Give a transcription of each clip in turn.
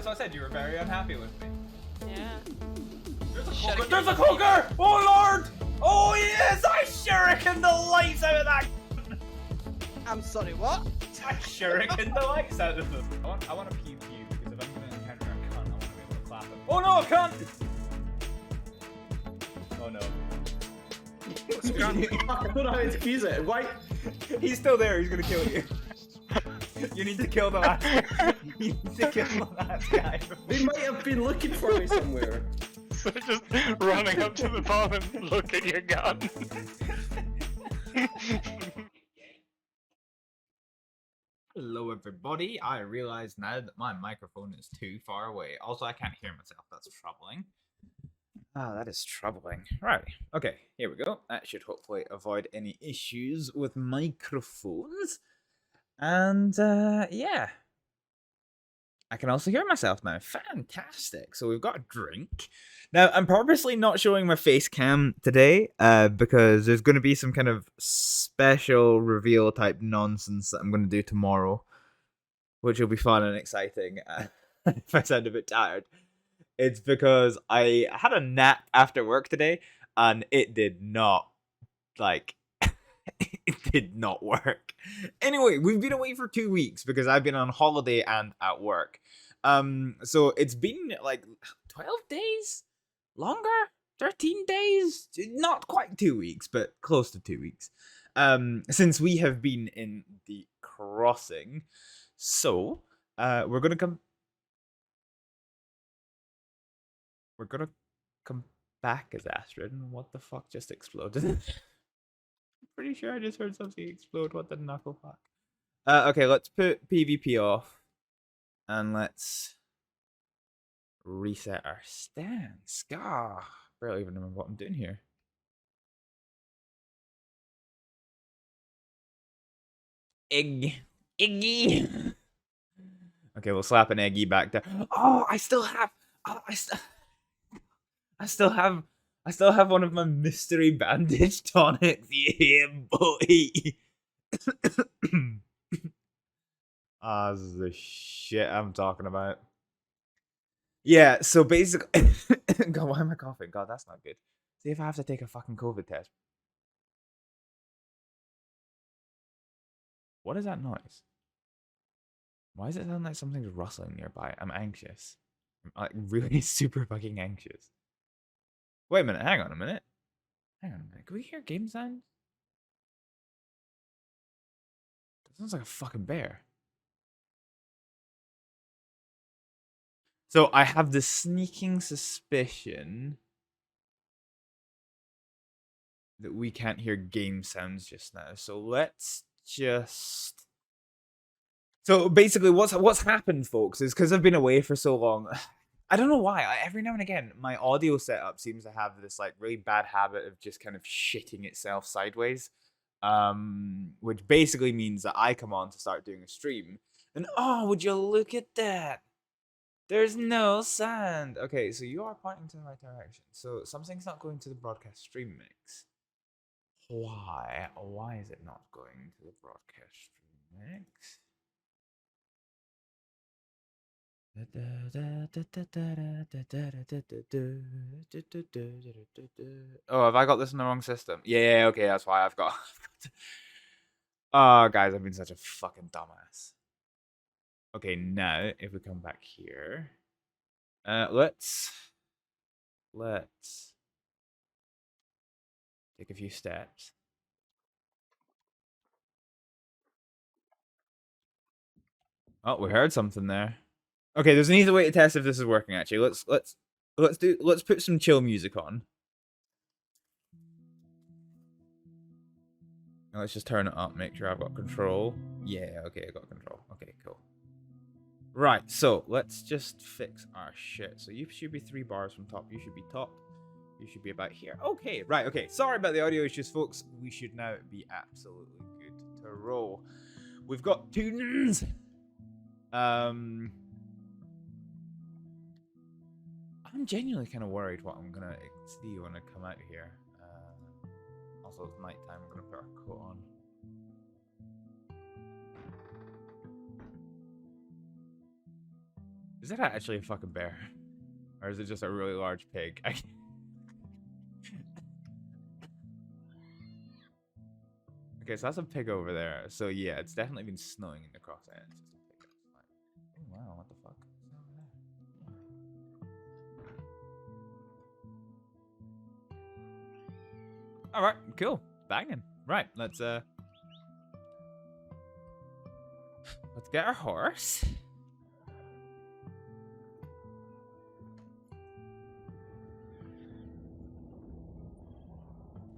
that's what I said. You were very unhappy with me. Yeah. There's a cloaker! There's a cloaker! Oh lord! Oh yes! I shuriken the lights out of that. I'm sorry, what? I shuriken the lights out of them. I want to pew pew because if I'm going to encounter a cunt, I want to be able to clap him. Oh no, a cunt! Oh no. I don't know how to fuse it. Why? He's still there. He's gonna kill you. You need to kill the last guy. You need to kill the last guy. They might have been looking for me somewhere. So just running up to the bomb and look at your gun. Hello everybody. I realize now that my microphone is too far away. Also, I can't hear myself. That's troubling. Ah, that is troubling. Right. Okay, here we go. That should hopefully avoid any issues with microphones. And, yeah. I can also hear myself now. Fantastic. So we've got a drink. Now, I'm purposely not showing my face cam today, because there's going to be some kind of special reveal type nonsense that I'm going to do tomorrow, which will be fun and exciting. If I sound a bit tired. It's because I had a nap after work today, and it did not, like, it did not work. Anyway, we've been away for 2 weeks because I've been on holiday and at work. So it's been, like, 12 days? Longer? 13 days? Not quite 2 weeks, but close to 2 weeks. Since we have been in the crossing. So, we're gonna come back as Astrid, and what the fuck just exploded? I'm pretty sure I just heard something explode. What the knuckle fuck? Okay, let's put PvP off, and let's reset our stance. Gah, barely even remember what I'm doing here. Iggy. Okay, we'll slap an Eggy back there. Oh, I still have. Oh, I still have one of my mystery bandage tonics. Yeah, boy. Ah, this is the shit I'm talking about. Yeah, so basically, God, why am I coughing? God, that's not good. See if I have to take a fucking COVID test. What is that noise? Why does it sound like something's rustling nearby? I'm anxious. I'm like really super fucking anxious. Wait a minute, hang on a minute. Hang on a minute. Can we hear game sounds? That sounds like a fucking bear. So I have this sneaking suspicion that we can't hear game sounds just now. So let's just... So basically what's happened, folks, is because I've been away for so long... I don't know why. Every now and again, my audio setup seems to have this like really bad habit of just kind of shitting itself sideways. Which basically means that I come on to start doing a stream. And oh, would you look at that? There's no sound. Okay, so you are pointing to the right direction. So something's not going to the broadcast stream mix. Why? Why is it not going to the broadcast stream mix? Oh, have I got this in the wrong system? Yeah, okay, that's why I've got... Oh, guys, I've been such a fucking dumbass. Okay, now, if we come back here... Let's take a few steps. Oh, we heard something there. Okay, there's an easy way to test if this is working. Actually, let's put some chill music on. Now let's just turn it up. Make sure I've got control. Yeah, okay, I got control. Okay, cool. Right, so let's just fix our shit. So you should be 3 bars from top. You should be top. You should be about here. Okay, right. Okay, sorry about the audio issues, folks. We should now be absolutely good to roll. We've got tunes. I'm genuinely kind of worried what I'm gonna see when I come out here. Also, it's nighttime. I'm gonna put our coat on. Is that actually a fucking bear? Or is it just a really large pig? Okay, so that's a pig over there. So yeah, it's definitely been snowing in the crosshair. It's just a pig. That's fine. Oh wow, what the fuck? Alright, cool. Banging. Right, let's get our horse.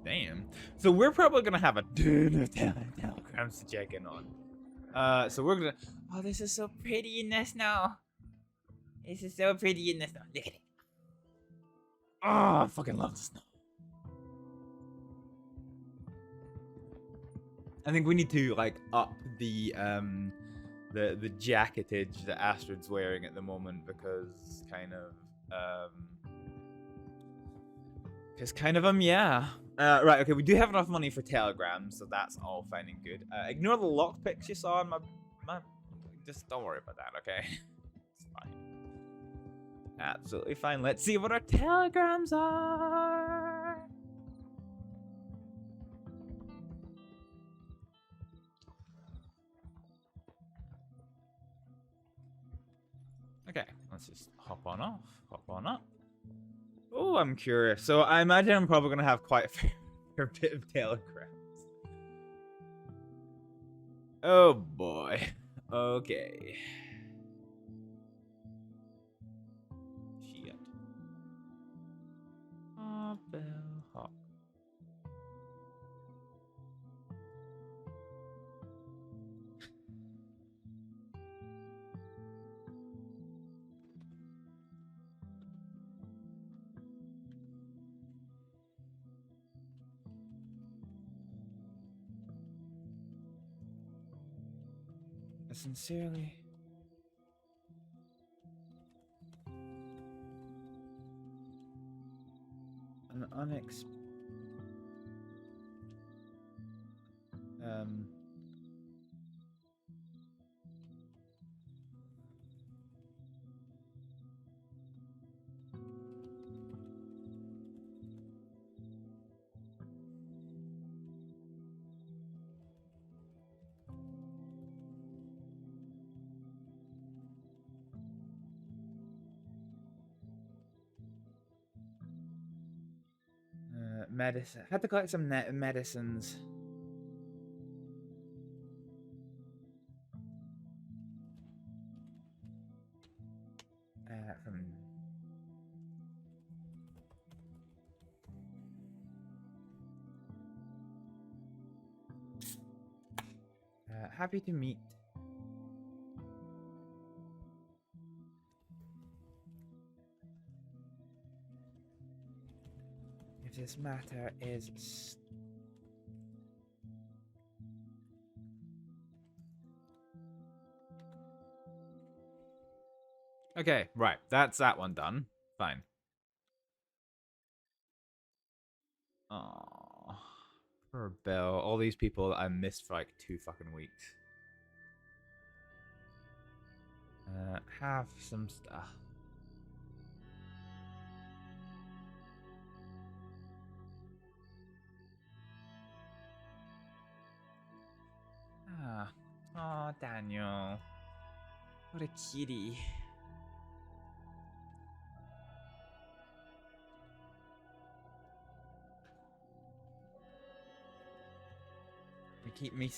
Damn. So we're probably gonna have a ton of telegrams to check in on. So we're gonna. Oh, this is so pretty in the snow. This is so pretty in the snow. Look at it. Oh, I fucking love the snow. I think we need to like up the jacketage that Astrid's wearing at the moment because yeah. Right, okay, we do have enough money for telegrams, so that's all fine and good. Ignore the lockpicks you saw in my... Just don't worry about that, okay? It's fine. Absolutely fine. Let's see what our telegrams are. Okay, let's just hop on off, hop on up. Oh, I'm curious. So I imagine I'm probably going to have quite a fair bit of telegrams. Oh boy. Okay. Shit. Hop, bell, hop. Sincerely. An medicine. Had to collect some medicines. From happy to meet. If this matter is okay, right. That's that one done. Fine. Oh, poor Bill. All these people that I missed for like 2 fucking weeks. Have some stuff. Ah, oh, Daniel. What a kitty. You keep me.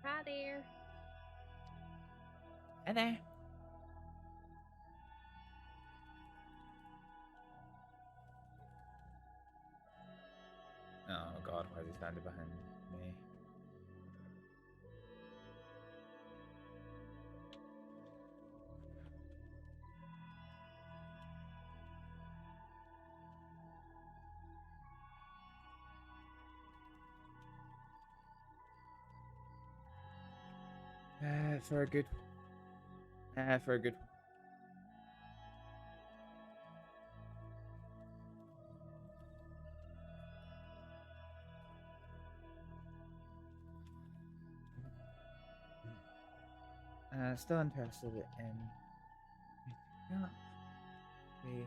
Hi there. Hi there. Oh god, why is he standing behind me? For a good. For a good. Still interested in. Yeah. We.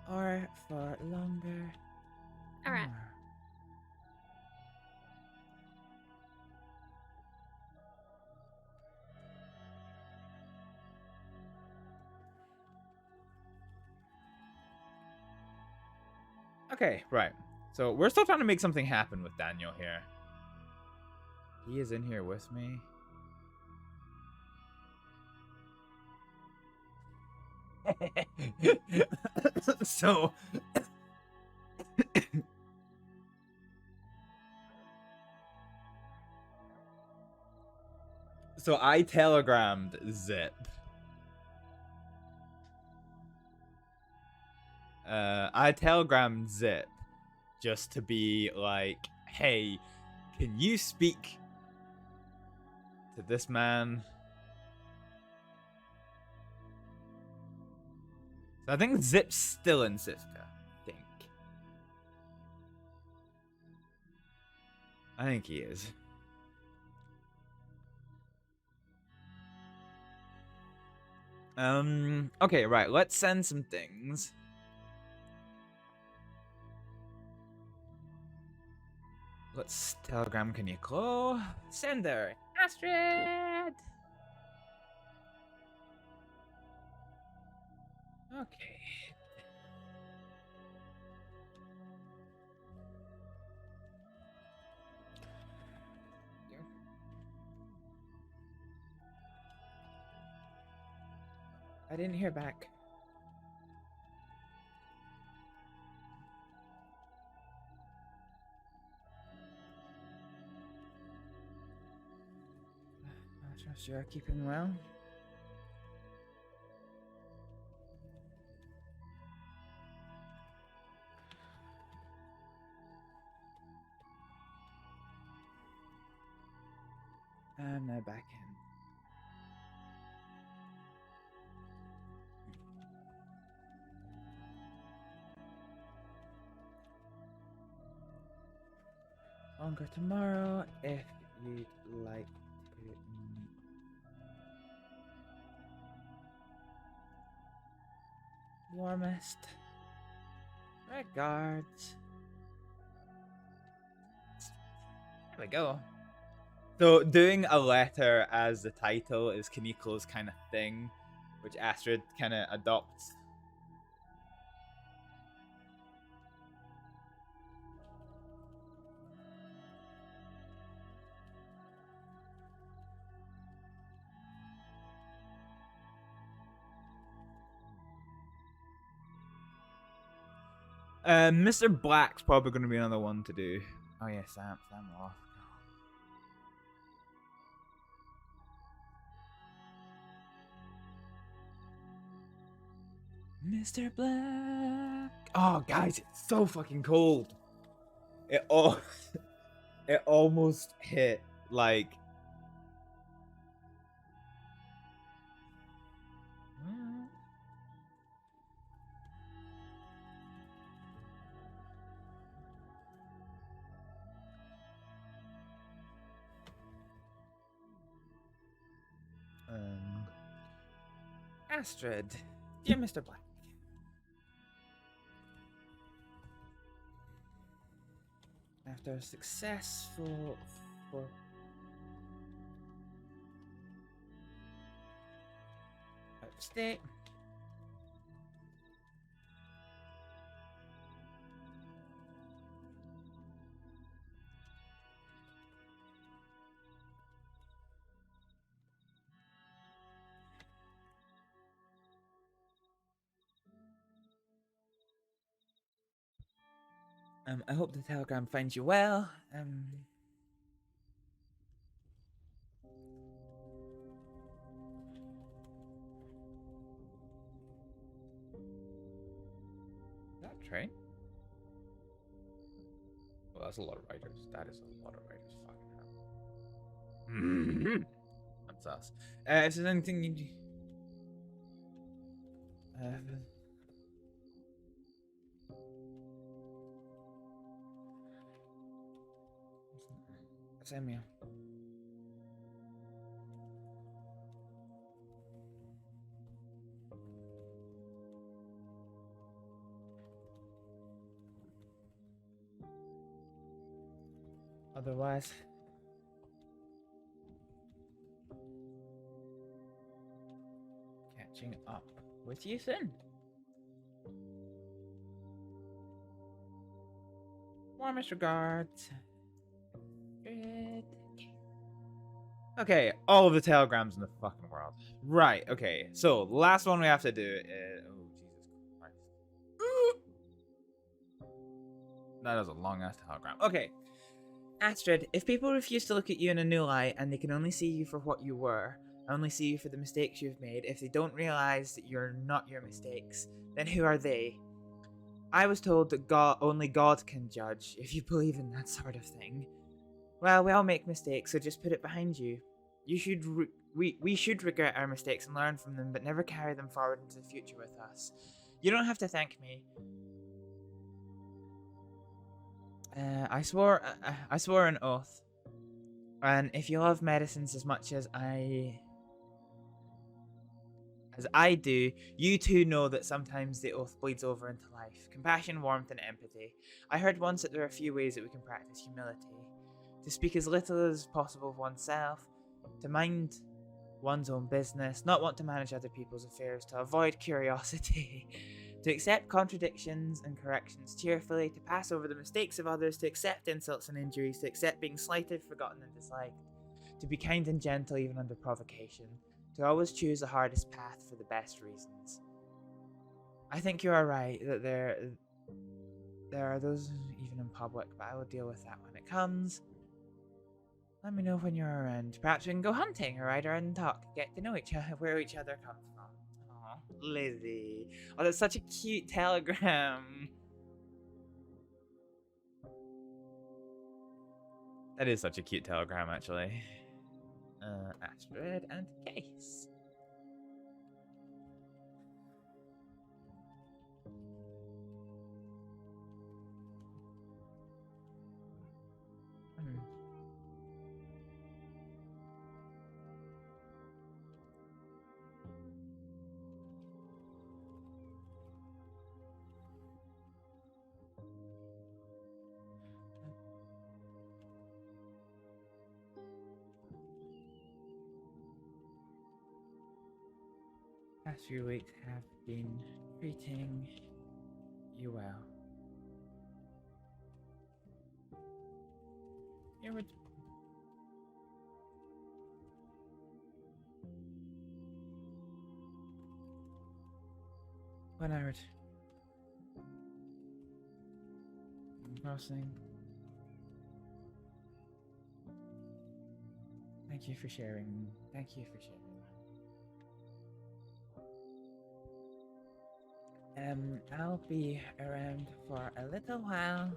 Or for longer. All right. more. Okay, right. So we're still trying to make something happen with Daniel here. He is in here with me. So so I telegrammed Zip. I telegrammed Zip just to be like, hey, can you speak to this man? So I think Zip's still in Sivka. I think he is. Okay, right, let's send some things. Let's telegram Kaneko. Sender. Astrid. Okay. I didn't hear back. I trust you are keeping well. I'm now back in. Longer tomorrow if you'd like to meet. Warmest regards. There we go. So doing a letter as the title is Kaneko's kind of thing, which Astrid kind of adopts. Mr. Black's probably going to be another one to do. Oh yeah, Sam off. Mr. Black. Oh, guys, it's so fucking cold. It almost hit like. Astrid, dear Mr. Black. After a successful out of state. I hope the telegram finds you well. That train? Well, that's a lot of writers. That is a lot of writers. Fucking hell. That's us. If there's anything you do. Samuel. Otherwise, catching up with you soon. Warmest regards. Okay, all of the telegrams in the fucking world. Right, okay. So, last one we have to do is... Oh, Jesus Christ. That is a long-ass telegram. Okay. Astrid, if people refuse to look at you in a new light and they can only see you for what you were, only see you for the mistakes you've made, if they don't realize that you're not your mistakes, then who are they? I was told that only God can judge, if you believe in that sort of thing. Well, we all make mistakes, so just put it behind you. We should regret our mistakes and learn from them, but never carry them forward into the future with us. You don't have to thank me. I swore an oath. And if you love medicines as much as I do, you too know that sometimes the oath bleeds over into life. Compassion, warmth, and empathy. I heard once that there are a few ways that we can practice humility. To speak as little as possible of oneself, to mind one's own business, not want to manage other people's affairs, to avoid curiosity, to accept contradictions and corrections cheerfully, to pass over the mistakes of others, to accept insults and injuries, to accept being slighted, forgotten, and disliked, to be kind and gentle even under provocation, to always choose the hardest path for the best reasons. I think you are right that there are those even in public, but I will deal with that when it comes. Let me know when you're around. Perhaps we can go hunting or ride around and talk. Get to know each other, where each other comes from. Aw, Lizzie. Oh, that's such a cute telegram. That is such a cute telegram, actually. Astrid and Case. Past few weeks have been treating you well. Here would when I would crossing. Thank you for sharing. Thank you for sharing. I'll be around for a little while.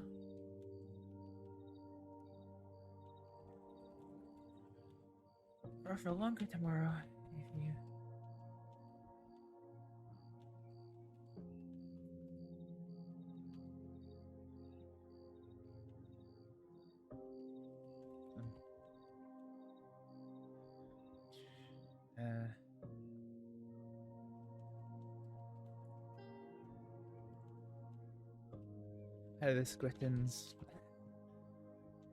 Or for longer tomorrow, if you... How the Squittins.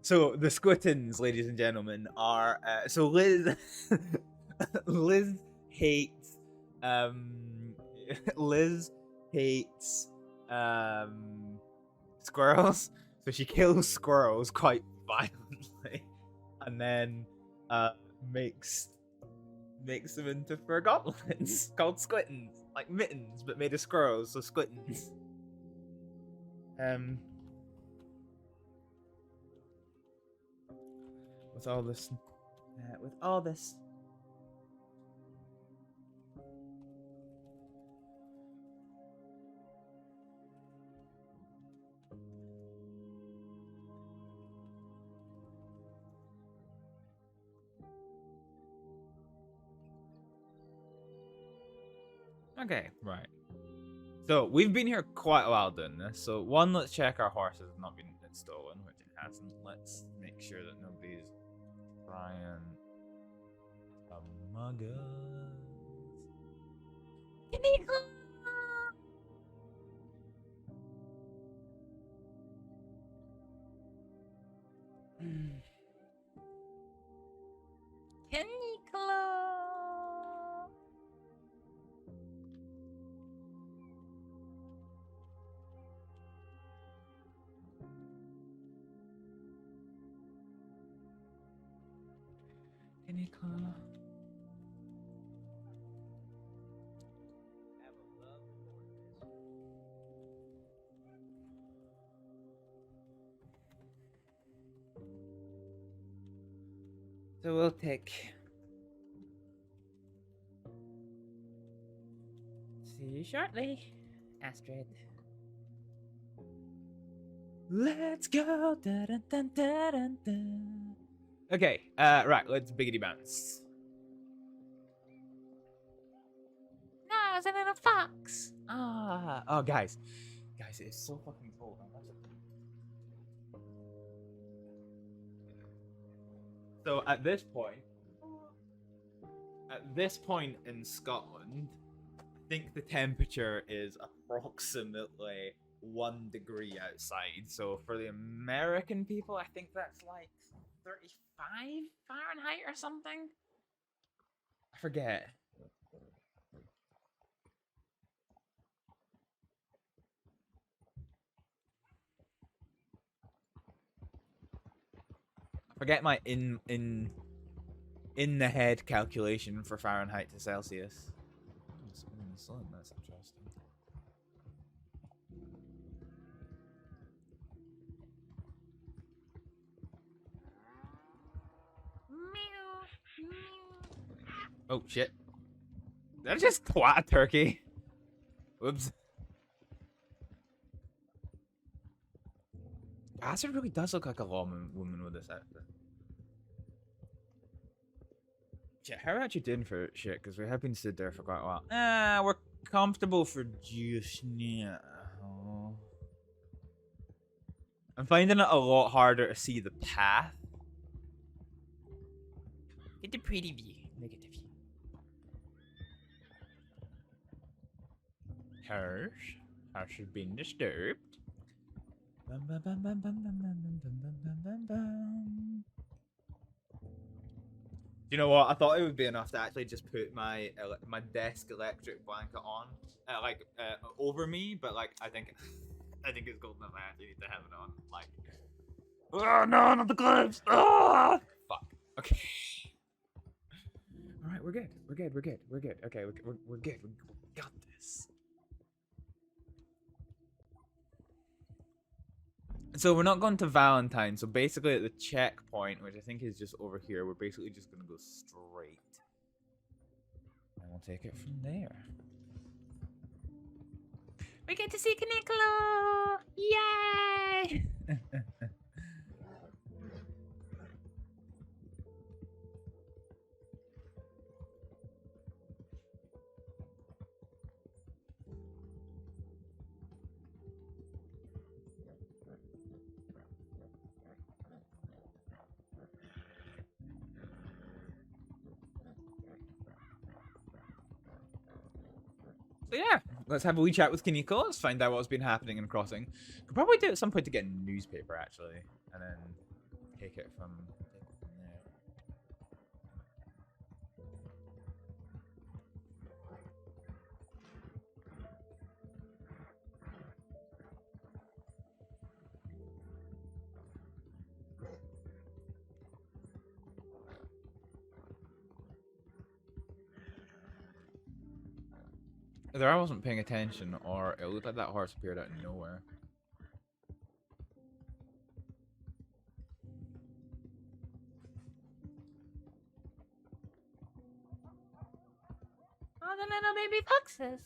So the Squittins, ladies and gentlemen, are so Liz Liz hates Liz hates squirrels, so she kills squirrels quite violently, and then makes them into fur goblins called Squittins, like mittens but made of squirrels, so Squittins. With all this, okay, right. So we've been here quite a while doing this. So one, let's check our horses have not been stolen, which it hasn't. Let's make sure that nobody's trying to mug us. Canicla. So we'll take. See you shortly, Astrid. Let's go. Dun, dun, dun, dun, dun. Okay, right, let's biggity bounce. No, it's a little fox. Oh, guys, it's so fucking cold. So at this point in Scotland, I think the temperature is approximately 1 degree outside. So for the American people, I think that's like 35 Fahrenheit or something. I forget. Forget my in the head calculation for Fahrenheit to Celsius. It's in the sun, that's interesting. Oh shit. Did I just twat a turkey? Whoops. Astrid really does look like a woman with this outfit. Shit, how are you doing for shit? Because we have been stood there for quite a while. We're comfortable for just now. I'm finding it a lot harder to see the path. Get the pretty view. Look at the view. House has been disturbed. Bum, bum, bum, bum, bum, bum, bum, bum, bum, bum, bum. You know what? I thought it would be enough to actually just put my desk electric blanket on, over me. But like, I think it's cold enough. I actually need to have it on. Like, oh no, not the gloves! Ah, fuck. Okay. All right, we're good. Okay, we're good. We got this. So we're not going to Valentine. So basically at the checkpoint, which I think is just over here, we're basically just going to go straight. And we'll take it from there. We get to see Canicolo! Yay! So yeah, let's have a wee chat with Canicolo. Let's find out what's been happening in Crossing. Could probably do it at some point to get a newspaper actually, and then take it from there. Either I wasn't paying attention, or it looked like that horse appeared out of nowhere. Oh, the little baby foxes.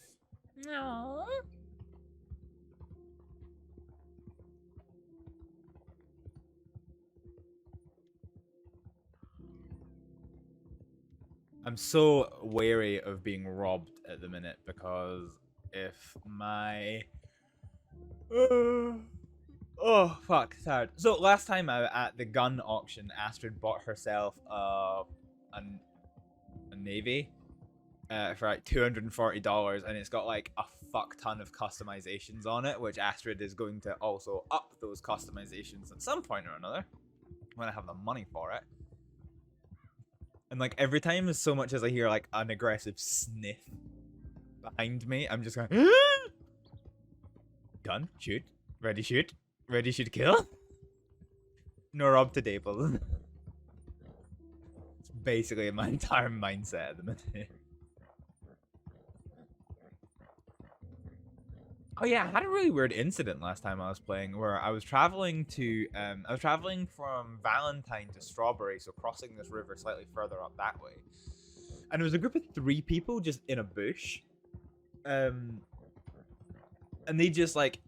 No. I'm so wary of being robbed at the minute because if my Oh, fuck, tired. So last time out at the gun auction, Astrid bought herself a navy for like $240, and it's got like a fuck ton of customizations on it, which Astrid is going to also up those customizations at some point or another when I have the money for it. And like every time, as so much as I hear like an aggressive sniff behind me, I'm just going, gun, shoot, ready, shoot. Ready, shoot, kill? No rob to table. It's basically my entire mindset at the minute. Oh yeah, I had a really weird incident last time I was playing where I was traveling from Valentine to Strawberry, so crossing this river slightly further up that way. And there was a group of 3 people just in a bush. And they just like,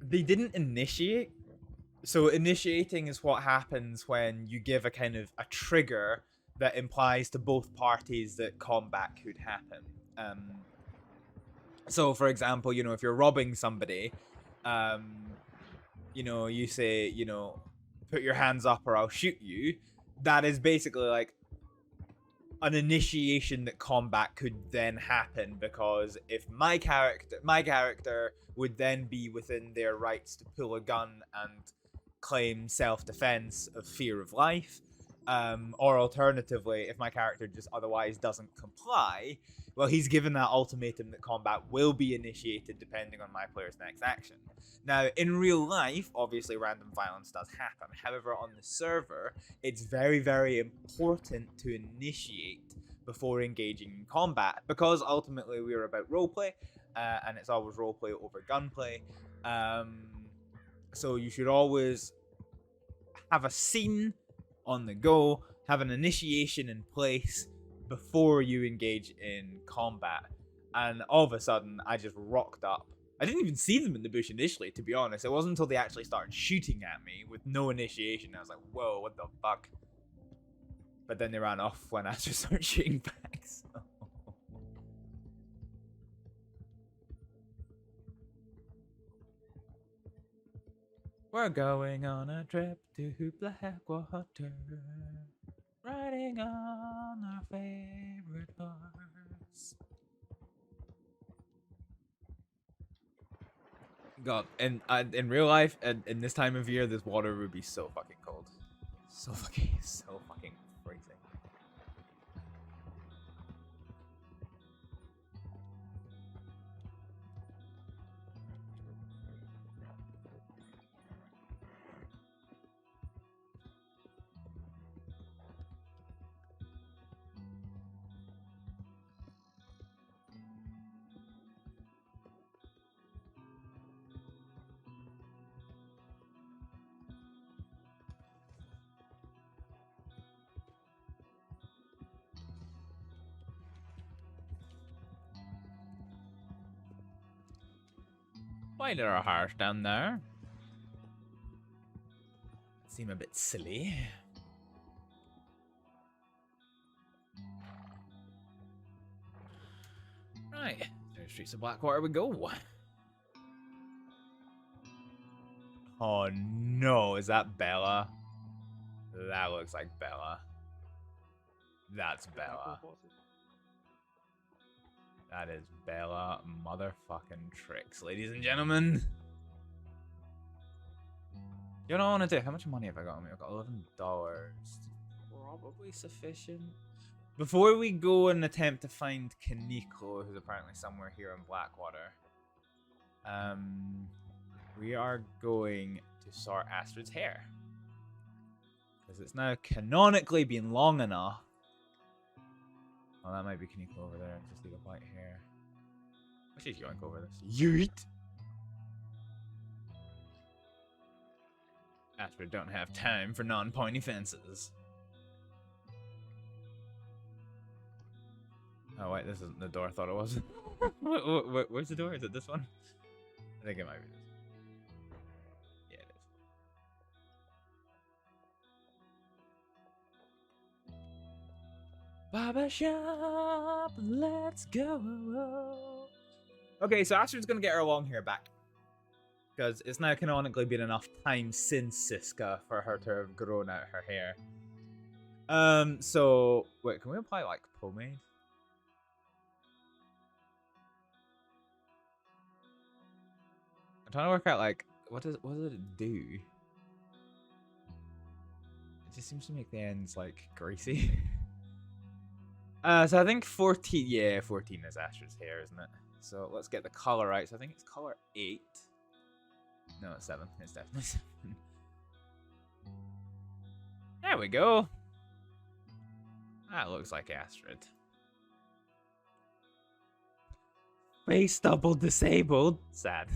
they didn't initiate. So initiating is what happens when you give a kind of a trigger that implies to both parties that combat could happen. So for example, you know, if you're robbing somebody, you know, you say, you know, put your hands up or I'll shoot you. That is basically like an initiation that combat could then happen, because if my character would then be within their rights to pull a gun and claim self-defense of fear of life, or alternatively, if my character just otherwise doesn't comply, well, he's given that ultimatum that combat will be initiated depending on my player's next action. Now, in real life, obviously random violence does happen. However, on the server, it's very, very important to initiate before engaging in combat, because ultimately we are about roleplay, and it's always roleplay over gunplay. So you should always have a scene on the go, have an initiation in place before you engage in combat. And all of a sudden, I just rocked up. I didn't even see them in the bush initially, to be honest. It wasn't until they actually started shooting at me with no initiation. I was like, whoa, what the fuck? But then they ran off when I just started shooting back, so. We're going on a trip to Blackwater, riding on our favorite horse. God, and in real life, and in this time of year, this water would be so fucking cold. So fucking freezing. Why did our heart down there? Seem a bit silly. Right, through the streets of Blackwater we go. Oh no, is that Bella? That looks like Bella. That's Bella. That is Bella motherfucking Tricks, ladies and gentlemen. You know what I want to do? How much money have I got on me? I've got $11. Probably sufficient. Before we go and attempt to find Kaneko, who's apparently somewhere here in Blackwater, we are going to sort Astrid's hair. Because it's now canonically been long enough. Oh, that might be Kaneko over there. Just leave a white hair. Let's just yoink over this. Yeet! Astrid don't have time for non-pointy fences. Oh wait, this isn't the door I thought it was. Where's the door? Is it this one? I think it might be this. Yeah, it is. Barber shop, let's go. Okay, so Astrid's gonna get her long hair back. because it's now canonically been enough time since Siska for her to have grown out her hair. So wait, can we apply like pomade? I'm trying to work out like what does it do? It just seems to make the ends like greasy. So I think 14, yeah, 14 is Astrid's hair, isn't it? So let's get the color right. So I think it's color 8. No, it's 7. It's definitely 7. There we go. That looks like Astrid. Face double disabled. Sad.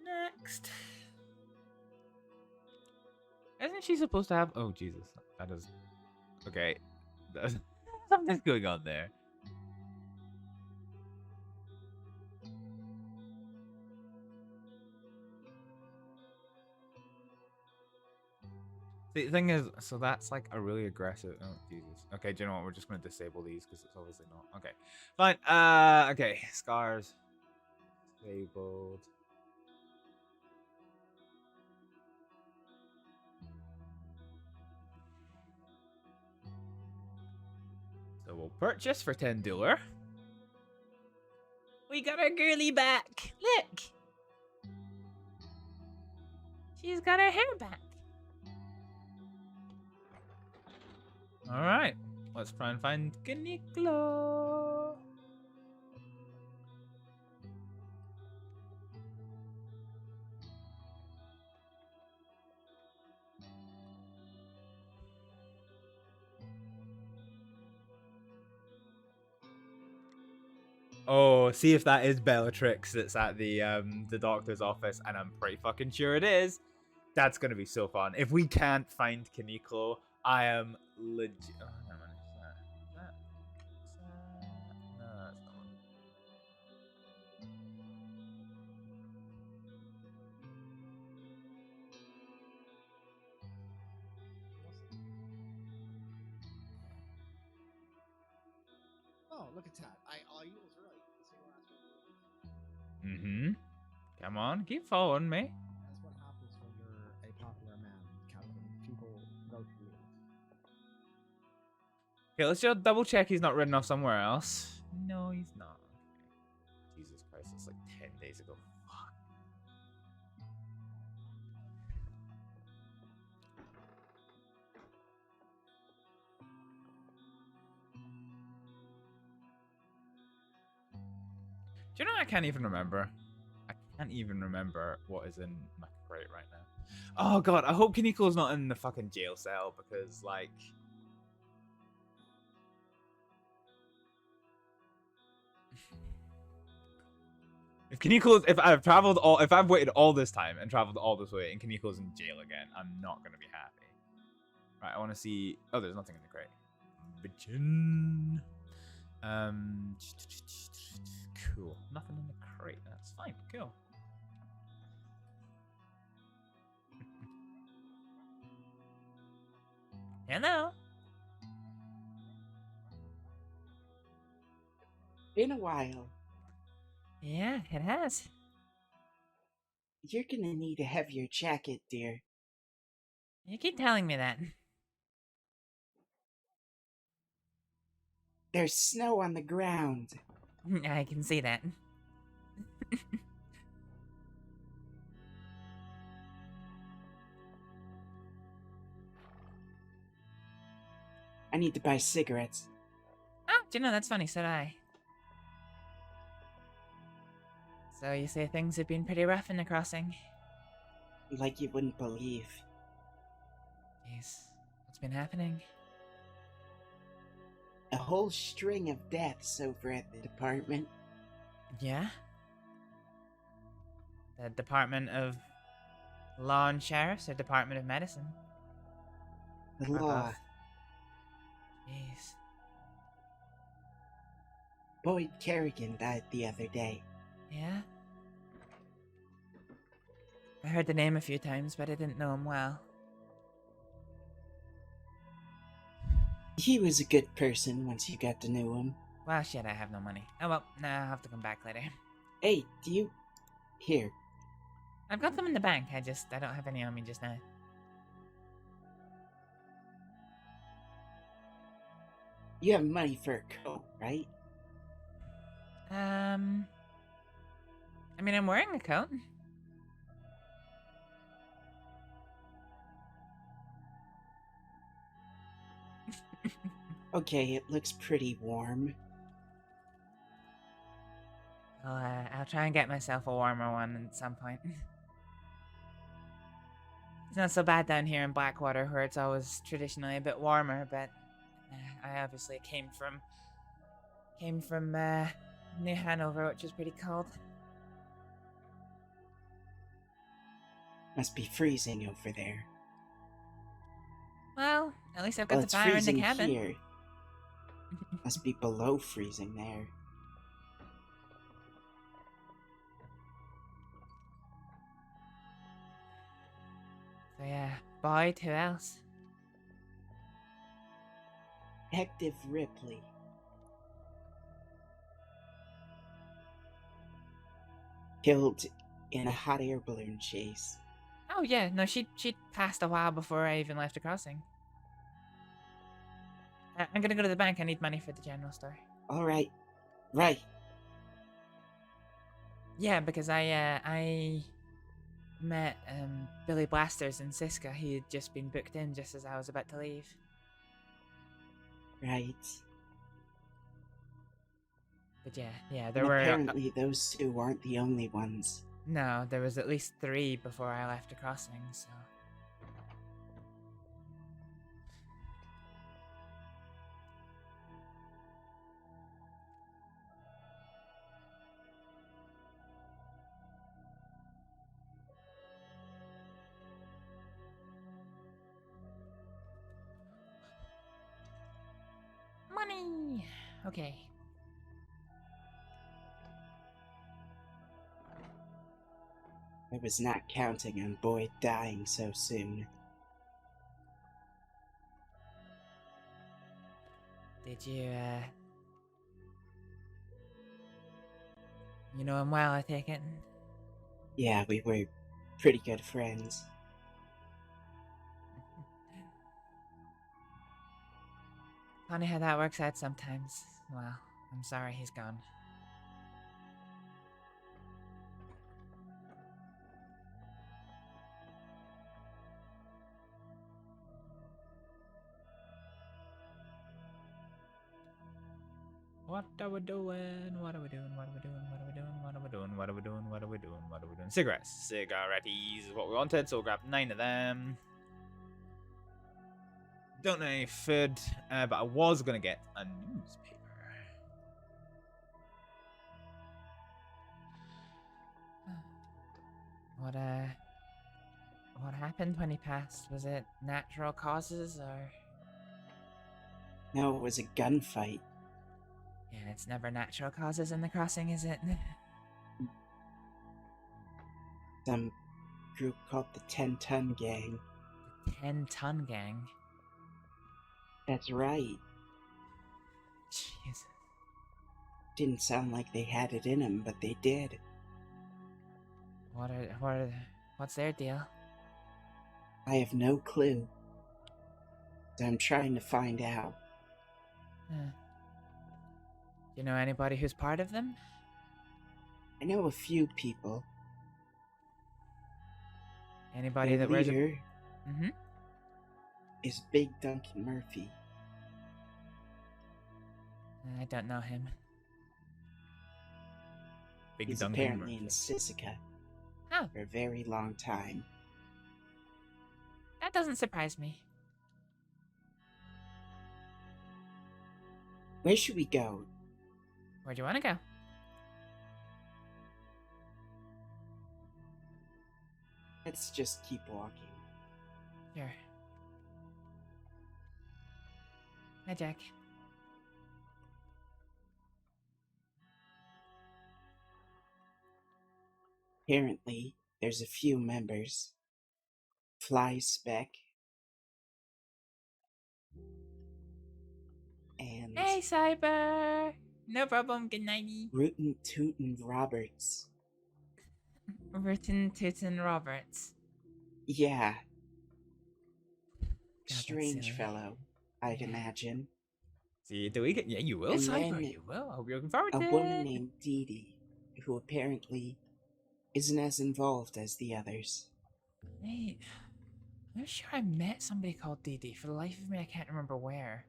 Next. Isn't she supposed to have... Oh, Jesus. That is... Okay. Something's going on there. The thing is, so that's like a really aggressive... Oh, Jesus. Okay, do you know what? We're just going to disable these because it's obviously not. Okay. Fine. Okay. Scars. Disabled. So we'll purchase for $10. We got our girly back. Look. She's got her hair back. All right, let's try and find Caniclo. Oh, see if that is Bellatrix that's at the doctor's office, and I'm pretty fucking sure it is. That's gonna be so fun. If we can't find Caniclo, I am legit. Oh, never mind. Is that? No, that's not one. Oh, look at that. I was right. The single answer. Mm-hmm. Come on, keep following me. That's what happens when you're a popular man, Captain. People go to you. Okay, let's just double check he's not written off somewhere else. No, he's not. Jesus Christ, it's like 10 days ago. Fuck. Do you know I can't even remember? I can't even remember what is in my crate right now. Oh god, I hope Caniclo's not in the fucking jail cell because, like... if I've waited all this time and traveled all this way and Caniclo's in jail again, I'm not gonna be happy. Right, I want to see... Oh, there's nothing in the crate. Bitchin'. Cool. Nothing in the crate. That's fine. Cool. Hello. Been a while. Yeah, it has. You're gonna need a heavier jacket, dear. You keep telling me that. There's snow on the ground. I can see that. I need to buy cigarettes. Oh, do you know, that's funny, so did I. So you say things have been pretty rough in the crossing? Like you wouldn't believe. Jeez, what's been happening? A whole string of deaths over at the department. Yeah? The Department of Law and Sheriffs or Department of Medicine? The Or law. both? Jeez. Boyd Kerrigan died the other day. Yeah? I heard the name a few times, but I didn't know him well. He was a good person once you got to know him. Well, shit, I have no money. Oh well, nah, I'll have to come back later. Hey, do you... Here. I've got them in the bank, I don't have any on me just now. You have money for a coat, right? I mean, I'm wearing a coat. Okay, it looks pretty warm. I'll try and get myself a warmer one at some point. It's not so bad down here in Blackwater, where it's always traditionally a bit warmer, but I obviously came from New Hanover, which is pretty cold. Must be freezing over there. Well, at least I've got Well, the it's fire in the freezing cabin. here. Must be below freezing there. So yeah, Boyd, who else? Detective Ripley. Killed in a hot air balloon chase. Oh yeah, no, she passed a while before I even left the crossing. I'm gonna go to the bank. I need money for the general store. Alright. Right. Yeah, because I met Billy Blasters in Siska. He had just been booked in just as I was about to leave. Right. But yeah, there And were apparently those two aren't the only ones. no, there was at least 3 before I left the crossing. So money. Okay. I was not counting on Boyd dying so soon. Did you you know him well, I take it? Yeah, we were pretty good friends. Funny how that works out sometimes. Well, I'm sorry he's gone. What are we doing? What are we doing? What are we doing? What are we doing? What are we doing? What are we doing? What are we doing? What are we doing? Cigarettes. Cigaretties is what we wanted, so we'll grab 9 of them. Don't know any food, but I was gonna get a newspaper. What happened when he passed? Was it natural causes or? No, it was a gunfight. Yeah, it's never natural causes in the crossing, is it? Some group called the 10-Ton Gang. 10-Ton Gang. That's right. Jeez. Didn't sound like they had it in them, but they did. What's their deal? I have no clue. So I'm trying to find out. Do you know anybody who's part of them? I know a few people. Anybody Their that wears a... leader Mm-hmm. is Big Duncan Murphy. I don't know him. Big He's Duncan apparently Murphy. in Sisika Oh, for a very long time. that doesn't surprise me. Where should we go? Where do you want to go? Let's just keep walking. Sure. Hi, Jack. Apparently, there's a few members. Fly Speck. And Hey, Cyber! No problem. Good nighty. Rootin' Tootin' Roberts. Rootin' Tootin' Roberts. Yeah. that's Strange silly. fellow, I'd Yeah. imagine. See, do we get? Yeah, you will, And Cyber. then You will. I hope you're looking forward A to woman it. named Dee Dee, who apparently isn't as involved as the others. Wait. I'm sure I met somebody called Dee Dee. For the life of me, I can't remember where.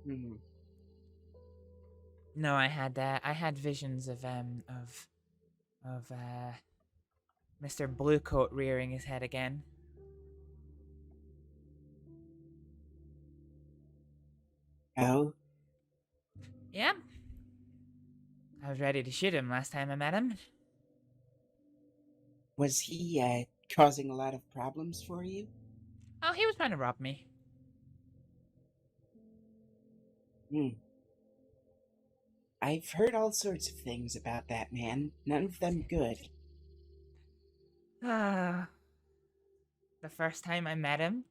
Hmm. No, I had visions of Mr. Bluecoat rearing his head again. Oh, Yeah. I was ready to shoot him last time I met him. was he causing a lot of problems for you? Oh, he was trying to rob me. Hmm. I've heard all sorts of things about that man, none of them good. The first time I met him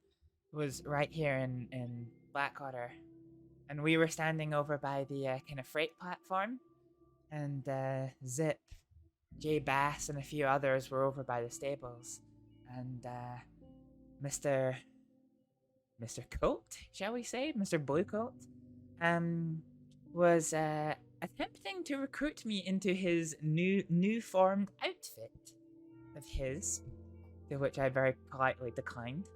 was right here in Blackwater. And we were standing over by the kind of freight platform. And Zip, J Bass, and a few others were over by the stables. And Mr. Coat, shall we say? Mr. Bluecoat, was attempting to recruit me into his new formed outfit of his, to which I very politely declined.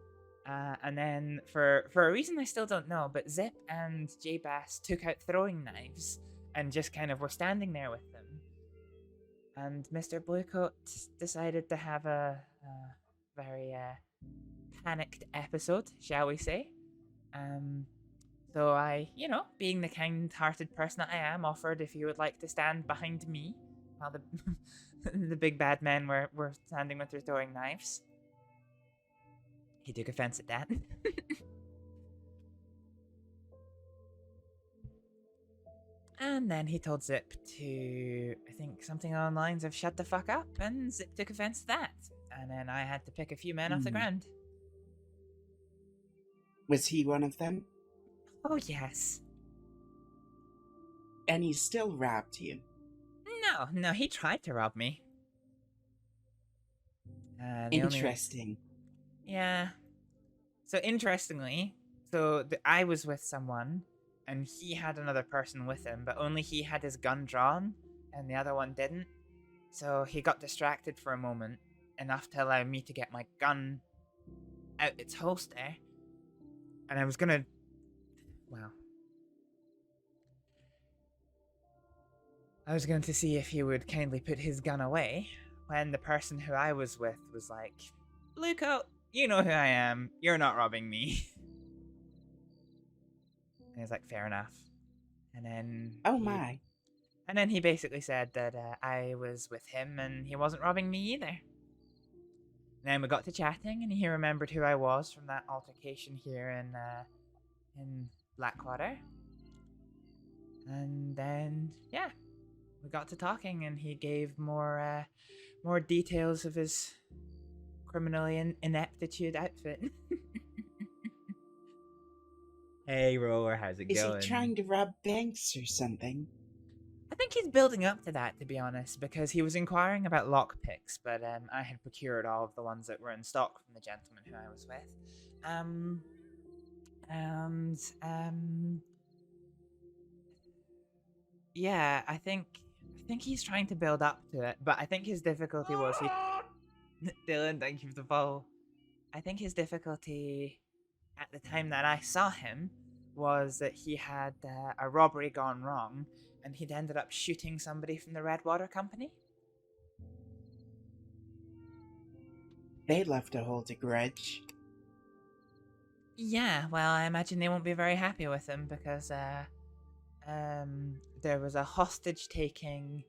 And then, for a reason I still don't know, but Zip and J Bass took out throwing knives and just kind of were standing there with them. And Mr. Bluecoat decided to have a very panicked episode, shall we say. So I, being the kind-hearted person that I am, offered if you would like to stand behind me while the the big bad men were standing with their throwing knives. He took offense at that. And then he told Zip to, I think, something along the lines of shut the fuck up, and Zip took offense to that. And then I had to pick a few men off the ground. Was he one of them? Oh, yes. And he still robbed you? No, he tried to rob me. Interesting. Yeah. So, interestingly, I was with someone, and he had another person with him, but only he had his gun drawn, and the other one didn't. So he got distracted for a moment, enough to allow me to get my gun out its holster. And I was gonna... Well... I was going to see if he would kindly put his gun away, when the person who I was with was like, Bluecoat, you know who I am. You're not robbing me. And he was like, fair enough. And then... Oh my. And then he basically said that I was with him and he wasn't robbing me either. And then we got to chatting and he remembered who I was from that altercation here in Blackwater. And then, yeah, we got to talking and he gave more details of his criminally ineptitude outfit. Hey, Roller, how's it going? Is he trying to rob banks or something? I think he's building up to that, to be honest, because he was inquiring about lockpicks, but I had procured all of the ones that were in stock from the gentleman who I was with. Yeah, I think he's trying to build up to it, but I think his difficulty was Dylan, thank you for the follow. I think his difficulty at the time that I saw him was that he had a robbery gone wrong, and he'd ended up shooting somebody from the Redwater Company. They love to hold a grudge. Yeah, well, I imagine they won't be very happy with him because there was a hostage taking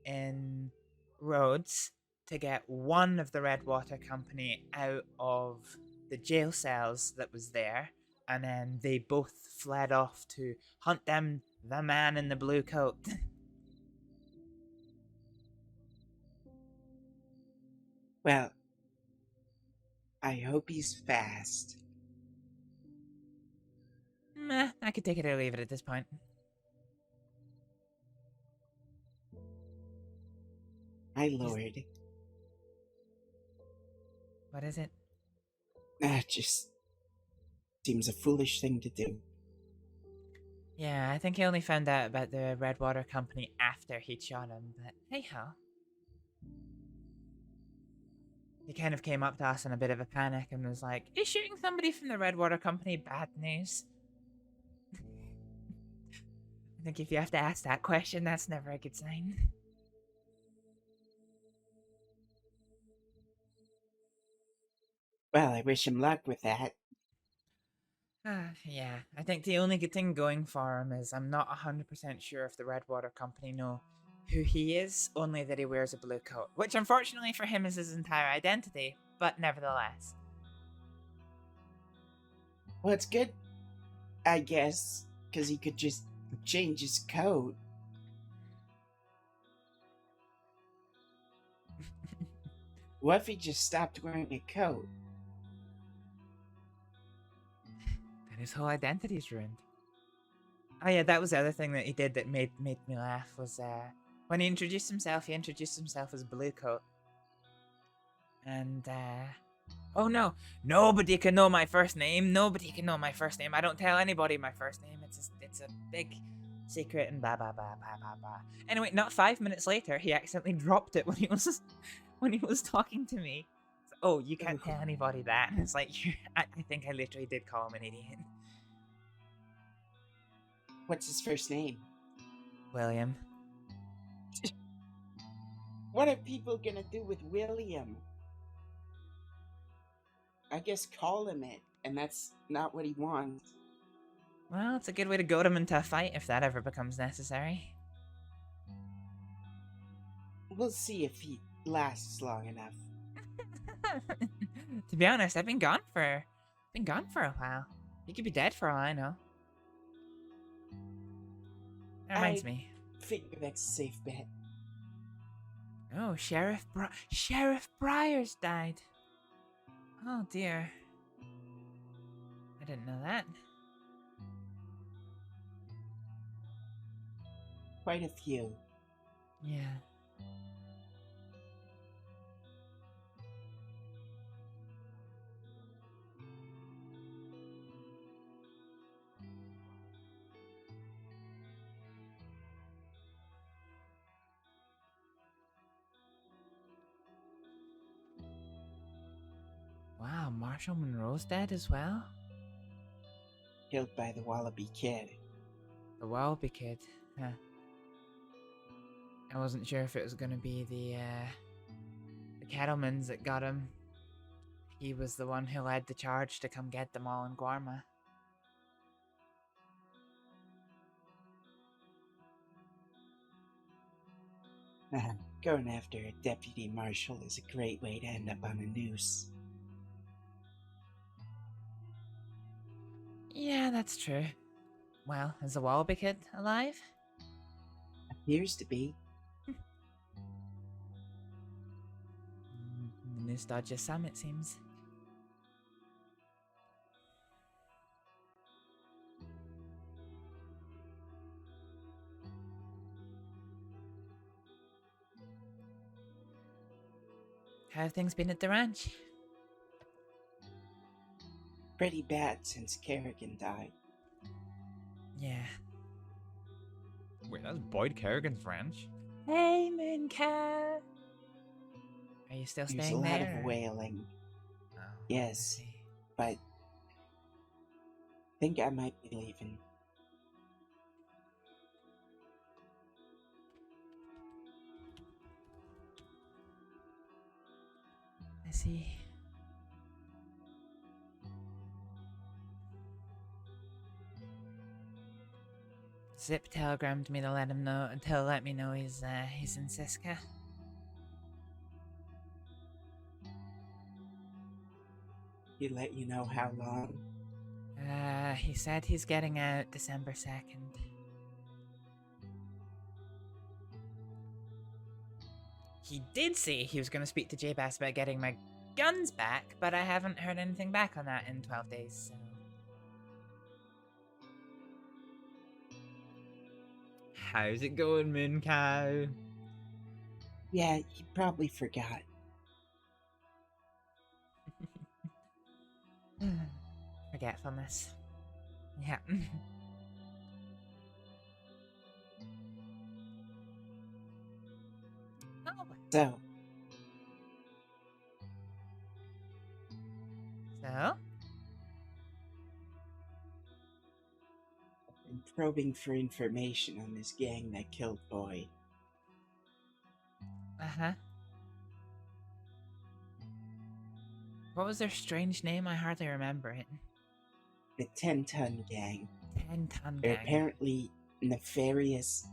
in Rhodes to get one of the Redwater Company out of the jail cells that was there, and then they both fled off to hunt them the man in the blue coat. Well, I hope he's fast. I could take it or leave it at this point. My lord. What is it? That just seems a foolish thing to do. Yeah, I think he only found out about the Redwater Company after he'd shot him, but hey ho. He kind of came up to us in a bit of a panic and was like, is shooting somebody from the Redwater Company bad news? I think if you have to ask that question, that's never a good sign. Well, I wish him luck with that. Yeah, I think the only good thing going for him is I'm not 100% sure if the Redwater Company know who he is, only that he wears a blue coat, which unfortunately for him is his entire identity, but nevertheless. Well, it's good, I guess, because he could just change his coat. What if he just stopped wearing a coat? Then his whole identity's ruined. Oh yeah, that was the other thing that he did that made me laugh was when he introduced himself as Blue Coat. And oh no, nobody can know my first name. Nobody can know my first name. I don't tell anybody my first name. It's a big secret and blah blah blah blah blah blah. Anyway, not 5 minutes later, he accidentally dropped it when he was talking to me. So, oh, you can't tell anybody that. It's like I think I literally did call him an idiot. What's his first name? William. What are people gonna do with William? I guess call him it, and that's not what he wants. Well, it's a good way to goad him into a fight if that ever becomes necessary. We'll see if he lasts long enough. To be honest, I've been gone for a while. He could be dead for all I know. That reminds me. Figure that's a safe bet. Oh, Sheriff Briars died. Oh dear. I didn't know that. Quite a few. Yeah. Wow, Marshall Monroe's dead as well? Killed by the Wallaby Kid. The Wallaby Kid, huh. I wasn't sure if it was gonna be the cattlemen's that got him. He was the one who led the charge to come get them all in Guarma. Going after a deputy marshal is a great way to end up on a noose. Yeah, that's true. Well, is the Wallaby Kid alive? Appears to be. The new Dodger Sam, it seems. How have things been at the ranch? Pretty bad since Kerrigan died. Yeah. Wait, that's Boyd Kerrigan's ranch? Hey, Mooncat! Are you still There's a staying lot there? of wailing. Oh, Yes. I see. But think I might be leaving. I see. Zip telegrammed me to let him know, to let me know he's in Siska. He let you know how long? He said he's getting out December 2nd. He did say he was going to speak to J-Bass about getting my guns back, but I haven't heard anything back on that in 12 days, so... How's it going, Moon Cow? Yeah, you probably forgot. Forgetfulness. Yeah. Oh, So, so? I'm probing for information on this gang that killed Boy. Uh-huh. What was their strange name? I hardly remember it. The 10-ton gang. 10-ton They're gang. apparently nefarious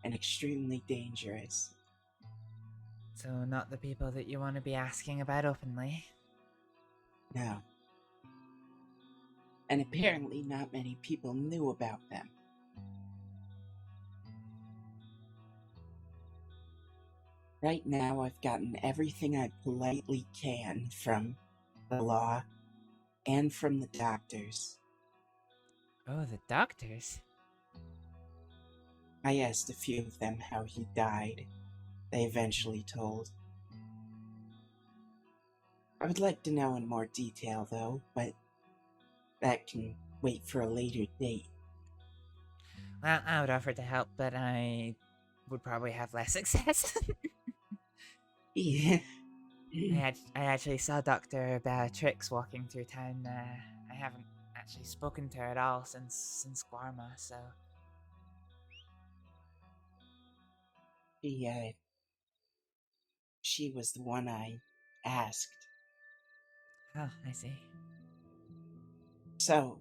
and extremely dangerous. So not the people that you want to be asking about openly. No. And apparently not many people knew about them. Right now I've gotten everything I politely can from the law and from the doctors. Oh, the doctors? I asked a few of them how he died. They eventually told. I would like to know in more detail, though, but that can wait for a later date. Well, I would offer to help, but I would probably have less success. Yeah. I actually saw Dr. Beatrix walking through town. I haven't actually spoken to her at all since Guarma, so... She was the one I asked. Oh, I see. So,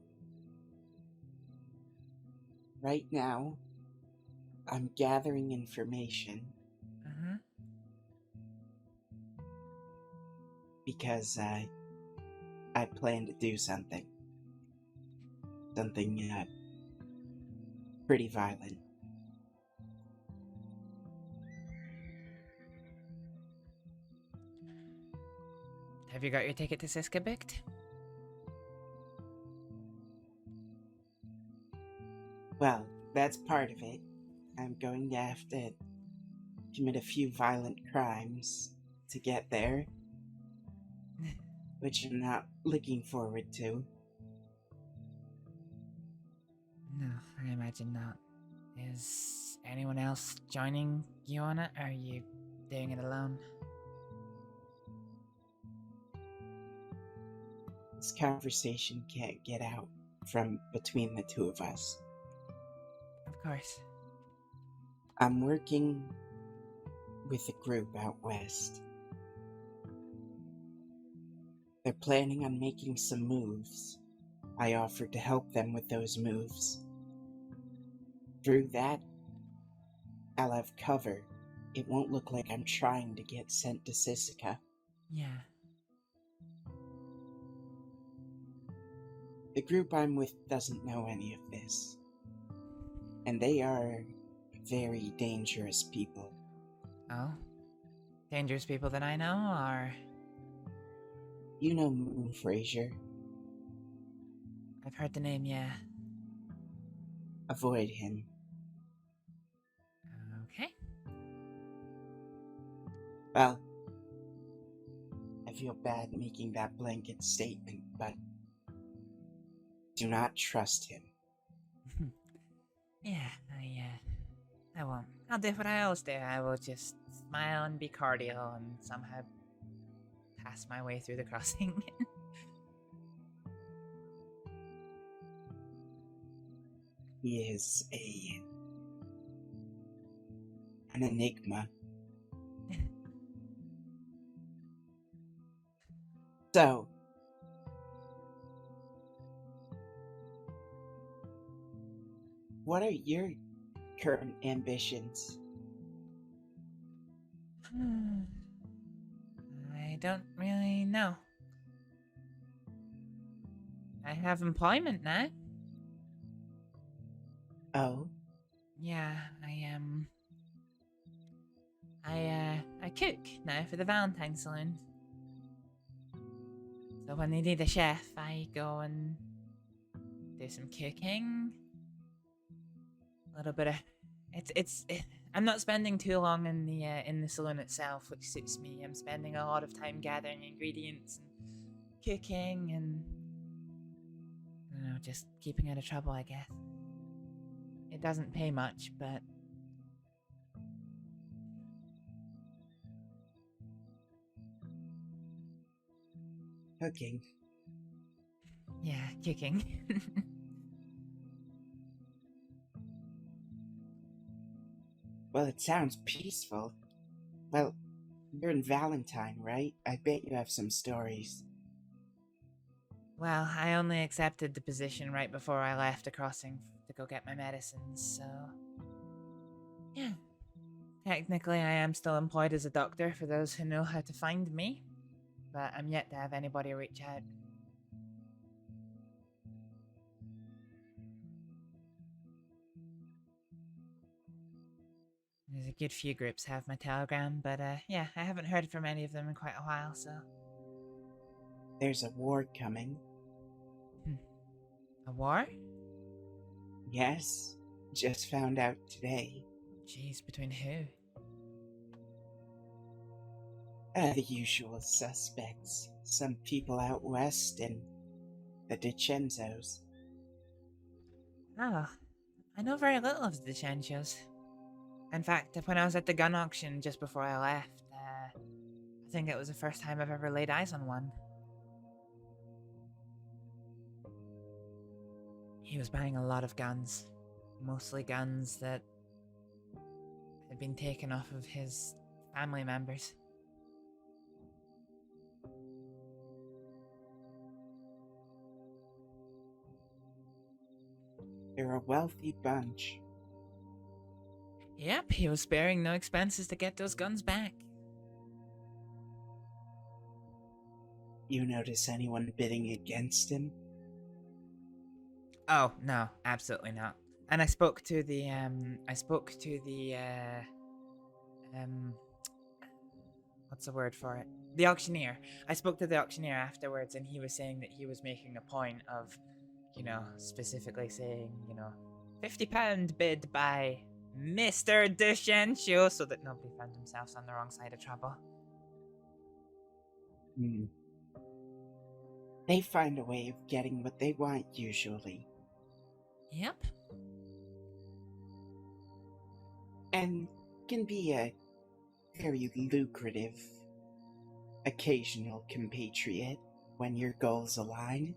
right now, I'm gathering information Uh-huh. because I plan to do something. Something pretty violent. Have you got your ticket to Siskabikt? Well, that's part of it. I'm going to have to commit a few violent crimes to get there, which I'm not looking forward to. No, I imagine not. Is anyone else joining you on it, or are you doing it alone? This conversation can't get out from between the two of us. Of course. I'm working with a group out west. They're planning on making some moves. I offered to help them with those moves. Through that, I'll have cover. It won't look like I'm trying to get sent to Sisika. Yeah. The group I'm with doesn't know any of this. And they are very dangerous people. Oh? Dangerous people that I know, or... You know Moon Fraser. I've heard the name, yeah. Avoid him. Okay. Well, I feel bad making that blanket statement, but do not trust him. Yeah, I won't. I'll do what I always do. I will just smile and be cordial and somehow pass my way through the crossing. He is an enigma. So, what are your current ambitions? I don't really know. I have employment now. Oh, Yeah, I cook now for the Valentine Saloon. So when they need a chef, I go and do some cooking. A little bit of I'm not spending too long in the saloon itself, which suits me. I'm spending a lot of time gathering ingredients and cooking and I don't know, just keeping out of trouble, I guess. It doesn't pay much, but Cooking. yeah, kicking. Well, it sounds peaceful. Well, you're in Valentine, right? I bet you have some stories. Well, I only accepted the position right before I left the crossing to go get my medicines, so yeah. Technically, I am still employed as a doctor for those who know how to find me, but I'm yet to have anybody reach out. There's a good few groups have my telegram, but yeah, I haven't heard from any of them in quite a while, so... There's a war coming. A war? Yes, just found out today. Jeez, between who? The usual suspects. Some people out west and the DiCenzos. Oh, I know very little of the DiCenzos. In fact, when I was at the gun auction just before I left, I think it was the first time I've ever laid eyes on one. He was buying a lot of guns. Mostly guns that had been taken off of his family members. They're a wealthy bunch. Yep, he was sparing no expenses to get those guns back. You notice anyone bidding against him? Oh, no, absolutely not. And I spoke to the, what's the word for it? The auctioneer. I spoke to the auctioneer afterwards, and he was saying that he was making a point of, you know, specifically saying, you know, £50 bid by Mr. DiCenzo, so that nobody found themselves on the wrong side of trouble. They find a way of getting what they want, usually. Yep. And can be a very lucrative occasional compatriot when your goals align.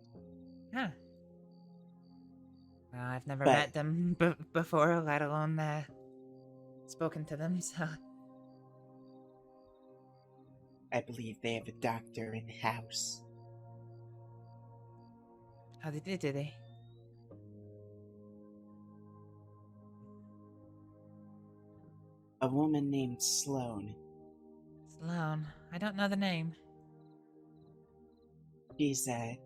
Huh. Well, I've never But- met them before, let alone spoken to them, so... I believe they have a doctor in-house. How they do they? A woman named Sloane. Sloane. I don't know the name. She's a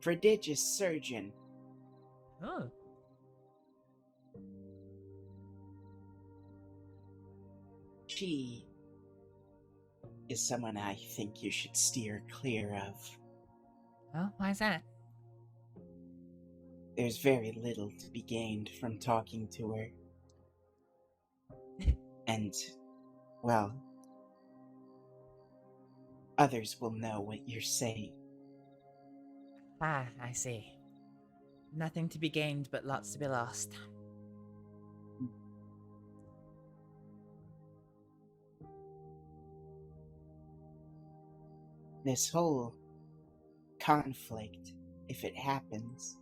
prodigious surgeon. Oh. She is someone I think you should steer clear of. Oh, why's that? There's very little to be gained from talking to her. And, well, others will know what you're saying. Ah, I see. Nothing to be gained, but lots to be lost. This whole conflict, if it happens,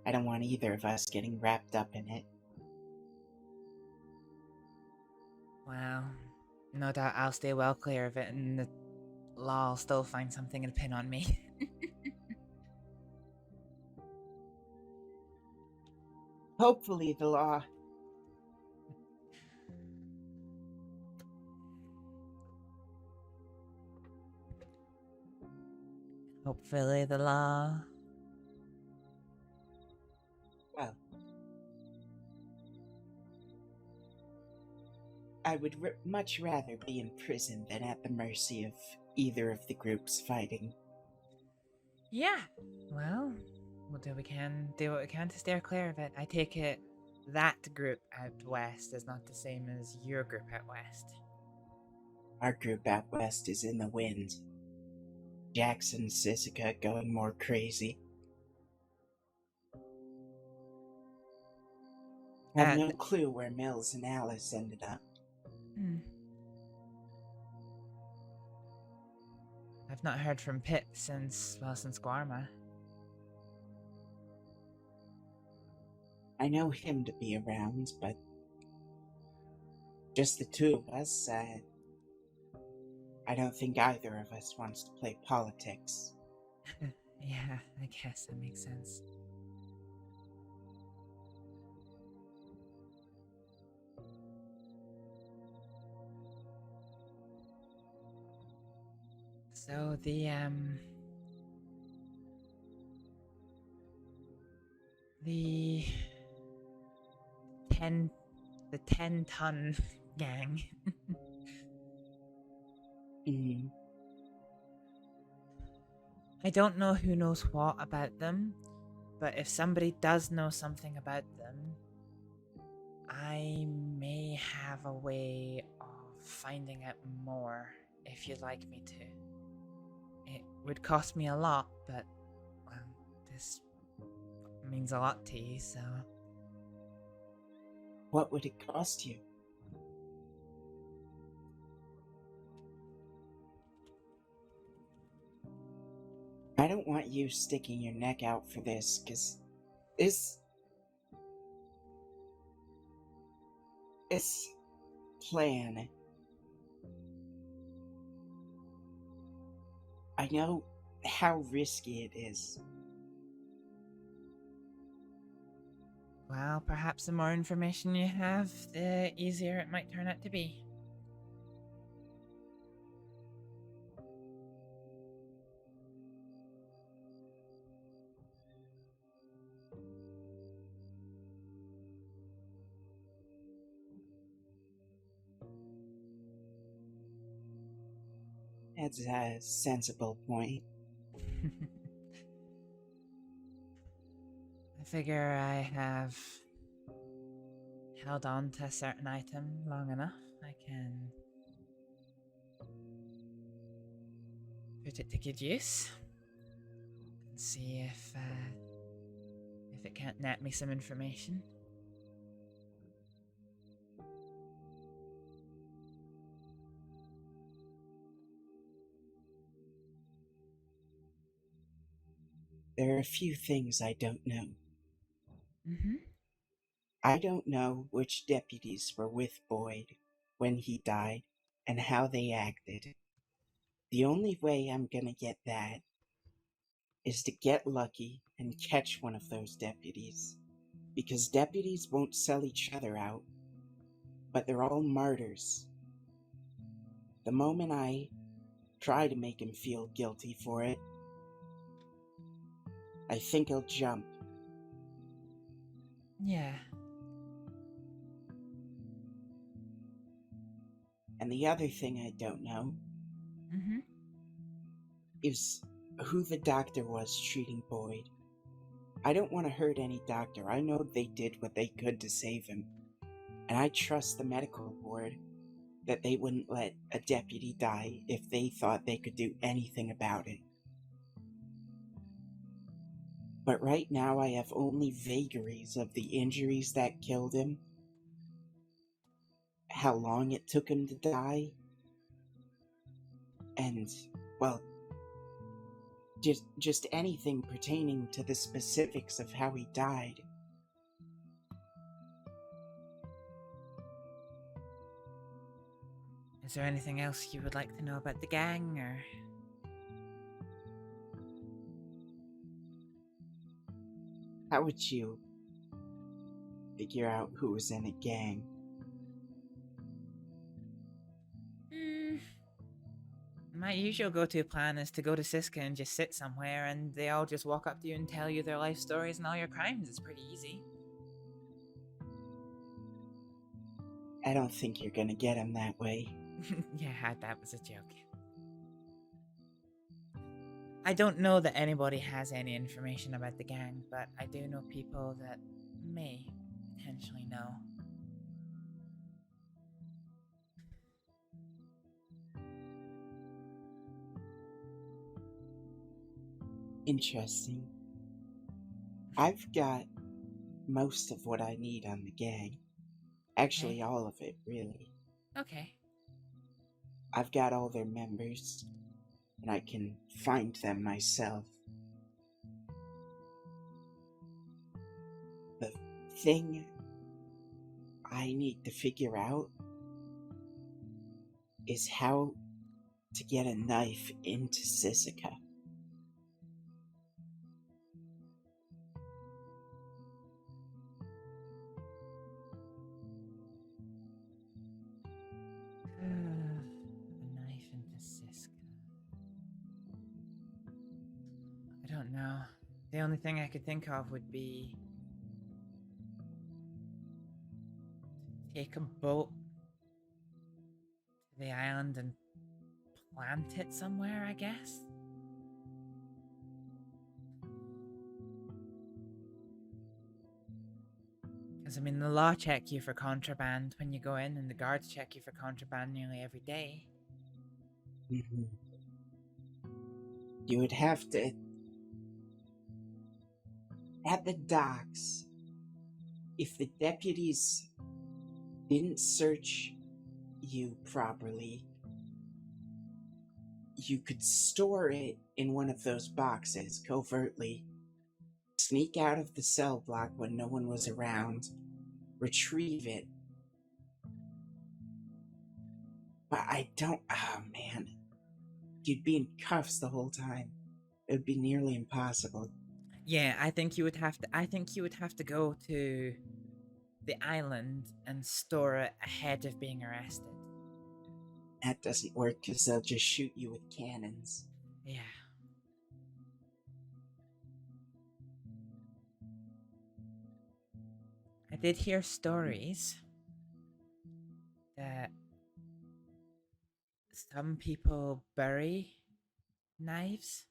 I don't want either of us getting wrapped up in it. Well, no doubt I'll stay well clear of it, and the law will still find something to pin on me. Hopefully the law... Hopefully the law... Well, I would much rather be in prison than at the mercy of either of the groups fighting. Yeah. Well, we'll do what we can. Do what we can to steer clear of it. I take it that group out west is not the same as your group out west. Our group out west is in the wind. Jackson and Sisika going more crazy. Have no clue where Mills and Alice ended up. I've not heard from Pitt since Guarma. I know him to be around, but just the two of us, I don't think either of us wants to play politics. Yeah, I guess that makes sense. So the 10-ton gang. I don't know who knows what about them, but if somebody does know something about them, I may have a way of finding out more if you'd like me to. It would cost me a lot, but, well, this means a lot to you, so... What would it cost you? I don't want you sticking your neck out for this, because this plan, I know how risky it is. Well, perhaps the more information you have, the easier it might turn out to be. That's a sensible point. I figure I have held on to a certain item long enough. I can put it to good use and see if it can't net me some information. There are a few things I don't know. Mm-hmm. I don't know which deputies were with Boyd when he died and how they acted. The only way I'm gonna get that is to get lucky and catch one of those deputies. Because deputies won't sell each other out, but they're all martyrs. The moment I try to make him feel guilty for it, I think he'll jump. Yeah. And the other thing I don't know Mm-hmm. is who the doctor was treating Boyd. I don't want to hurt any doctor. I know they did what they could to save him. And I trust the medical board that they wouldn't let a deputy die if they thought they could do anything about it. But right now I have only vagaries of the injuries that killed him, how long it took him to die, and, well, just anything pertaining to the specifics of how he died. Is there anything else you would like to know about the gang, or...? How would you figure out who was in a gang? My usual go-to plan is to go to Siska and just sit somewhere, and they all just walk up to you and tell you their life stories and all your crimes. It's pretty easy. I don't think you're gonna get him that way. Yeah, that was a joke. I don't know that anybody has any information about the gang, but I do know people that may potentially know. Interesting. I've got most of what I need on the gang. Actually, Okay. all of it, really. Okay. I've got all their members, and I can find them myself. The thing I need to figure out is how to get a knife into Sisika. A knife into Siska. I don't know. The only thing I could think of would be take a boat to the island and plant it somewhere, I guess. Because, I mean, the law check you for contraband when you go in, and the guards check you for contraband nearly every day. Mhm. You would have to... At the docks, if the deputies didn't search you properly, you could store it in one of those boxes covertly, sneak out of the cell block when no one was around, retrieve it. But I don't... Oh, man. You'd be in cuffs the whole time. It would be nearly impossible. Yeah, I think you would have to. I think you would have to go to the island and store it ahead of being arrested. That doesn't work because they'll just shoot you with cannons. Yeah. I did hear stories that some people bury knives.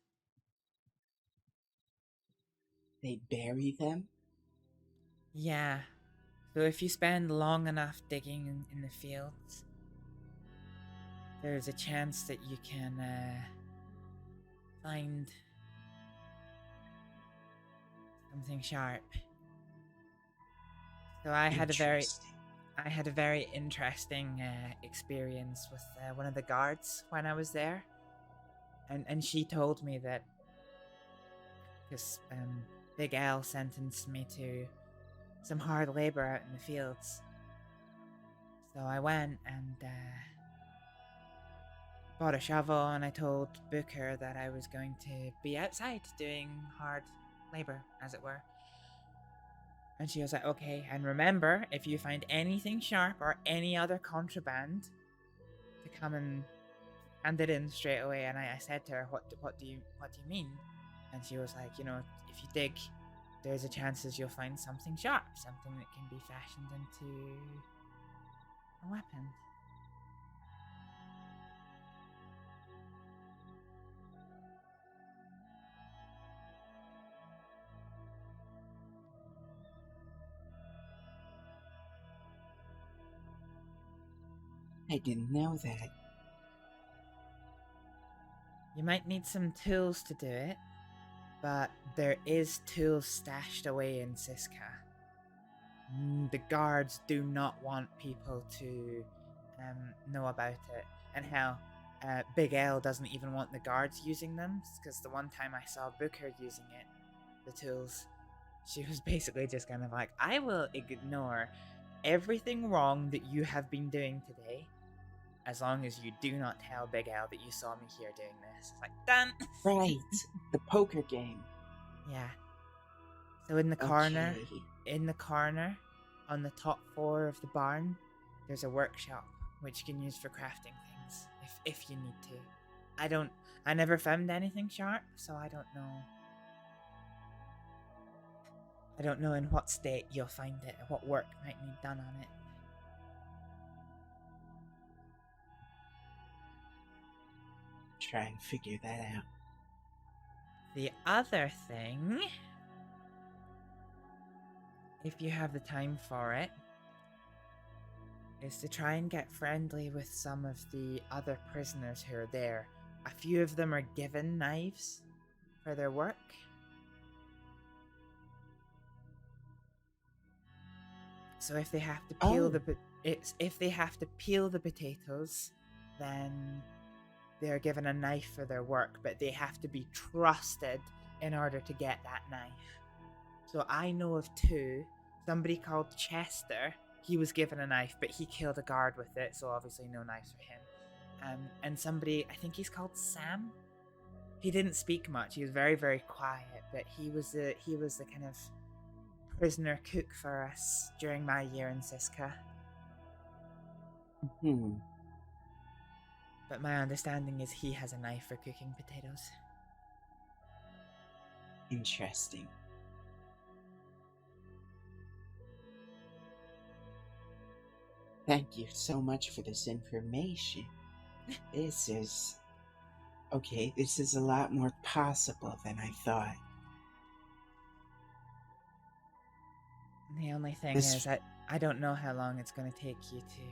They bury them? Yeah. So if you spend long enough digging in the fields, there's a chance that you can find something sharp. So I had a very interesting experience with one of the guards when I was there, and she told me that because Big L sentenced me to some hard labor out in the fields. So I went and bought a shovel, and I told Booker that I was going to be outside doing hard labor, as it were. And she was like, okay, and remember, if you find anything sharp or any other contraband, to come and hand it in straight away. And I said to her, what do you mean? And she was like, you know, if you dig, there's a chances you'll find something sharp, something that can be fashioned into a weapon. I didn't know that. You might need some tools to do it, but there is tools stashed away in Siska. The guards do not want people to know about it. And hell, Big L doesn't even want the guards using them, because the one time I saw Booker using it, the tools, she was basically just kind of like, I will ignore everything wrong that you have been doing today, as long as you do not tell Big L that you saw me here doing this. It's like, done! Right, the poker game. Yeah. So in the corner, Okay. on the top floor of the barn, there's a workshop which you can use for crafting things if you need to. I never found anything sharp, so I don't know. I don't know in what state you'll find it, or what work might need done on it. Try and figure that out. The other thing, if you have the time for it, is to try and get friendly with some of the other prisoners who are there. A few of them are given knives for their work. So if they have to peel if they have to peel the potatoes, then they're given a knife for their work, but they have to be trusted in order to get that knife. So I know of two. Somebody called Chester, he was given a knife, but he killed a guard with it, so obviously no knives for him. And somebody, I think he's called Sam. He didn't speak much. He was very, very quiet, but he was the kind of prisoner cook for us during my year in Siska. But my understanding is he has a knife for cooking potatoes. Interesting. Thank you so much for this information. This is a lot more possible than I thought. The only thing is that I don't know how long it's going to take you to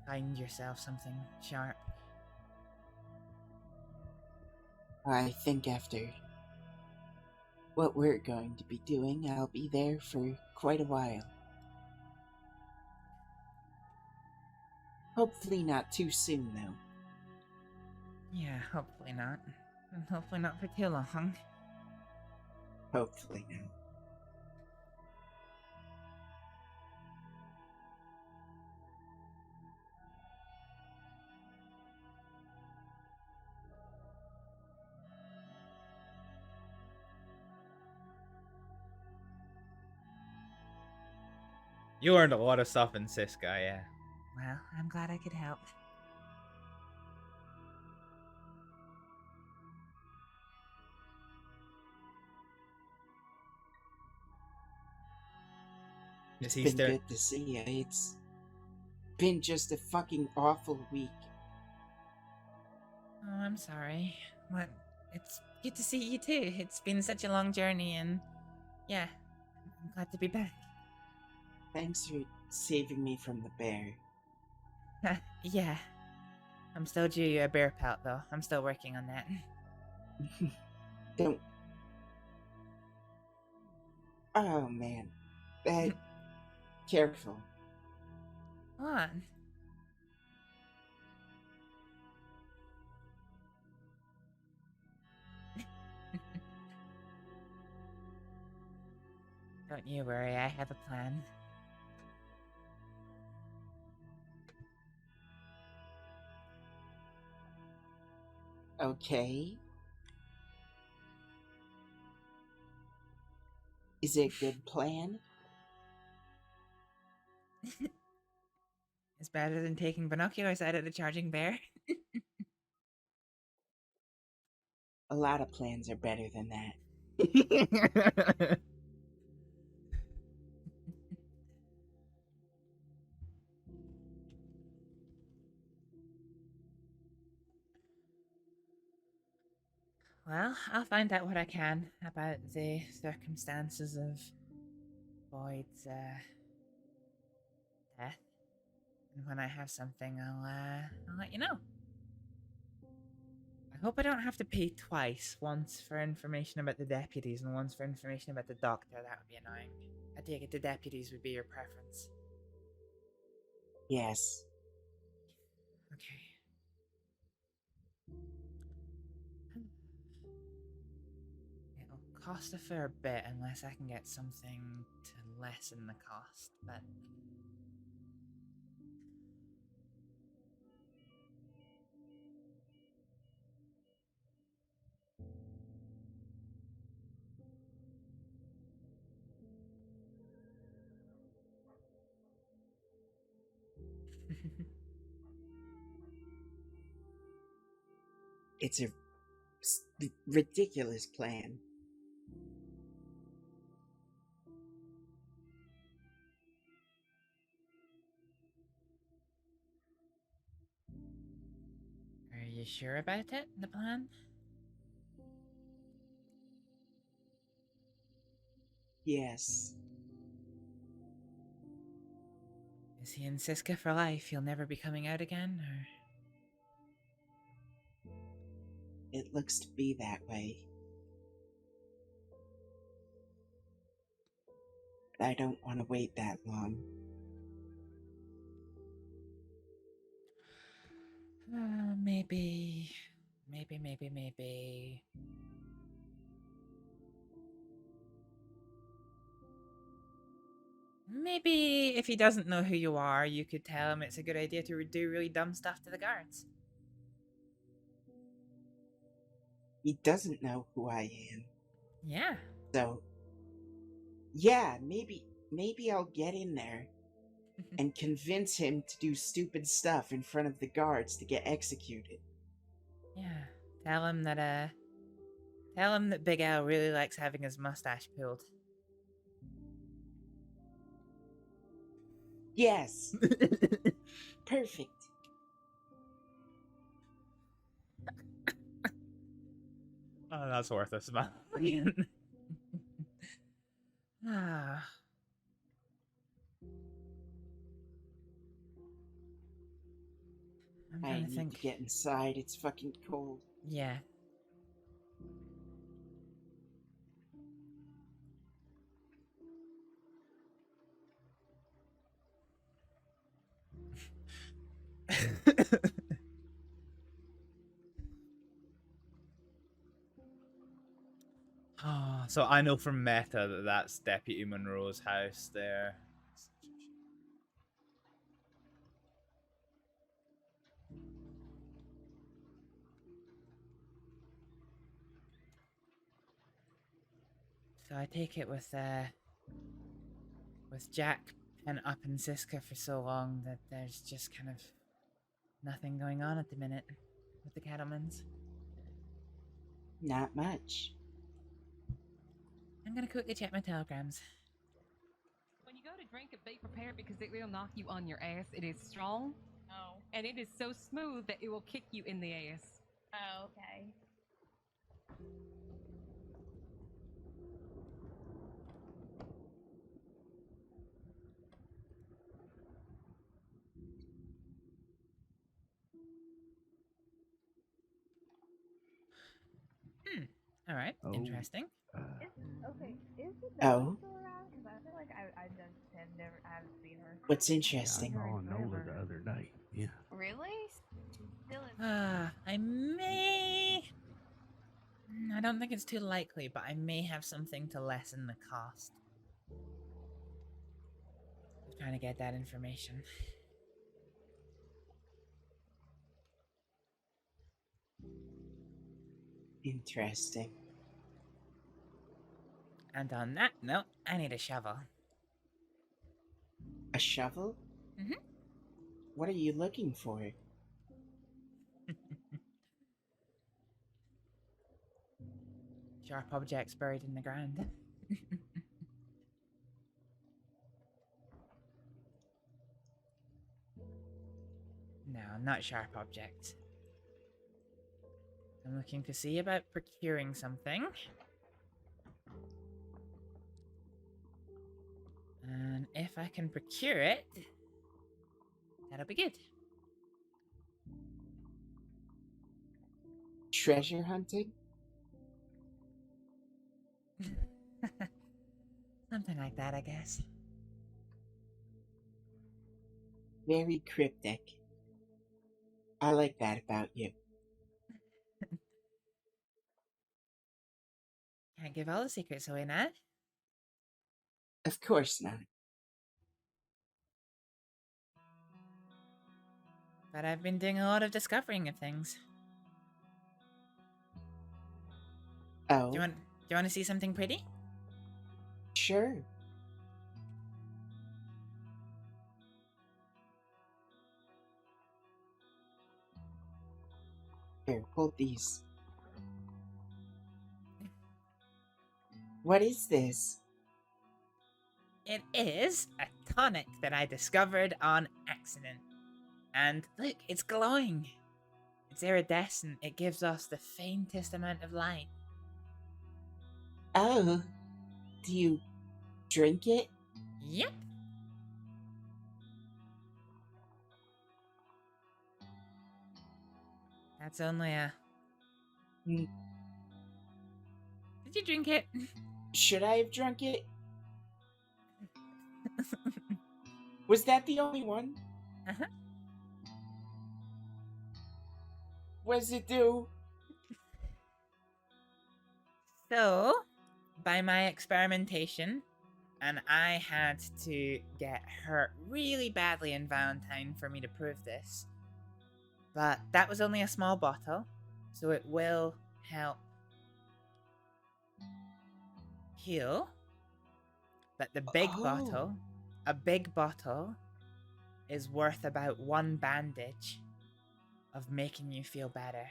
find yourself something sharp. I think after what we're going to be doing, I'll be there for quite a while. Hopefully not too soon, though. Yeah, hopefully not. And hopefully not for too long. Hopefully not. You learned a lot of stuff in Siska, yeah. Well, I'm glad I could help. It's been good to see you. It's been just a fucking awful week. Oh, I'm sorry. But it's good to see you too. It's been such a long journey, and yeah, I'm glad to be back. Thanks for saving me from the bear. Yeah. I'm still due you a bear pelt, though. I'm still working on that. Don't. Oh, man. That. Careful. What? Don't you worry, I have a plan. Okay. Is it a good plan? It's better than taking binoculars out of the charging bear. A lot of plans are better than that. Well, I'll find out what I can about the circumstances of Boyd's death. And when I have something, I'll let you know. I hope I don't have to pay twice, once for information about the deputies and once for information about the doctor. That would be annoying. I take it the deputies would be your preference. Yes. Okay. It'll cost a fair bit unless I can get something to lessen the cost, but... It's a ridiculous plan. Are you sure about it, the plan? Yes. Is he in Siska for life? He'll never be coming out again, or? It looks to be that way. But I don't want to wait that long. Maybe. Maybe if he doesn't know who you are, you could tell him it's a good idea to do really dumb stuff to the guards. He doesn't know who I am. Yeah. So, yeah, maybe I'll get in there and convince him to do stupid stuff in front of the guards to get executed. Yeah. Tell him that Big Al really likes having his mustache pulled. Yes. Perfect. Oh, that's worth a smile. Ah. I'm I trying to need think. to get inside. It's fucking cold. Yeah. Oh, so I know from Meta that that's Deputy Monroe's house there. So I take it with Jack pent up in Siska for so long that there's just kind of nothing going on at the minute with the Cattlemans. Not much. I'm gonna quickly check my telegrams. When you go to drink it, be prepared because it will knock you on your ass. It is strong. Oh. And it is so smooth that it will kick you in the ass. Oh, okay. All right, interesting. Okay, is the Oh? still around? Because I feel like I just have never, I haven't seen her. What's interesting? I saw Nola the other night. Yeah. Really? Still in. I may. I don't think it's too likely, but I may have something to lessen the cost. I'm trying to get that information. Interesting. And on that note, I need a shovel. A shovel? Mhm. What are you looking for? Sharp objects buried in the ground. No, not sharp objects. I'm looking to see about procuring something. And if I can procure it, that'll be good. Treasure hunting? Something like that, I guess. Very cryptic. I like that about you. Can't give all the secrets away, Ned. Of course not. But I've been doing a lot of discovering of things. Oh, Do you want to see something pretty? sure. Here, hold these. What is this? It is a tonic that I discovered on accident. And look, it's glowing. It's iridescent. It gives us the faintest amount of light. Oh, do you Drink it? Yep. That's only a... Hmm. Did you drink it? Should I have drunk it? Was that the only one? Uh-huh. What does it do? So, by my experimentation, and I had to get hurt really badly in Valentine for me to prove this, but that was only a small bottle, so it will help heal. But the big bottle, a big bottle, is worth about 1 bandage of making you feel better.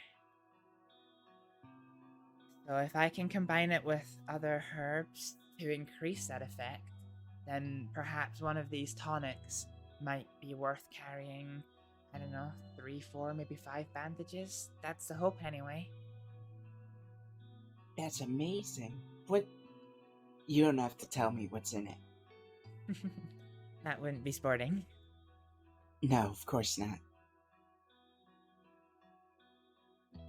So if I can combine it with other herbs to increase that effect, then perhaps one of these tonics might be worth carrying, I don't know, 3, 4, maybe 5 bandages. That's the hope anyway. That's amazing. What? You don't have to tell me what's in it. That wouldn't be sporting. No, of course not.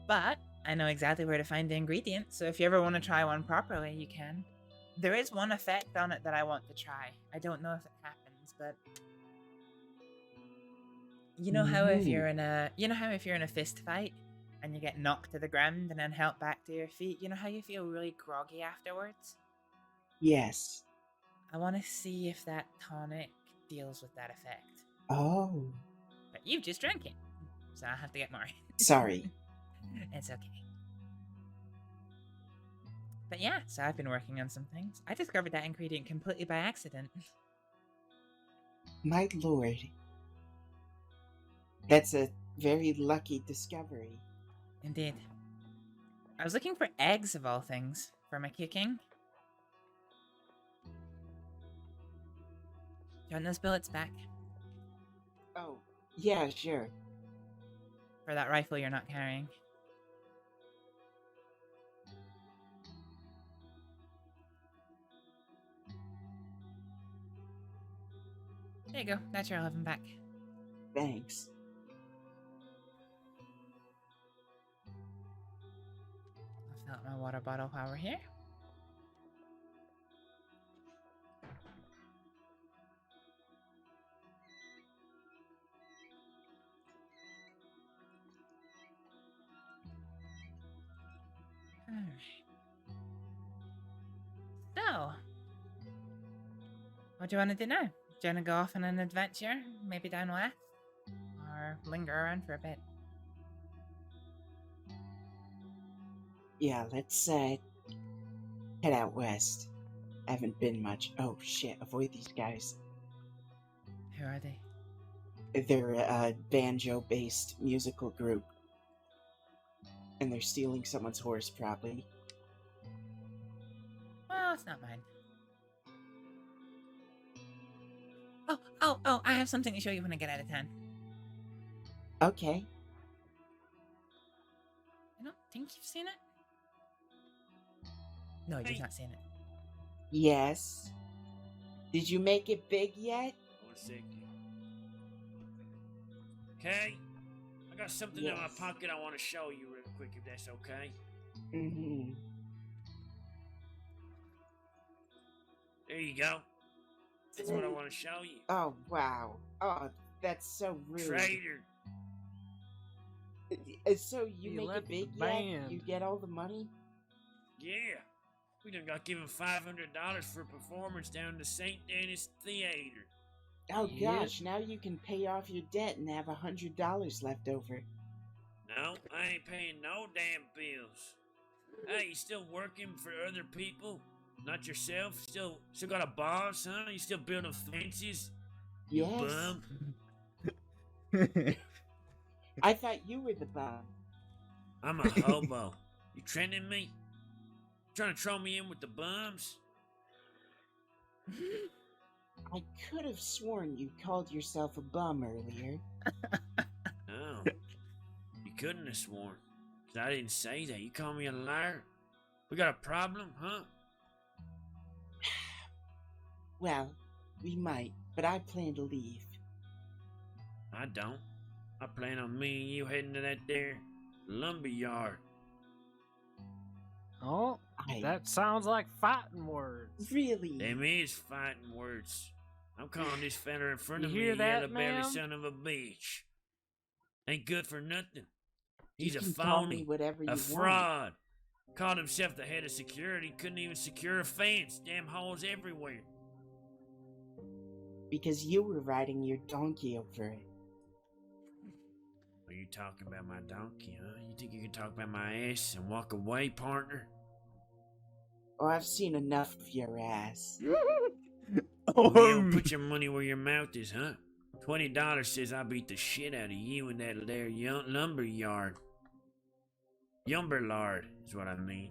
But I know exactly where to find the ingredients, so if you ever want to try one properly, you can. There is one effect on it that I want to try. I don't know if it happens, but you know how if you're in a fist fight and you get knocked to the ground and then helped back to your feet, you know how you feel really groggy afterwards? Yes. I want to see if that tonic deals with that effect. Oh. But you've just drank it, so I'll have to get more. Sorry. It's okay. But yeah, so I've been working on some things. I discovered that ingredient completely by accident. My lord. That's a very lucky discovery. Indeed. I was looking for eggs of all things for my cooking. Do you want those billets back? Oh, yeah, sure. For that rifle you're not carrying. There you go. That's your 11 back. Thanks. I'll fill up my water bottle while we're here. Alright. So, what do you want to do now? Do you want to go off on an adventure? Maybe down west? Or linger around for a bit? Yeah, let's head out west. I haven't been much. Oh shit, avoid these guys. Who are they? They're a banjo-based musical group. And they're stealing someone's horse, probably. Well, it's not mine. Oh, I have something to show you when I get out of town. Okay. I don't think you've seen it. No, you've not seen it. Yes. Did you make it big yet? 1 second. Okay. I got something in my pocket I want to show you real quick, if that's okay. Mm-hmm. There you go. That's what I want to show you. Oh, wow. Oh, that's so rude. Traitor. So you make it big yet? You get all the money? Yeah. We done got given $500 for a performance down to St. Denis Theater. Oh gosh, now you can pay off your debt and have $100 left over. No, I ain't paying no damn bills. Hey, you still working for other people? Not yourself? Still got a boss, huh? You still building fences? You Yes. bum. I thought you were the bum. I'm a hobo. You trending me? Trying to throw me in with the bums? I could have sworn you called yourself a bum earlier. No. You couldn't have sworn. 'Cause I didn't say that. You call me a liar? We got a problem, huh? Well, we might, but I plan to leave. I don't. I plan on me and you heading to that there lumber yard. Oh, that sounds like fighting words. Really? Them is fighting words. I'm calling this fella in front You of me hear a that, yellow belly ma'am? son of a bitch. Ain't good for nothing. He's You a can call me phony, whatever you a want. fraud. Called himself the head of security, couldn't even secure a fence. Damn holes everywhere. Because you were riding your donkey over it. Are you talking about my donkey, huh? You think you can talk about my ass and walk away, partner? Oh, I've seen enough of your ass. Well, you don't put your money where your mouth is, huh? $20 says I beat the shit out of you in that there lumber yard. Yumberlard is what I mean.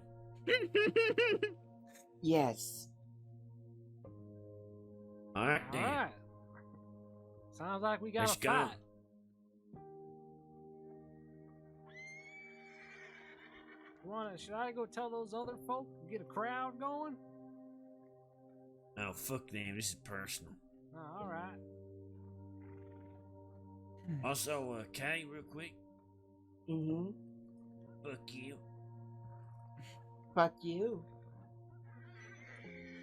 Yes. Alright then. Alright. Sounds like we got Let's a go. fight. Should I go tell those other folk and get a crowd going? Oh, fuck them. This is personal. Oh, alright. Also, Kay, real quick. Mm-hmm. Fuck you. Fuck you.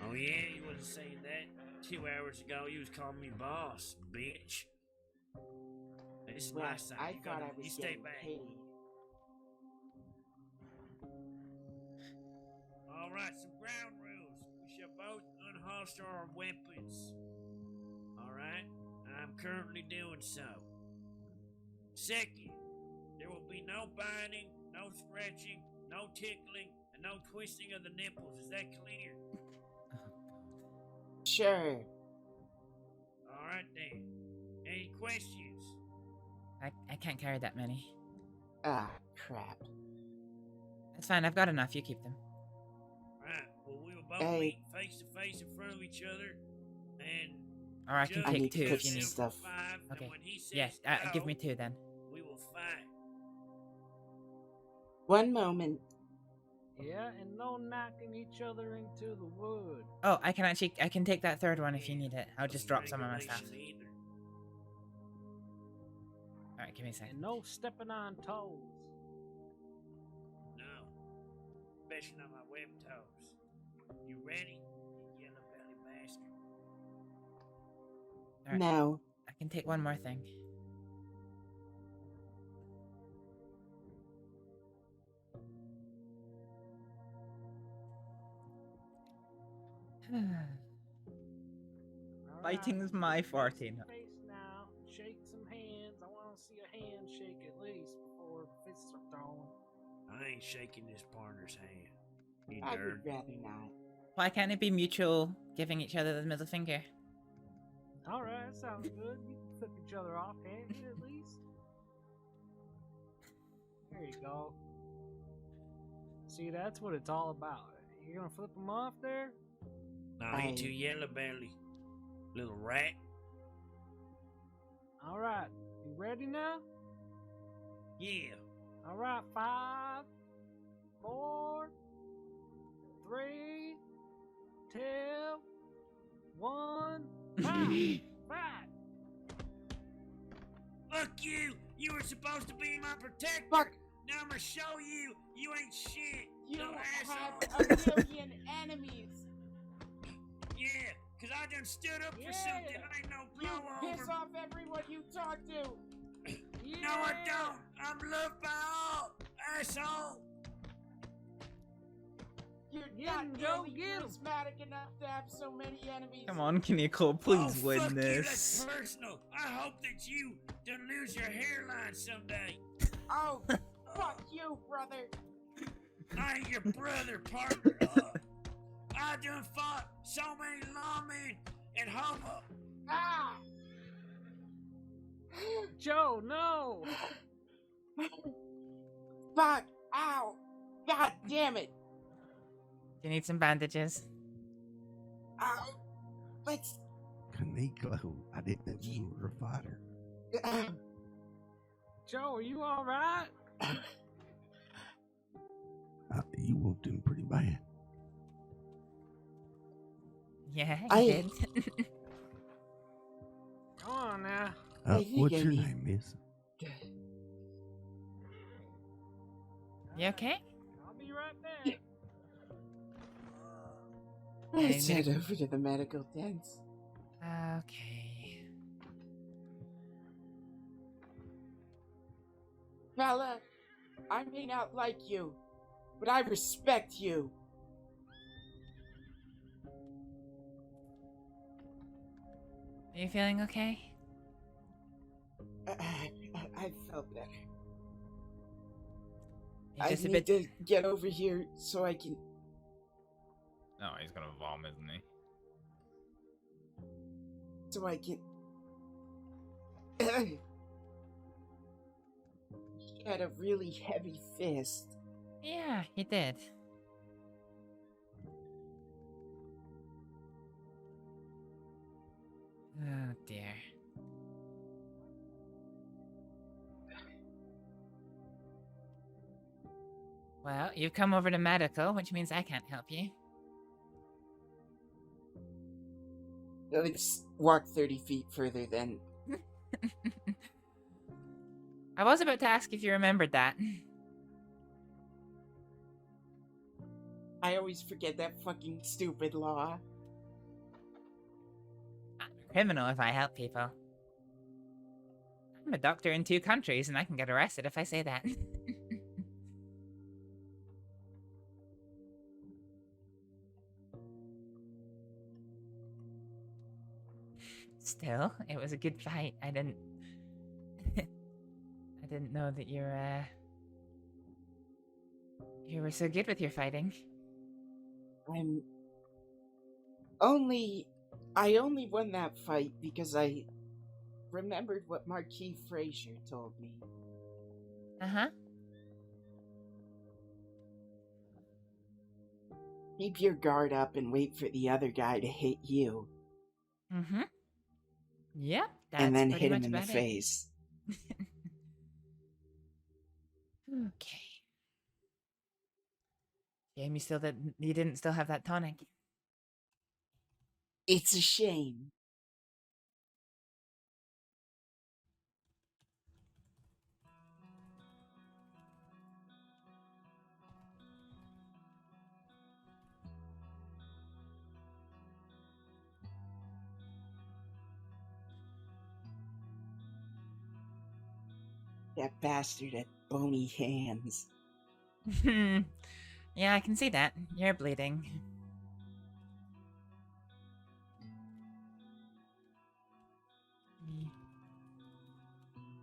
Oh yeah, you wasn't saying that 2 hours ago. You was calling me boss, bitch. This is Well, my side. I You thought gotta- I was you stay getting back. paid. All right, some ground rules. We shall both unholster our weapons. All right, I'm currently doing so. Second, there will be no biting, no scratching, no tickling, and no twisting of the nipples. Is that clear? Sure. All right then. Any questions? I can't carry that many. Ah, crap. That's fine. I've got enough. You keep them. Right. Well, we will both Hey. meet face to face in front of each other, and Or I can judge I take need to two cook if you some need. stuff. five, and Okay. when he says Yes. Give go, me two then. we will fight. One moment. Yeah, and no knocking each other into the wood. Oh, I can take that third one if you need it. I'll just drop some of my stuff. Regulation either. All right, give me a second. And no stepping on toes. No. Especially on my web toes. You ready? You yellow belly bastard. All right. No. I can take one more thing. Fighting's my forte. Face now. Shake some hands. I want to see a handshake at least before fists are thrown. I ain't shaking this partner's hand. You I dirt. would rather not. Why can't it be mutual, giving each other the middle finger? Alright, that sounds good. You can flip each other off, can't you, at least? There you go. See, that's what it's all about. You gonna flip them off there? No, I ain't too yellow belly. Little rat. Alright, you ready now? Yeah. Alright, 5, 4, 3, 2, 1, fight! Fuck you! You were supposed to be my protector! Fuck! Now I'm gonna show you! You ain't shit! You little have asshole! a million enemies! Yeah, cause I done stood up for something. I ain't no You blowover. piss off everyone you talk to! No, I don't! I'm loved by all! Asshole! You're Get not him, Joe, nearly get him. charismatic enough to have so many enemies. Come on, Kaneko, please Oh, win fuck this. You, that's personal. I hope that you don't lose your hairline someday. Oh, fuck you, brother. I ain't your brother, partner. I done fought so many lawmen and homo. Ah! Joe, no! Fuck! Ow! God damn it! Do you need some bandages? Ow! Let's. Kaneko, I didn't know you were a fighter. Joe, are you alright? You whooped him pretty bad. Yeah, I- you did. Come on now. I think What's I your need- name, miss? You okay? I'll be right back. Let's head over to the medical tent. Okay. Fella, I may not like you, but I respect you. Are you feeling okay? I felt better. You're I just a need bit. to get over here so I can. No, he's gonna vomit, isn't he? So I can. He had a really heavy fist. Yeah, you did. Oh dear. Well, you've come over to medical, which means I can't help you. Let's walk 30 feet further then. I was about to ask if you remembered that. I always forget that fucking stupid law. I'm a criminal if I help people. I'm a doctor in 2 countries and I can get arrested if I say that. Still, it was a good fight. I didn't know that you were so good with your fighting. I only won that fight because I remembered what Marquis Frazier told me. Uh-huh. Keep your guard up and wait for the other guy to hit you. Mm-hmm. Yep, that's and then pretty hit him much in the about it. face. Okay. Shame you didn't still have that tonic. It's a shame. That bastard had bony hands. Yeah, I can see that. You're bleeding.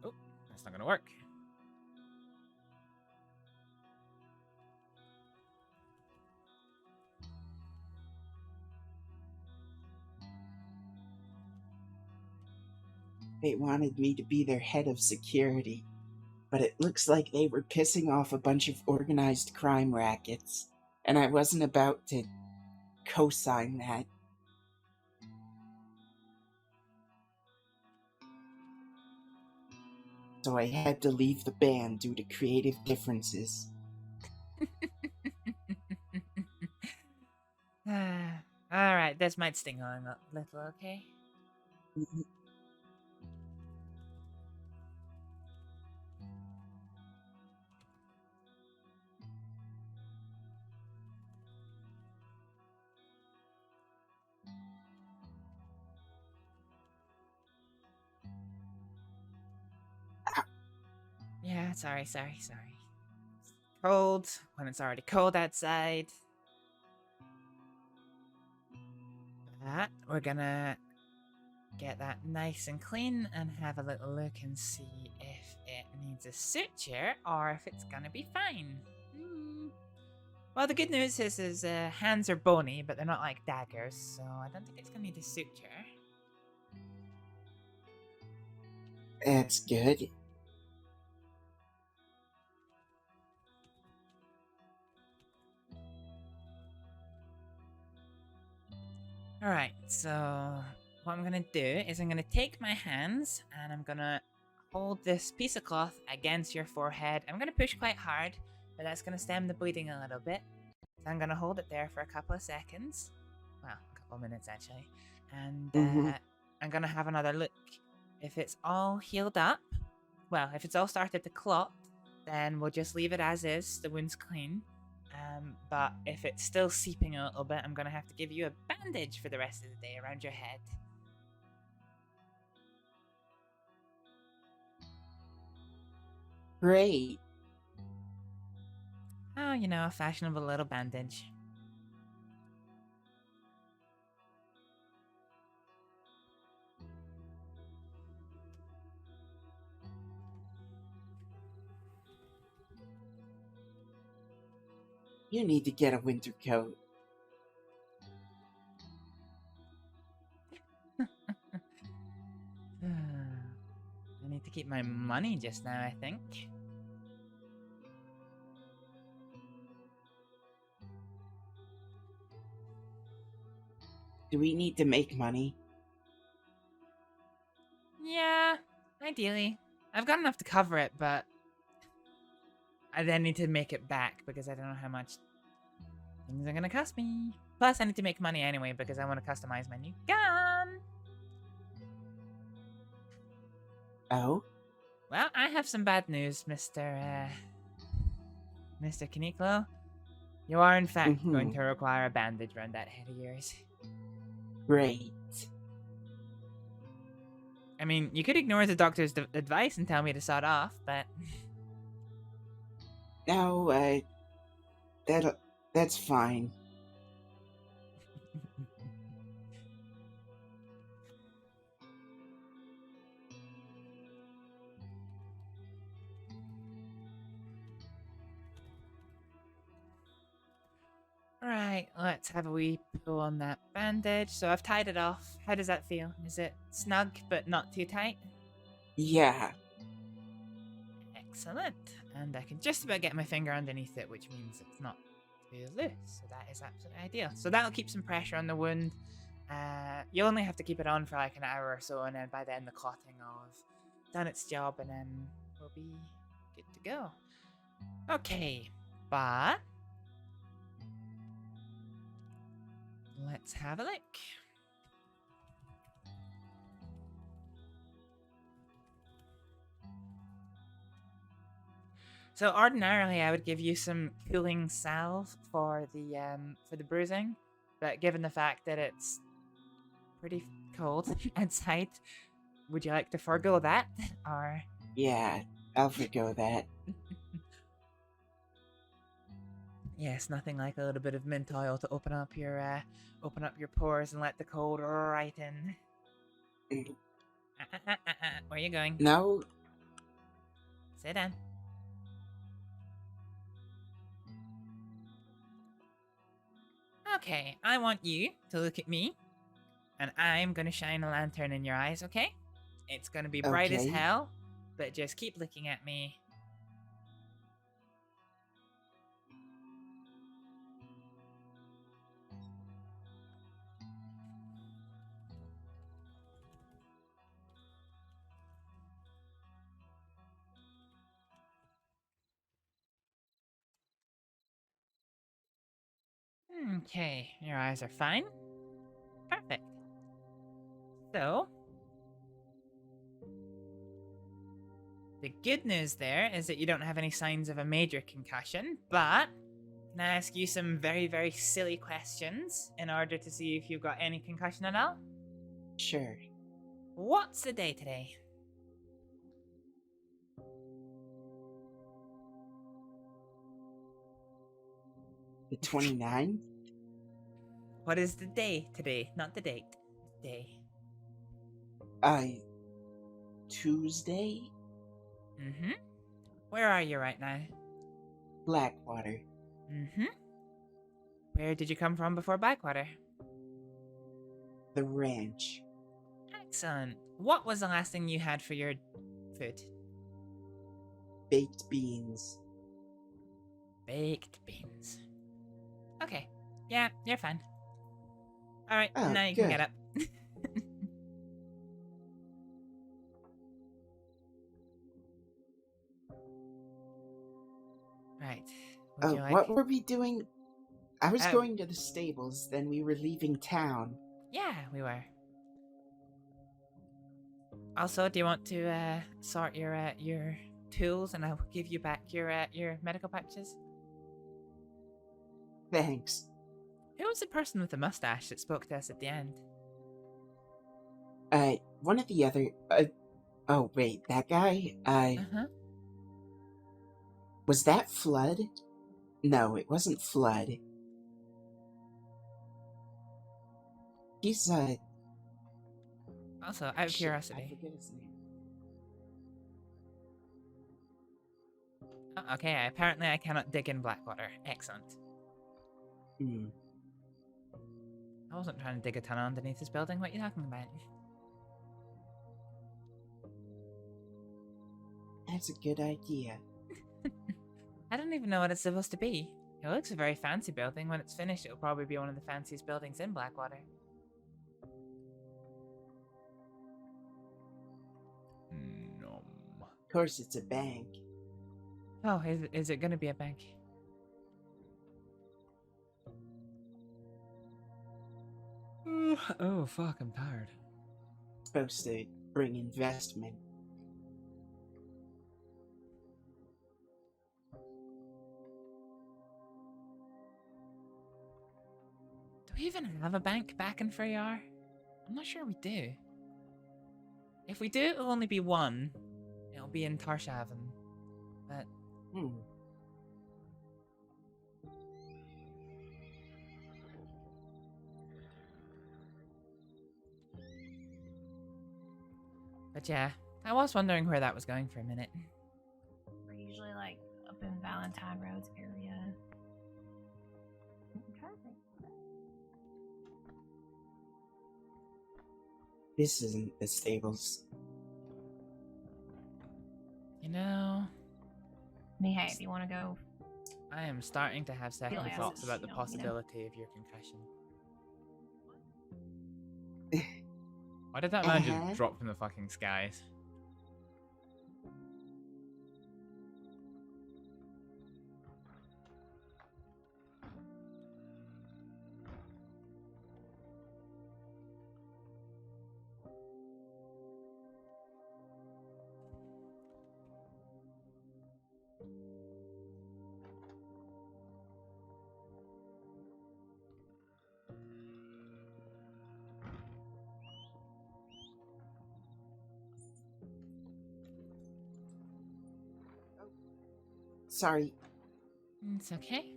Oh, that's not gonna work. They wanted me to be their head of security, but it looks like they were pissing off a bunch of organized crime rackets, and I wasn't about to co-sign that. So I had to leave the band due to creative differences. Alright, this might sting a little, okay? Yeah, sorry. Cold, when it's already cold outside. But we're gonna get that nice and clean and have a little look and see if it needs a suture or if it's gonna be fine. Well, the good news is his hands are bony, but they're not like daggers, so I don't think it's gonna need a suture. That's good. Alright, so what I'm gonna do is I'm gonna take my hands and I'm gonna hold this piece of cloth against your forehead. I'm gonna push quite hard, but that's gonna stem the bleeding a little bit. So I'm gonna hold it there for a couple of seconds. Well, a couple minutes actually, and Mhm. I'm gonna have another look. If it's all healed up, well, if it's all started to clot, then we'll just leave it as is. The wound's clean. But if it's still seeping a little bit, I'm gonna have to give you a bandage for the rest of the day around your head. Great. Oh, you know, a fashionable little bandage. You need to get a winter coat. I need to keep my money just now, I think. Do we need to make money? Yeah, ideally. I've got enough to cover it, but I then need to make it back because I don't know how much things are gonna cost me. Plus, I need to make money anyway because I want to customize my new gun. Oh? Well, I have some bad news, Mr. Kaniklo. You are, in fact, going to require a bandage around that head of yours. Great. I mean, you could ignore the doctor's advice and tell me to sod off, but... No, that's fine. Right, let's have a wee pull on that bandage. So I've tied it off. How does that feel? Is it snug but not too tight? Yeah. Excellent. And I can just about get my finger underneath it, which means it's not too loose. So that is absolutely ideal. So that'll keep some pressure on the wound. You'll only have to keep it on for like an hour or so, and then by then the clotting will have done its job, and then we'll be good to go. Okay, but let's have a look. So ordinarily I would give you some cooling salve for the bruising, but given the fact that it's pretty cold outside, would you like to forego that, or? Yeah, I'll forgo that. Yes, nothing like a little bit of mint oil to open up your pores and let the cold right in. Where are you going? No. Sit down. Okay, I want you to look at me, and I'm gonna shine a lantern in your eyes, okay? It's gonna be bright as Okay. hell, but just keep looking at me. Okay, your eyes are fine. Perfect. So, the good news there is that you don't have any signs of a major concussion, but can I ask you some very, very silly questions in order to see if you've got any concussion at all? Sure. What's the day today? The 29th? What is the day today? Not the date. The day. Tuesday? Mm-hmm. Where are you right now? Blackwater. Mm-hmm. Where did you come from before Blackwater? The ranch. Excellent. What was the last thing you had for your food? Baked beans. Baked beans. Okay. Yeah, you're fine. Alright, Oh, now you good. can get up. Right. Would you like... What were we doing? I was Oh. going to the stables, then we were leaving town. Yeah, we were. Also, do you want to sort your tools, and I'll give you back your medical packages? Thanks. Who was the person with the mustache that spoke to us at the end? One of the other. Oh wait, that guy. Was that Flood? No, it wasn't Flood. He's Also, out of shit, curiosity. I forget his name. Oh, okay, apparently I cannot dig in Blackwater. Excellent. Hmm. I wasn't trying to dig a tunnel underneath this building. What are you talking about? That's a good idea. I don't even know what it's supposed to be. It looks a very fancy building. When it's finished, it'll probably be one of the fanciest buildings in Blackwater. Of course, it's a bank. Oh, is it gonna be a bank? Oh, fuck, I'm tired. Supposed to bring investment. Do we even have a bank back in Freyar? I'm not sure we do. If we do, it'll only be one. It'll be in Tarshaven. But... But yeah, I was wondering where that was going for a minute. We're usually like up in Valentine Roads area. I'm trying to think. This isn't the stables. You know... I mean, hey, if you want to go... I am starting to have second Yeah, thoughts about the you know. possibility of your concussion. Why did that man just drop from the fucking skies? Sorry. It's okay.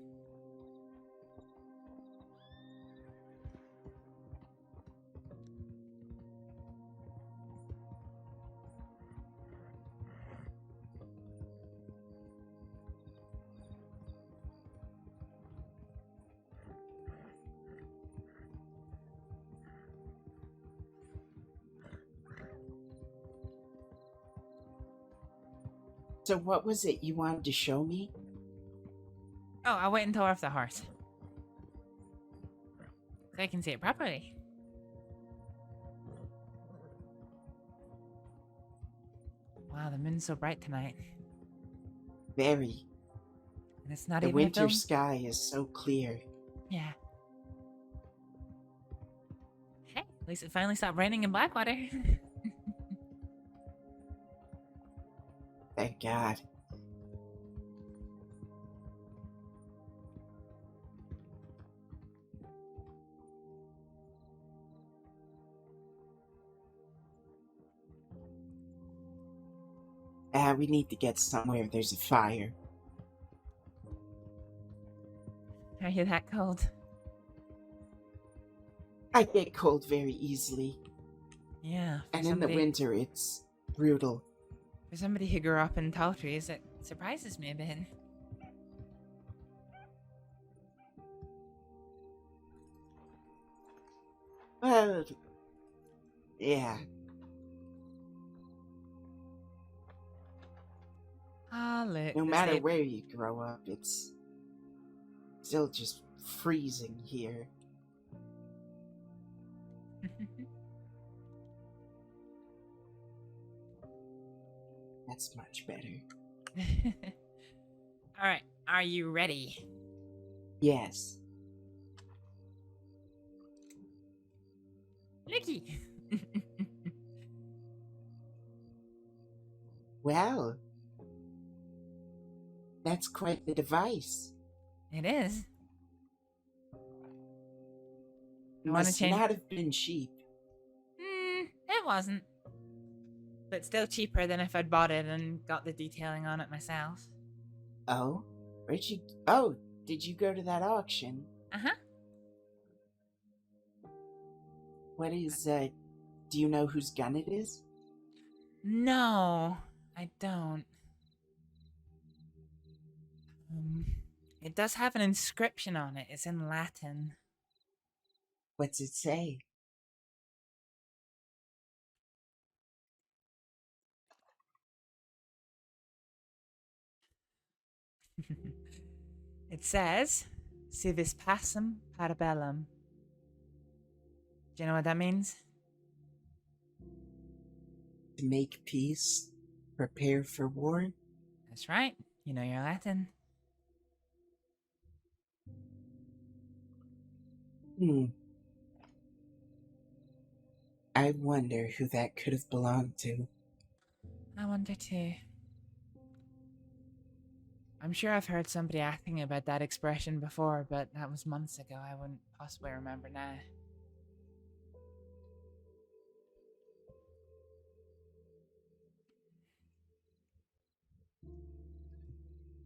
So what was it you wanted to show me? Oh, I'll wait until we're off the horse. So I can see it properly. Wow, the moon's so bright tonight. Very. And it's not The even a winter film? sky is so clear. Yeah. Hey, at least it finally stopped raining in Blackwater. Thank God. We need to get somewhere there's a fire. Are you that cold? I get cold very easily. Yeah. And in the winter, it's brutal. For somebody who grew up in tall trees, it surprises me a bit. Well, yeah. No matter where you grow up, it's still just freezing here. That's much better. Alright, are you ready? Yes. Looky. Well, that's quite the device. It is. I want to Must change. not have been cheap. It wasn't. But still cheaper than if I'd bought it and got the detailing on it myself. Oh? Where'd you... Oh, did you go to that auction? Uh-huh. What is, do you know whose gun it is? No, I don't. It does have an inscription on it. It's in Latin. What's it say? It says, "Si vis pacem para bellum." Do you know what that means? To make peace, prepare for war? That's right. You know your Latin. I wonder who that could have belonged to. I wonder too. I'm sure I've heard somebody asking about that expression before, but that was months ago. I wouldn't possibly remember now.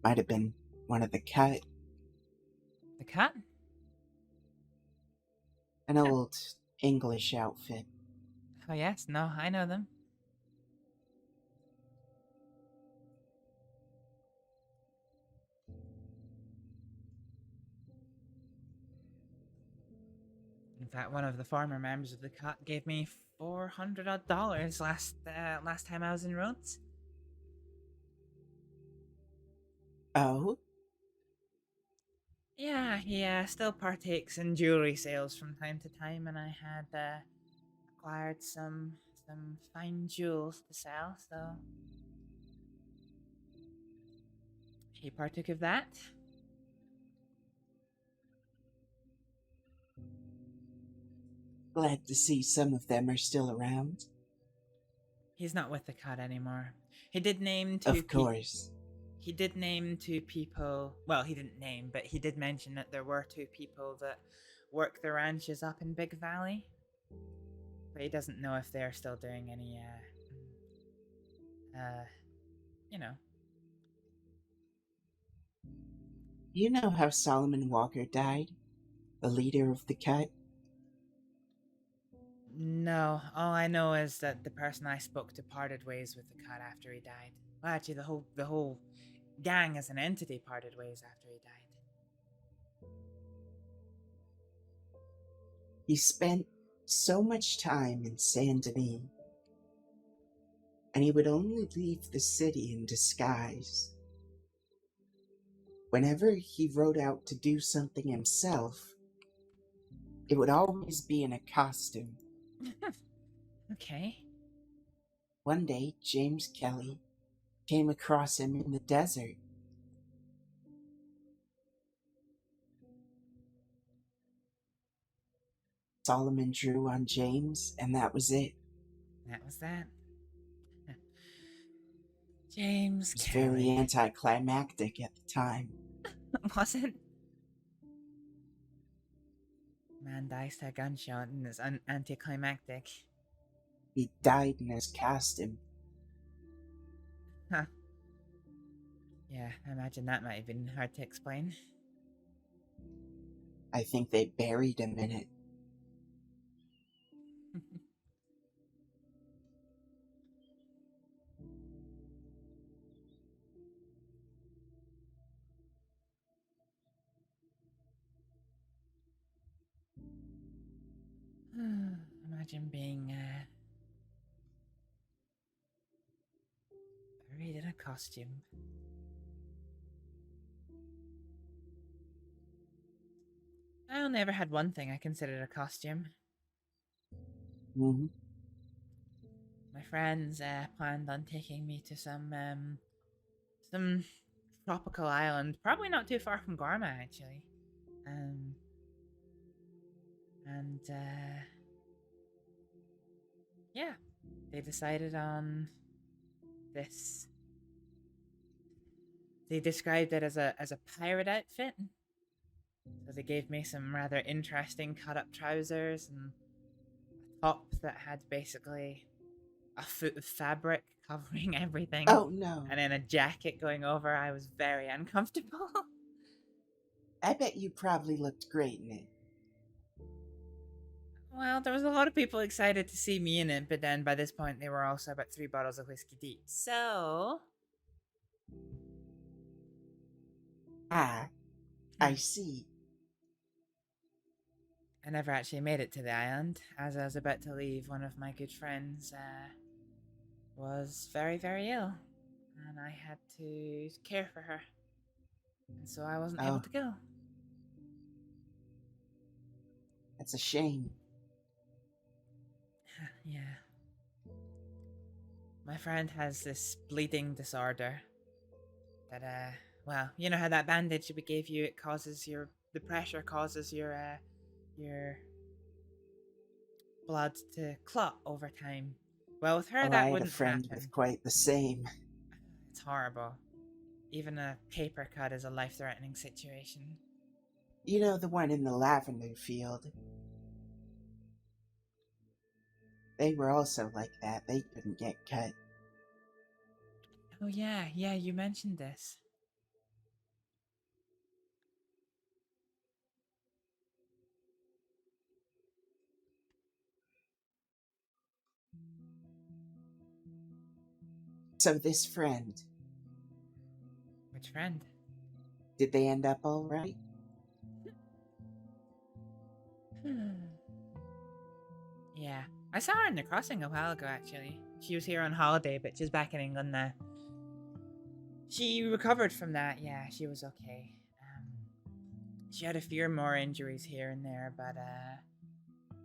Might have been one of the cut. The cut? An old English outfit. Oh yes, no, I know them. In fact, one of the former members of the cut gave me $400 odd last time I was in Rhodes. Oh? Yeah, he still partakes in jewelry sales from time to time, and I had acquired some fine jewels to sell, so he partook of that. Glad to see some of them are still around. He's not with the cut anymore. He did name two Of course. He did name two people. Well, he didn't name, but he did mention that there were two people that work the ranches up in Big Valley. But he doesn't know if they're still doing any, you know. You know how Solomon Walker died? The leader of the cut? No, all I know is that the person I spoke to parted ways with the cut after he died. Well, actually, the whole gang as an entity parted ways after he died. He spent so much time in Saint Denis, and he would only leave the city in disguise. Whenever he rode out to do something himself, it would always be in a costume. Okay. One day, James Kelly came across him in the desert. Solomon drew on James, and that was it. That was that. James It was Kelly. very anticlimactic at the time. Was it? Man dies to a gunshot and is anticlimactic. He died in his costume. Huh. Yeah, I imagine that might have been hard to explain. I think they buried him in it. Imagine being buried in a costume. I only ever had one thing I considered a costume. Mm-hmm. My friends planned on taking me to some tropical island, probably not too far from Gorma, actually. yeah, they decided on this. They described it as a pirate outfit. So they gave me some rather interesting cut-up trousers and a top that had basically a foot of fabric covering everything. Oh no. And then a jacket going over. I was very uncomfortable. I bet you probably looked great in it. Well, there was a lot of people excited to see me in it, but then by this point they were also about 3 bottles of whiskey deep. So... Ah, I see. I never actually made it to the island. As I was about to leave, one of my good friends was very, very ill. And I had to care for her. And so I wasn't able to go. That's a shame. Yeah. My friend has this bleeding disorder that, well, you know how that bandage we gave you, it causes the pressure causes your blood to clot over time. Well, with her, Oh, that I had wouldn't a friend happen. with quite the same. It's horrible. Even a paper cut is a life-threatening situation. You know, the one in the lavender field. They were also like that. They couldn't get cut. Oh yeah, you mentioned this. So this friend, Which friend? did they end up all right? Yeah. I saw her in the crossing a while ago, actually. She was here on holiday, but she's back in England now. She recovered from that, yeah, she was okay. She had a few more injuries here and there, but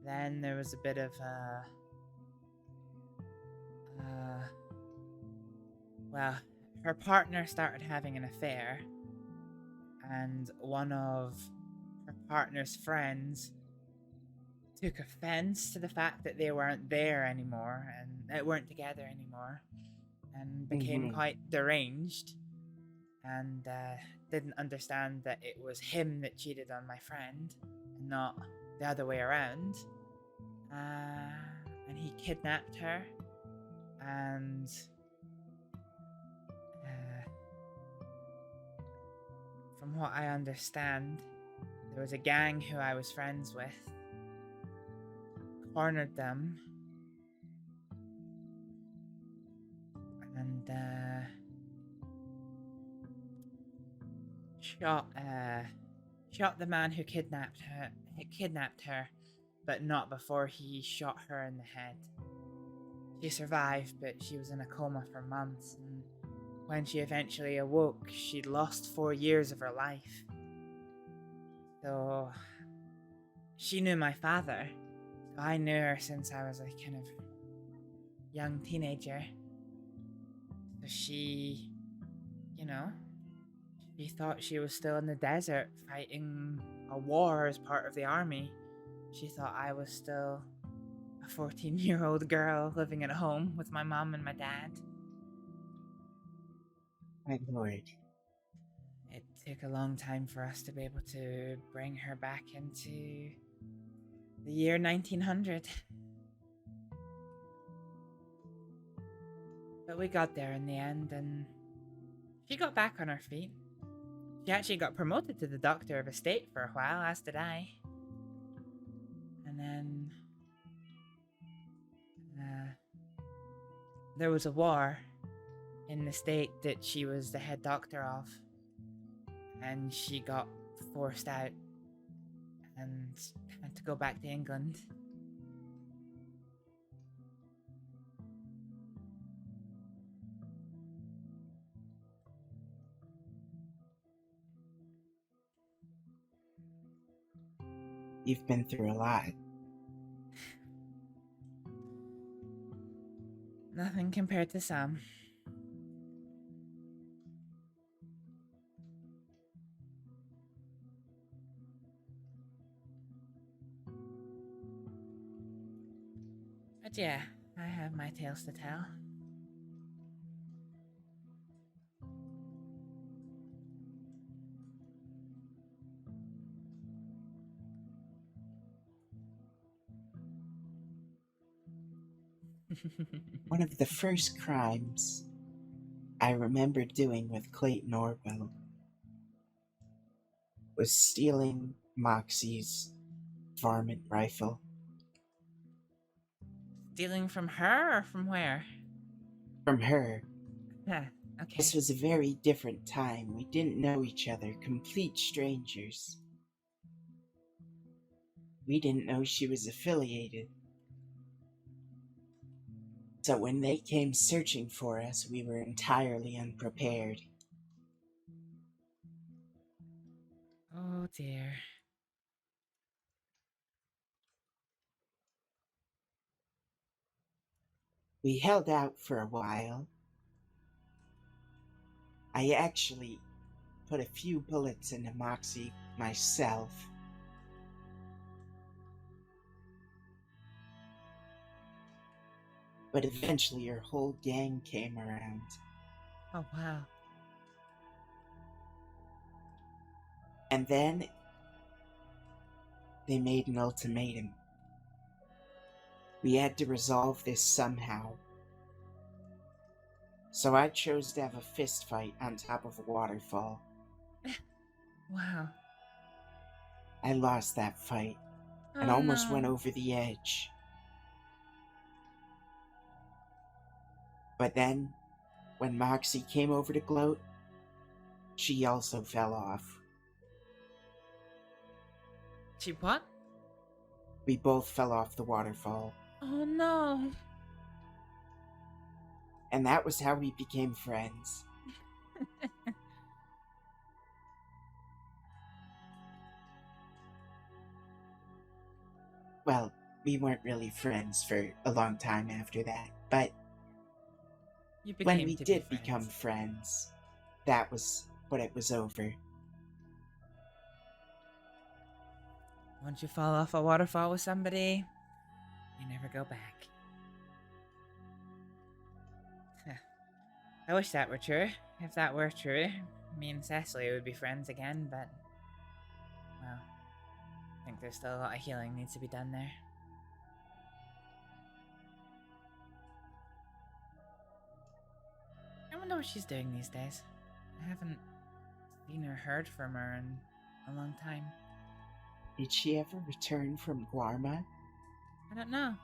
then there was a bit of well, her partner started having an affair, and one of her partner's friends took offense to the fact that they weren't there anymore and they weren't together anymore, and became quite deranged, and didn't understand that it was him that cheated on my friend and not the other way around. And he kidnapped her, and from what I understand, there was a gang who I was friends with, cornered them, and shot the man who kidnapped her, but not before he shot her in the head. She survived, but she was in a coma for months, and when she eventually awoke, she'd lost 4 years of her life. So she knew my father. So I knew her since I was a kind of young teenager. So she, she thought she was still in the desert fighting a war as part of the army. She thought I was still a 14-year-old girl living at home with my mom and my dad. My lord. It took a long time for us to be able to bring her back into the year 1900. But we got there in the end, and she got back on her feet. She actually got promoted to the Doctor of Estate for a while, as did I. And then there was a war in the state that she was the head doctor of, and she got forced out and had to go back to England. You've been through a lot. Nothing compared to some. But yeah, I have my tales to tell. One of the first crimes I remember doing with Clayton Orwell was stealing Moxie's varmint rifle. Stealing from her or from where? From her. Yeah, okay. This was a very different time. We didn't know each other, complete strangers. We didn't know she was affiliated. So when they came searching for us, we were entirely unprepared. Oh dear. We held out for a while. I actually put a few bullets into Moxie myself. But eventually her whole gang came around. Oh wow. And then they made an ultimatum. We had to resolve this somehow. So I chose to have a fist fight on top of a waterfall. Wow. I lost that fight and Oh, almost no. went over the edge. But then, when Moxie came over to gloat, she also fell off. She what? We both fell off the waterfall. Oh no. And that was how we became friends. Well, we weren't really friends for a long time after that, but when we did become friends, that was what it was over. Once you fall off a waterfall with somebody, you never go back. I wish that were true. If that were true, me and Cecily would be friends again, but... well, I think there's still a lot of healing needs to be done there. I wonder what she's doing these days. I haven't seen or heard from her in a long time. Did she ever return from Guarma? I don't know.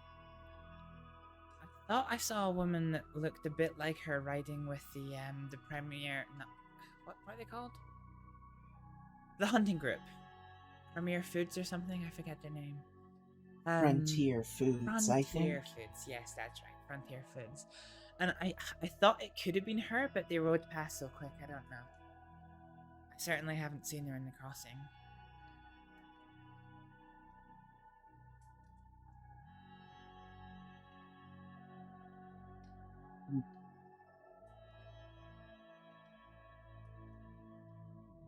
I thought I saw a woman that looked a bit like her riding with the premier... no, what are they called? The hunting group. Premier Foods or something? I forget their name. Frontier Foods, I think. Frontier Foods, yes, that's right. Frontier Foods. And I thought it could have been her, but they rode past so quick, I don't know. I certainly haven't seen her in the crossing.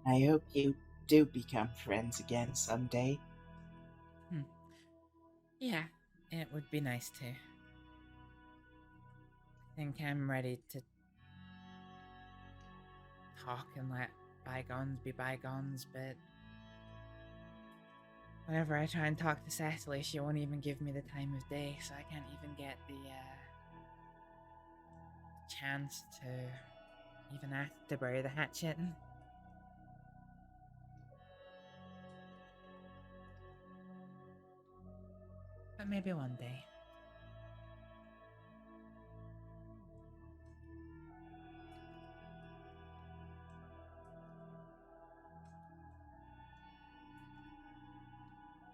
I hope you do become friends again someday. Yeah, it would be nice to. I think I'm ready to talk and let bygones be bygones, but whenever I try and talk to Cecily, she won't even give me the time of day, so I can't even get the chance to even ask to bury the hatchet. But maybe one day.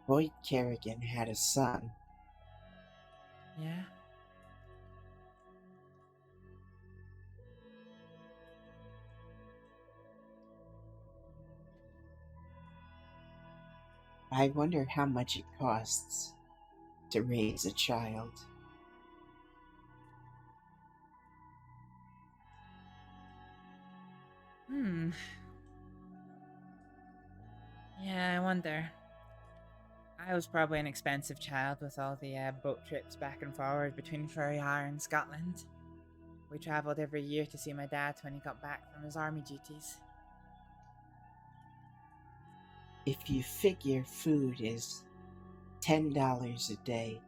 Boyd Kerrigan had a son. Yeah? I wonder how much it costs to raise a child. Yeah, I wonder. I was probably an expensive child with all the boat trips back and forward between Ferryar and Scotland. We travelled every year to see my dad when he got back from his army duties. If you figure food is $10 a day,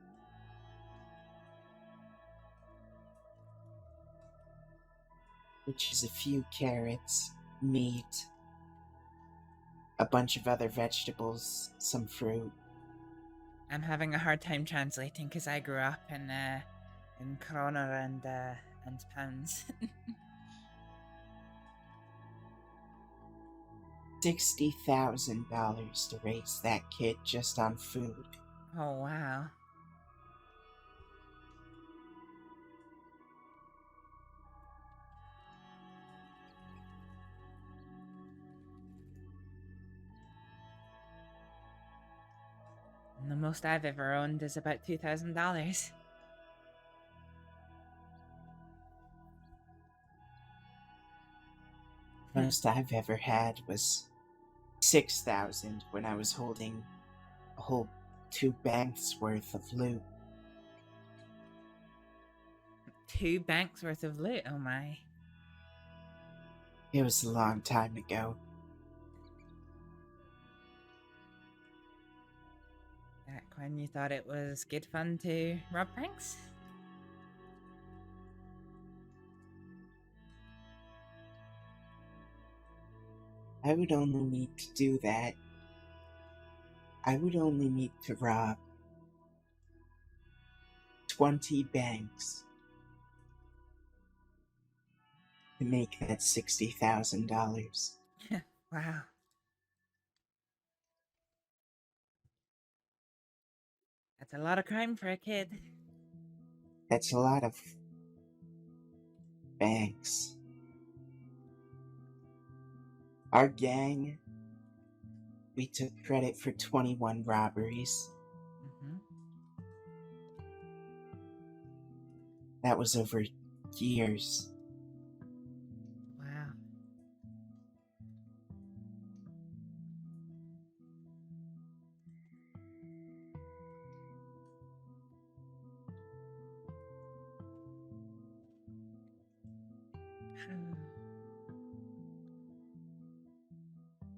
which is a few carrots, meat, a bunch of other vegetables, some fruit. I'm having a hard time translating because I grew up in kroner and pounds. $60,000 to raise that kid just on food. Oh, wow. And the most I've ever owned is about $2,000. Most I've ever had was 6,000 when I was holding a whole 2 banks worth of loot. 2 banks worth of loot, oh my. It was a long time ago. Back when you thought it was good fun to rob banks? I would only need to do that. I would only need to rob 20 banks to make that $60,000. Wow. That's a lot of crime for a kid. That's a lot of banks. Our gang, we took credit for 21 robberies. That was over years. Wow.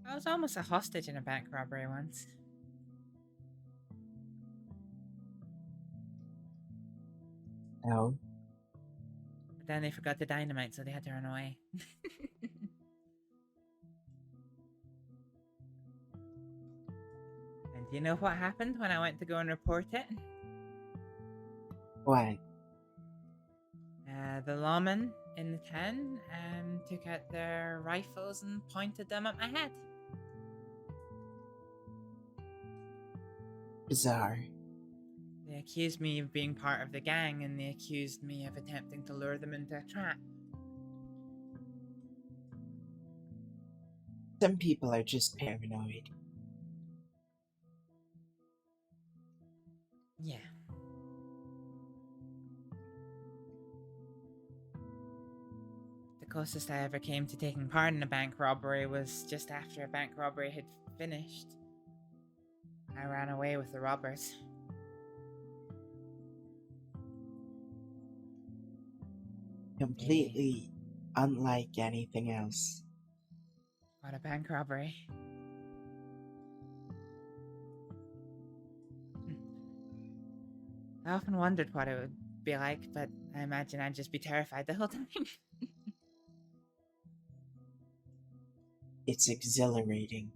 I was almost a hostage in a bank robbery once. Oh? But then they forgot the dynamite, so they had to run away. And do you know what happened when I went to go and report it? What? The lawmen in the town took out their rifles and pointed them at my head. Bizarre. They accused me of being part of the gang, and they accused me of attempting to lure them into a trap. Some people are just paranoid. Yeah. The closest I ever came to taking part in a bank robbery was just after a bank robbery had finished. I ran away with the robbers. Completely unlike anything else. What a bank robbery. I often wondered what it would be like, but I imagine I'd just be terrified the whole time. It's exhilarating.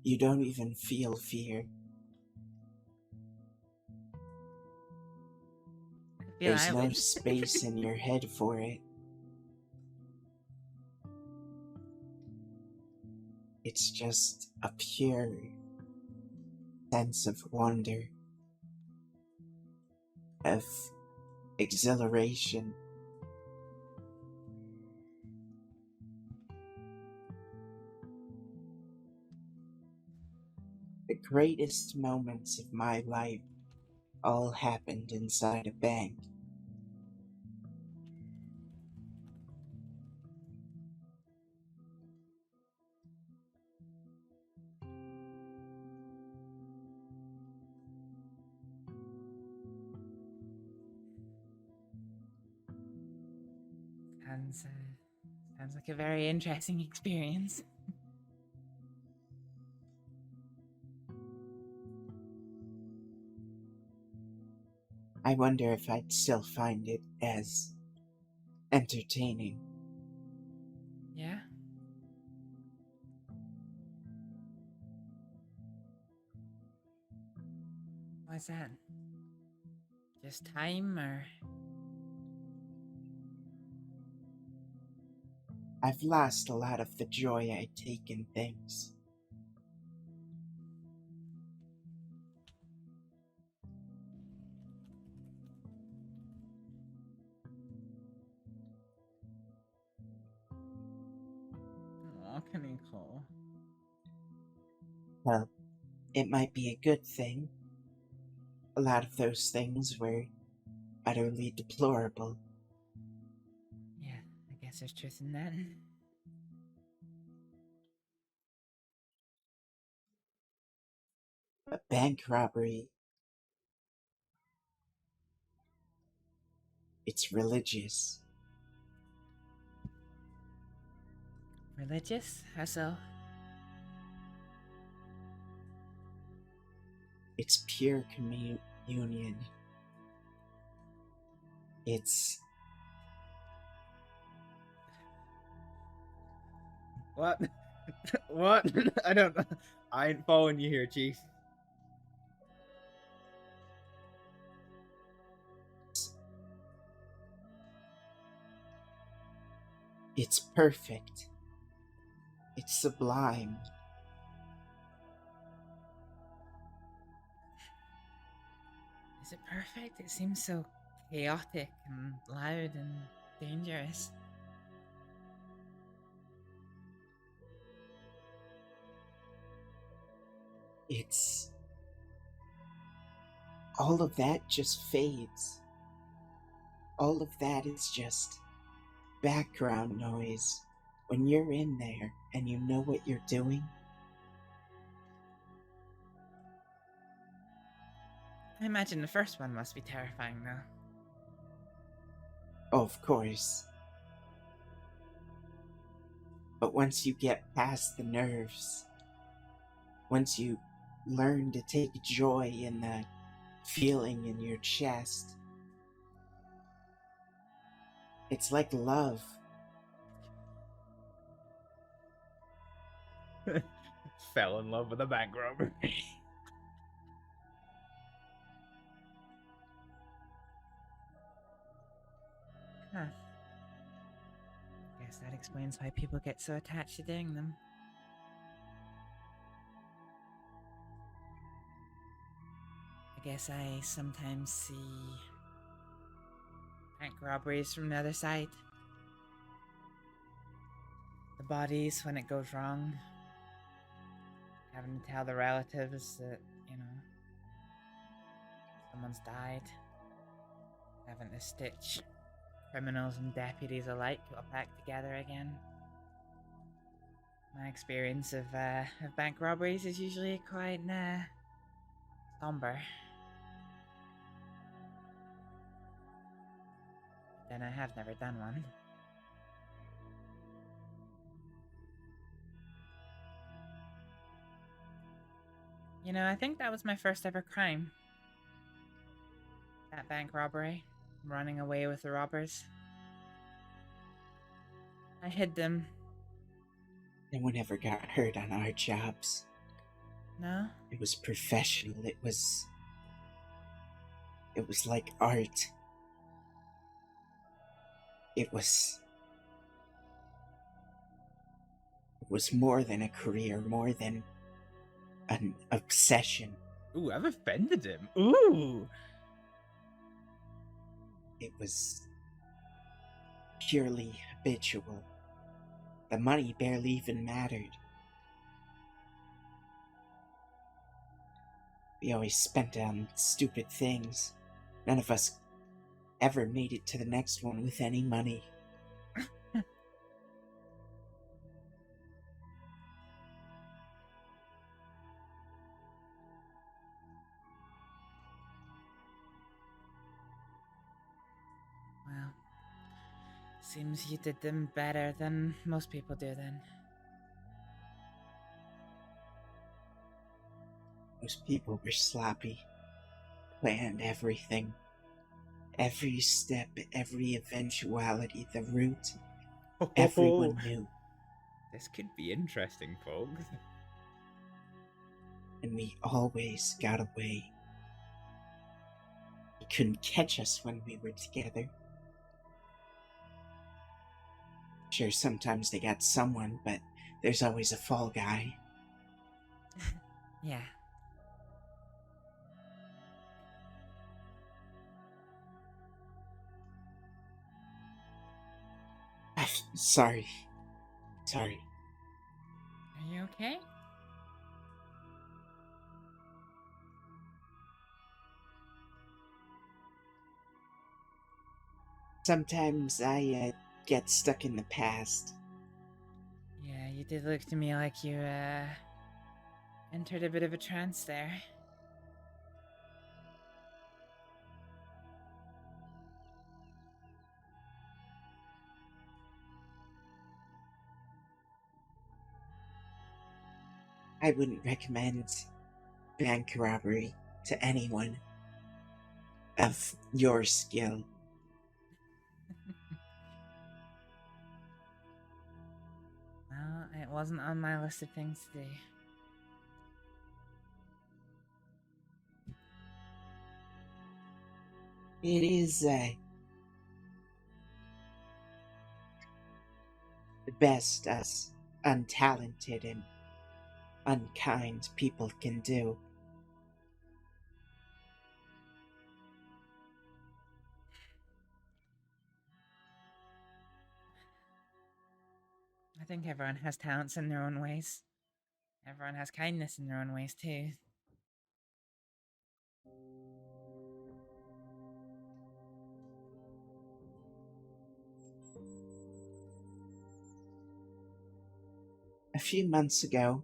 You don't even feel fear. There's no space in your head for it. It's just a pure sense of wonder, of exhilaration. The greatest moments of my life all happened inside a bank. Sounds like a very interesting experience. I wonder if I'd still find it as entertaining. Yeah? Why's that? Just time, or...? I've lost a lot of the joy I take in things. Aw, Kaneko. Well, it might be a good thing. A lot of those things were utterly deplorable. Yeah, I guess there's truth in that. A bank robbery. It's religious. Religious? How so? It's pure communion. It's... What? What? I don't know. I ain't following you here, Chief. It's perfect. It's sublime. Is it perfect? It seems so chaotic and loud and dangerous. It's... all of that just fades. All of that is just background noise. When you're in there and you know what you're doing, I imagine the first one must be terrifying, though. of course. But once you get past the nerves, once you learn to take joy in the feeling in your chest, it's like love. Fell in love with a bank robber. Huh. Guess that explains why people get so attached to doing them. I guess I sometimes see bank robberies from the other side. The bodies when it goes wrong. Having to tell the relatives that, you know, someone's died. Having to stitch criminals and deputies alike back together again. My experience of bank robberies is usually quite somber. Then I have never done one. You know, I think that was my first ever crime. That bank robbery. Running away with the robbers. I hid them. No one ever got hurt on our jobs. No? It was professional. It was like art. It was more than a career, more than an obsession. Ooh, I've offended him. Ooh! It was purely habitual. The money barely even mattered. We always spent on stupid things. None of us ever made it to the next one with any money. Seems you did them better than most people do then. Most people were sloppy, planned everything. Every step, every eventuality, the route, everyone knew. This could be interesting, folks. And we always got away. You couldn't catch us when we were together. Sure, sometimes they got someone, but there's always a fall guy. Yeah. Sorry. Are you okay? Sometimes I get stuck in the past. Yeah, you did look to me like you, entered a bit of a trance there. I wouldn't recommend bank robbery to anyone of your skill. Well, it wasn't on my list of things to do. It is the best us untalented and unkind people can do. I think everyone has talents in their own ways. Everyone has kindness in their own ways, too. A few months ago,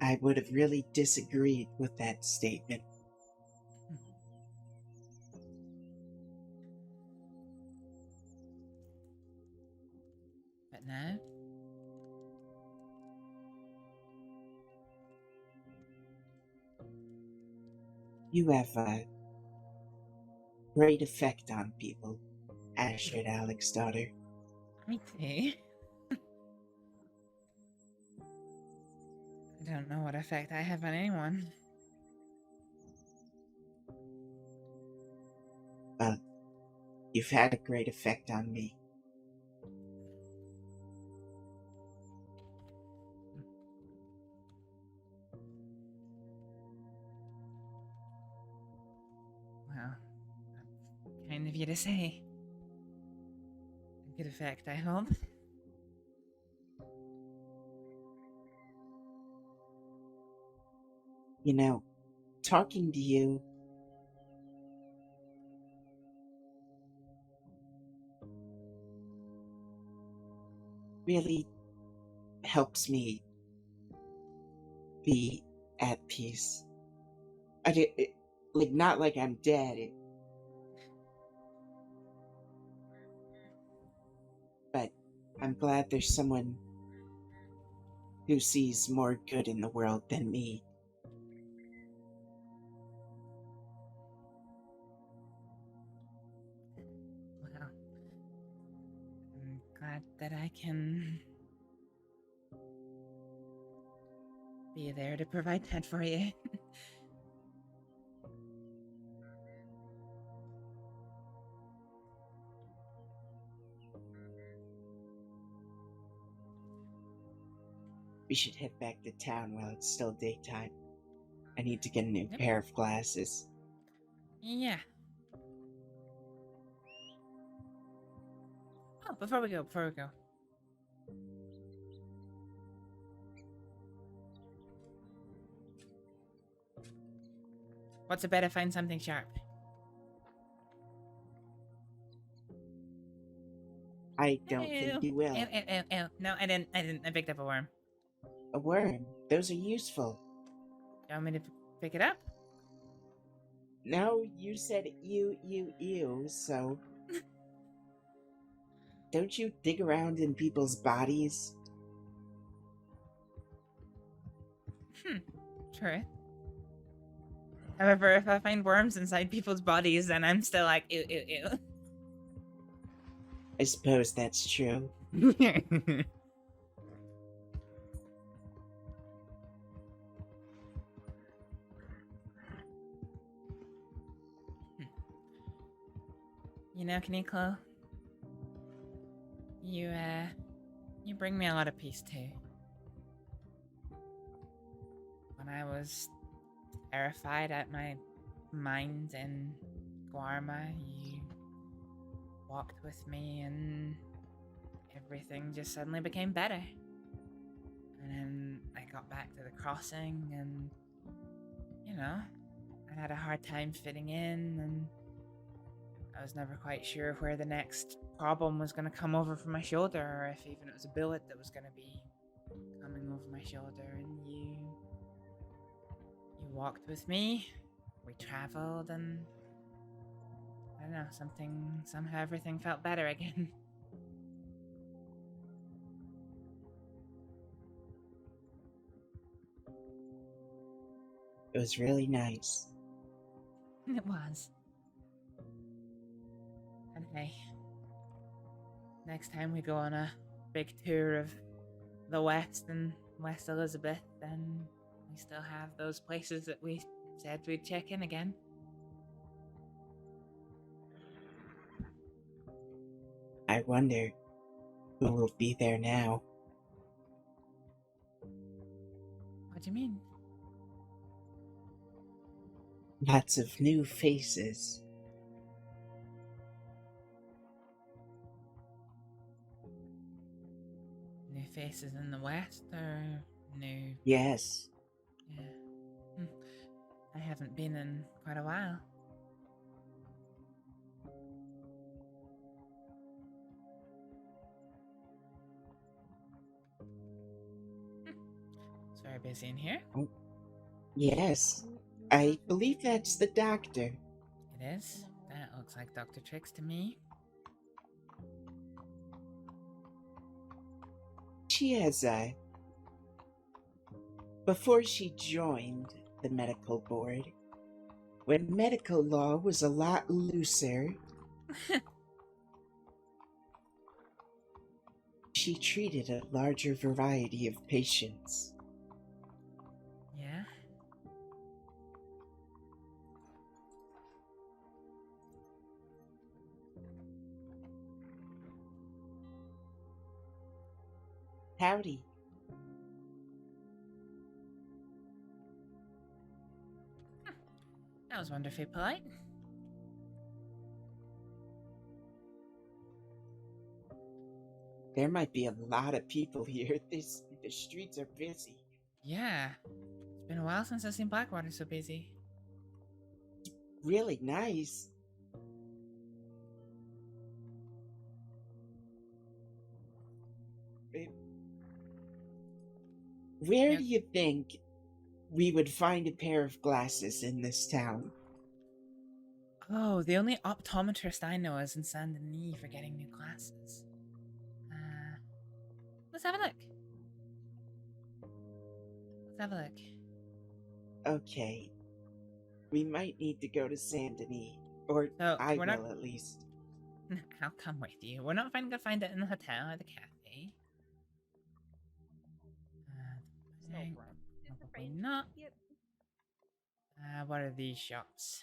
I would have really disagreed with that statement. But now? You have a great effect on people, Astrid Aleksdóttir. Me too. I don't know what effect I have on anyone. Well, you've had a great effect on me. Well, that's kind of you to say. A good effect, I hope. You know, talking to you really helps me be at peace. Not like I'm dead. But I'm glad there's someone who sees more good in the world than me. Well, I'm glad that I can be there to provide that for you. We should head back to town while it's still daytime. I need to get a new pair of glasses. Yeah. Oh, before we go. What's a better find something sharp? I don't think you will. Ew. No, I didn't. I picked up a worm. A worm? Those are useful. You want me to pick it up? No, you said you, so... don't you dig around in people's bodies? True. However, if I find worms inside people's bodies, then I'm still like, ew, ew, ew. I suppose that's true. You know, Kaneko, you bring me a lot of peace too. When I was terrified at my mind in Guarma, you walked with me and everything just suddenly became better. And then I got back to the crossing and, you know, I had a hard time fitting in and I was never quite sure where the next problem was going to come over from my shoulder, or if even it was a bullet that was going to be coming over my shoulder. And you walked with me, we traveled, and I don't know, somehow everything felt better again. It was really nice. It was. And hey, next time we go on a big tour of the West and West Elizabeth, then we still have those places that we said we'd check in again. I wonder who will be there now. What do you mean? Lots of new faces. New faces in the West, or new... Yes. Yeah. I haven't been in quite a while. It's very busy in here. Oh, yes. I believe that's the doctor. It is. That looks like Dr. Trix to me. She has before she joined the medical board, when medical law was a lot looser, she treated a larger variety of patients. Yeah? Howdy. That was wonderfully polite. There might be a lot of people here. The streets are busy. Yeah. It's been a while since I've seen Blackwater so busy. Really nice. Where do you think we would find a pair of glasses in this town? Oh, the only optometrist I know is in Saint Denis for getting new glasses. Let's have a look. Let's have a look. Okay. We might need to go to Saint Denis. Or So, I we're will, not- at least. I'll come with you. We're not gonna find it in the hotel or the cafe. Probably not. Yep. What are these shops?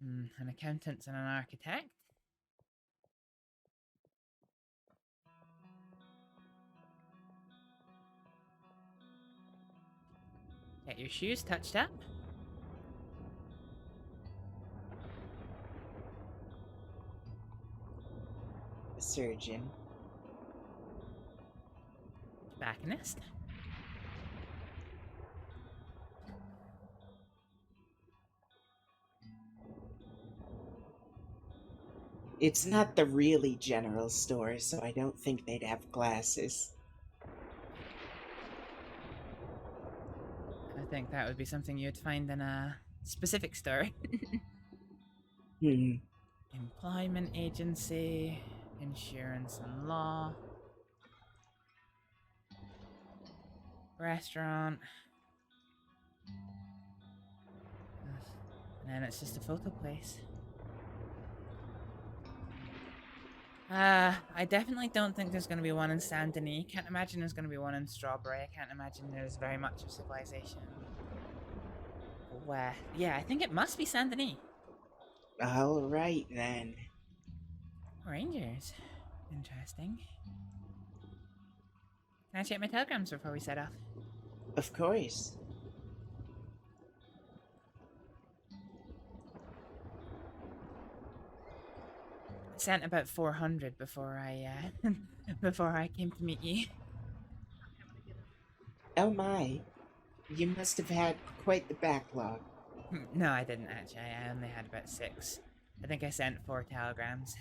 An accountant and an architect. Get your shoes touched up. A surgeon. Tobacconist. It's not the really general store, so I don't think they'd have glasses. I think that would be something you'd find in a specific store. Employment agency, insurance and law, restaurant, and then it's just a photo place. I definitely don't think there's going to be one in Saint Denis. Can't imagine there's going to be one in Strawberry. I can't imagine there's very much of civilization. Where? Yeah, I think it must be Saint Denis. Alright then. Rangers. Interesting. Can I check my telegrams before we set off? Of course. I sent about 400 before I before I came to meet you. Oh my. You must have had quite the backlog. No, I didn't actually. I only had about 6. I think I sent 4 telegrams.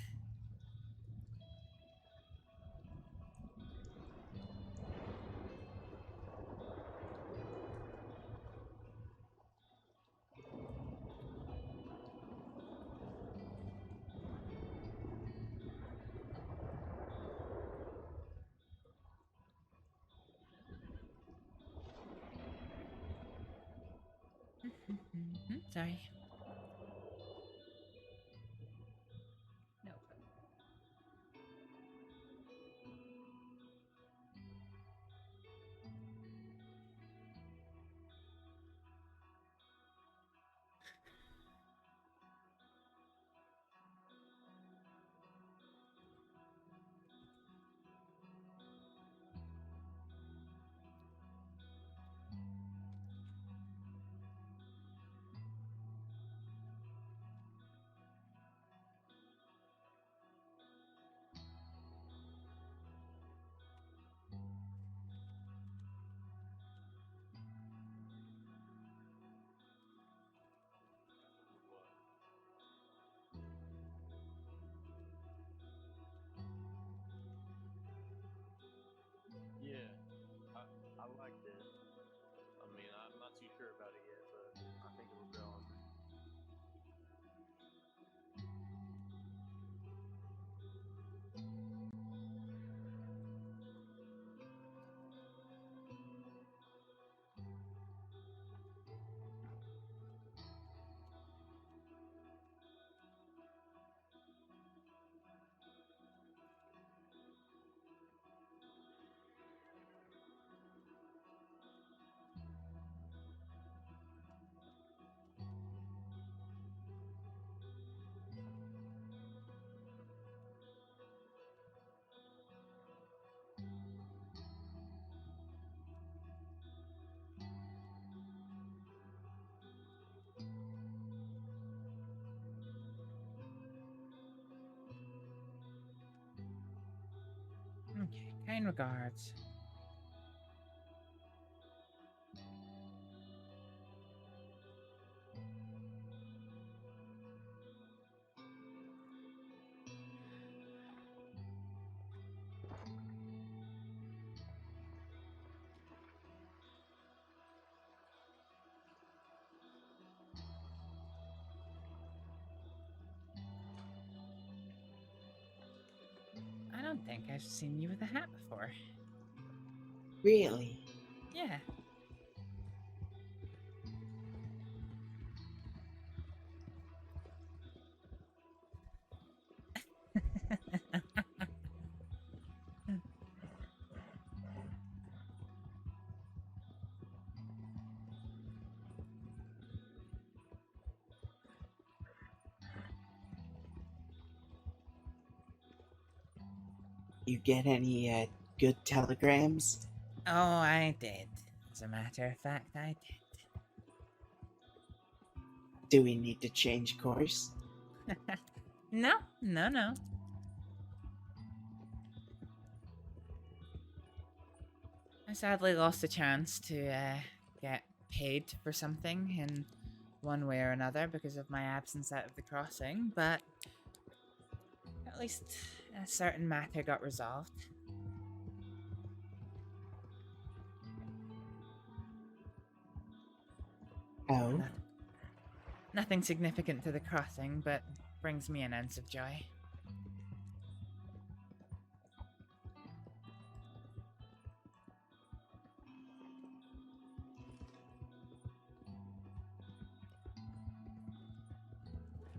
Sorry. No. Yeah, I liked it. I mean, I'm not too sure about it yet, but I think it will grow on me. Okay, kind regards. I don't think I've seen you with a hat before. Really? Yeah. You get any, good telegrams? Oh, I did. As a matter of fact, I did. Do we need to change course? No, no, no. I sadly lost a chance to get paid for something in one way or another because of my absence out of the crossing, but at least a certain matter got resolved. Oh? Nothing significant to the crossing, but brings me an ounce of joy.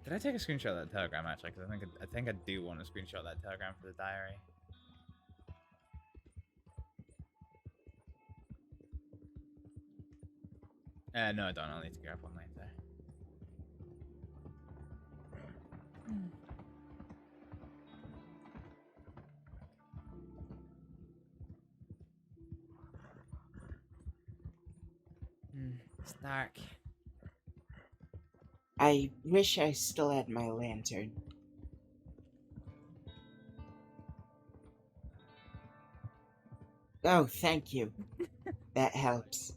Did I take a screenshot of that telegram actually? Because I think I do want to screenshot that telegram for the diary. No, I don't. I'll need to grab one later. It's dark. I wish I still had my lantern. Oh, thank you. That helps.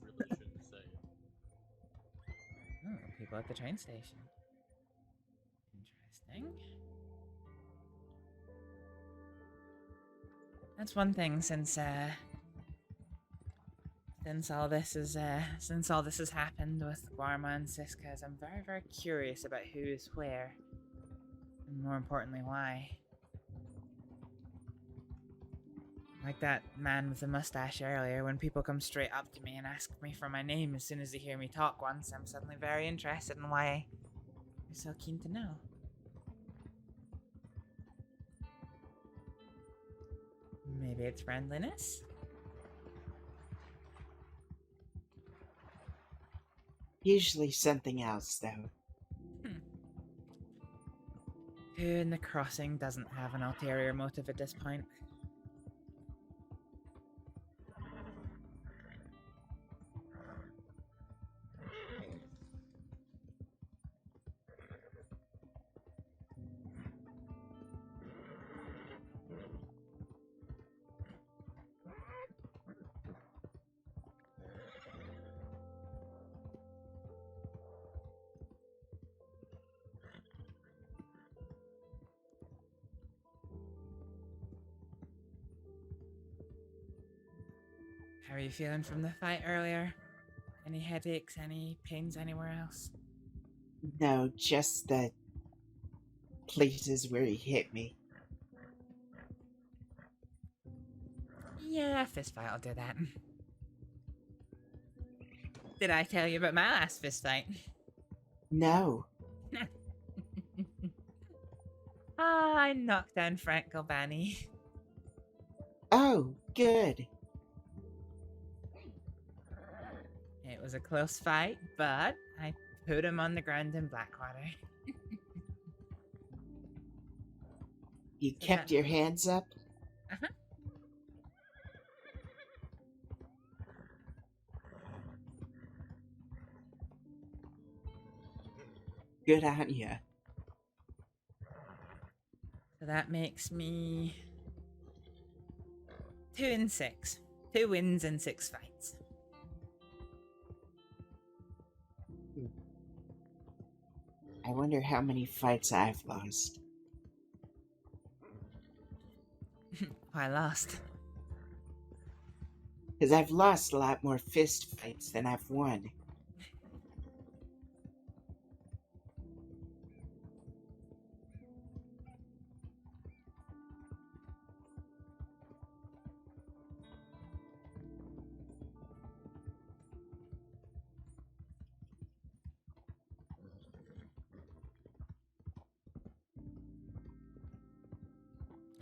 Oh, people at the train station. Interesting. That's one thing since all this has happened with Guarma and Siska, I'm very, very curious about who is where, and more importantly, why. Like that man with the mustache earlier, when people come straight up to me and ask me for my name as soon as they hear me talk once, I'm suddenly very interested in why you're so keen to know. Maybe it's friendliness? Usually something else, though. Who in the crossing doesn't have an ulterior motive at this point? How are you feeling from the fight earlier? Any headaches, any pains anywhere else? No, just the places where he hit me. Yeah, fist fight will do that. Did I tell you about my last fist fight? No. I knocked down Frank Galbani. Oh, good. It was a close fight, but I put him on the ground in Blackwater. You kept your hands up? Uh-huh. Good on ya. So that makes me 2 and 6. 2 wins and 6 fights. I wonder how many fights I've lost. I lost. Because I've lost a lot more fist fights than I've won.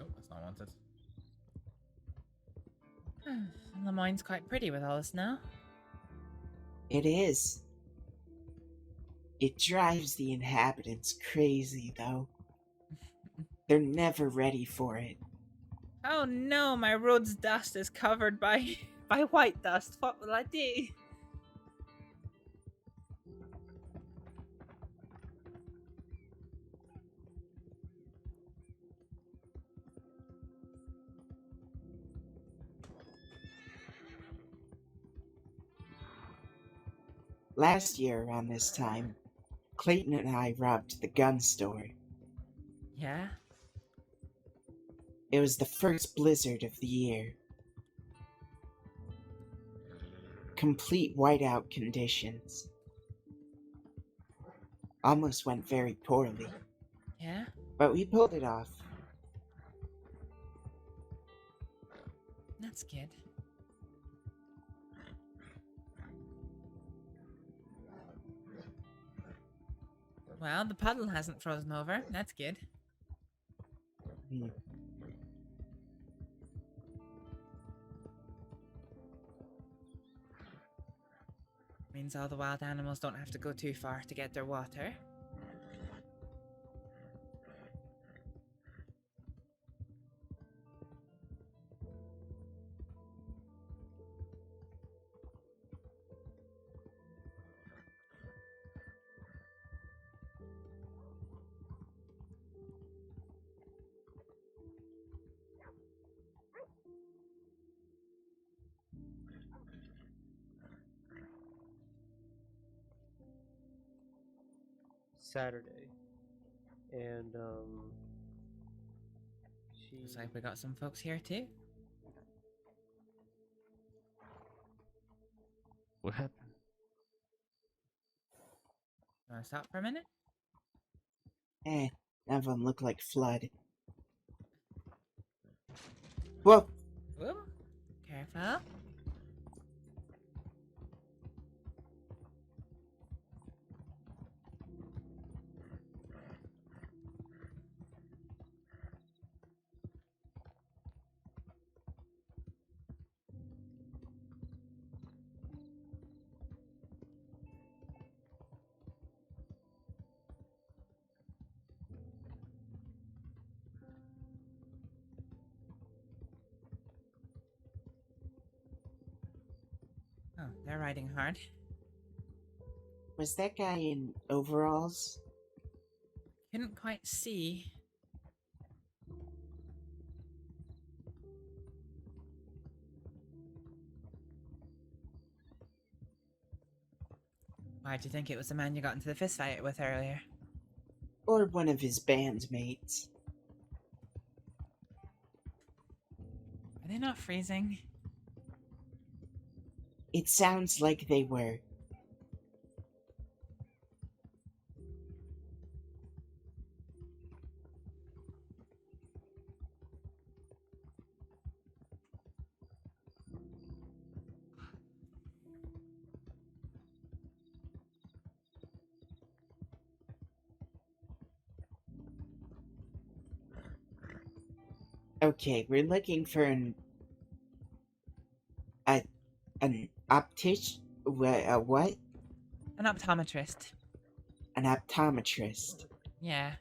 Oh, that's not wanted. Lemoyne's quite pretty with all this now. It is. It drives the inhabitants crazy, though. They're never ready for it. Oh no, my road's dust is covered by white dust. What will I do? Last year around this time, Clayton and I robbed the gun store. Yeah? It was the first blizzard of the year. Complete whiteout conditions. Almost went very poorly. Yeah? But we pulled it off. That's good. Well, the puddle hasn't frozen over. That's good. Hmm. Means all the wild animals don't have to go too far to get their water. Saturday, and Looks like we got some folks here too. What happened? Wanna stop for a minute? None of them look like Flood. Whoa! Whoa. Careful. Oh, they're riding hard. Was that guy in overalls? Couldn't quite see. Why'd you think it was the man you got into the fist fight with earlier? Or one of his bandmates? Are they not freezing? It sounds like they were. Okay, we're looking for an optician. What? An optometrist. An optometrist. Yeah.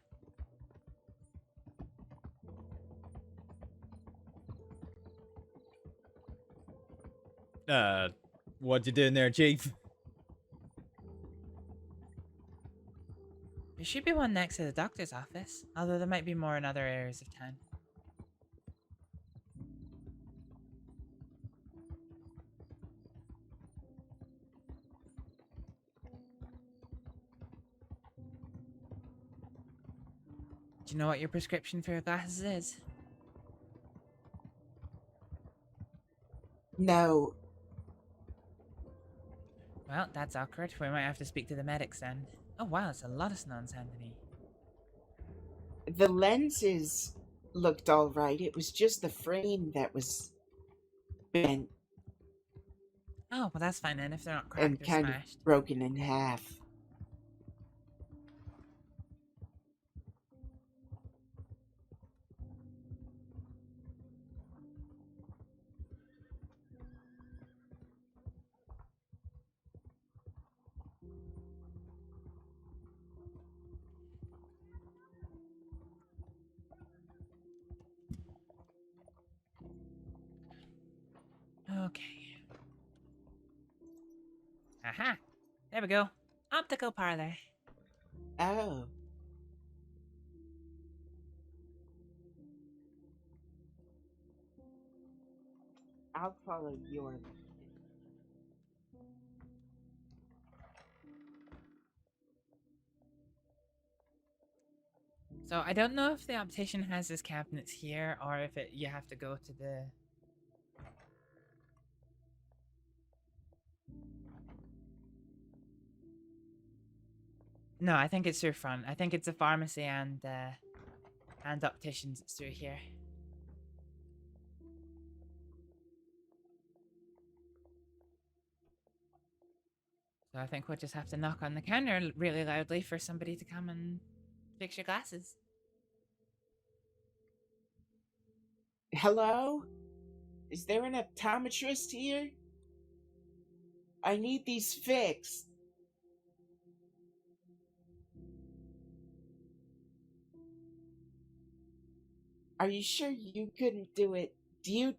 What you doing there, Chief? There should be one next to the doctor's office, although there might be more in other areas of town. Do you know what your prescription for your glasses is? No. Well, that's awkward. We might have to speak to the medics then. Oh wow, it's a lot of snow in Santony. The lenses looked alright. It was just the frame that was bent Oh, well that's fine then if they're not cracked and or kind smashed. of broken in half. Okay. Aha! There we go. Optical parlor. Oh. I'll follow your lead. So I don't know if the optician has his cabinets here or if you have to go to the... No, I think it's through front. I think it's a pharmacy and opticians. It's through here. So I think we'll just have to knock on the counter really loudly for somebody to come and fix your glasses. Hello? Is there an optometrist here? I need these fixed. Are you sure you couldn't do it? Do you...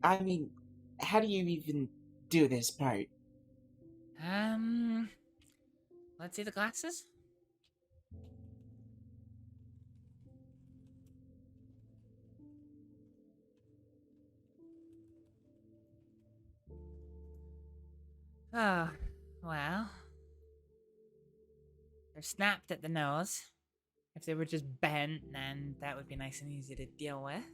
I mean, how do you even do this part? Let's see the glasses. Oh, well. They're snapped at the nose. If they were just bent, then that would be nice and easy to deal with.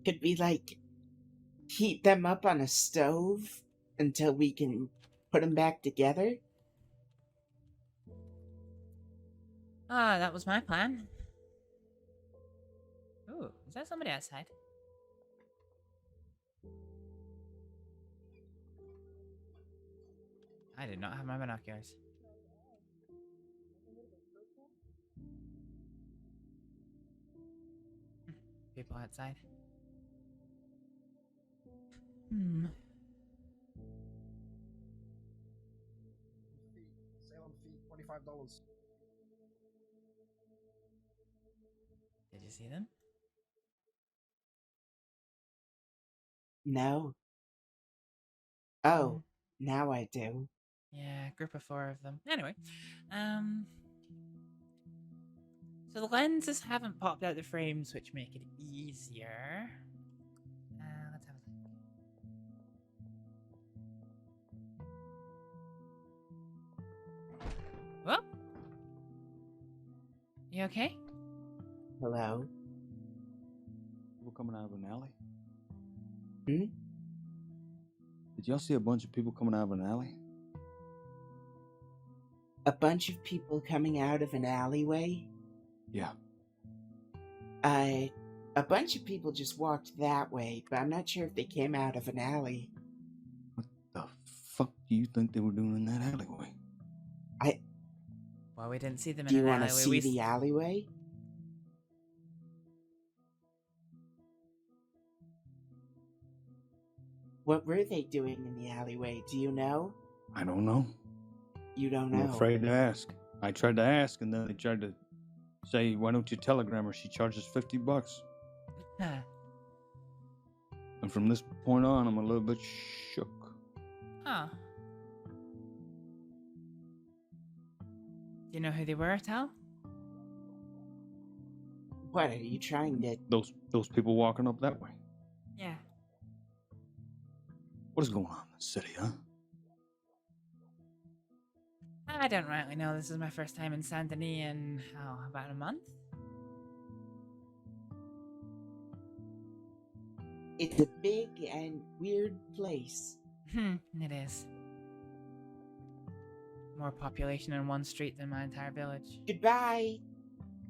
Could we, like, heat them up on a stove until we can put them back together? Ah, that was my plan. Ooh, is that somebody outside? I did not have my binoculars. People outside. Salem fee, $25. Did you see them? No. Oh, now I do. Yeah, group of 4 of them. Anyway, so the lenses haven't popped out the frames, which make it easier. Let's have a look. Well, you okay? Hello? People coming out of an alley? Hmm? Did y'all see a bunch of people coming out of an alley? A bunch of people coming out of an alleyway? Yeah. A bunch of people just walked that way, but I'm not sure if they came out of an alley. What the fuck do you think they were doing in that alleyway? Well, we didn't see them in Do you an want to alleyway. see the alleyway? What were they doing in the alleyway? Do you know? I don't know. You don't know? I'm afraid to ask. I tried to ask, and then they tried to say, why don't you telegram her? She charges $50. And from this point on, I'm a little bit shook. Oh. Do you know who they were at all? What, are you trying to... Those people walking up that way. Yeah. What is going on in the city, huh? I don't rightly know. This is my first time in Saint Denis in, about a month? It's a big and weird place. It is. More population in one street than my entire village. Goodbye.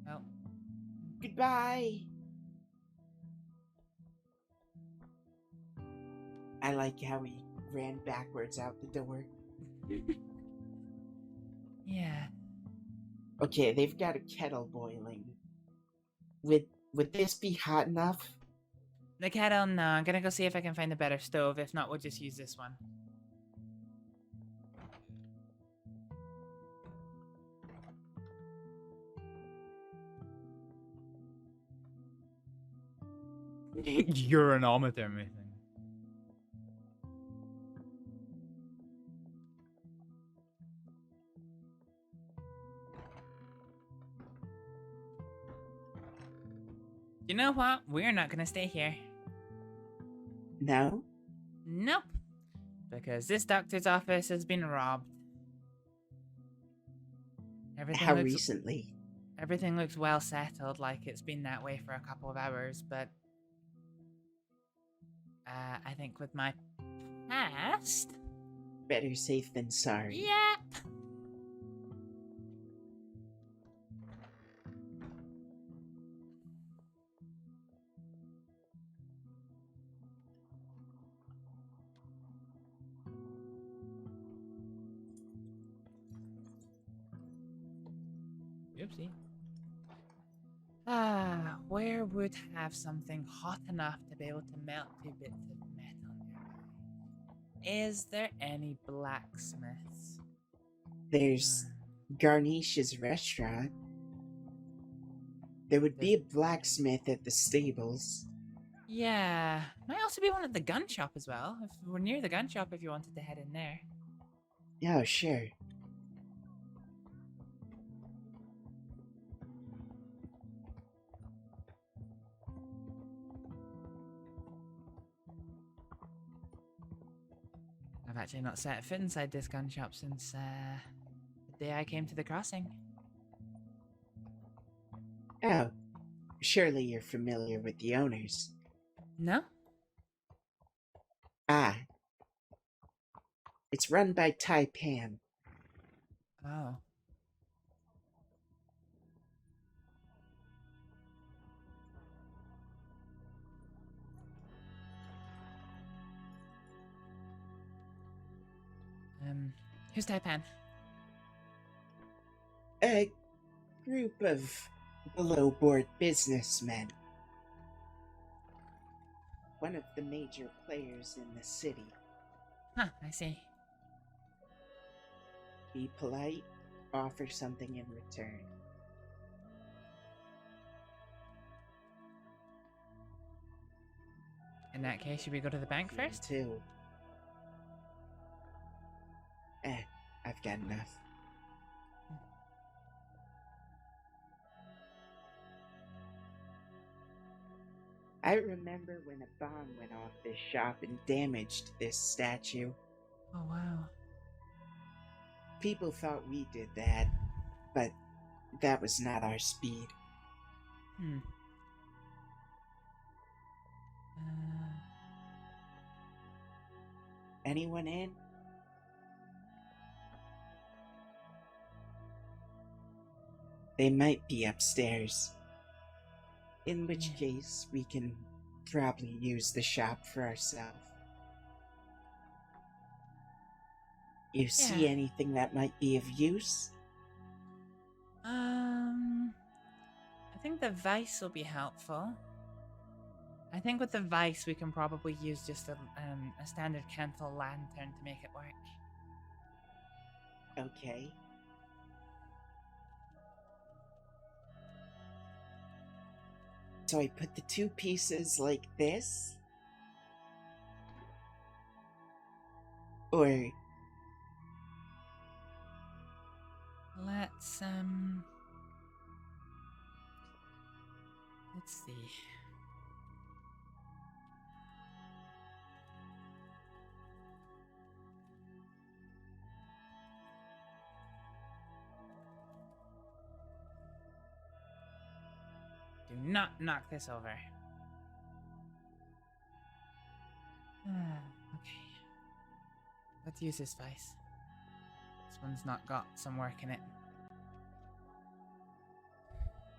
Oh. Goodbye. I like how he ran backwards out the door. Yeah. Okay, they've got a kettle boiling. Would this be hot enough? The kettle, no. I'm gonna go see if I can find a better stove. If not, we'll just use this one. Uranometer missing. You know what? We're not gonna stay here. No? Nope. Because this doctor's office has been robbed. Everything How looks recently? everything looks well settled, like it's been that way for a couple of hours, but I think with my past. Better safe than sorry. Yep. Oopsie. Where would have something hot enough to be able to melt 2 bits of metal nearby? Is there any blacksmiths? There's Garnish's restaurant. There would be a blacksmith at the stables. Yeah. Might also be one at the gun shop as well. If we're near the gun shop, if you wanted to head in there. Oh, sure. I've actually not set foot inside this gun shop since the day I came to the crossing. Oh, surely you're familiar with the owners. No? Ah. It's run by Taipan. Oh. Who's Taipan? A group of below-board businessmen. One of the major players in the city. Huh, I see. Be polite, offer something in return. In that case, should we go to the bank first? Too. I've got enough. I remember when a bomb went off this shop and damaged this statue. Oh, wow. People thought we did that, but that was not our speed. Anyone in? They might be upstairs. In which case, we can probably use the shop for ourselves. You see anything that might be of use? I think the vice will be helpful. I think with the vice, we can probably use just a standard candle lantern to make it work. Okay. So I put the 2 pieces like this? Or... Let's see. Do not knock this over. Okay. Let's use this vice. This one's not got some work in it.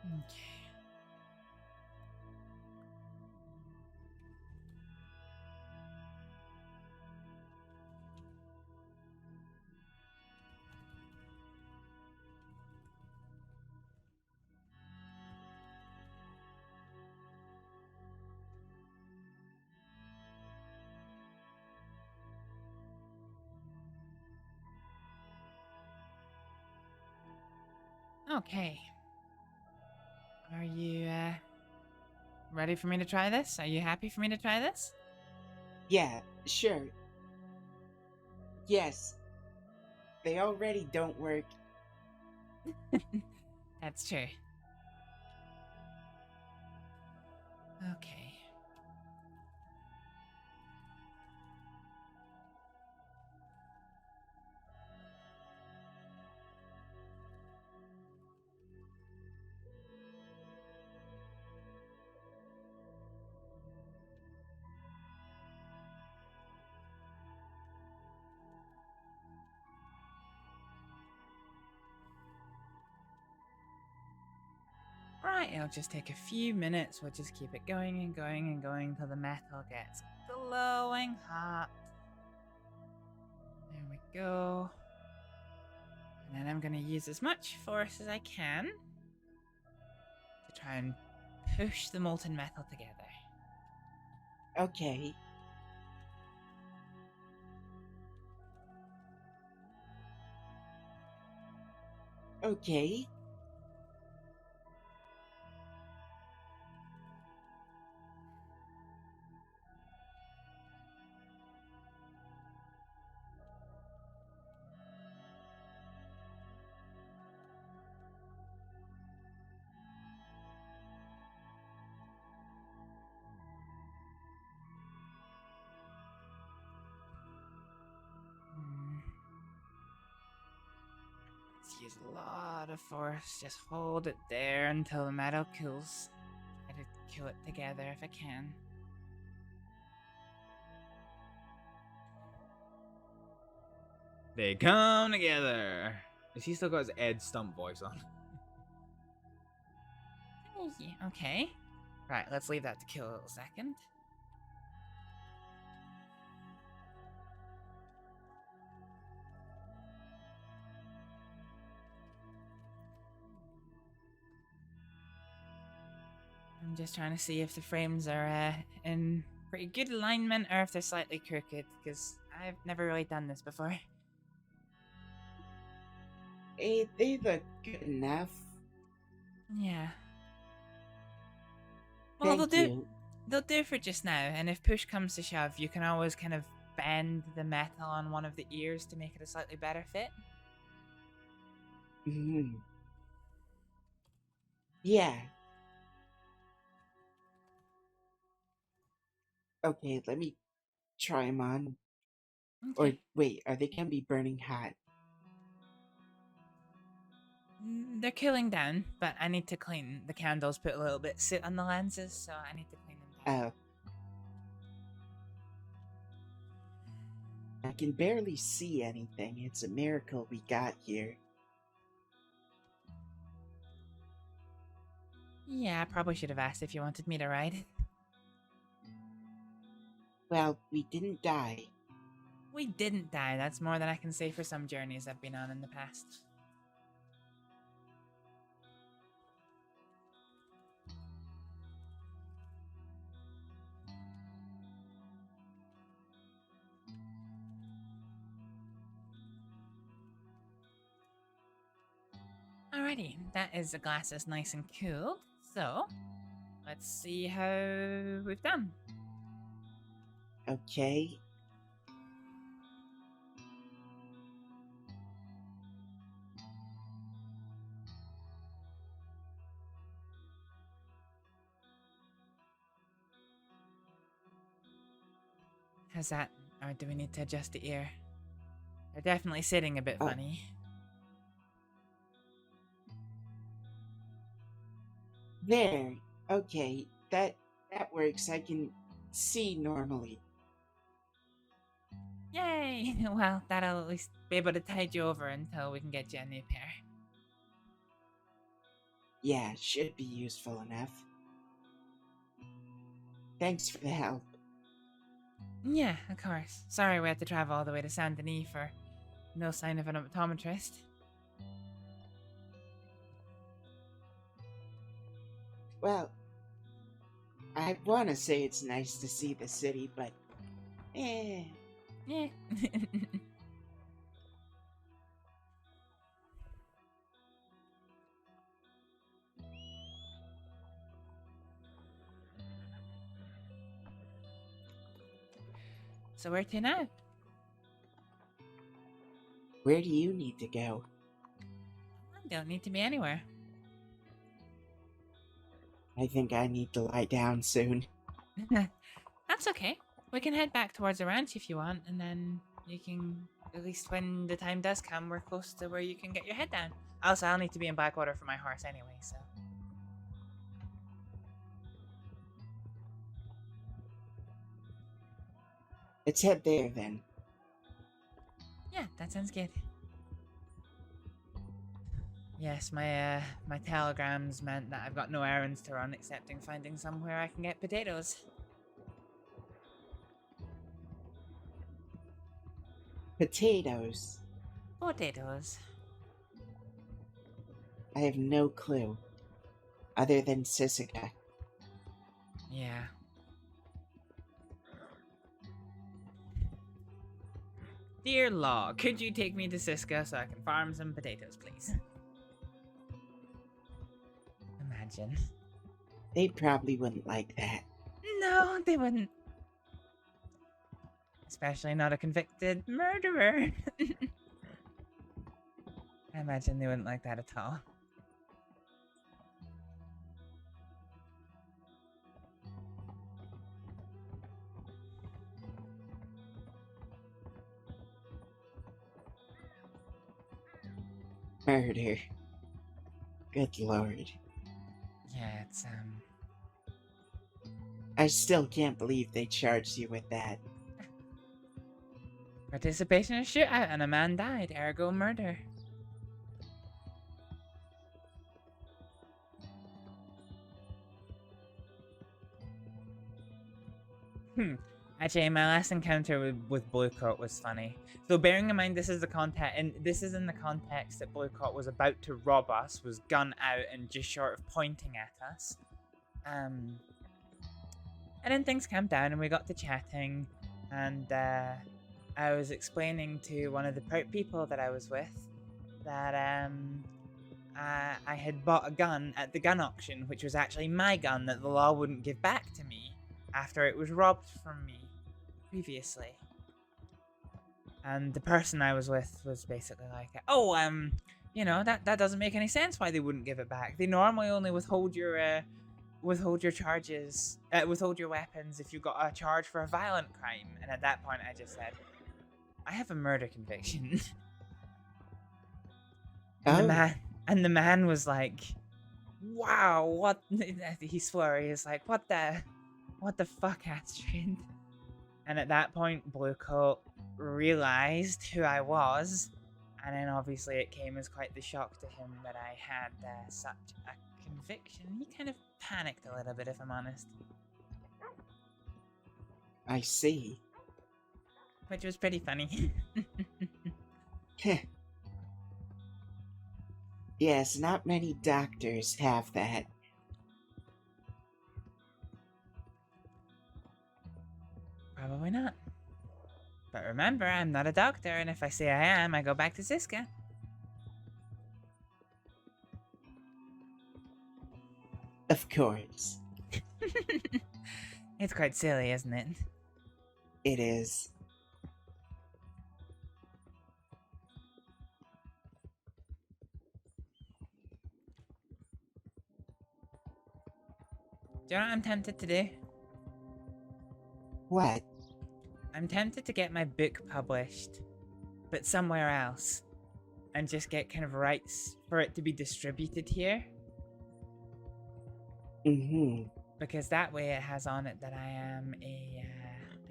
Okay. Okay. Are you, ready for me to try this? Are you happy for me to try this? Yeah, sure. Yes. They already don't work. That's true. Okay. Alright, it'll just take a few minutes. We'll just keep it going and going and going till the metal gets glowing hot. There we go. And then I'm going to use as much force as I can to try and push the molten metal together. Okay. Okay. Let's use a lot of force. Just hold it there until the metal cools. Try to kill it together if I can. They come together. Is he still got his Ed Stump voice on? Yeah, okay. Right, let's leave that to kill a little second. I'm just trying to see if the frames are in pretty good alignment or if they're slightly crooked, because I've never really done this before. They look good enough. Yeah. Well, Thank they'll do. you. They'll do for just now, and if push comes to shove, you can always kind of bend the metal on one of the ears to make it a slightly better fit. Mm-hmm. Yeah. Okay, let me try them on. Or Okay. wait, are they gonna be burning hot? They're cooling down, but I need to clean the candles. Put a little bit soot on the lenses, so I need to clean them down. I can barely see anything. It's a miracle we got here. Yeah, I probably should have asked if you wanted me to ride. Well, we didn't die. We didn't die. That's more than I can say for some journeys I've been on in the past. Alrighty, that is the glasses nice and cooled. So, let's see how we've done. Okay. How's that? Or do we need to adjust the ear? They're definitely sitting a bit funny. There. Okay, that works. I can see normally. Yay! Well, that'll at least be able to tide you over until we can get you a new pair. Yeah, should be useful enough. Thanks for the help. Yeah, of course. Sorry we had to travel all the way to Saint Denis for no sign of an optometrist. Well, I want to say it's nice to see the city, but Yeah. So where to now? Where do you need to go? I don't need to be anywhere. I think I need to lie down soon. That's okay. We can head back towards the ranch if you want, and then you can, at least when the time does come, we're close to where you can get your head down. Also, I'll need to be in Blackwater for my horse anyway, so. Let's head there then. Yeah, that sounds good. Yes, my telegrams meant that I've got no errands to run except in finding somewhere I can get potatoes. Potatoes. Potatoes. I have no clue. Other than Sisica. Yeah. Dear Law, could you take me to Siska so I can farm some potatoes, please? Imagine. They probably wouldn't like that. No, they wouldn't. Especially not a convicted murderer. I imagine they wouldn't like that at all. Murder. Good lord. Yeah, it's, I still can't believe they charged you with that. Participation in a shootout and a man died, ergo murder. Actually, my last encounter with Bluecoat was funny. So bearing in mind this is the context, and this is in the context that Bluecoat was about to rob us, was gun out and just short of pointing at us. And then things calmed down and we got to chatting, and I was explaining to one of the people that I was with that I had bought a gun at the gun auction, which was actually my gun that the law wouldn't give back to me after it was robbed from me previously. And the person I was with was basically like, oh, you know, that doesn't make any sense why they wouldn't give it back. They normally only withhold your charges, withhold your weapons if you got a charge for a violent crime. And at that point I just said, I have a murder conviction. And the man was like, wow, what? He swore, he was like, what the fuck, Astrid? And at that point, Bluecoat realized who I was, and then obviously it came as quite the shock to him that I had such a conviction. He kind of panicked a little bit, if I'm honest. I see. Which was pretty funny. Yes, not many doctors have that. Probably not. But remember, I'm not a doctor, and if I say I am, I go back to Siska. Of course. It's quite silly, isn't it? It is. Do you know what I'm tempted to do? What? I'm tempted to get my book published, but somewhere else, and just get kind of rights for it to be distributed here. Because that way it has on it that I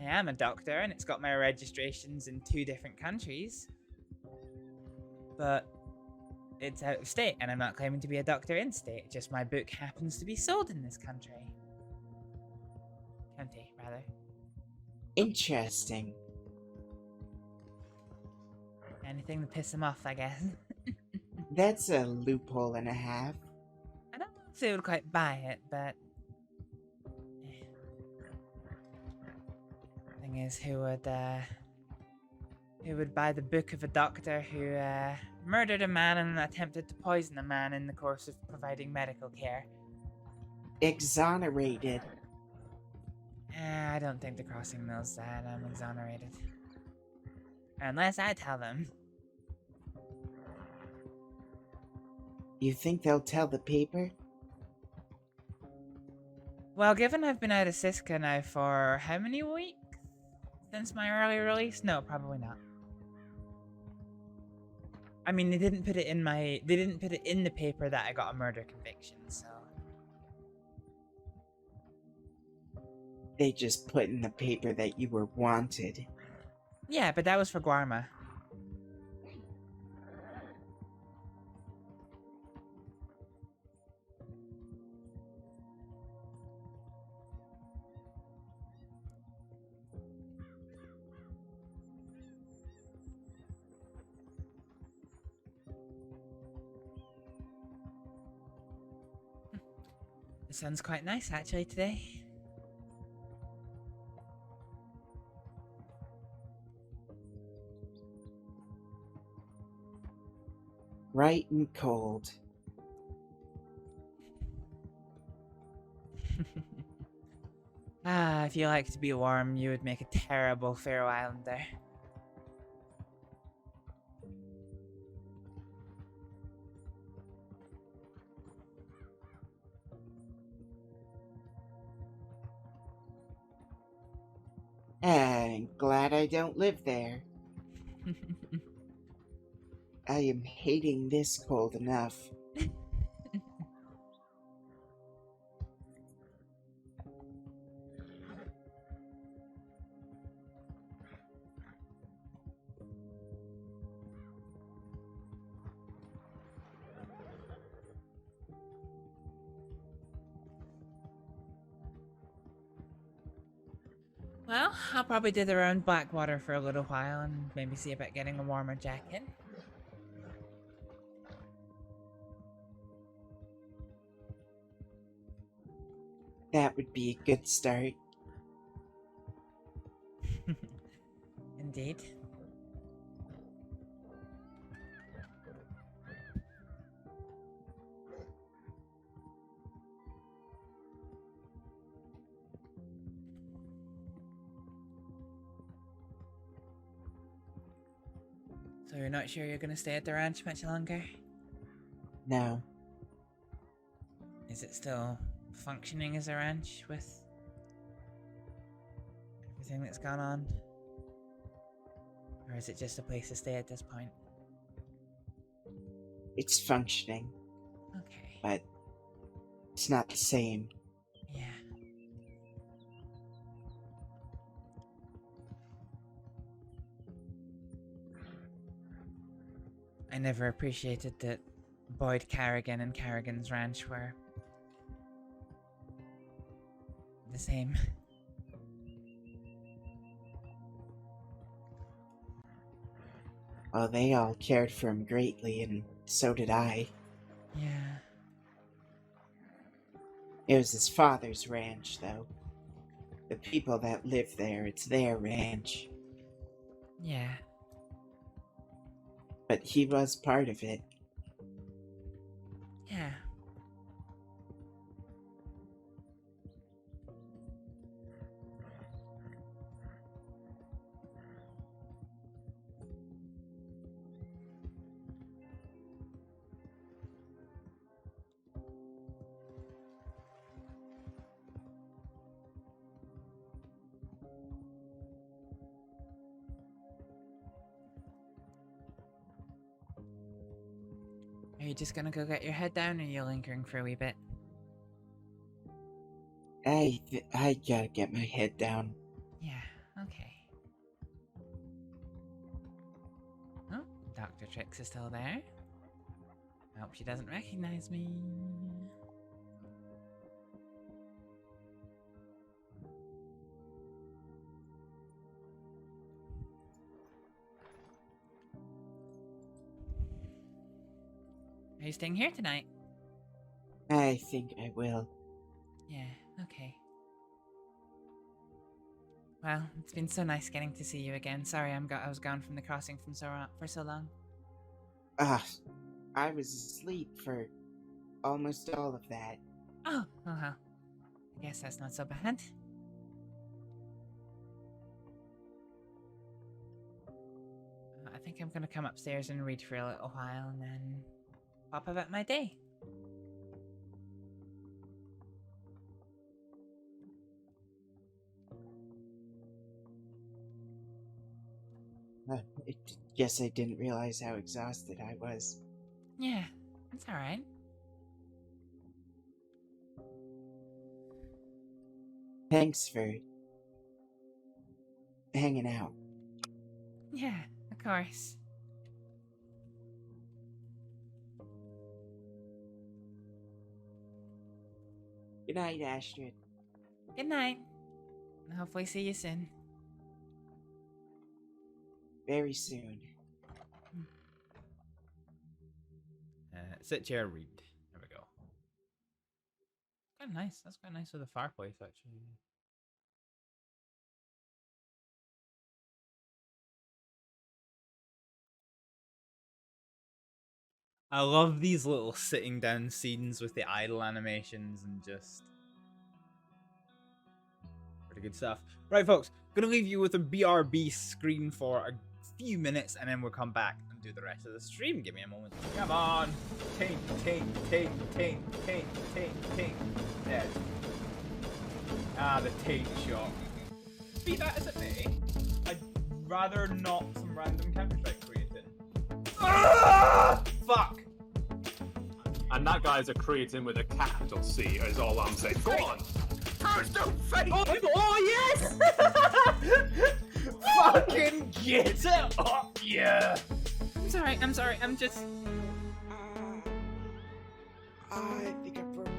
am a doctor, and it's got my registrations in 2 different countries. But it's out of state, and I'm not claiming to be a doctor in state. Just my book happens to be sold in this country. County, rather. Interesting. Anything to piss him off, I guess. That's a loophole and a half. I don't know if they would quite buy it, but... Thing is, who would buy the book of a doctor who murdered a man and attempted to poison a man in the course of providing medical care? Exonerated. I don't think the crossing knows that I'm exonerated. Unless I tell them. You think they'll tell the paper? Well, given I've been out of Siska now for how many weeks? Since my early release? No, probably not. I mean, they didn't put it in the paper that I got a murder conviction, so... They just put in the paper that you were wanted. Yeah, but that was for Guarma. The sun's quite nice actually today. Bright and cold. If you like to be warm, you would make a terrible Faroe Islander. I'm glad I don't live there. I am hating this cold enough. Well, I'll probably do the round Blackwater for a little while and maybe see about getting a warmer jacket. That would be a good start. Indeed. So you're not sure you're gonna stay at the ranch much longer? No. Is it still functioning as a ranch with everything that's gone on? Or is it just a place to stay at this point? It's functioning. Okay. But it's not the same. Yeah. I never appreciated that Boyd Carrigan and Carrigan's ranch were the same. Well, they all cared for him greatly, and so did I. Yeah. It was his father's ranch, though. The people that live there, it's their ranch. Yeah. But he was part of it. Yeah. Are you just gonna go get your head down, or are you lingering for a wee bit? I gotta get my head down. Yeah, okay. Oh, Dr. Trix is still there. I hope she doesn't recognize me. Are you staying here tonight? I think I will. Yeah, okay. Well, it's been so nice getting to see you again. Sorry, I was gone from the crossing for so long. I was asleep for almost all of that. Oh, well. I guess that's not so bad. I think I'm gonna come upstairs and read for a little while and then pop about my day. I guess I didn't realize how exhausted I was. Yeah, it's alright. Thanks for hanging out. Yeah, of course. Good night, Astrid. Good night. And hopefully see you soon. Very soon. Sit chair, read. There we go. quite nice. That's quite nice with the fireplace, actually. I love these little sitting down scenes with the idle animations and just pretty good stuff. Right, folks, gonna leave you with a BRB screen for a few minutes, and then we'll come back and do the rest of the stream. Give me a moment. Come on. Ting, ting, ting, ting, ting, ting, ting. Dead. Ah, the take shot. Be that as it may, I'd rather not some random Counter-Strike creating. Ah! Fuck! And that guy's a creating with a capital C, is all I'm saying. Go on! Oh, yes! Fucking get it up, yeah! I'm sorry, I'm just... I think I broke.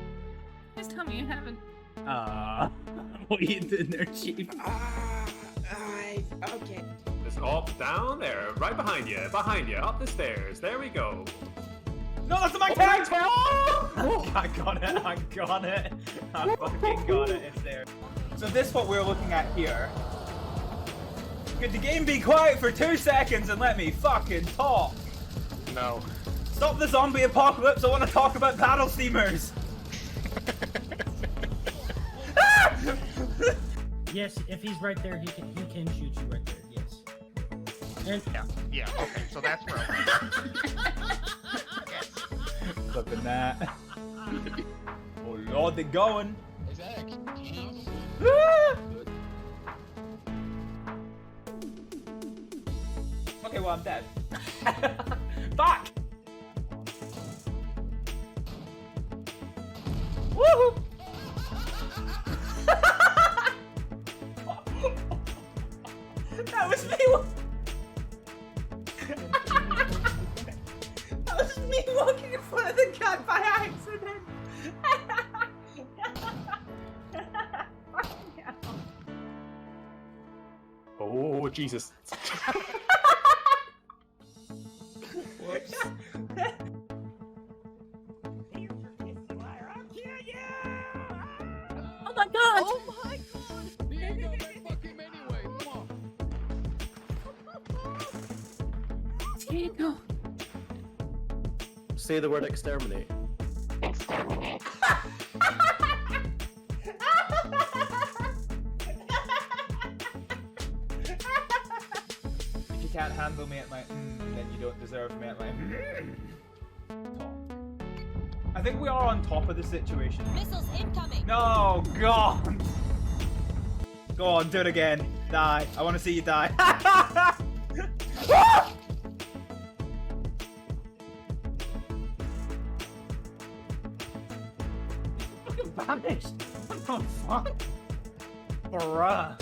Just tell me you haven't. What are you doing there, Chief? Okay. Just up, down, there, right behind you, up the stairs. There we go. No, that's my tag! Oh! I got it, I fucking got it, it's there. So this is what we're looking at here. Could the game be quiet for 2 seconds and let me fucking talk? No. Stop the zombie apocalypse, I want to talk about paddle steamers! Yes, if he's right there, he can shoot you right there. Yes. And Yeah. Okay. So that's where. Flipping that. Oh lord, they're going. Okay, well I'm dead. Fuck! Woohoo! That was me. That was me walking in front of the cat by accident. Oh, Jesus. Whoops. Oh my god! Oh my god! You ain't gonna fuck him anyway. Come on. Diego. Say the word exterminate. Exterminate. If you can't handle me at my then you don't deserve me at my top. I think we are on top of the situation. Missiles incoming. No, God. Go on, do it again. Die. I want to see you die. Fucking vanished. What the fuck? Bruh.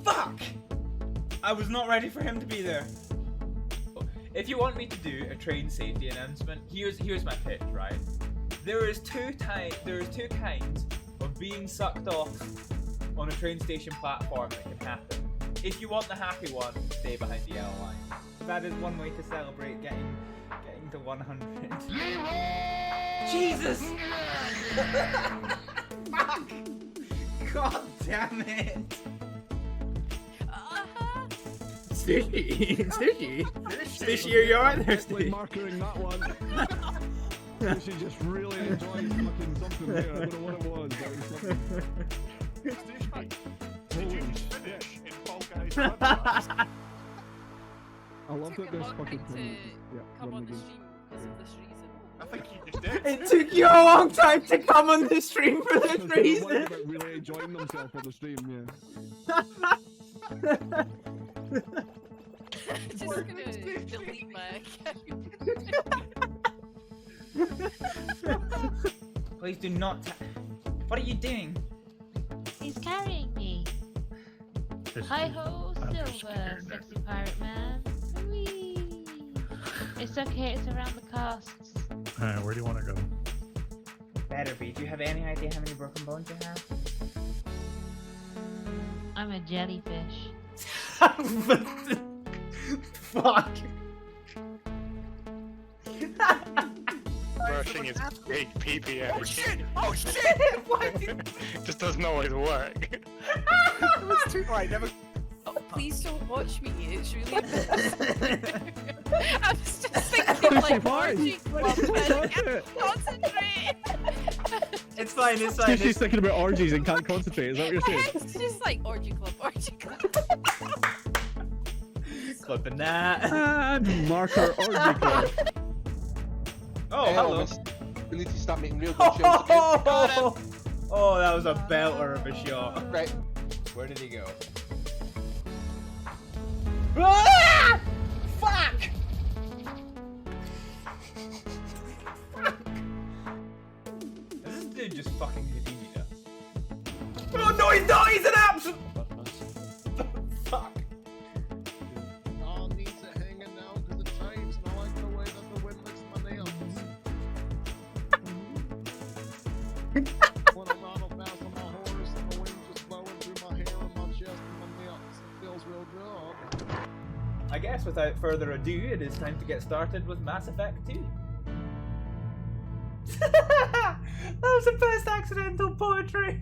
Fuck! I was not ready for him to be there. If you want me to do a train safety announcement, here's my pitch, right? There is two kinds of being sucked off on a train station platform that can happen. If you want the happy one, stay behind the yellow line. That is one way to celebrate getting to 100. Jesus! Fuck! God damn it! Stishy, are you alright there, Stishy? Marking that one. She just really enjoyed fucking something there. I don't know what it was. But it was something. Did you finish in Fall Guys? I love that this fucking thing. Come on the stream because of this reason. I think he just did. It took you a long time to come on the stream for this reason. Really enjoying themselves on the stream, yeah. Just gonna delete my account. Please do not. What are you doing? He's carrying me. Hi ho, Silver, sexy pirate man. Whee! It's okay, it's around the costs. Alright, where do you want to go? Better be. Do you have any idea how many broken bones you have? I'm a jellyfish. Fuck. big PP energy. Oh shit! What? Just doesn't always work. It was too right. Never. Oh, please don't watch me. It's really embarrassing. I was just thinking like orgy club and I can't concentrate. It's fine. It's fine. She's thinking about orgies and can't concentrate. Is that what you're saying? It's just like orgy club, orgy club. Clipping that. And marker orgy club. Oh, Hey, hello. Elvis, we need to start making real good jokes again. Oh, that was a belter of a shot. Right. Where did he go? Ah! Fuck! This dude just fucking Houdini us. Oh no, he's not! He's an absolute. Fuck! All needs it hanging now because the times and I like the way that the wind licks my nails. When I'm not fast on my horse and the wind just blowing through my hair and my chest and my nails, it feels real good. I guess without further ado, it is time to get started with Mass Effect 2. That was the best accidental poetry.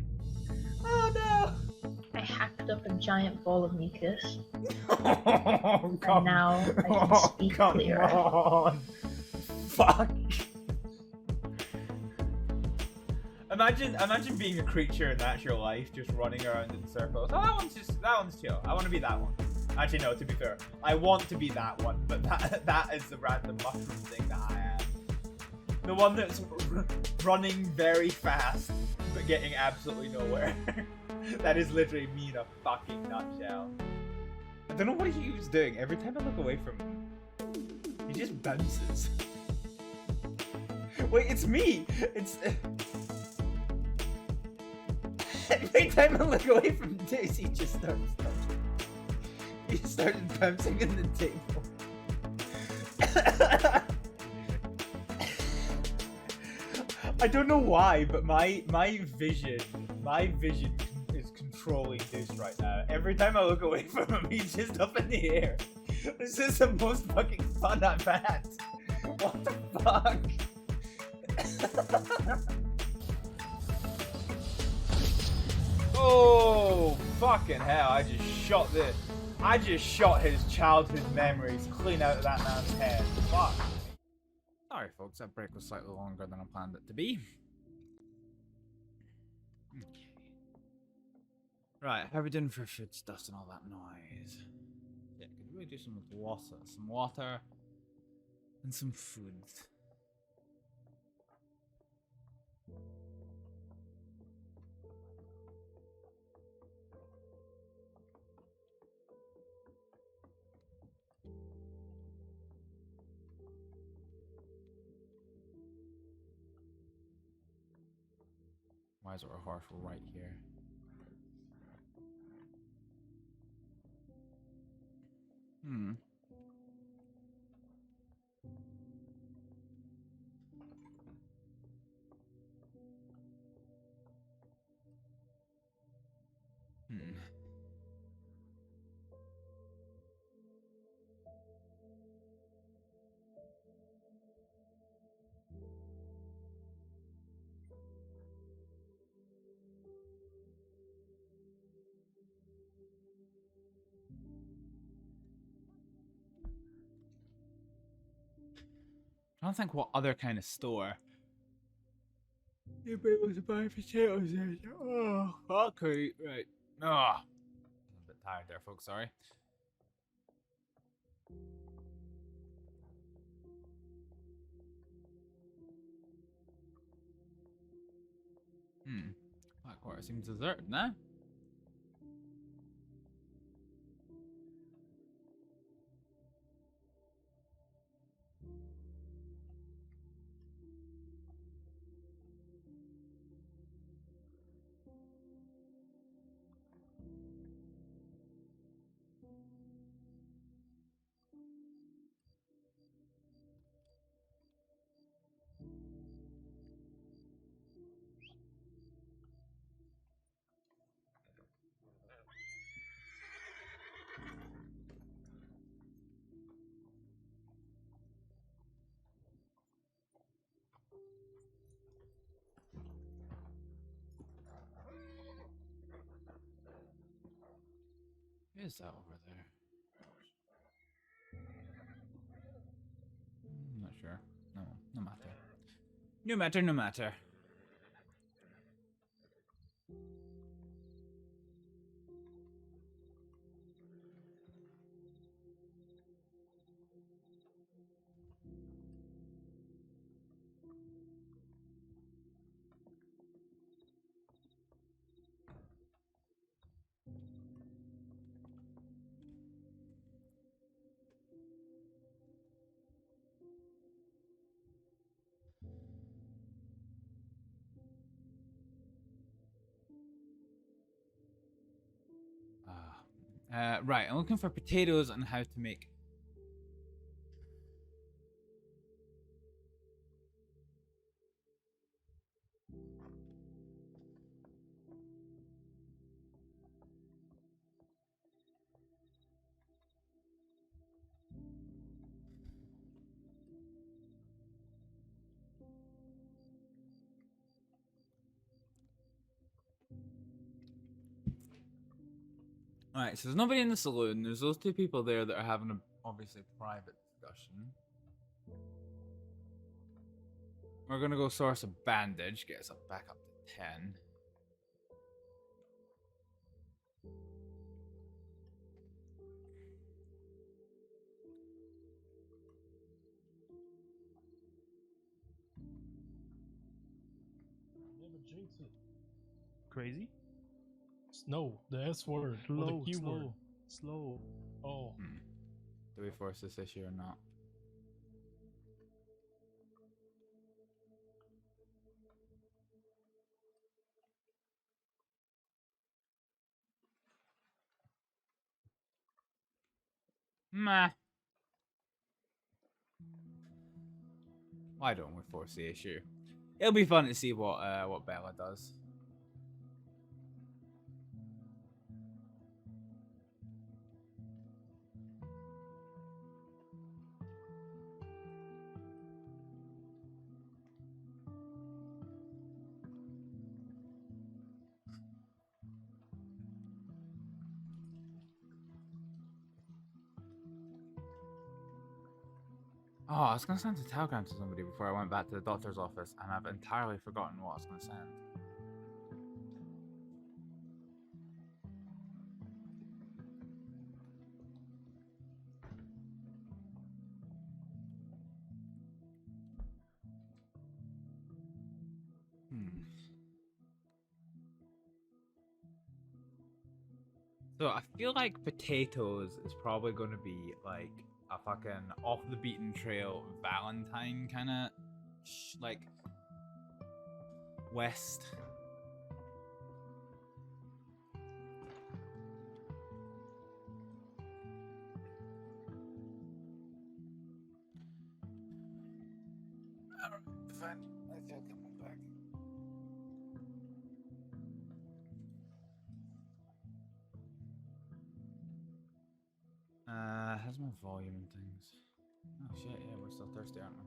Oh no! I hacked up a giant ball of mucus. Oh, And now I can speak clearer. on. Fuck. Imagine being a creature in natural life, just running around in circles. Oh, that one's chill. I want to be that one. Actually, no. To be fair, I want to be that one, but that is the random mushroom thing that I am. The one that's running very fast, but getting absolutely nowhere. That is literally me in a fucking nutshell. I don't know what he was doing. Every time I look away from him, he just bounces. Wait, it's me! It's... Every time I look away from this, he just starts touching. He started bouncing in the table. I don't know why, but my vision is controlling this right now. Every time I look away from him, he's just up in the air. This is the most fucking fun I've had. What the fuck? Oh, fucking hell, I just shot his childhood memories clean out of that man's head. Fuck. Sorry folks, that break was slightly longer than I planned it to be. Okay. Right, how are we doing for food stuffs and all that noise? Yeah, could really do some water and some food. Why is our horse right here? Hmm. I don't think what other kind of store you'd be able to buy potatoes in. Oh, okay, right. Oh, I'm a bit tired there, folks. Sorry. That quarter seems deserted, nah? is that over there? I'm not sure. No, no matter. No matter, no matter. Right, I'm looking for potatoes and how to make. Alright, so there's nobody in the saloon. There's those two people there that are having a obviously private discussion. We're gonna go source a bandage, get us back up to 10. Never jinx it. Crazy? No, the S word. Or the Slow, Q slow, word. slow. Oh. Do we force this issue or not? Meh. Why don't we force the issue? It'll be fun to see what Bella does. Oh, I was gonna send a telegram to somebody before I went back to the doctor's office, and I've entirely forgotten what I was gonna send. So I feel like potatoes is probably going to be like a fucking off the beaten trail Valentine kind of like West. Fine. I feel coming back. How's my volume and things? Oh shit, yeah, we're still thirsty, aren't we?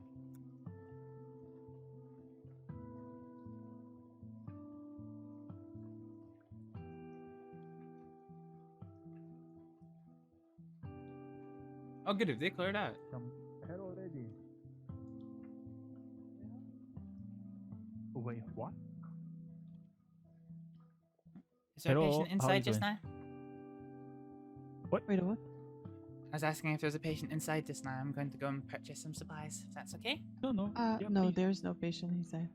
Oh good, if they cleared out. Hello, lady. Oh, wait, what? Is there a Hello, patient how you inside just doing? now? What? Wait, what? I was asking if there's a patient inside just now. I'm going to go and purchase some supplies, if that's okay? No, no. Yeah, No, please. there's no patient inside.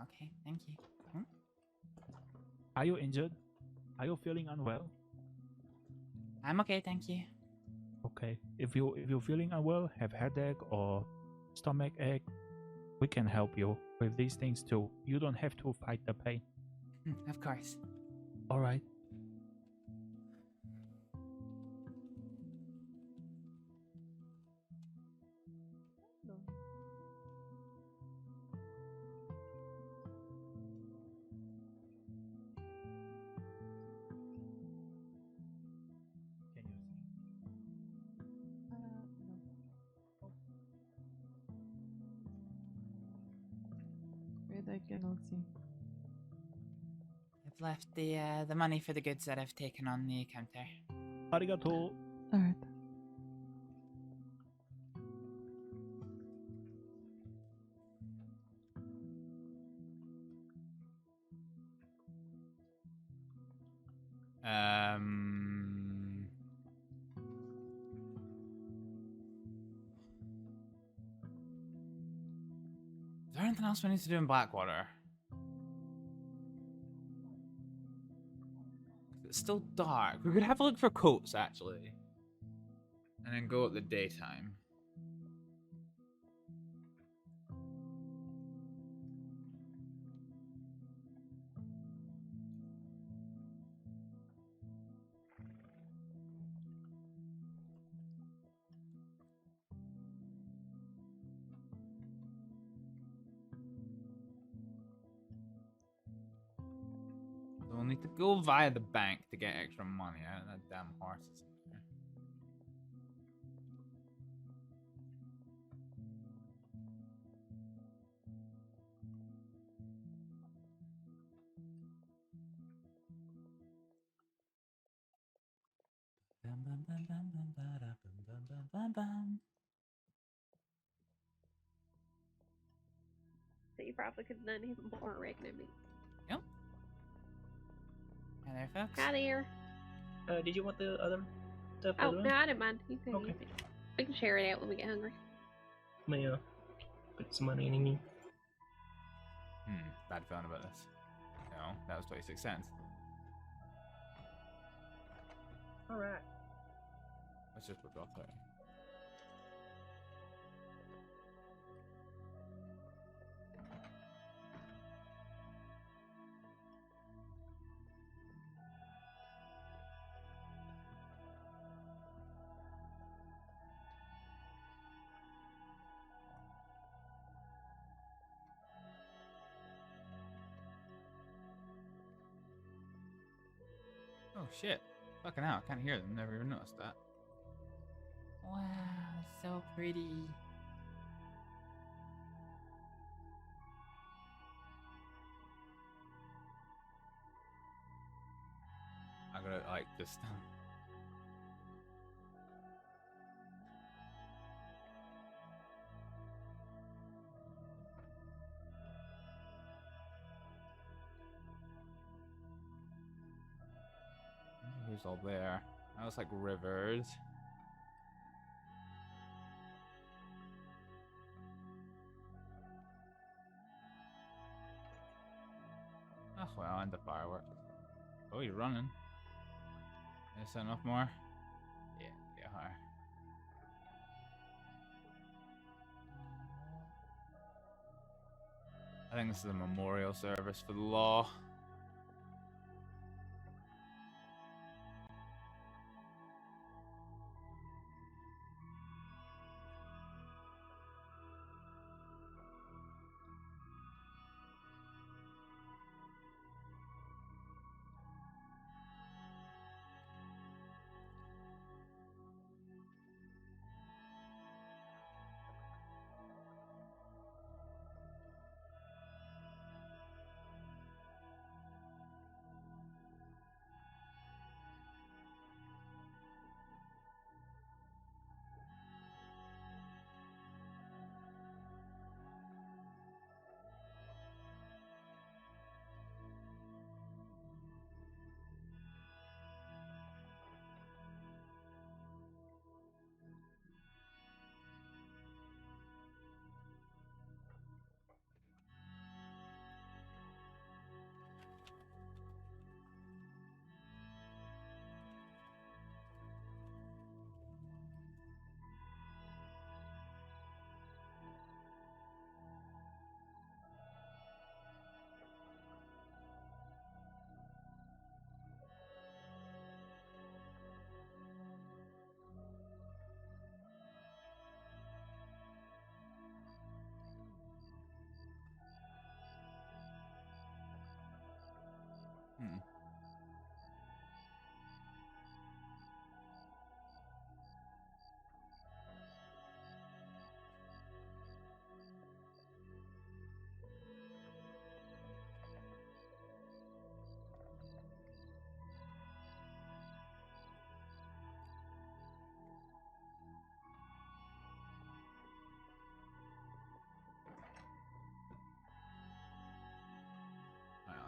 Okay, thank you. Hmm? Are you injured? Are you feeling unwell? I'm okay, thank you. Okay. If you're feeling unwell, have headache or stomach ache, we can help you with these things too. You don't have to fight the pain. Of course. All right. Wait, I cannot see. I've left the money for the goods that I've taken on the counter. Arigato. Alright. Is there anything else we need to do in Blackwater? It's still dark. We could have a look for coats, actually. And then go at the daytime. We'll need to go via the bank to get extra money out of that damn horses in there. Bum, bum, bum, bum, bum, ba-da, bum, bum, bum, bum, bum. So you probably could have done even more, I reckon. Yep. Hi there, folks. Hi there. Did you want the other stuff? Oh, no, I didn't mind. You can Okay. use it. We can share it out when we get hungry. Let me put some money in me. Bad feeling about this. No, that was 26 cents. Alright. Let's just withdraw 30. Oh shit. Fucking hell, I can't hear them. Never even noticed that. Wow, so pretty. I gotta like just who's all there? That was like rivers. Oh well, and the fireworks. Oh, you're running. Is that enough more? Yeah, they are. I think this is a memorial service for the law.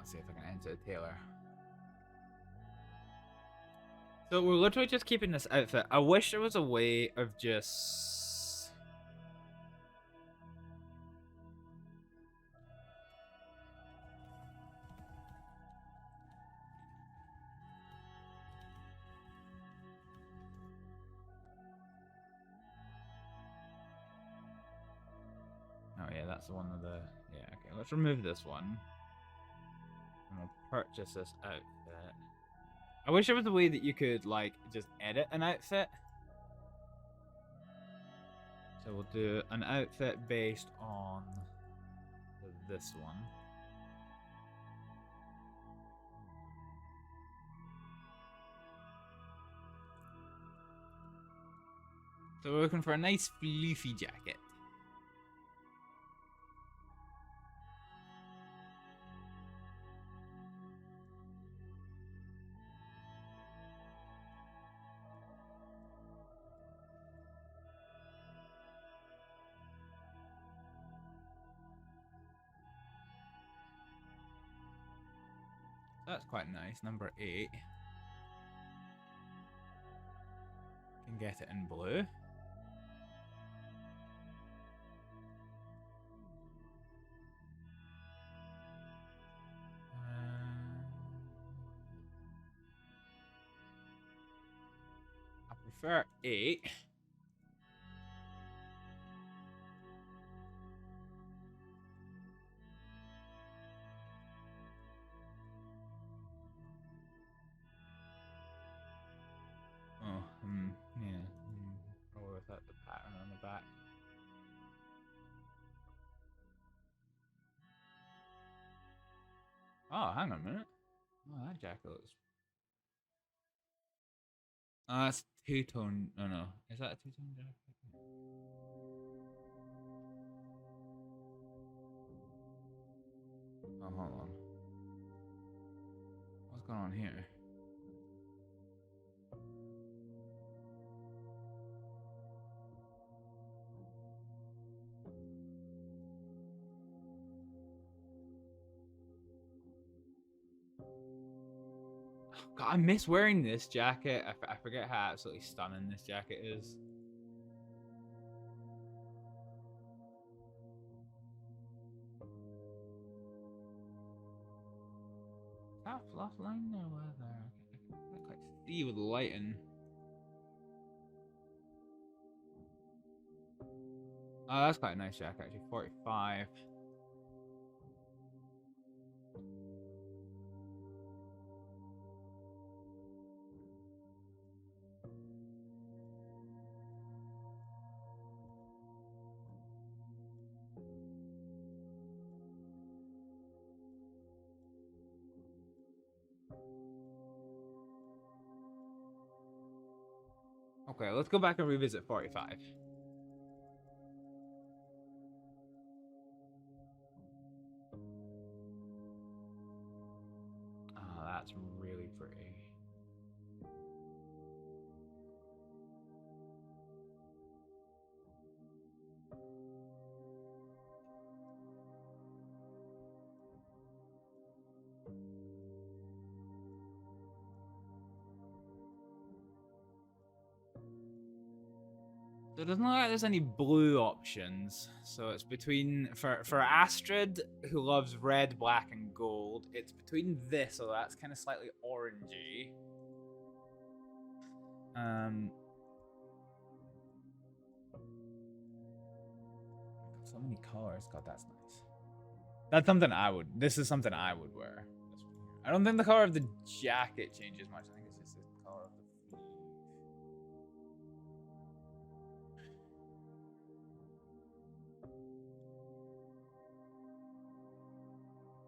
Let's see if I can enter a tailor. So we're literally just keeping this outfit. I wish there was a way of just... Oh yeah, that's the one with the... Yeah, okay, let's remove this one. And we'll purchase this outfit. I wish there was a way that you could, like, just edit an outfit. So we'll do an outfit based on this one. So we're looking for a nice fluffy jacket. That's quite nice. Number 8. Can get it in blue. I prefer 8. Yeah. Probably without the pattern on the back. Oh, hang on a minute. Oh, that jacket looks... Oh, that's two-tone... No. Is that a two-tone jacket? Oh, hold on. What's going on here? God, I miss wearing this jacket. I forget how absolutely stunning this jacket is. That fluff line or whether I can't quite see with the lighting. Oh, that's quite a nice jacket actually. 45. Okay, let's go back and revisit 45. Oh, that's really pretty. So it doesn't look like there's any blue options. So it's between, for Astrid, who loves red, black, and gold, it's between this, so that's kind of slightly orangey. So many colors. God, that's nice. That's something this is something I would wear. This one here. I don't think the color of the jacket changes much. I think it's just the color of the sleeve.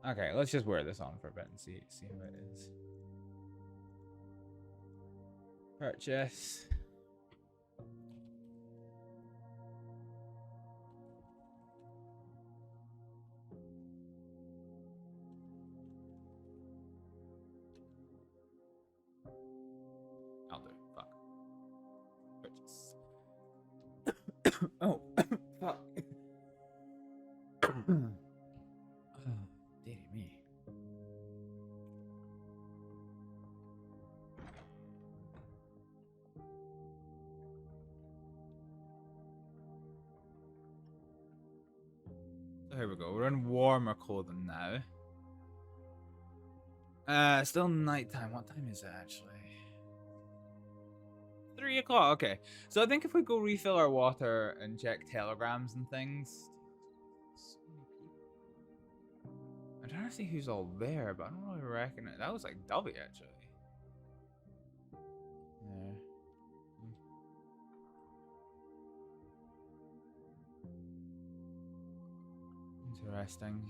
Okay, let's just wear this on for a bit and see how it is. Purchase. I'll do it. Fuck. Purchase. Oh, fuck. Oh, dear me. here we go. We're in warmer clothing now. Still nighttime. What time is it actually? 3 o'clock. Okay. So I think if we go refill our water and check telegrams and things. So many people. I'm trying to see who's all there, but I don't really recognize. That was like Dubby actually. Yeah. Interesting.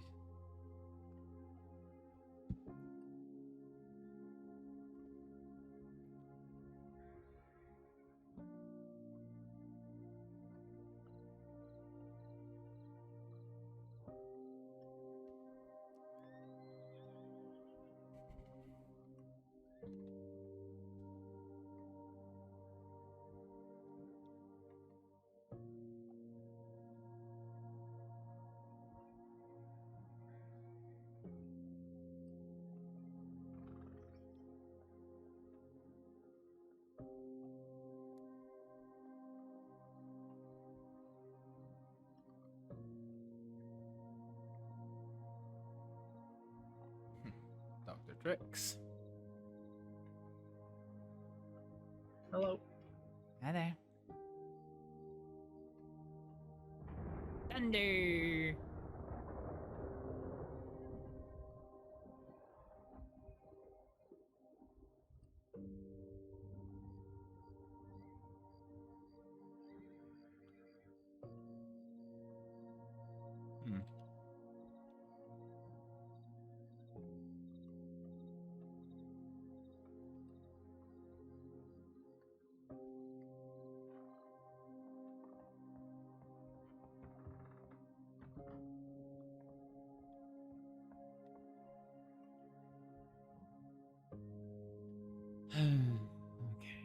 Dr. Tricks. Hello. Hi there. Thunder. Okay.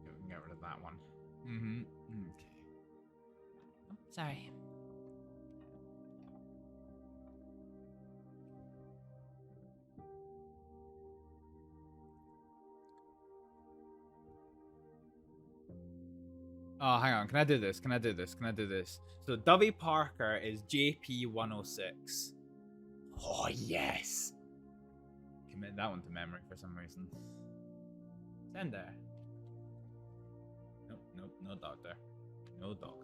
Yeah, we can get rid of that one. Mm-hmm. Okay. Oh, sorry. Oh, hang on. Can I do this? Can I do this? Can I do this? So, Dovey Parker is JP106. Oh, yes. Commit that one to memory for some reason. Send there. Nope, nope, no doctor. No doctor.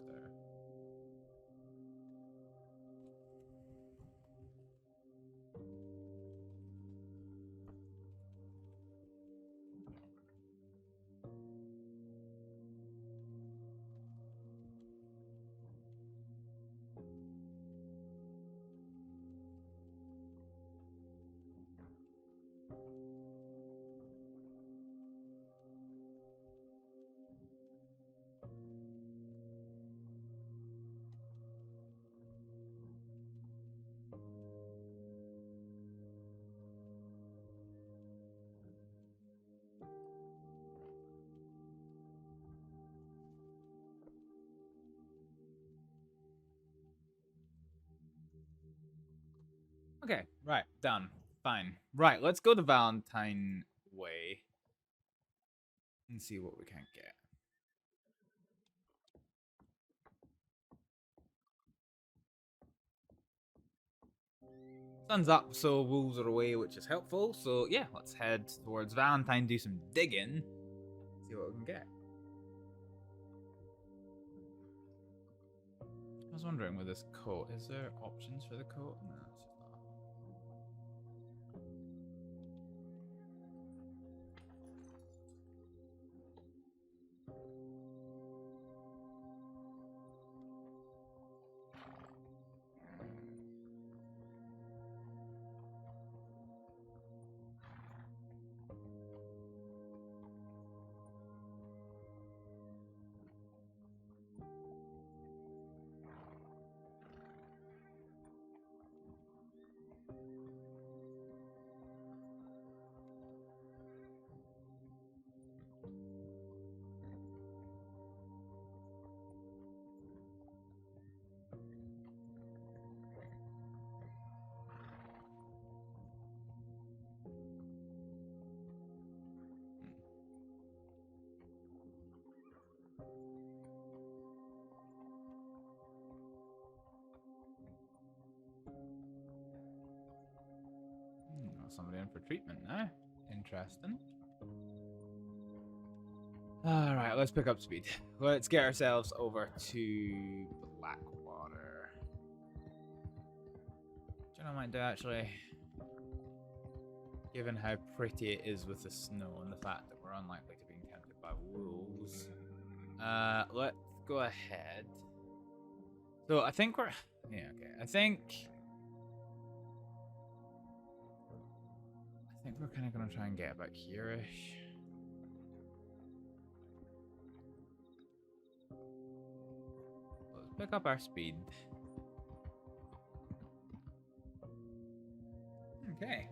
Okay, right, done. Fine. Right, let's go to Valentine Way and see what we can get. Sun's up, so wolves are away, which is helpful. So yeah, let's head towards Valentine, do some digging, see what we can get. I was wondering with this coat, is there options for the coat? No, it's just not. somebody in for treatment now. Interesting. Alright, let's pick up speed. Let's get ourselves over to Blackwater. Do you know what I might do actually? Given how pretty it is with the snow and the fact that we're unlikely to be encountered by wolves. Let's go ahead. So I think we're... Yeah, okay. I think we're kind of going to try and get about here-ish. Let's pick up our speed. Okay.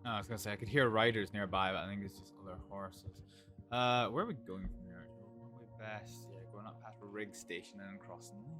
Oh, I was gonna say I could hear riders nearby, but I think it's just other horses. Where are we going from here? Probably best, yeah, going up past the rig station and then crossing there.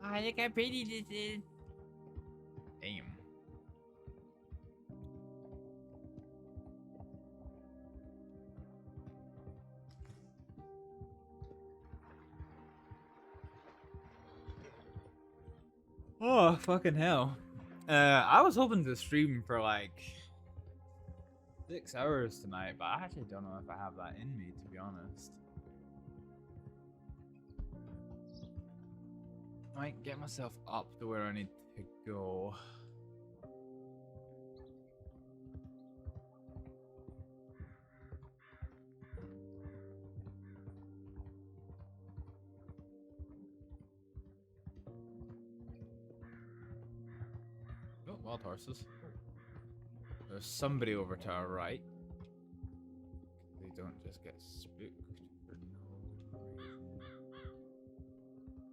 Ah, look how pretty this is. Damn. Oh, fucking hell. I was hoping to stream for like 6 hours tonight, but I actually don't know if I have that in me, to be honest. Might get myself up to where I need to go. wild horses. There's somebody over to our right. They don't just get spooked for no reason.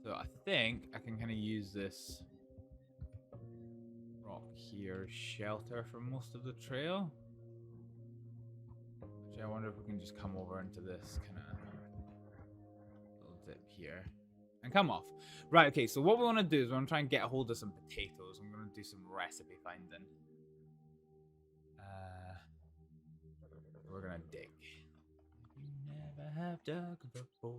So I think I can kind of use this rock here as shelter for most of the trail. Which I wonder if we can just come over into this kind of little dip here and come off. Right, okay, so what we want to do is we want to try and get a hold of some potatoes. I'm going to do some recipe finding. We're going to dig. You never have dug before.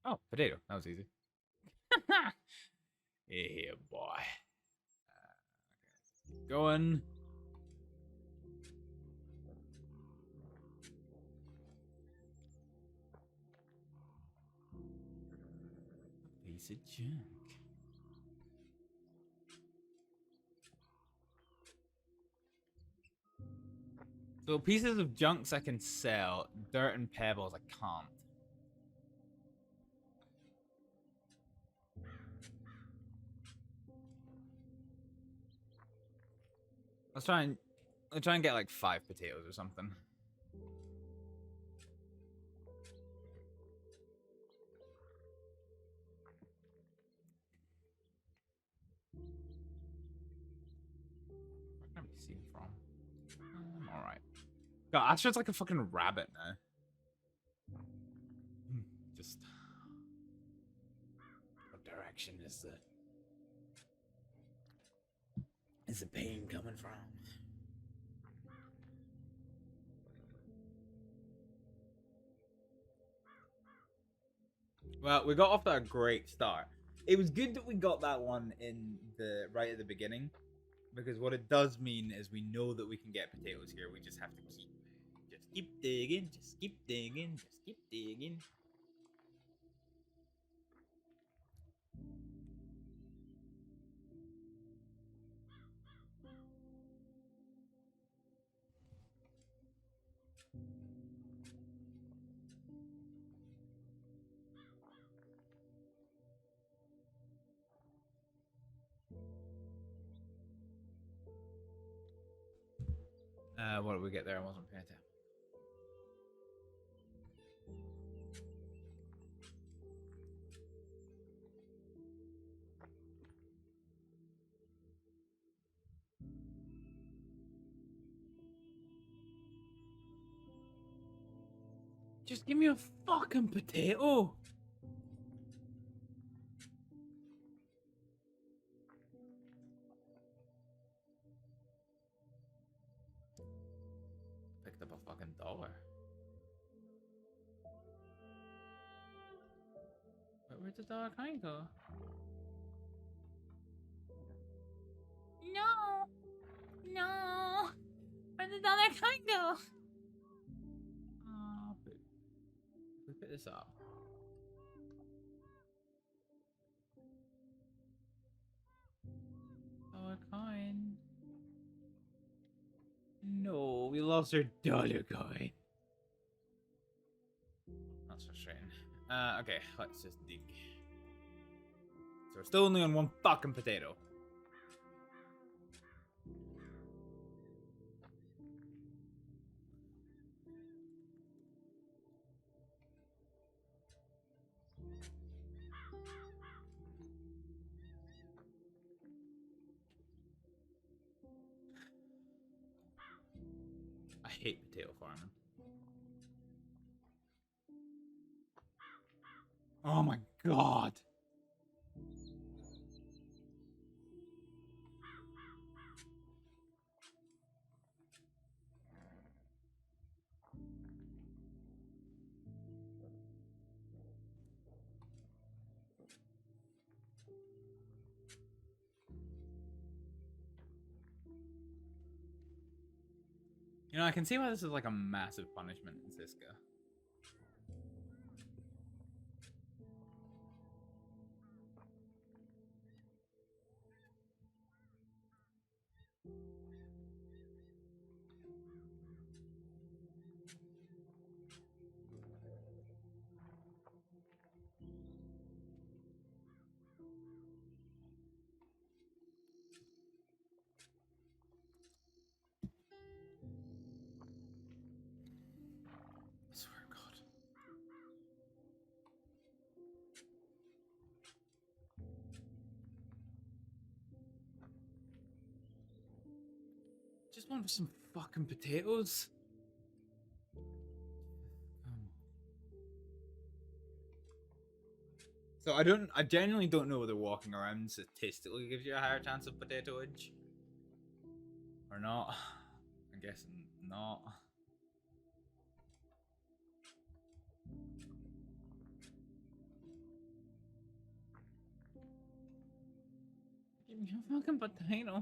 Oh, potato. That was easy. Yeah, boy. Okay. Going. Piece of junk. So pieces of junks I can sell. Dirt and pebbles I can't. Let's try and get like 5 potatoes or something. Where can I be seen from? Alright. God, Astrid's like a fucking rabbit now. Just what direction is the pain coming from? Well, we got off to a great start. It was good that we got that one in the right at the beginning, because what it does mean is we know that we can get potatoes here. We just have to keep digging, just keep digging, just keep digging. What did we get there? I wasn't paying attention. Just give me a fucking potato. Picked up a fucking dollar. But where'd the dollar coin go? No! No! Where'd the dollar coin go? Oh, we pick this up. Dollar coin. No, we lost our dollar coin. That's frustrating. Okay, let's just dig. So we're still only on 1 fucking potato. I hate potato farming. Oh my god. You know, I can see why this is like a massive punishment in Siska. want some fucking potatoes. So I genuinely don't know whether walking around statistically gives you a higher chance of potatoage. Or not. I guess not. Give me a fucking potato.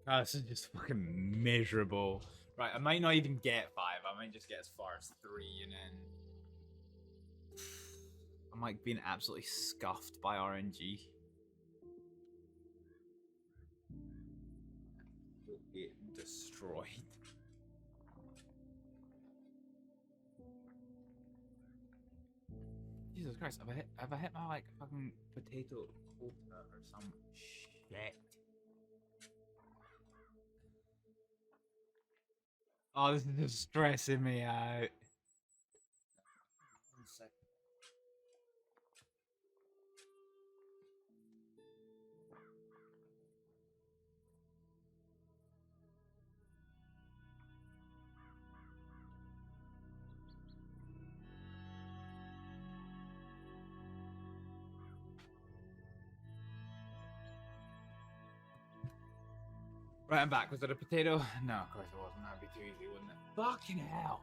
God, this is just fucking miserable. Right, I might not even get 5. I might just get as far as 3 and then I'm like being absolutely scuffed by RNG. It destroyed. Jesus Christ, have I hit my like fucking potato quota or some shit? Oh, this is just stressing me out. 1 second. Right, I'm back. Was it a potato? No, of course it wasn't. That'd be too easy, wouldn't it? Fucking hell.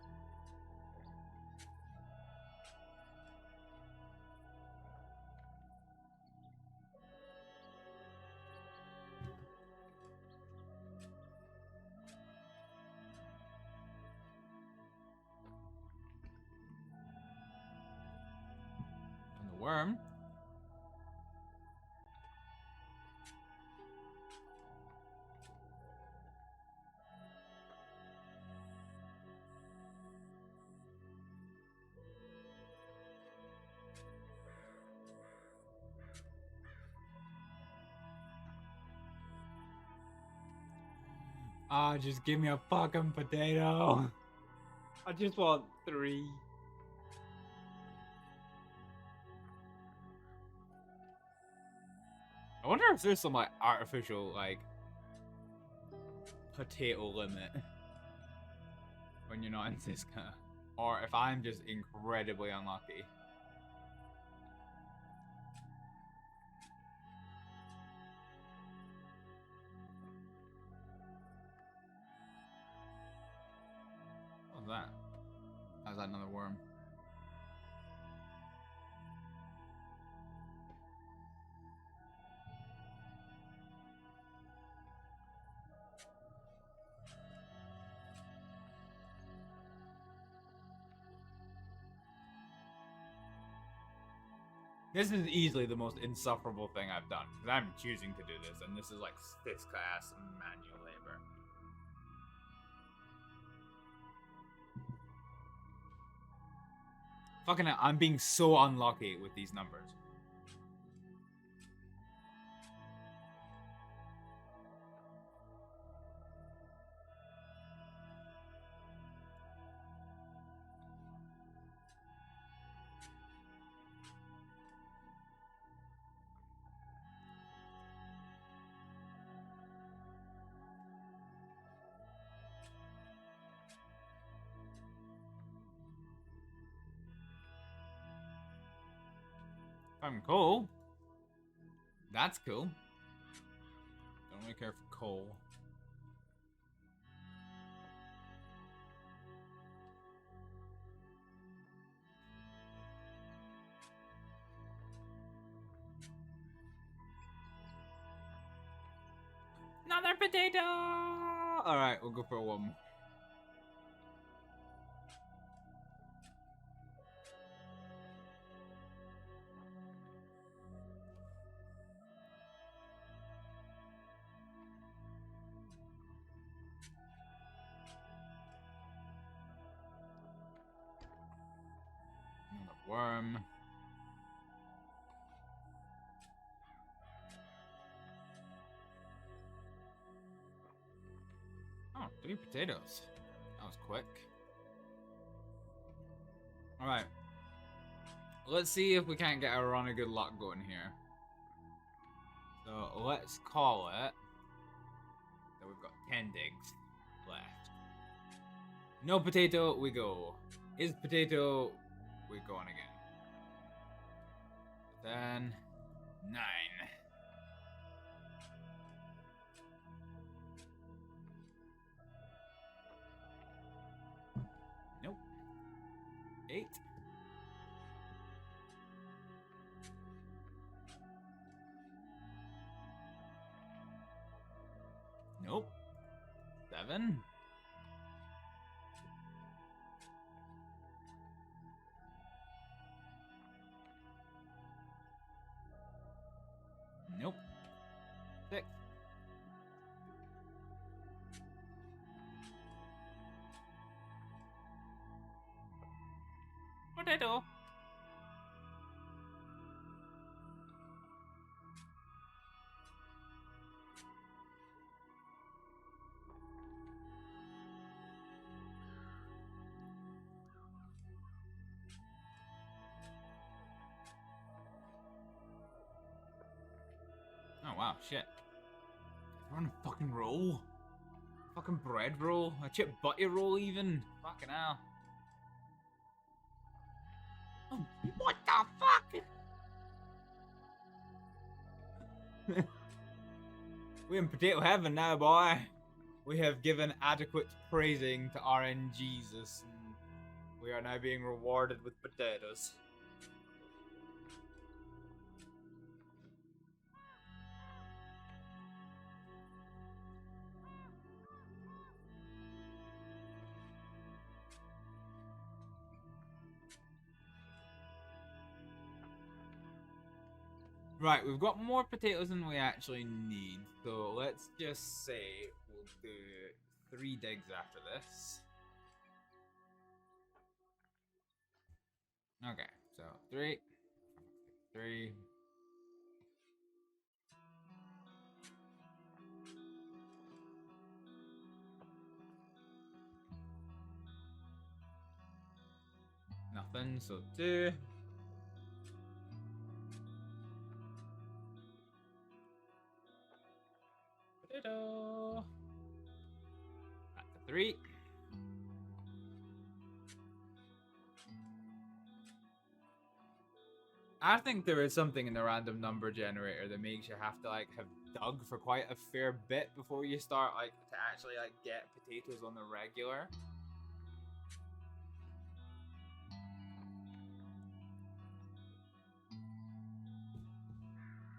And the worm. Ah, just give me a fucking potato. I just want 3. I wonder if there's some like artificial like potato limit when you're not in Siska, or if I'm just incredibly unlucky. What's that? How's that another worm? This is easily the most insufferable thing I've done, because I'm choosing to do this, and this is like this class manual labor. Fucking hell, I'm being so unlucky with these numbers. I'm cool. That's cool. Don't really care for coal. Another potato! Alright, we'll go for one more. Another worm. Oh, 3 potatoes. That was quick. Alright. Let's see if we can't get a run of good luck going here. So let's call it that we've got 10 digs left. No potato, we go. Is potato, we go on again. Then 9. Nope. 8. Nope. 7. Nope. 6. Potato. Oh wow, shit. We're on a fucking roll. Fucking bread roll. A chip butty roll even. Fucking hell. Oh, what the fuck? We're in potato heaven now, boy. We have given adequate praising to RN Jesus, and we are now being rewarded with potatoes. Right, we've got more potatoes than we actually need, so let's just say we'll do 3 digs after this. Okay, so 3, 3. Nothing, so 2. Potato. Back to 3. I think there is something in the random number generator that makes you have to like have dug for quite a fair bit before you start like to actually like get potatoes on the regular.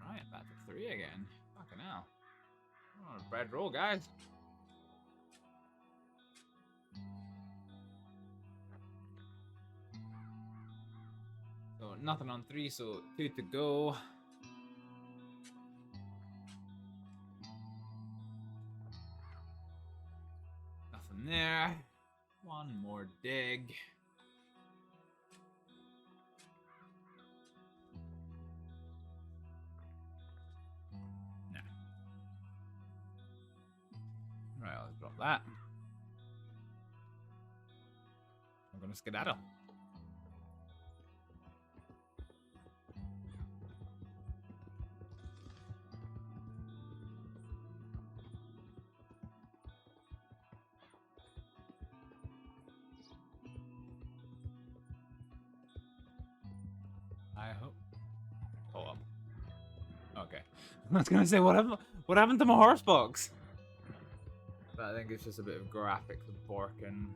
Right, back to 3 again. Fucking hell. Oh, a bread roll, guys. So nothing on 3, so 2 to go. Nothing there. 1 more dig. No. Right, let's drop that. I'm gonna skedaddle. I hope. Oh, okay. I was gonna say what happened to my horse box? But I think it's just a bit of graphics borking.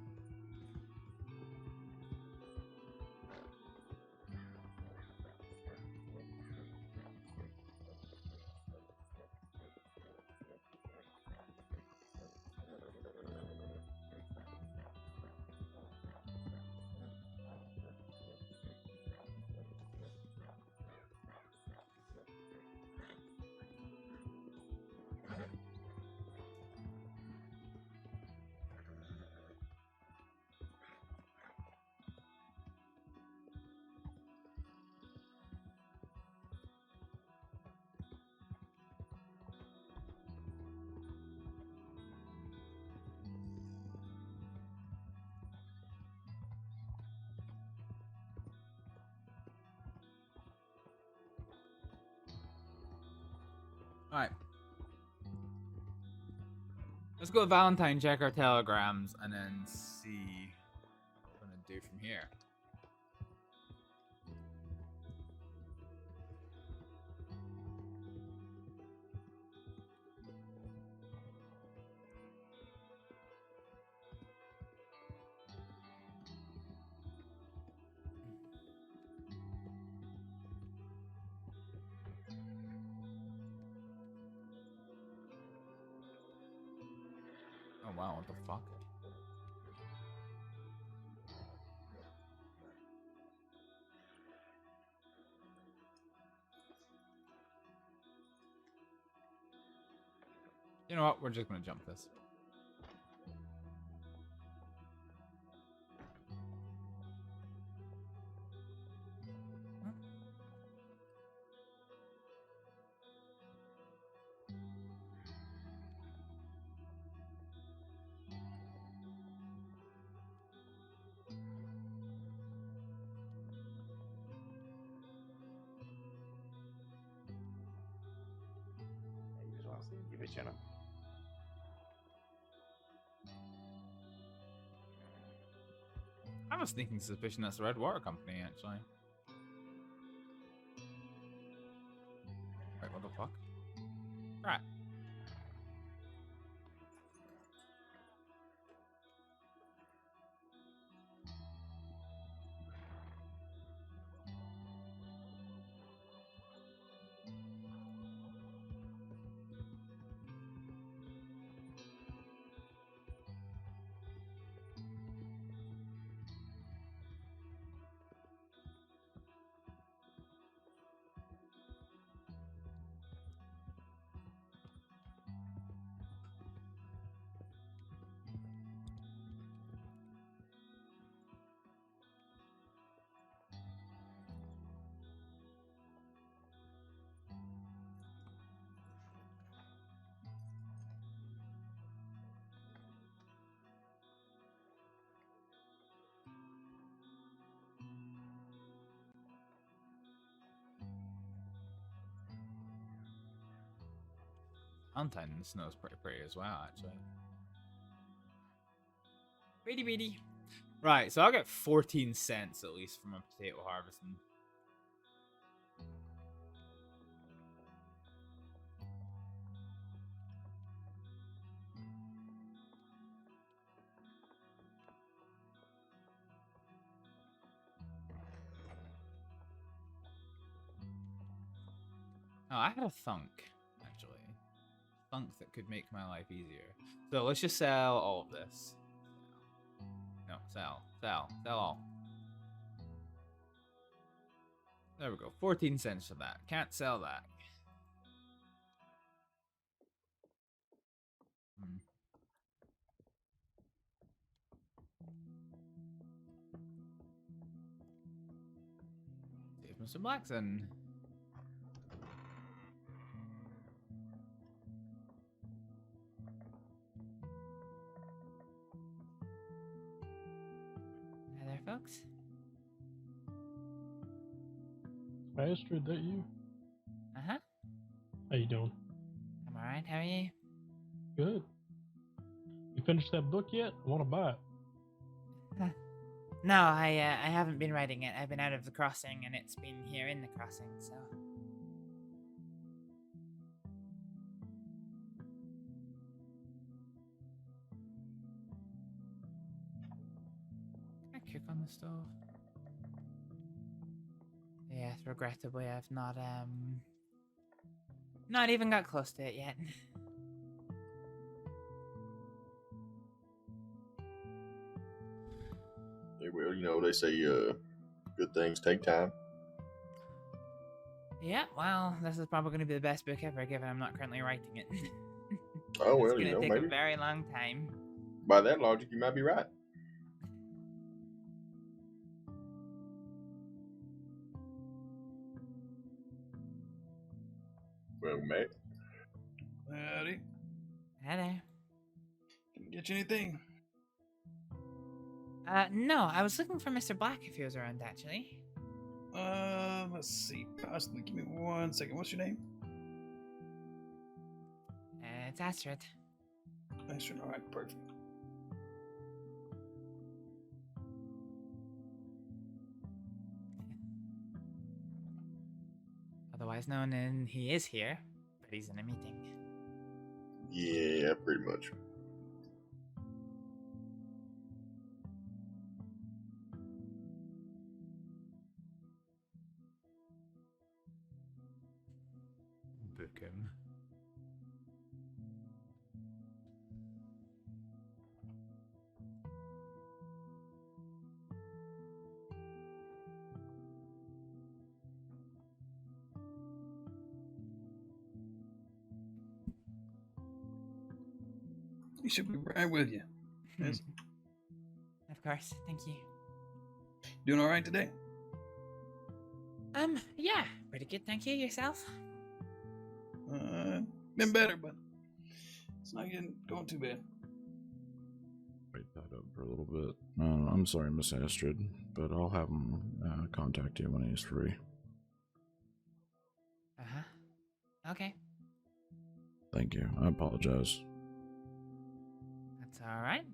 Alright. Let's go to Valentine, check our telegrams, and then see what I'm gonna do from here. Oh wow, what the fuck? You know what? We're just gonna jump this. Give it a channel. I have a sneaking suspicion that's the Red Water Company, actually. Wait, what the fuck? Right. Valentine in the snow is pretty pretty as well, actually. Pretty pretty. Right, so I'll get 14 cents at least from a potato harvesting. Oh, I had a thunk, actually. Thunk that could make my life easier. So let's just sell all of this. No, sell all. There we go, 14 cents for that. Can't sell that. Save Mr. Blackson. Hi there, folks. Hi, Astrid, that you? Uh-huh. How you doing? I'm alright, how are you? Good. You finished that book yet? I want to buy it. No, I haven't been writing it. I've been out of the crossing, and it's been here in the crossing, so... Can I cook on the stove? Yes, regrettably, I've not even got close to it yet. Well, you know, they say good things take time. Yeah, well, this is probably going to be the best book ever, given I'm not currently writing it. Oh, well, it's you going know, to take maybe a very long time. by that logic, you might be right. Well, mate. Howdy. Hi there. Can I get you anything? No, I was looking for Mr. Black if he was around, actually. Let's see. Possibly. Give me 1 second. What's your name? it's Astrid. Astrid, all right, perfect. Otherwise known in he is here, but he's in a meeting. Yeah, pretty much. Book him. He should be right with you. Yes. Of course, thank you. Doing all right today? Yeah, pretty good, thank you. Yourself? Been better, but it's not going too bad. Wait that up for a little bit. I'm sorry, Miss Astrid, but I'll have him contact you when he's free. Okay. Thank you. I apologize. That's alright.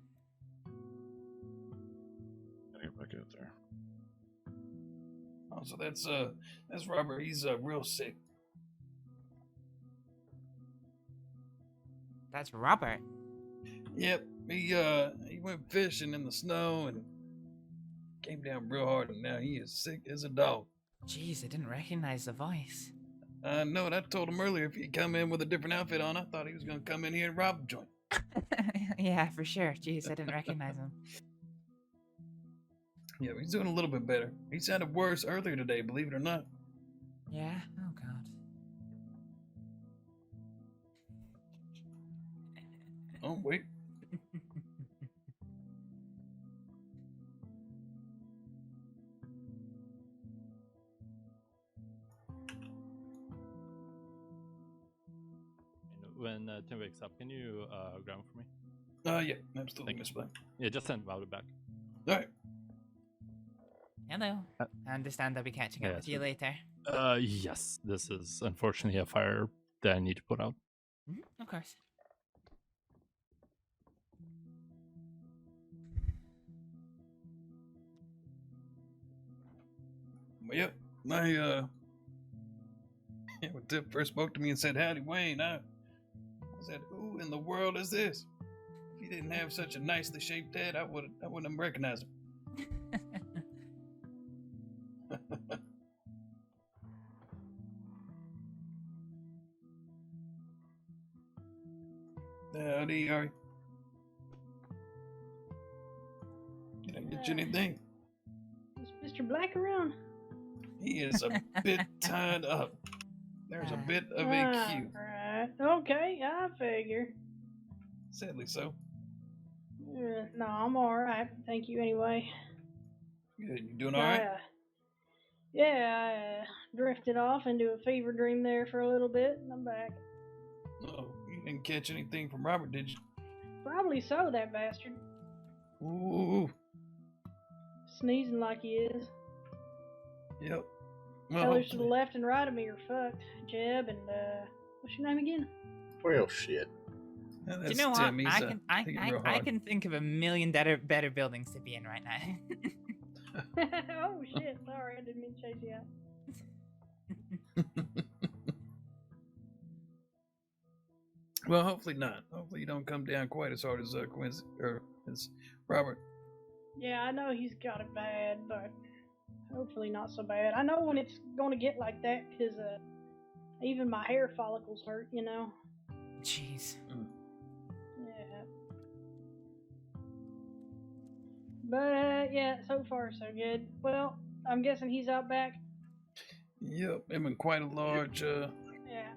Gotta get back out there. Oh, so that's Robert. He's real sick. That's Robert. Yep, he went fishing in the snow and came down real hard, and now he is sick as a dog. Jeez, I didn't recognize the voice. I know it. I told him earlier if he'd come in with a different outfit on, I thought he was gonna come in here and rob the joint. Yeah, for sure. Jeez, I didn't recognize him. Yeah, he's doing a little bit better. He sounded worse earlier today, believe it or not. Yeah? Oh, God. Oh, wait. When Tim wakes up, can you grab him for me? Yeah, absolutely, Miss Black. Yeah, just send Wilder back. All right. Hello. I understand I'll be catching up with you later. Yes, this is unfortunately a fire that I need to put out. Of course. Well, yep, when Tim first spoke to me and said, "Howdy, Wayne," I said, "Who in the world is this?" If he didn't have such a nicely shaped head, I wouldn't have recognized him. Howdy, Harry. Did I get you anything? Is Mr. Black around? He is a bit tied up. There's a bit of a queue. Right. Okay, I figure. Sadly so. No, I'm alright. Thank you anyway. Good. You doing alright? Yeah, I drifted off into a fever dream there for a little bit, and I'm back. Oh, you didn't catch anything from Robert, did you? Probably so, that bastard. Ooh. Sneezing like he is. Yep. Well, Fellas to the left and right of me are fucked. Jeb and, what's your name again? Well, shit. Yeah, Do you know what? I can think of a million better buildings to be in right now. Oh shit, sorry, I didn't mean to chase you out. Well, hopefully not. Hopefully you don't come down quite as hard as Quincy or as Robert. Yeah, I know he's got it bad, but hopefully not so bad. I know when it's going to get like that because even my hair follicles hurt, you know. Jeez. Yeah. But yeah, so far so good. Well, I'm guessing he's out back. Yep, him in quite a large. Yeah,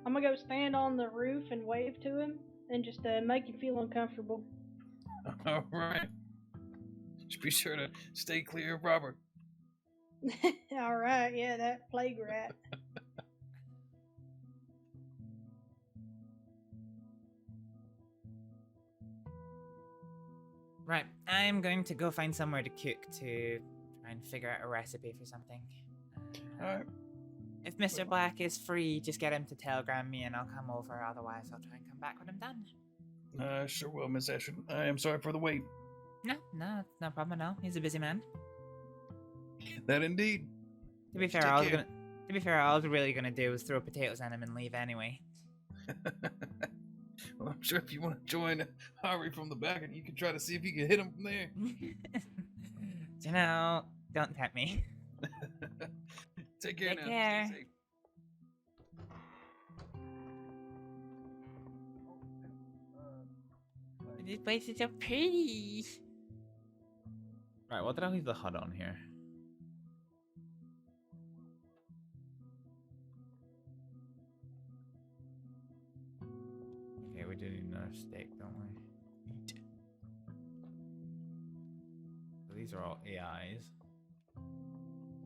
I'm gonna go stand on the roof and wave to him and just make him feel uncomfortable. All right. Just be sure to stay clear of Robert. All right, yeah, that plague rat. Right, I'm going to go find somewhere to cook to try and figure out a recipe for something. Alright. If Mr. Black is free, just get him to telegram me and I'll come over. Otherwise, I'll try and come back when I'm done. Sure will, Miss Astrid. I am sorry for the wait. No, it's no problem at all. He's a busy man. That indeed. To be fair, all I was really gonna do was throw potatoes at him and leave anyway. Well, I'm sure if you want to join Harvey from the back, and you can try to see if you can hit him from there. You know, don't tempt me. Take care now. Take care. Stay safe. This place is so pretty. Right, what did I leave the HUD on here? Okay, we do need another steak, don't we? So these are all AIs.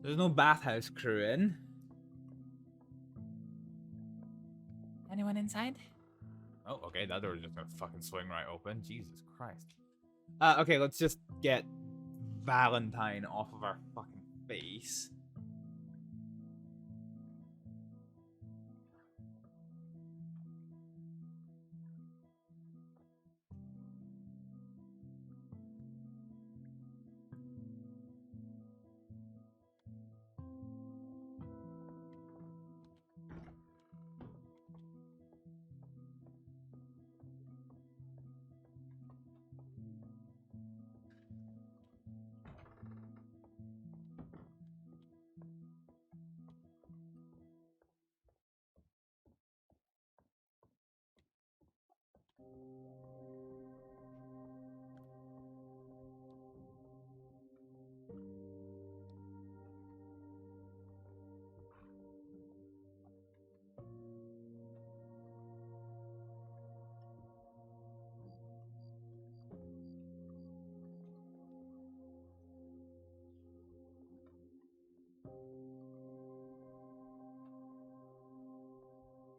There's no bathhouse crew in. Anyone inside? Oh, okay, that door is just gonna fucking swing right open. Jesus Christ. Okay, let's just get Valentine off of our fucking face.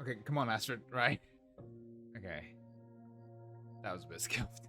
Okay, come on, Astrid, right? Okay. That was a bit scuffed.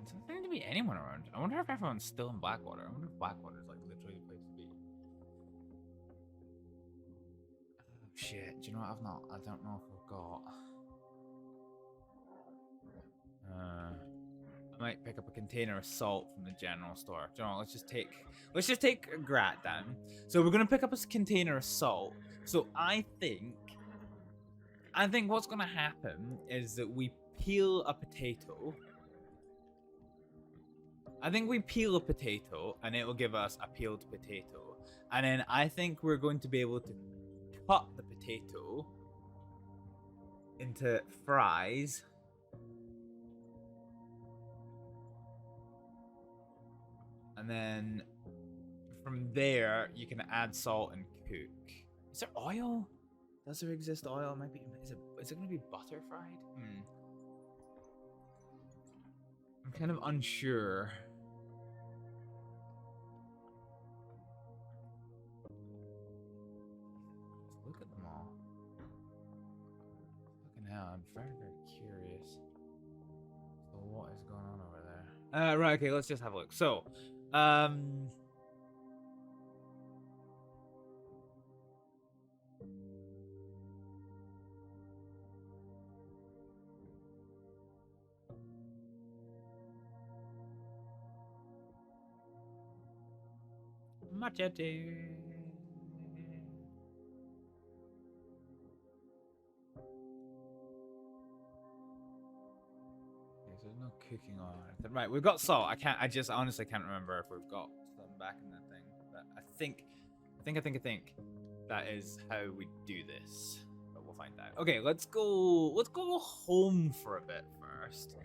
Doesn't seem to be anyone around. I wonder if everyone's still in Blackwater. I wonder if Blackwater is like literally the place to be. Oh, shit. Do you know what I don't know if we've got. I might pick up a container of salt from the general store. Do you know what, let's just take a grat down. So we're gonna pick up a container of salt. So I think what's gonna happen is that we peel a potato. I think we peel a potato and it will give us a peeled potato. And then I think we're going to be able to cut the potato into fries. And then from there, you can add salt and cook. Is there oil? Does there exist oil? Maybe is it going to be butter fried? I'm kind of unsure. Look at them all. Fucking hell, I'm very, very curious. So what is going on over there? Right, okay, let's just have a look. So, machete. There's no cooking oil or anything. Right, we've got salt. I just honestly can't remember if we've got some back in that thing. But I think that is how we do this. But we'll find out. Okay, let's go home for a bit first.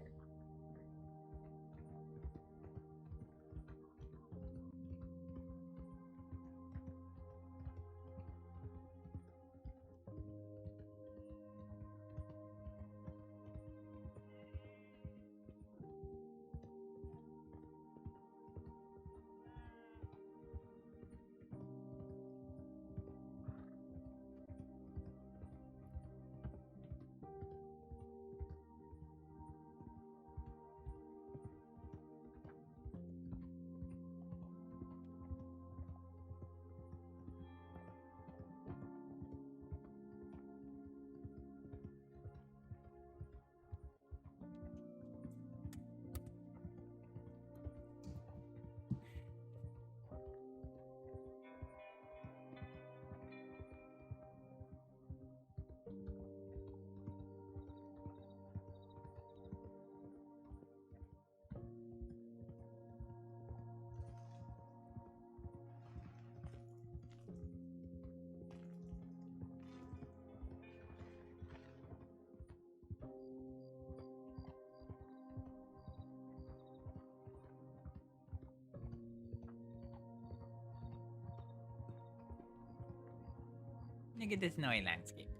Look at the snowy landscape.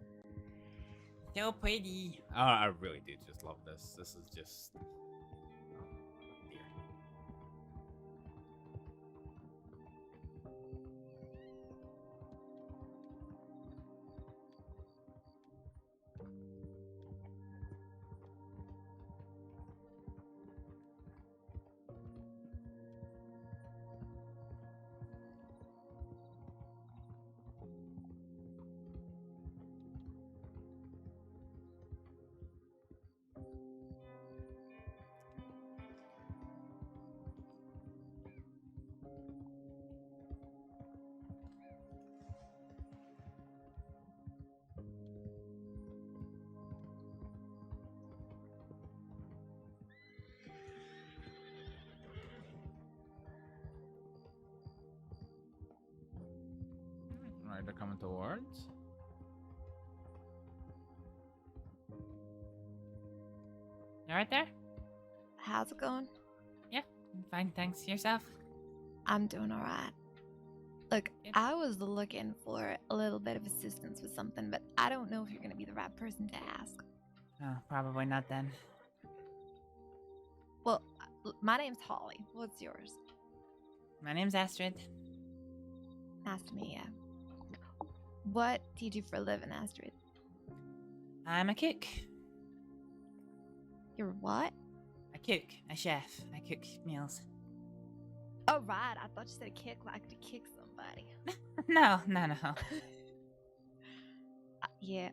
So pretty. Oh, I really do just love this. This is just... dear. Alright, they're coming towards. You right there? How's it going? Yeah, I'm fine, thanks. Yourself? I'm doing alright. Look, I was looking for a little bit of assistance with something, but I don't know if you're gonna be the right person to ask. Oh, probably not then. Well, my name's Holly. What's yours? My name's Astrid. Nice to meet you. What do you do for a living, Astrid? I'm a cook. You're what? A cook, a chef. I cook meals. Oh, right. I thought you said kick like to kick somebody. No. Yeah,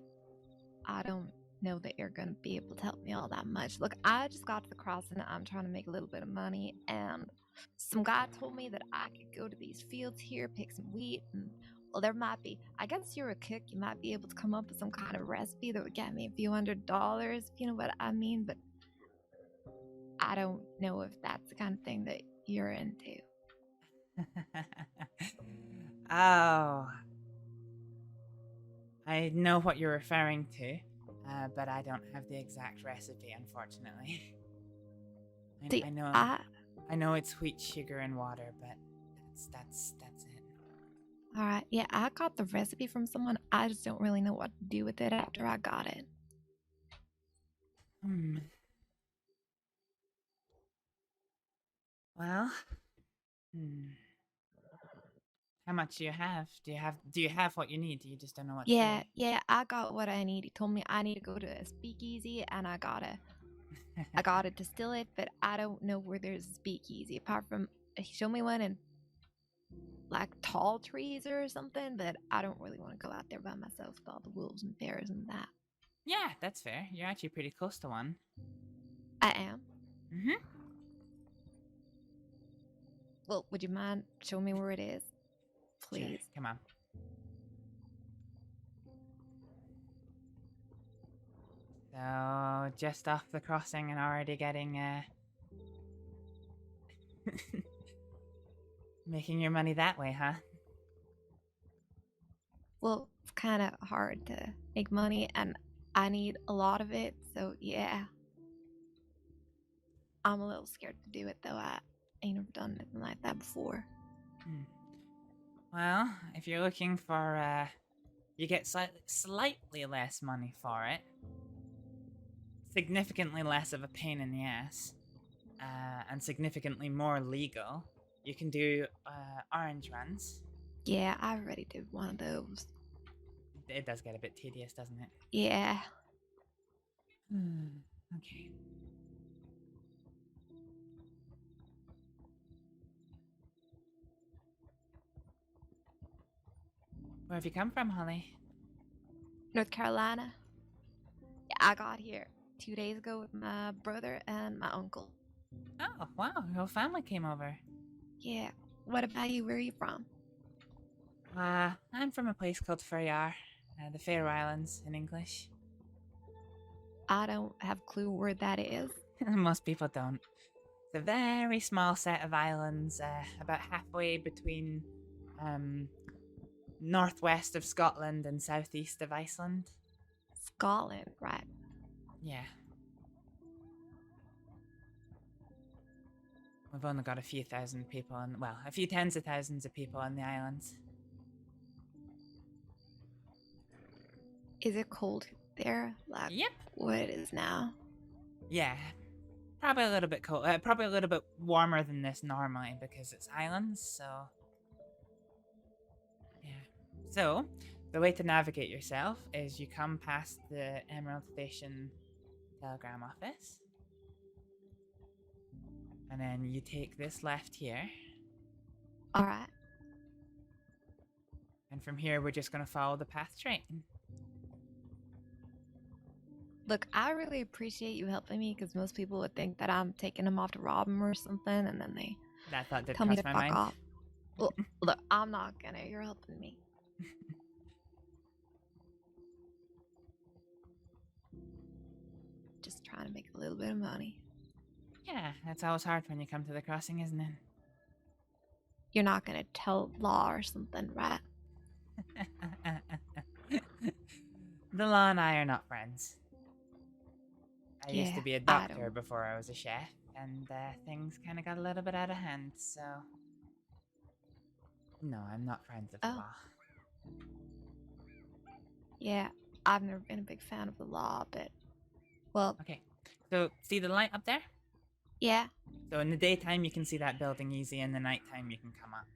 I don't know that you're gonna be able to help me all that much. Look, I just got to the crossing. I'm trying to make a little bit of money, and some guy told me that I could go to these fields here, pick some wheat, and well, there might be. I guess you're a cook. You might be able to come up with some kind of recipe that would get me a few $100s, if you know what I mean. But I don't know if that's the kind of thing that you're into. Oh. I know what you're referring to, but I don't have the exact recipe, unfortunately. I know it's wheat, sugar, and water, but that's it. Alright, yeah, I got the recipe from someone. I just don't really know what to do with it after I got it. Well, how much do you have? Do you have what you need? You just don't know what to do? Yeah, I got what I need. He told me I need to go to a speakeasy and I gotta distill it, but I don't know where there's a speakeasy apart from he showed me one in like tall trees or something, but I don't really want to go out there by myself with all the wolves and bears and that. Yeah, that's fair. You're actually pretty close to one. I am. Mm-hmm. Well, would you mind showing me where it is? Please. Sure. Come on. So, just off the crossing and already getting, making your money that way, huh? Well, it's kind of hard to make money, and I need a lot of it, so yeah. I'm a little scared to do it, though. I ain't never done anything like that before. Well, if you're looking for, you get slightly less money for it. Significantly less of a pain in the ass. And significantly more legal. You can do, orange runs. Yeah, I already did one of those. It does get a bit tedious, doesn't it? Yeah. Okay. Where have you come from, Holly? North Carolina. Yeah, I got here 2 days ago with my brother and my uncle. Oh, wow, your whole family came over. Yeah. What about you? Where are you from? I'm from a place called Ferryar, the Faroe Islands in English. I don't have a clue where that is. Most people don't. It's a very small set of islands, about halfway between, northwest of Scotland and southeast of Iceland. Scotland, right. Yeah. We've only got a few thousand people, a few tens of thousands of people on the islands. Is it cold there? Like Yep. what it is now? Yeah. Probably a little bit cold. Probably a little bit warmer than this normally because it's islands, so... Yeah. So, the way to navigate yourself is you come past the Emerald Station telegram office. And then you take this left here. Alright. And from here, we're just going to follow the path straight. Look, I really appreciate you helping me because most people would think that I'm taking them off to rob them or something, and then they That thought did tell me cross to my fuck mind. off. Well, look, I'm not gonna. You're helping me. Just trying to make a little bit of money. Yeah, that's always hard when you come to the crossing, isn't it? You're not gonna tell law or something, right? The law and I are not friends. I used to Yeah, be a I doctor don't- before I was a chef, and things kind of got a little bit out of hand, so... No, I'm not friends with the Oh. law. Yeah, I've never been a big fan of the law, but well, Okay, so see the light up there? yeah. So in the daytime you can see that building easy, in the nighttime you can come up.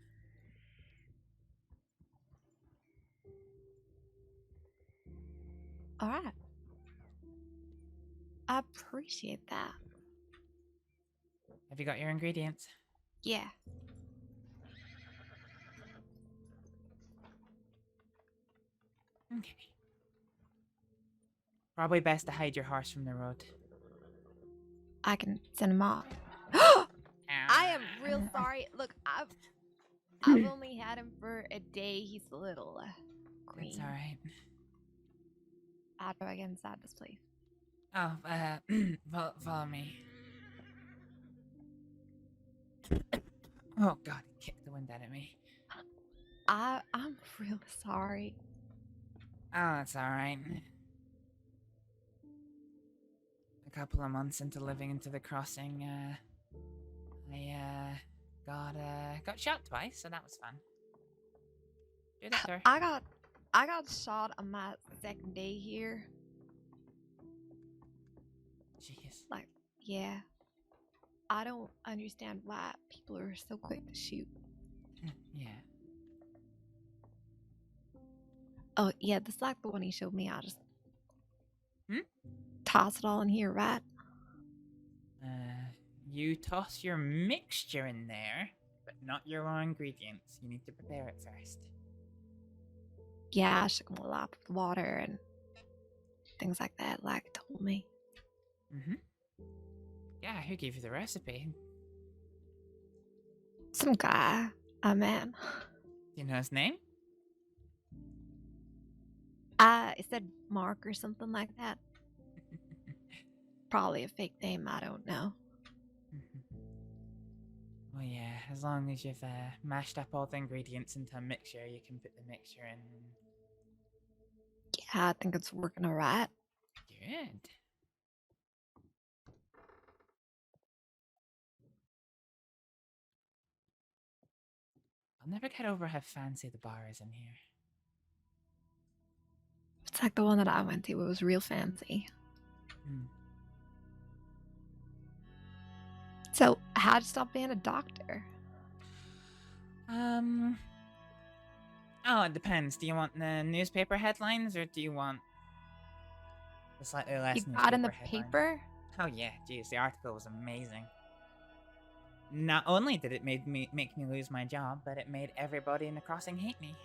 All right. I appreciate that. Have you got your ingredients? Yeah. Okay. Probably best to hide your horse from the road. I can send him off. I am real sorry. Look, I've only had him for a day. He's a little green. It's alright. How do I get inside this place? Oh, follow me. Oh god, he kicked the wind out of me. I'm real sorry. Oh, that's alright. A couple of months into living into the crossing, I got shot twice, so that was fun. Do that, sir. I got shot on my second day here. Jeez. Like, yeah. I don't understand why people are so quick to shoot. Yeah. Oh, yeah, this is like the one he showed me. I just toss it all in here, right? You toss your mixture in there, but not your raw ingredients. You need to prepare it first. Yeah, I shook them all up with water and things like that, like it told me. Mm-hmm. Yeah, who gave you the recipe? Some guy, a man. Do you know his name? It said Mark or something like that. Probably a fake name, I don't know. Well, yeah, as long as you've mashed up all the ingredients into a mixture, you can put the mixture in. Yeah, I think it's working alright. Good. I'll never get over how fancy the bar is in here. It's like the one that I went to. It was real fancy. So, how'd you stop being a doctor? Oh, it depends. Do you want the newspaper headlines, or do you want the slightly less You newspaper got in the headlines? paper? Oh yeah, geez, the article was amazing. Not only did it make me lose my job, but it made everybody in the crossing hate me.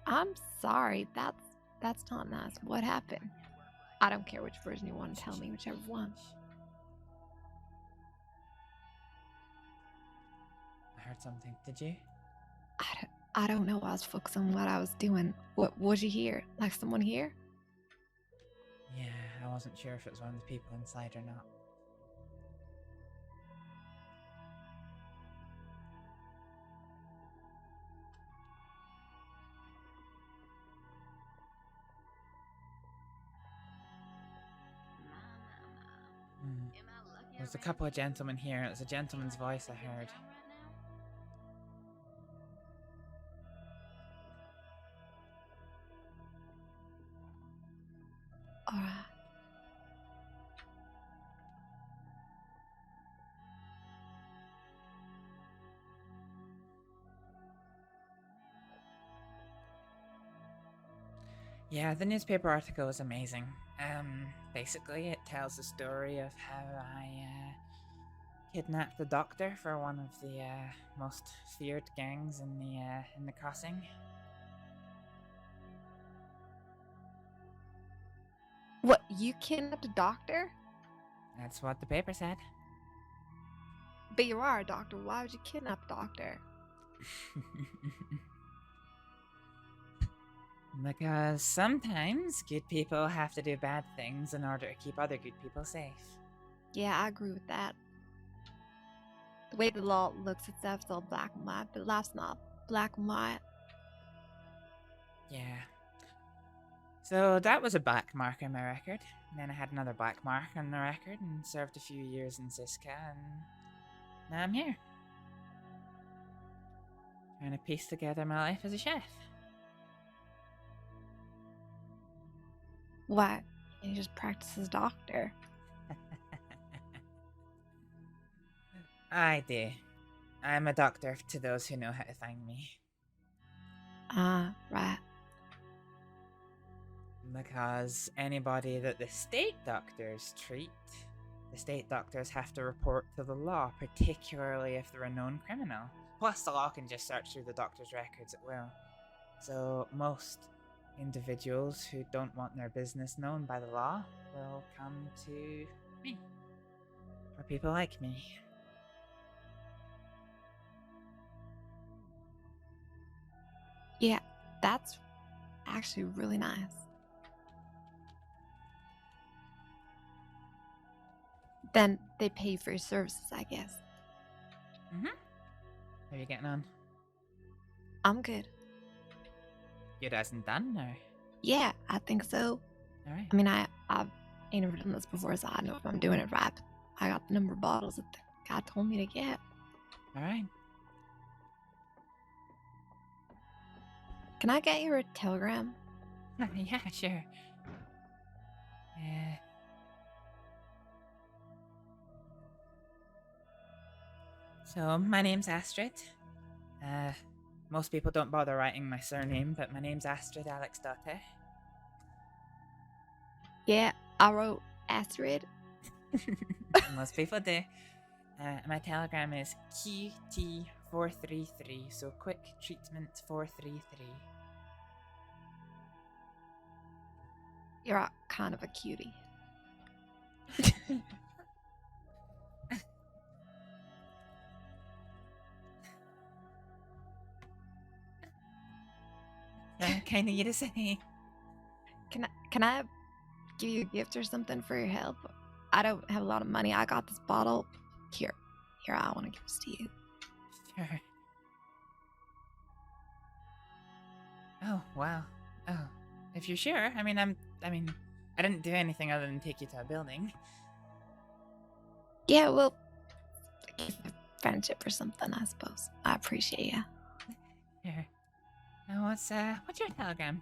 I'm sorry. That's not nice. What happened? I don't care which version you want to tell me, whichever one. I heard something. Did you? I don't know. I was focused on what I was doing. What was you hear? Like someone here? Yeah, I wasn't sure if it was one of the people inside or not. There's a couple of gentlemen here. It was a gentleman's voice I heard. Alright. Yeah, the newspaper article is amazing. Basically, it tells the story of how I kidnapped the doctor for one of the most feared gangs in the crossing. What, you kidnapped a doctor? That's what the paper said. But you are a doctor. Why would you kidnap a doctor? Because sometimes good people have to do bad things in order to keep other good people safe. Yeah, I agree with that. The way the law looks itself is all black and white, but life's not black and white. Yeah. So that was a black mark on my record. And then I had another black mark on the record and served a few years in Siska, and now I'm here. Trying to piece together my life as a chef. Why? You just practice as a doctor. I do. I'm a doctor to those who know how to find me. Ah, right. Because anybody that the state doctors treat, the state doctors have to report to the law, particularly if they're a known criminal. Plus, the law can just search through the doctor's records at will. So, most individuals who don't want their business known by the law will come to me. Or people like me. Yeah, that's actually really nice. Then they pay you for your services, I guess. Mm-hmm. How are you getting on? I'm good. Good as in done, or? Yeah, I think so. Alright. I mean, I ain't never done this before, so I know if I'm doing it right. I got the number of bottles that the guy told me to get. Alright. Can I get you a telegram? Yeah, sure. So, my name's Astrid. Most people don't bother writing my surname, but my name's Astrid Aleksdóttir. Yeah, I wrote Astrid. Most people do. My telegram is QT433, so quick treatment 433. You're kind of a cutie. Kind of you to say. Can I give you a gift or something for your help? I don't have a lot of money. I got this bottle. Here, I want to give this to you. Sure. Oh, wow. Oh, if you're sure. I mean, I didn't do anything other than take you to a building. Yeah, well, friendship or something, I suppose. I appreciate you. Here. Now, what's your telegram?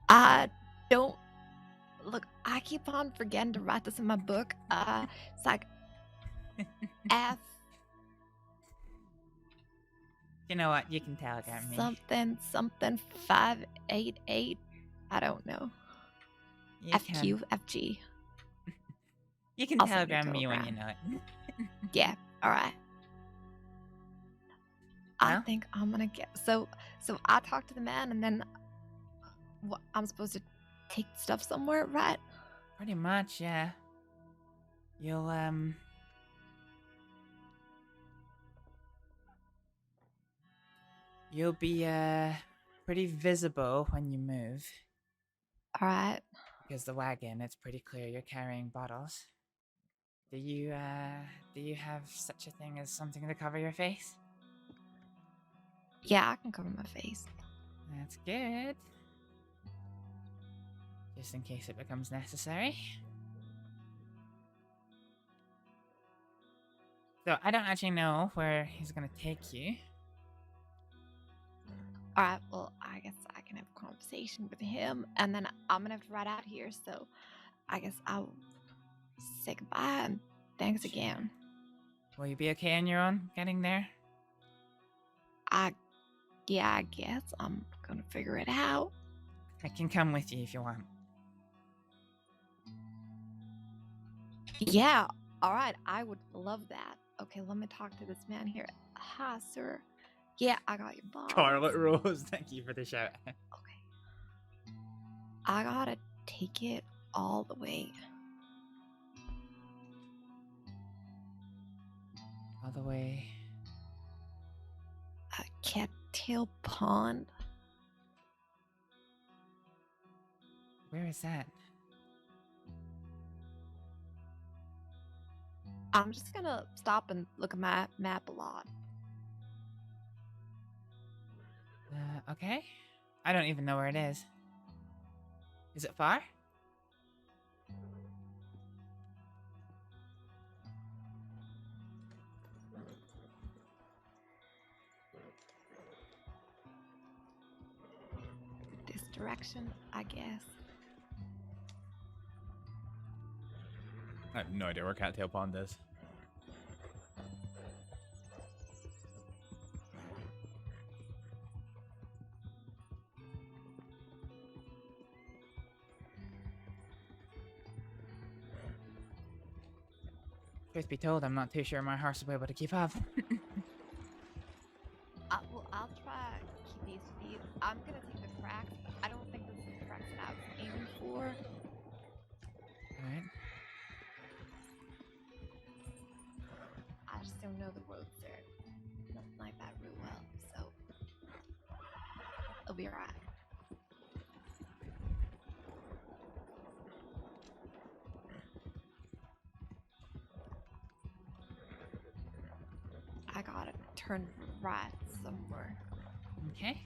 I don't... Look, I keep on forgetting to write this in my book. It's like... F... You know what? You can telegram me. Something 588. I don't know. FQ, FG. You can telegram me when you know it. Yeah, alright. I think I'm gonna get... So I talk to the man and then... I'm supposed to take stuff somewhere, right? Pretty much, yeah. You'll, You'll be, pretty visible when you move. Alright. Because the wagon, it's pretty clear you're carrying bottles. Do you have such a thing as something to cover your face? Yeah, I can cover my face. That's good. Just in case it becomes necessary. So, I don't actually know where he's gonna take you. Alright, well, I guess I can have a conversation with him, and then I'm gonna have to ride out here. So I guess I'll say goodbye and thanks again. Will you be okay on your own getting there? Yeah, I guess I'm gonna figure it out. I can come with you if you want. Yeah, all right. I would love that. Okay, let me talk to this man here. Hi, sir. Yeah, I got your box. Scarlet Rose, thank you for the shout. I gotta take it all the way. All the way. Cattail Pond. Where is that? I'm just gonna stop and look at my map a lot. Okay. I don't even know where it is. Is it far? This direction, I guess. I have no idea where Cattail Pond is. Truth be told, I'm not too sure my horse will be able to keep up. Well, I'll try to keep these speed. I'm gonna take the cracks. I don't think this is the cracks that I was aiming for. Alright. I just don't know the roads there. Nothing like that real well, so it'll be alright. I gotta turn right somewhere. Okay.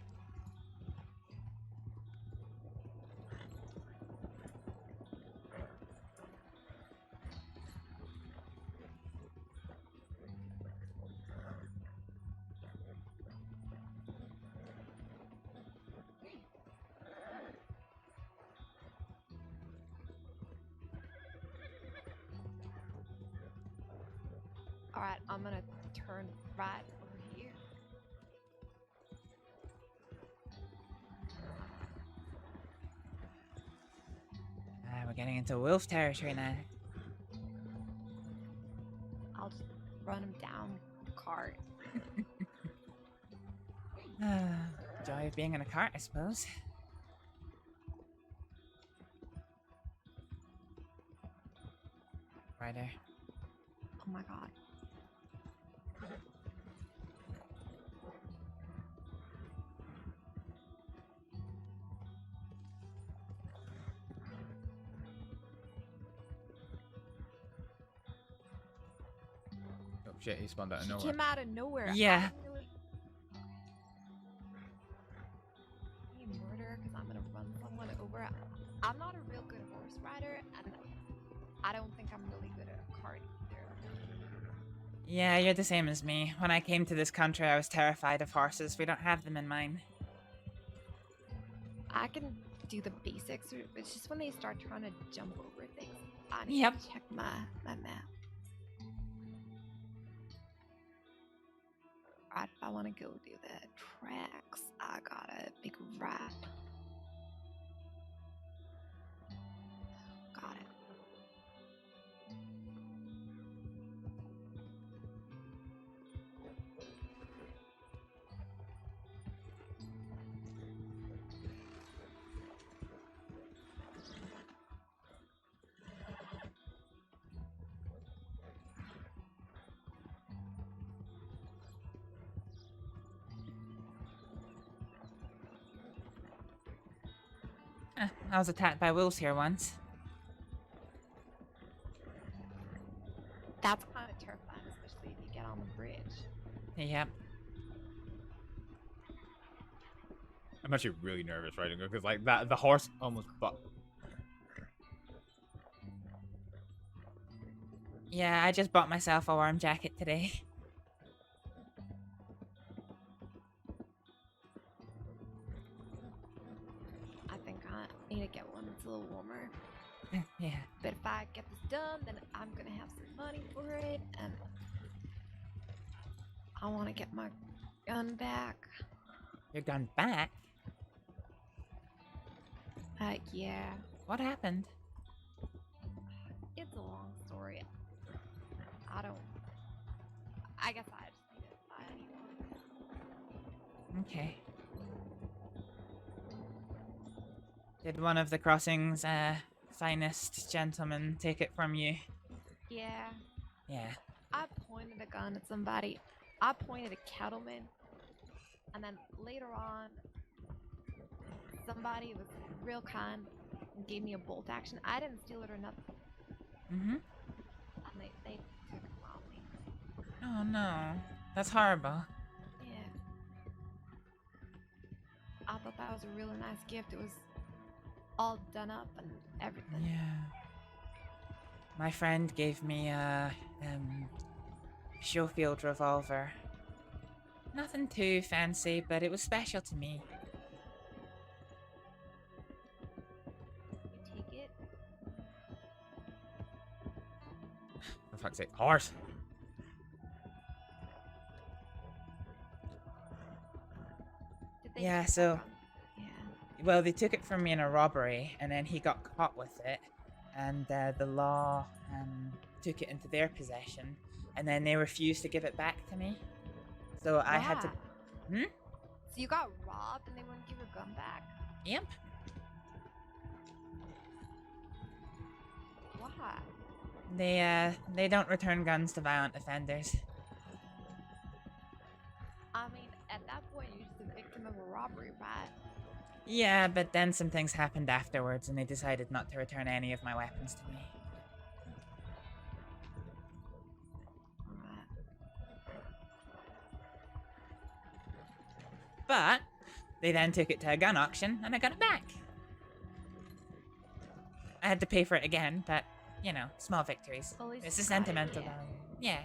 Alright, I'm gonna turn right over here. We're getting into wolf territory now. I'll just run him down the cart. Joy of being in a cart, I suppose. Right there. Oh my god. Oh shit, he spawned out of He nowhere. came out of nowhere. Yeah. Hey, murder, because I'm gonna run someone over. I'm not a real good horse rider, and I don't think I'm really good at a cart either. Yeah, you're the same as me. When I came to this country, I was terrified of horses. We don't have them in mine. I can do the basics. It's just when they start trying to jump over things, I need Yep. to check my map. Right, if I want to go do the tracks, I gotta make a right. Got it. I was attacked by wolves here once. That's kind of terrifying, especially if you get on the bridge. Yep. I'm actually really nervous riding because like that the horse almost bucked. Yeah, I just bought myself a warm jacket today. when it's a little warmer. Yeah. But if I get this done, then I'm gonna have some money for it, and I want to get my gun back. Your gun back? Yeah. What happened? It's a long story. I guess I just need to buy anyone. Okay. Did one of the crossing's finest gentlemen take it from you? Yeah. Yeah. I pointed a gun at somebody. I pointed at cattleman. And then later on, somebody was real kind and gave me a bolt action. I didn't steal it or nothing. Mm-hmm. And they took it from me. Oh no. That's horrible. Yeah. I thought that was a really nice gift. It was all done up and everything. Yeah. My friend gave me a Schofield revolver. Nothing too fancy, but it was special to me. You take it? For fuck's sake, horse! Did they Yeah, take so... that gun? Yeah. Well, they took it from me in a robbery, and then he got caught with it, and the law took it into their possession, and then they refused to give it back to me. So I had to... Why? So you got robbed and they wouldn't give your gun back? Yep. Why? They don't return guns to violent offenders. I mean, at that point, you're just a victim of a robbery, right? Yeah, but then some things happened afterwards, and they decided not to return any of my weapons to me. But they then took it to a gun auction, and I got it back. I had to pay for it again, but, you know, small victories. At least It's a you got it, sentimental yeah. value. Yeah.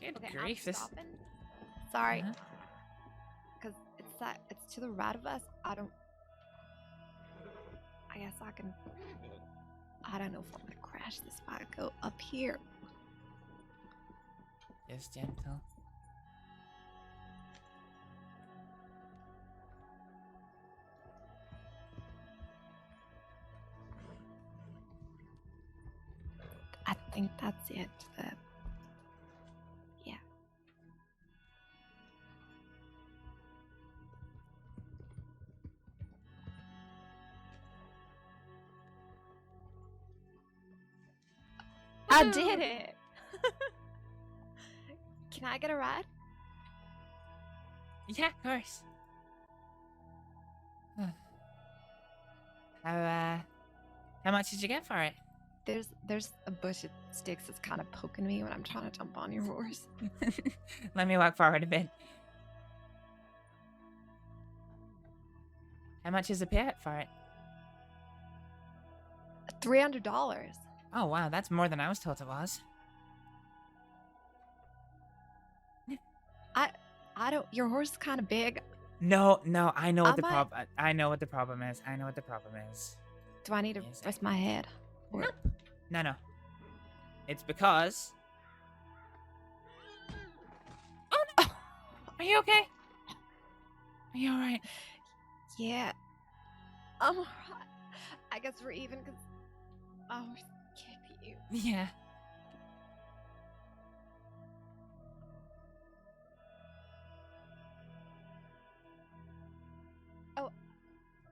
Good Okay, grief, I'm this... stopping. Sorry. Uh-huh. Because it's to the right of us. I guess I can... I don't know if I'm gonna crash this if I go up here. Just gentle. I think that's it. Yeah. I did it! Can I get a ride? Yeah, of course. How much did you get for it? There's a bush of sticks that's kind of poking me when I'm trying to jump on your horse. Let me walk forward a bit. How much is the payout for it? $300. Oh wow, that's more than I was told it was. I don't. Your horse is kind of big. No, I know what the might- problem. I know what the problem is. I know what the problem is. Do I need to rest my head? Or... No. It's because. Oh no! Are you okay? Are you all right? Yeah. I'm alright. I guess we're even because my horse kicked you. Yeah. Oh,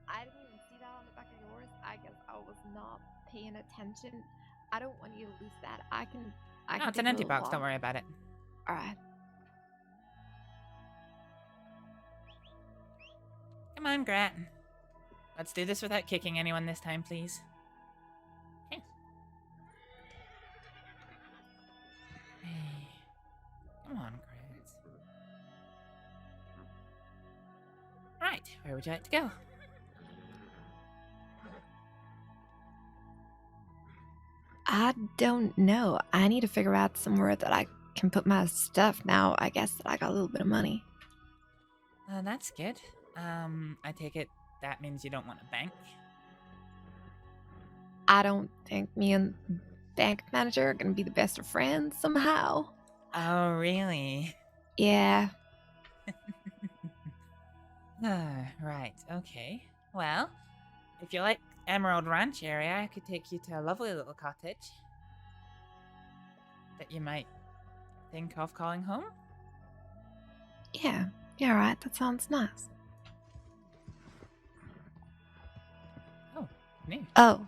I didn't even see that on the back of yours. I guess I was not paying attention. I don't want you to lose that. I can No, it's an take empty it box. Don't along. worry about it. Alright. Come on, Grat. Let's do this without kicking anyone this time, please. Okay. Hey. Come on, Grat. Right, where would you like to go? I don't know. I need to figure out somewhere that I can put my stuff now. I guess that I got a little bit of money. That's good. I take it that means you don't want a bank? I don't think me and bank manager are gonna be the best of friends somehow. Oh, really? Yeah. Right, okay. Well, if you like Emerald Ranch area, I could take you to a lovely little cottage that you might think of calling home. Yeah, right. That sounds nice. Oh, neat. Oh.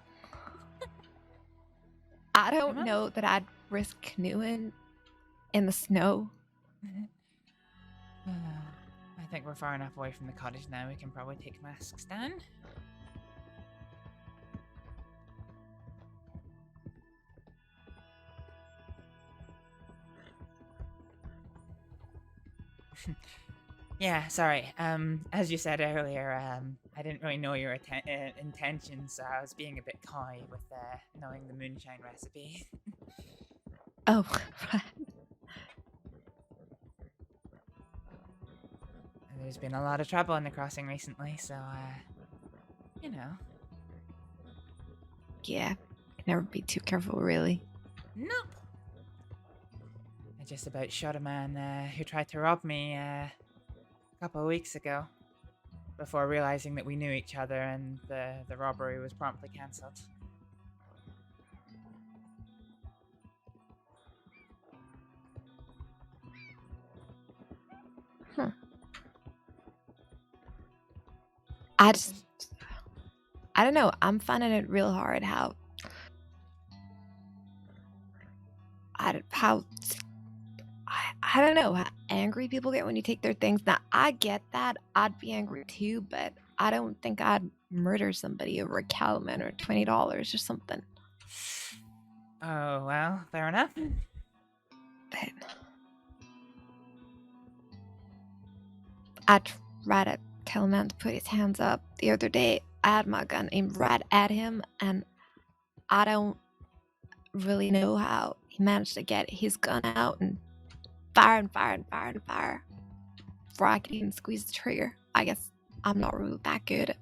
I don't know that I'd risk canoeing in the snow. I think we're far enough away from the cottage now. We can probably take masks down. Yeah, sorry. As you said earlier, I didn't really know your intentions, so I was being a bit coy with knowing the moonshine recipe. Oh, right. There's been a lot of trouble in the crossing recently, so, you know. Yeah, can never be too careful, really. Nope. I just about shot a man who tried to rob me a couple of weeks ago, before realizing that we knew each other and the robbery was promptly cancelled. I don't know. I'm finding it real hard how I don't know how angry people get when you take their things. Now, I get that. I'd be angry too, but I don't think I'd murder somebody over a Calman or $20 or something. Oh, well, fair enough. But I tried to tell a man to put his hands up the other day. I had my gun aimed right at him, and I don't really know how he managed to get his gun out and fire before I could even squeeze the trigger. I guess I'm not really that good.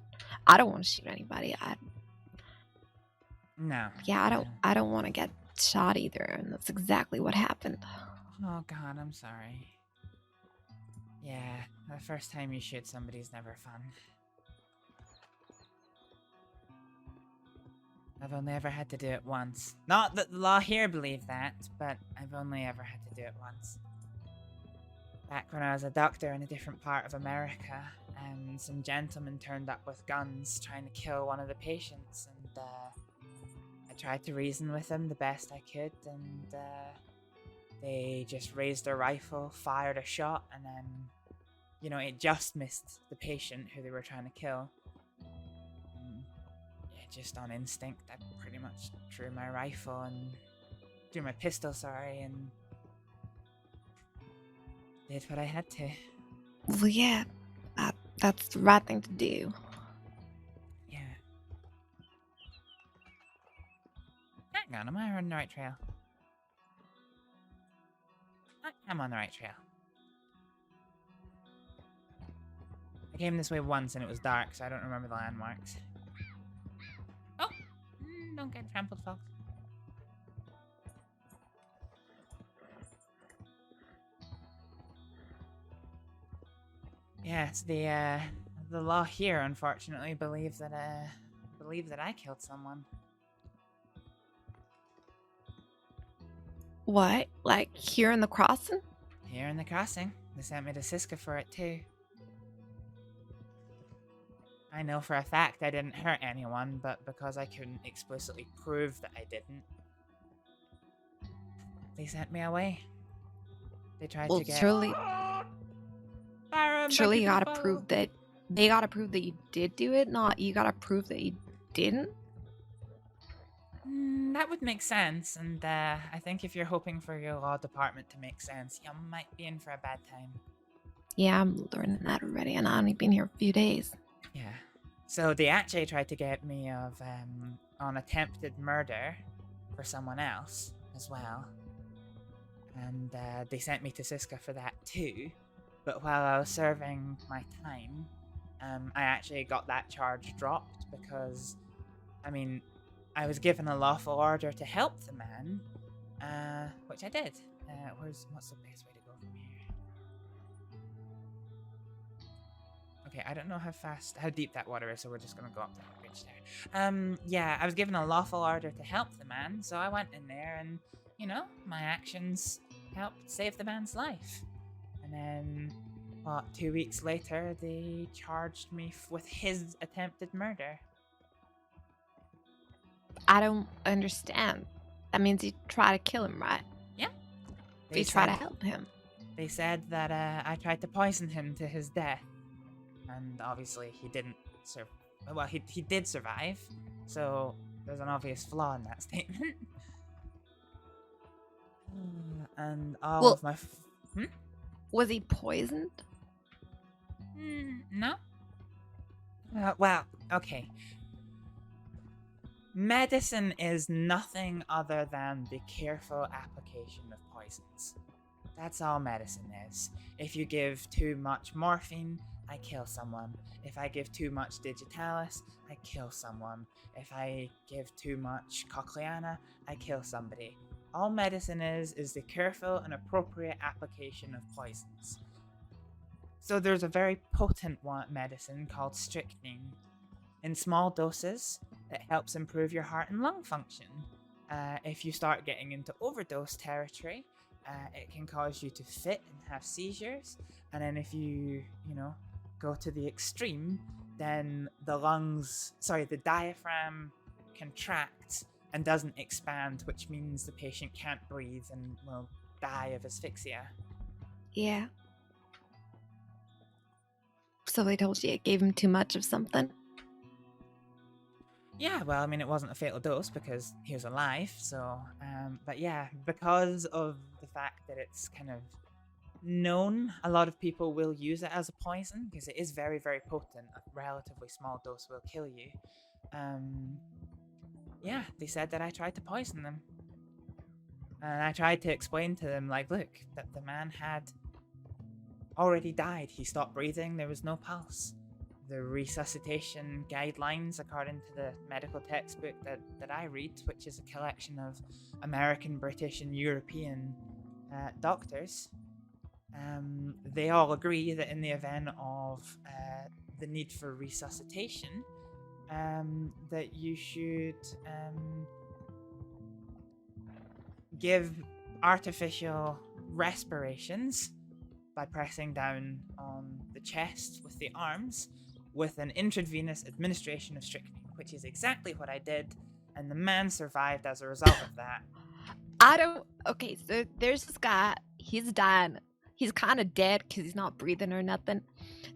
I don't want to shoot anybody. No. Yeah, I don't want to get shot either, and that's exactly what happened. Oh god, I'm sorry. Yeah, the first time you shoot somebody's never fun. I've only ever had to do it once. Not that the law here believe that, but I've only ever had to do it once. Back when I was a doctor in a different part of America, and some gentlemen turned up with guns trying to kill one of the patients, and I tried to reason with them the best I could, and they just raised their rifle, fired a shot, and then, you know, it just missed the patient who they were trying to kill. Just on instinct, I pretty much drew my rifle and drew my pistol, and did what I had to. Well, yeah, that's the right thing to do. Yeah. Hang on, am I on the right trail? I'm on the right trail. I came this way once and it was dark, so I don't remember the landmarks. Oh! Don't get trampled, folks. Yeah, it's the law here, unfortunately, believe that I killed someone. What? Like here in the crossing? Here in the crossing. They sent me to Siska for it too. I know for a fact I didn't hurt anyone, but because I couldn't explicitly prove that I didn't, they sent me away. They tried to get... Surely you gotta prove that they gotta prove that you did do it, not you gotta prove that you didn't. That would make sense, and I think if you're hoping for your law department to make sense, you might be in for a bad time. Yeah, I'm learning that already, and I've only been here a few days. Yeah. So they actually tried to get me on attempted murder for someone else as well. And they sent me to Siska for that too. But while I was serving my time, I actually got that charge dropped because, I mean, I was given a lawful order to help the man, which I did. What's the best way to go from here? Okay, I don't know how deep that water is, so we're just gonna go up that bridge there. Yeah, I was given a lawful order to help the man, so I went in there and, you know, my actions helped save the man's life. And then, 2 weeks later, they charged me with his attempted murder. I don't understand. That means you try to kill him, right? Yeah. You try to help him. They said that I tried to poison him to his death. And obviously he didn't well, he did survive, so there's an obvious flaw in that statement. And all of my... Was he poisoned? No. Well, okay. Medicine is nothing other than the careful application of poisons. That's all medicine is. If you give too much morphine, I kill someone. If I give too much digitalis, I kill someone. If I give too much cochleana, I kill somebody. All medicine is the careful and appropriate application of poisons. So there's a very potent medicine called strychnine. In small doses, it helps improve your heart and lung function. If you start getting into overdose territory, it can cause you to fit and have seizures. And then if you go to the extreme, then the diaphragm contracts and doesn't expand, which means the patient can't breathe and will die of asphyxia. Yeah. So they told you it gave him too much of something? Yeah, well, I mean, it wasn't a fatal dose because he was alive, so, but yeah, because of the fact that it's kind of known, a lot of people will use it as a poison because it is very, very potent. A relatively small dose will kill you. Yeah, they said that I tried to poison them. And I tried to explain to them, like, look, that the man had already died. He stopped breathing, there was no pulse. The resuscitation guidelines, according to the medical textbook that I read, which is a collection of American, British, and European doctors, they all agree that in the event of the need for resuscitation, that you should give artificial respirations by pressing down on the chest with the arms with an intravenous administration of strychnine, which is exactly what I did, and the man survived as a result of that. Okay, so there's this guy, he's dying. He's kind of dead because he's not breathing or nothing.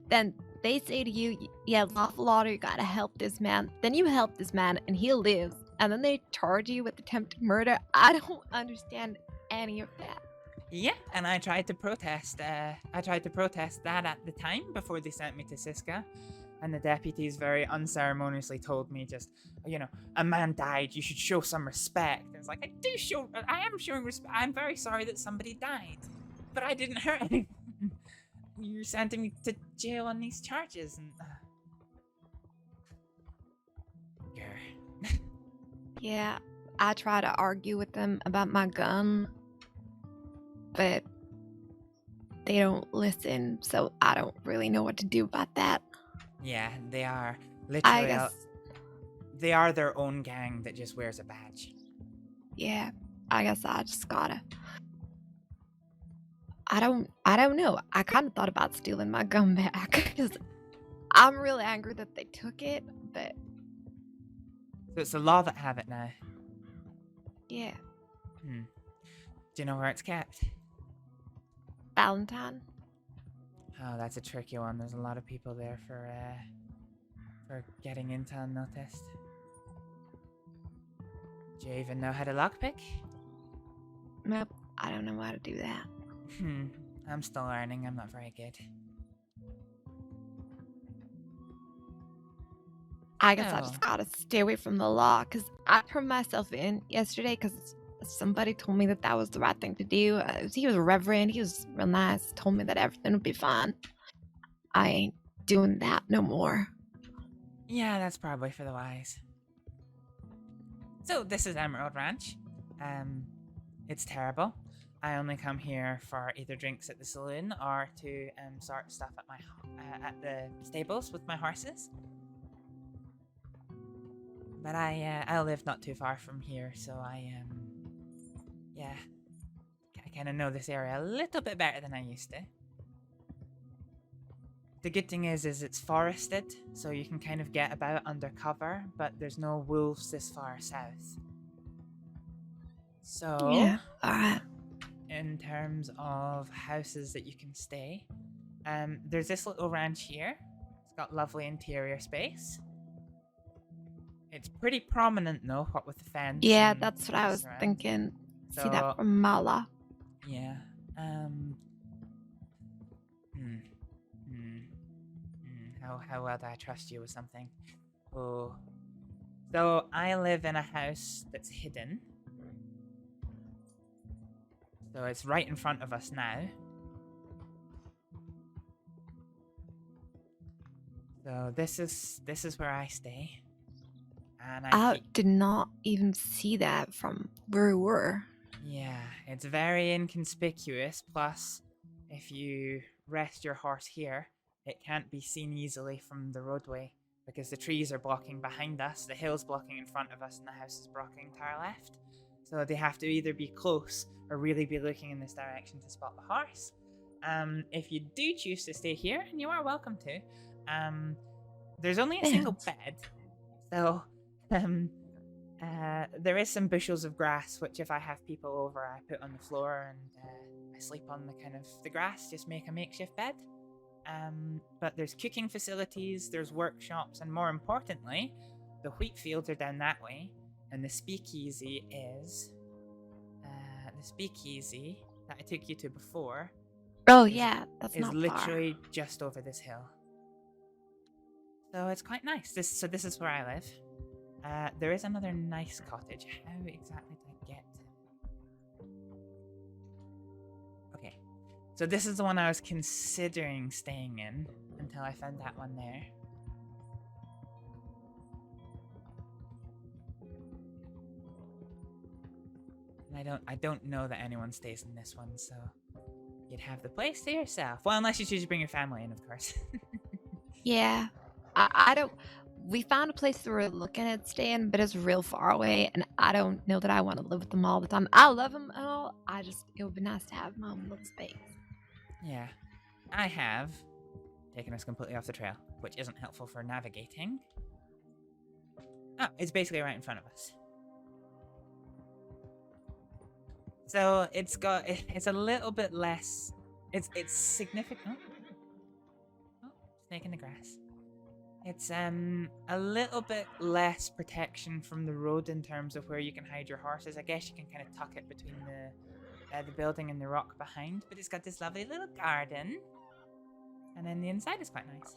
Then they say to you, yeah, lawful order, you gotta help this man. Then you help this man and he lives. And then they charge you with attempted murder. I don't understand any of that. Yeah, and I tried to protest. That at the time before they sent me to Siska. And the deputies very unceremoniously told me just, a man died, you should show some respect. And it's like, I am showing respect. I'm very sorry that somebody died. But I didn't hurt anyone. You're sending me to jail on these charges. And, Yeah, I try to argue with them about my gun, but they don't listen, so I don't really know what to do about that. Yeah, they are literally. They are their own gang that just wears a badge. Yeah, I guess I just gotta. I don't know. I kind of thought about stealing my gun back because I'm really angry that they took it, but. So it's the law that have it now. Yeah. Do you know where it's kept? Valentine. Oh, that's a tricky one. There's a lot of people there for getting into unnoticed. Do you even know how to lockpick? Nope, I don't know how to do that. I'm still learning. I'm not very good. I guess I Oh. just gotta stay away from the law, because I turned myself in yesterday because somebody told me that was the right thing to do. He was a reverend. He was real nice. Told me that everything would be fine. I ain't doing that no more. Yeah, that's probably for the wise. So this is Emerald Ranch. It's terrible. I only come here for either drinks at the saloon or to sort stuff at my at the stables with my horses. But I live not too far from here, so I kind of know this area a little bit better than I used to. The good thing is it's forested, so you can kind of get about undercover, but there's no wolves this far south. So, Yeah, alright. in terms of houses that you can stay, there's this little ranch here. It's got lovely interior space. It's pretty prominent though, what with the fence. Yeah, and that's what I was surround. thinking. See So, that from Mala. Yeah. How well do I trust you with something? Oh. So I live in a house that's hidden. So it's right in front of us now. So this is where I stay. And I did not even see that from where we were. Yeah, it's very inconspicuous. Plus, if you rest your horse here, it can't be seen easily from the roadway because the trees are blocking behind us, the hill's blocking in front of us, and the house is blocking to our left. So they have to either be close or really be looking in this direction to spot the horse. If you do choose to stay here, and you are welcome to, there's only a single bed, so there is some bushels of grass, which if I have people over, I put on the floor and I sleep on the grass, just make a makeshift bed. But there's cooking facilities, there's workshops, and more importantly, the wheat fields are down that way, and the speakeasy is the speakeasy that I took you to before. Oh yeah, that's is not literally just over this hill. So it's quite nice. This is where I live. There is another nice cottage. How exactly did I get to? Okay. So this is the one I was considering staying in until I found that one there. And I don't know that anyone stays in this one, so you'd have the place to yourself. Well, unless you choose to bring your family in, of course. Yeah. I don't. We found a place that we're looking at staying, but it's real far away, and I don't know that I want to live with them all the time. I love them and all. It would be nice to have my own little space. Yeah. I have taken us completely off the trail, which isn't helpful for navigating. Oh, it's basically right in front of us. So it's a little bit less. It's significant. Oh, snake in the grass. It's a little bit less protection from the road in terms of where you can hide your horses. I guess you can kind of tuck it between the building and the rock behind, but it's got this lovely little garden, and then the inside is quite nice.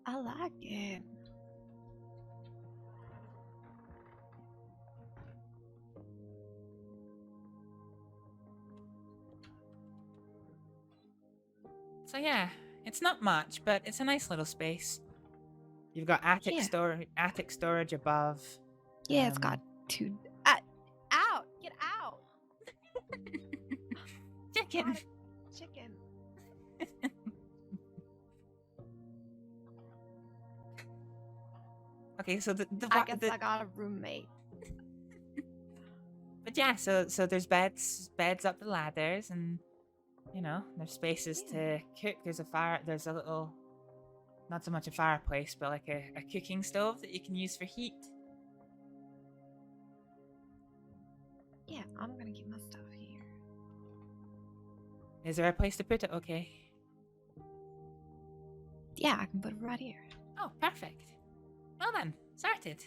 I like it. So yeah, it's not much, but it's a nice little space. You've got attic storage above. Yeah, it's got two. Out! Get out! Chicken. Chicken. Okay, so I guess I got a roommate. But yeah, so there's beds up the ladders, and you know, there's spaces to cook. There's a fire. There's a little, not so much a fireplace, but like a cooking stove that you can use for heat. Yeah, I'm gonna keep my stuff here. Is there a place to put it? Okay. Yeah, I can put it right here. Oh, perfect. Well then, started.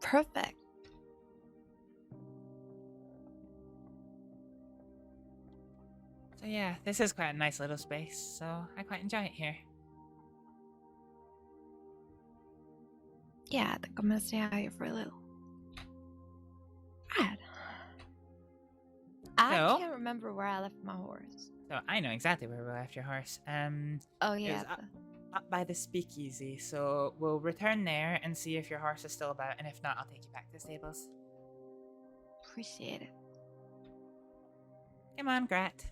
Perfect. So yeah, this is quite a nice little space, so I quite enjoy it here. Yeah, I think I'm gonna stay out here for a little. Right. I So- can't remember where I left my horse. So I know exactly where we left your horse. Oh it yeah. was up by the speakeasy, so we'll return there and see if your horse is still about, and if not, I'll take you back to the stables. Appreciate it. Come on, Grat.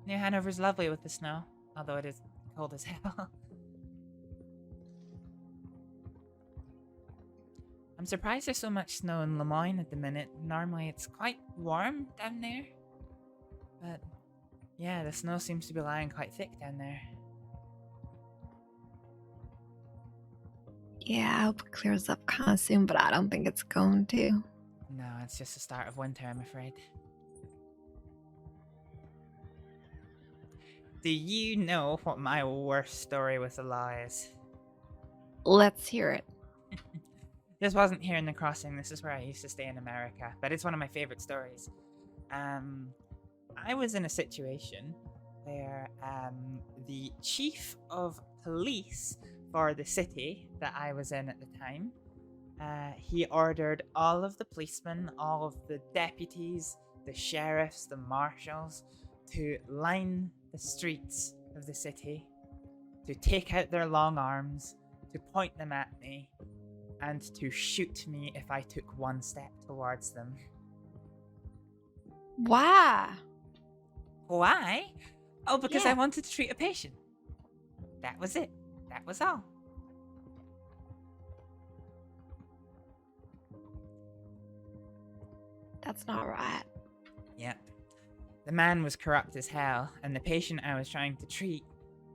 New Hanover's lovely with the snow, although it is cold as hell. I'm surprised there's so much snow in Lemoyne at the minute. Normally it's quite warm down there. But yeah, the snow seems to be lying quite thick down there. Yeah, I hope it clears up kind of soon, but I don't think it's going to. No, it's just the start of winter, I'm afraid. Do you know what my worst story with the law is? Let's hear it. This wasn't here in the crossing, this is where I used to stay in America, but it's one of my favorite stories. I was in a situation where the chief of police for the city that I was in at the time, he ordered all of the policemen, all of the deputies, the sheriffs, the marshals, to line the streets of the city, to take out their long arms, to point them at me, and to shoot me if I took one step towards them. Why? Why? Oh, because Yeah. I wanted to treat a patient. That was it. That was all. That's not right. Yep. The man was corrupt as hell, and the patient I was trying to treat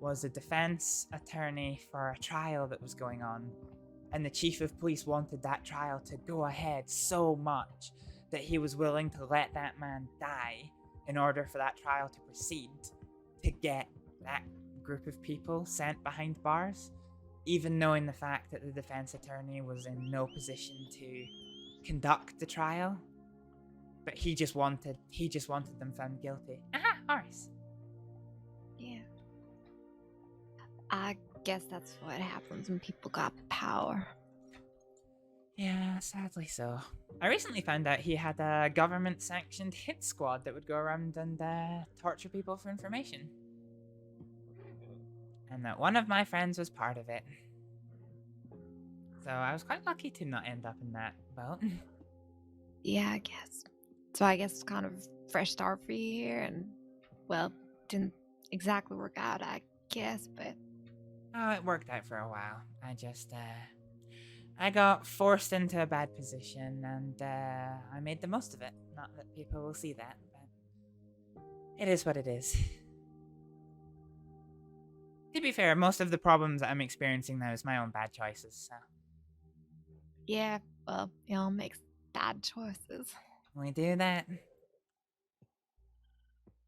was a defense attorney for a trial that was going on. And the chief of police wanted that trial to go ahead so much that he was willing to let that man die in order for that trial to proceed, to get that group of people sent behind bars, even knowing the fact that the defense attorney was in no position to conduct the trial. But he just wanted them found guilty. Aha, horse. Yeah. I guess that's what happens when people got power. Yeah, sadly so. I recently found out he had a government-sanctioned hit squad that would go around and torture people for information. And that one of my friends was part of it. So I was quite lucky to not end up in that boat. Yeah, I guess. So I guess it's kind of fresh start for you here, and well, didn't exactly work out, I guess, but Oh, it worked out for a while. I got forced into a bad position, and I made the most of it. Not that people will see that, but it is what it is. To be fair, most of the problems that I'm experiencing now is my own bad choices, so yeah, well, it all makes bad choices. we do that.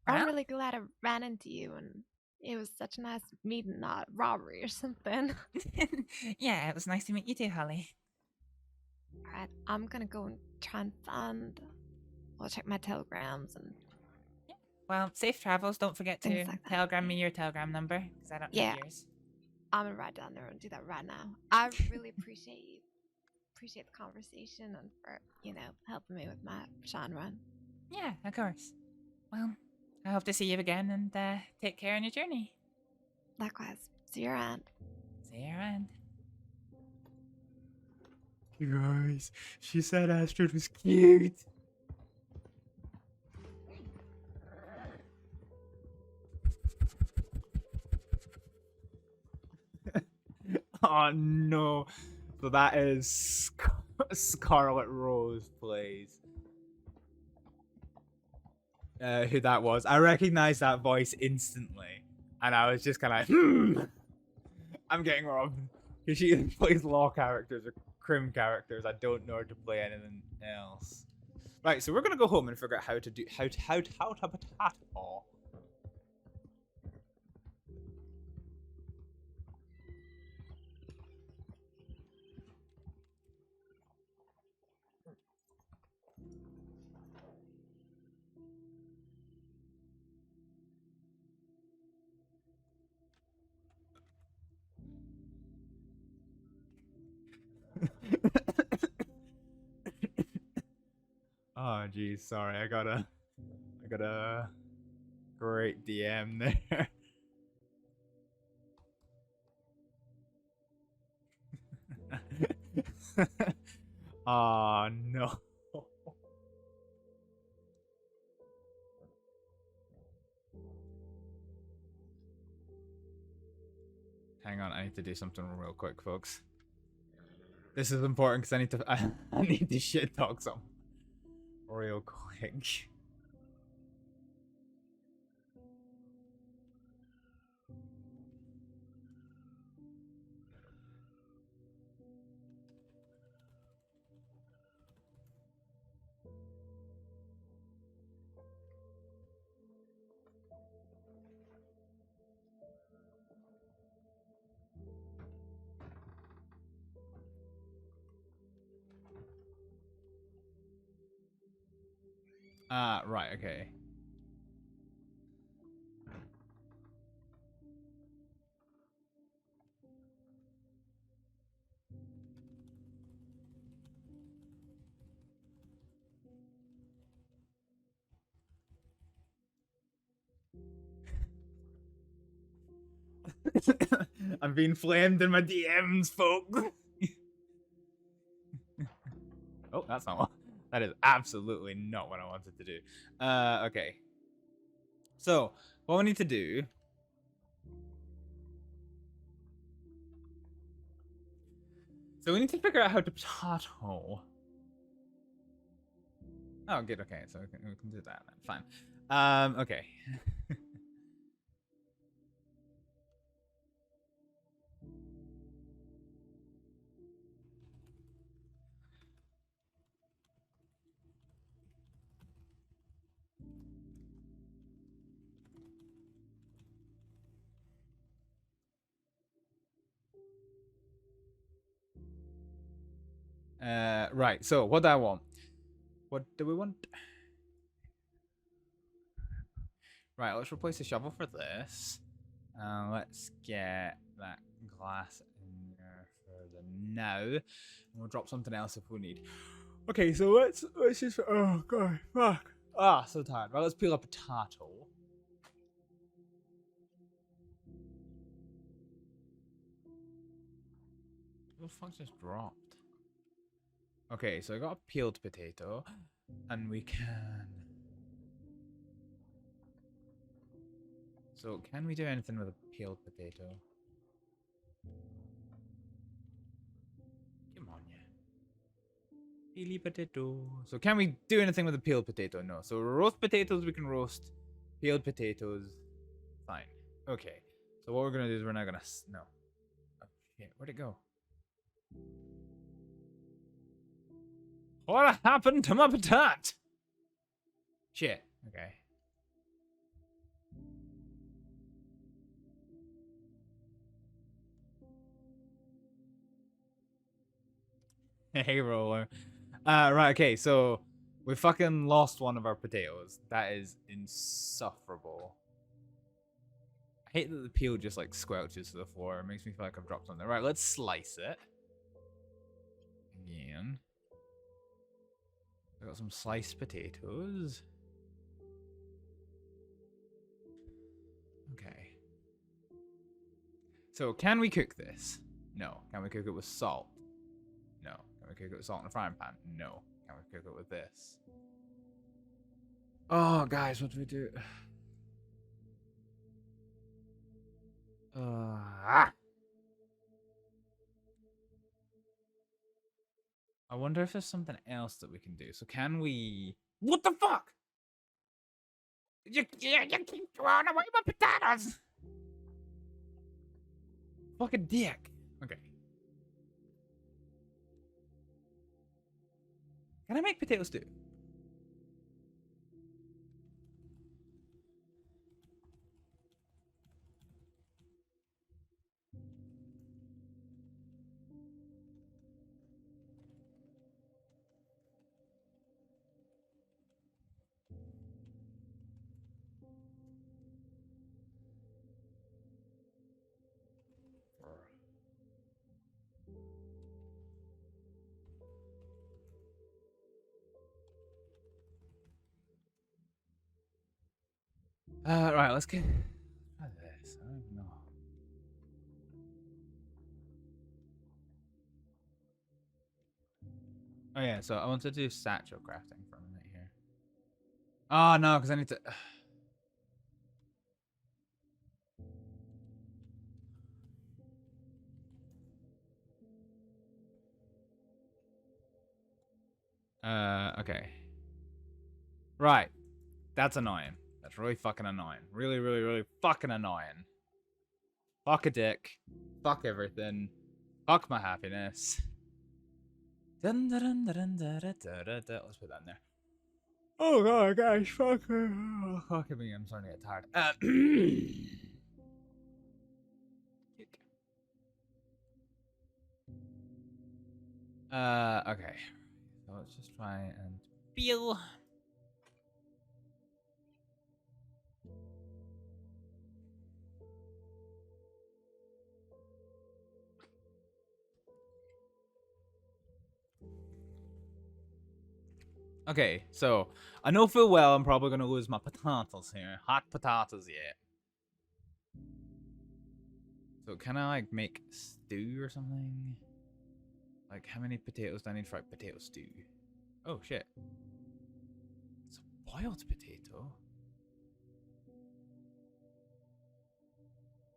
I'm Well, really glad I ran into you, and it was such a nice meeting, not robbery or something. yeah, it was nice to meet you too, Holly. Alright, I'm gonna go and try and find. I'll check my telegrams and. Well, safe travels. Don't forget to Things like that. telegram me your telegram number, because I don't Yeah. have yours. I'm gonna write down there and do that right now. I really appreciate the conversation and for helping me with my shine run. Yeah, of course. Well, I hope to see you again, and take care on your journey. Likewise. See you around. See you around. You guys, she said Astrid was cute. Oh no. So that is Scarlet Rose plays. who that was. I recognized that voice instantly, and I was just kind of I'm getting robbed because she plays law characters or crim characters. I don't know her to play anything else. Right, so we're gonna go home and figure out how to potato. Oh geez, sorry, I got a great DM there. Oh no. Hang on, I need to do something real quick, folks. This is important because I need to shit talk some real quick. Right, okay. I'm being flamed in my DMs, folks. Oh, that's not what. That is absolutely not what I wanted to do. Okay. So, what we need to do. So we need to figure out how to potato. Oh, good. Okay, so we can do that then. Fine. Okay. Right. So what do I want? What do we want? Right. Let's replace the shovel for this. Let's get that glass in there for the now. And we'll drop something else if we need. Okay. So let's just. Oh god. Fuck. Ah, so tired. Right. Let's peel a potato. What the fuck just dropped? Okay, so I got a peeled potato, and we can. So can we do anything with a peeled potato? Come on, yeah. Peely potato. So can we do anything with a peeled potato? No. So roast potatoes we can roast. Peeled potatoes, fine. Okay. So what we're gonna do is we're not gonna no. Oh shit! Where'd it go? What happened to my potat? Shit. Okay. Hey, roller. Right, okay, so we fucking lost one of our potatoes. That is insufferable. I hate that the peel just like squelches to the floor. It makes me feel like I've dropped something. Right, let's slice it. Again. I got some sliced potatoes. Okay. So, can we cook this? No. Can we cook it with salt? No. Can we cook it with salt in a frying pan? No. Can we cook it with this? Oh, guys, what do we do? I wonder if there's something else that we can do. So can we... What the fuck? You keep throwing away my potatoes. Fucking dick. Okay. Can I make potato stew? Right, let's get try this. I don't even know. Oh yeah, so I want to do satchel crafting for a minute here. Oh no, because I need to. Okay. Right. That's annoying. That's really fucking annoying. Really, really, really fucking annoying. Fuck a dick. Fuck everything. Fuck my happiness. Dun, dun, dun, dun, dun, dun, dun, dun, dun. Let's put that in there. Oh god, guys, fuck. Fuck me, I'm starting to get tired. Okay. So let's just try and feel. Okay, so I know full well I'm probably gonna lose my potatoes here. Hot potatoes, yeah. So can I like make stew or something? Like how many potatoes do I need for like potato stew? Oh shit. It's a boiled potato.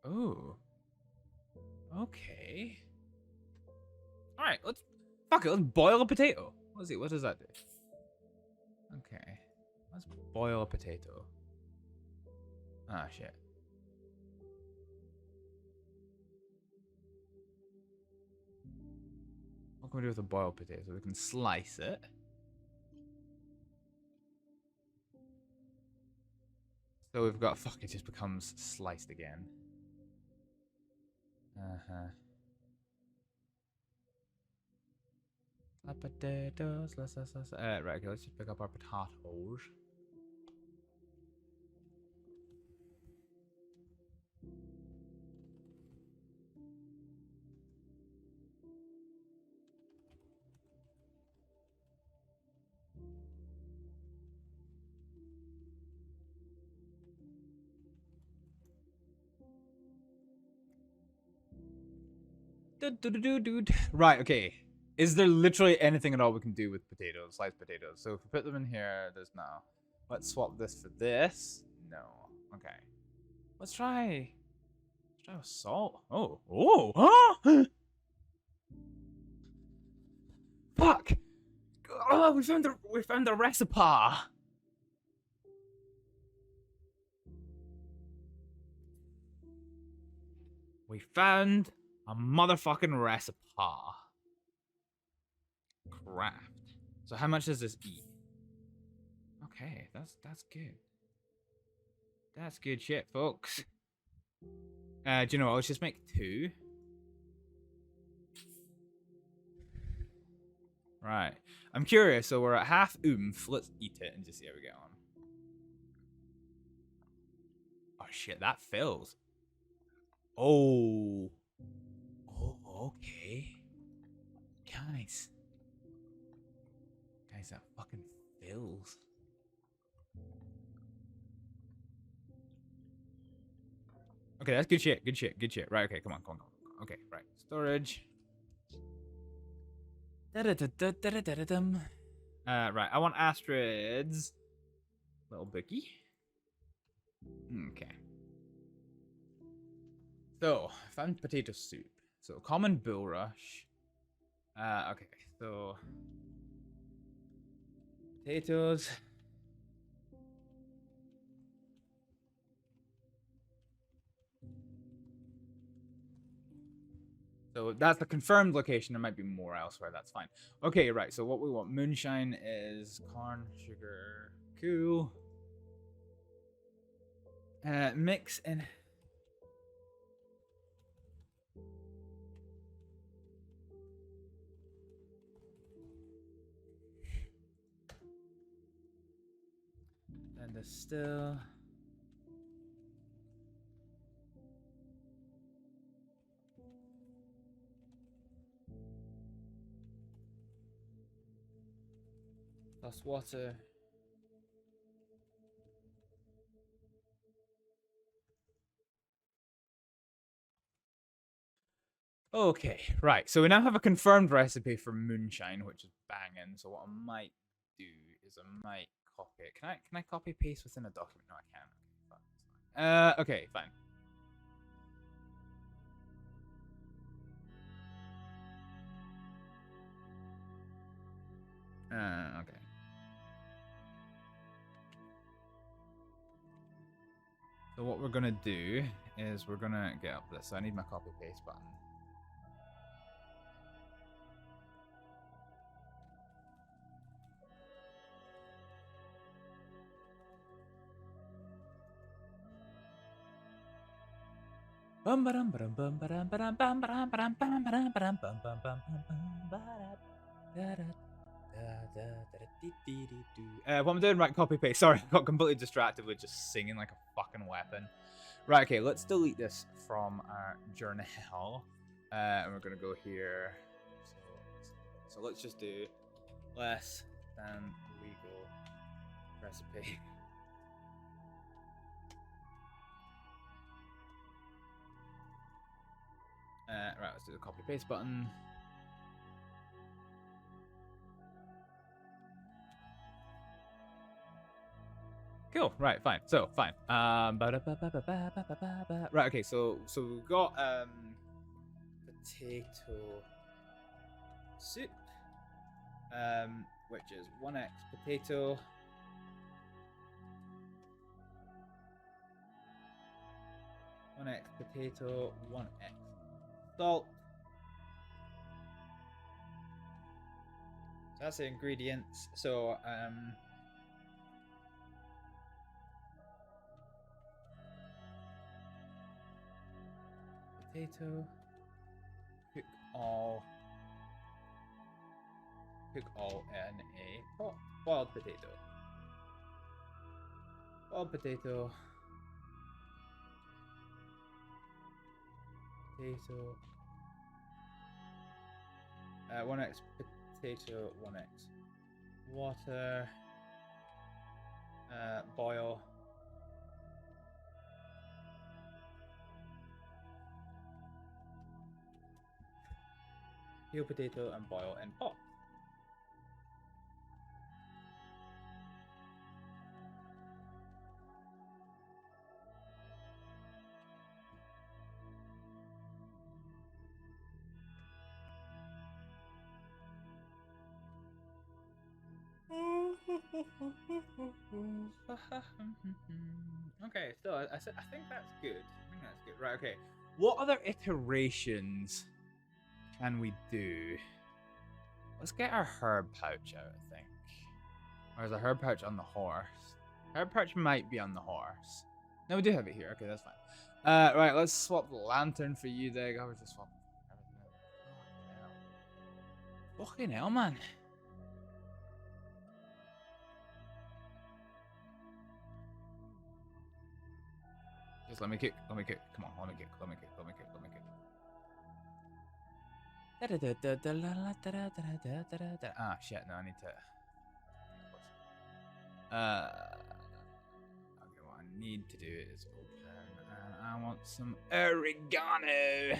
Oh. Okay. Alright, let's fuck it, let's boil a potato. Let's see, what does that do? Okay. Let's boil a potato. Ah shit. What can we do with a boiled potato? We can slice it. So we've got, fuck, it just becomes sliced again. Potatoes, right, okay, let's just pick up our potatoes. Right, okay. Is there literally anything at all we can do with potatoes, sliced potatoes? So if we put them in here, there's no. Let's swap this for this. No. Okay. Let's try with salt. Oh. Huh? Fuck! Oh, we found the recipe. We found a motherfucking recipe. Craft. So how much does this eat? Okay, that's good. That's good shit, folks. Do you know what? Let's just make 2. Right. I'm curious, so we're at half oomph. Let's eat it and just see how we get on. Oh shit, that fills. Oh. Oh, okay. Guys. Guys, that fucking fills. Okay, that's good shit. Good shit. Good shit. Right, okay, come on. Okay, right. Storage. Right, I want Astrid's little bookie. Okay. So, found potato soup. So, common bulrush. Okay, so potatoes. So that's the confirmed location. There might be more elsewhere. That's fine. Okay, right. So what we want, moonshine is corn, sugar, cool. Mix in. And distill. Plus water. Okay, right. So we now have a confirmed recipe for moonshine, which is banging. So what I might do is I might copy it. Can I copy paste within a document? No, I can't. Okay, fine. Okay. So what we're gonna do is we're gonna get up this. So I need my copy paste button. What I'm doing, right, copy paste. Sorry, I got completely distracted with just singing like a fucking weapon. Right, okay, let's delete this from our journal. And we're gonna go here. So let's just do less than legal recipe. Right, let's do the copy paste button. Cool. Right. Fine. So fine. Right. Okay. So we've got potato soup, which is 1x potato. One x potato, 1x salt. So that's the ingredients. So potato, cook all in a pot. Boiled potato. Boiled potato. Potato. 1x potato, 1x water. Boil. Peel potato and boil in pot. Okay, so I think that's good. Right, okay. What other iterations can we do? Let's get our herb pouch out, I think. Or is a herb pouch on the horse? Herb pouch might be on the horse. No, we do have it here. Okay, that's fine. Right, let's swap the lantern for you there. I was just swap everything. Fucking hell, man. Just let me kick. Come on, let me kick. Ah, shit, no, I need to. Okay, what I need to do is open, and I want some oregano.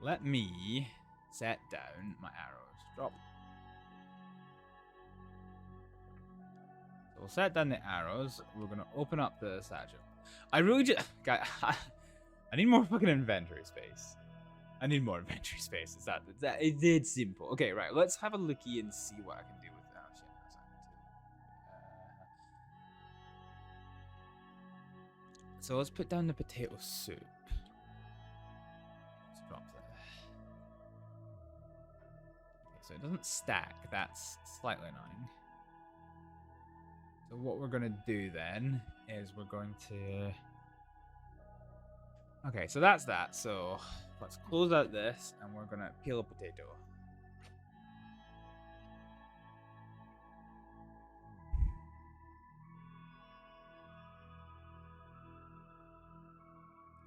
Let me set down my arrows. Drop. So we'll set down the arrows. We're gonna open up the satchel. I really just, guys, I need more fucking inventory space. I need more inventory space. It's simple. Okay, right. Let's have a looky and see what I can do with that. Oh, shit, so let's put down the potato soup. Let's drop that. Okay, so it doesn't stack. That's slightly annoying. So what we're going to do then is we're going to... Okay, so that's that. So let's close out this and we're going to peel a potato.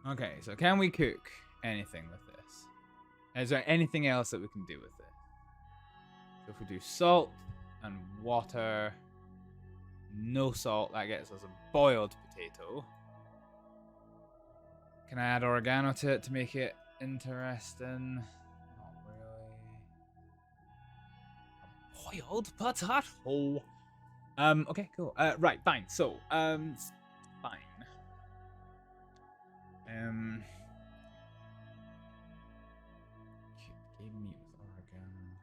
Okay, so can we cook anything with this? Is there anything else that we can do with it? So if we do salt and water, no salt, that gets us a boiled potato. Can I add oregano to it to make it interesting? Not really. A boiled potato. Okay, cool. Right, fine. So, fine. Game meat with oregano.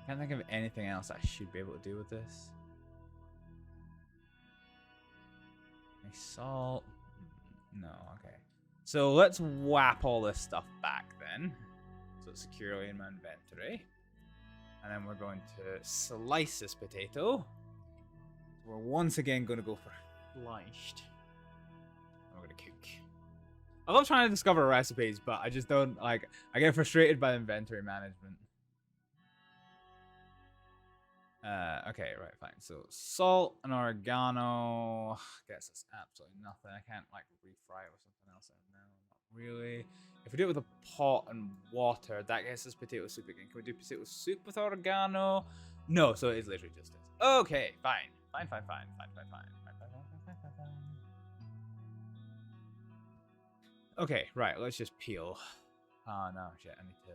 Can't think of anything else I should be able to do with this. Any salt? No, okay. So let's whap all this stuff back then. So it's securely in my inventory. And then we're going to slice this potato. We're once again going to go for sliced. And we're going to cook. I love trying to discover recipes, but I just don't, like, I get frustrated by inventory management. Okay, right, fine. So salt and oregano gets us absolutely nothing. I can't like refry it with something else. No, not really. If we do it with a pot and water, that gets us potato soup again. Can we do potato soup with oregano? No, so it's literally just this. Okay, fine. Fine. Okay, right, let's just peel. Oh no, shit, I need to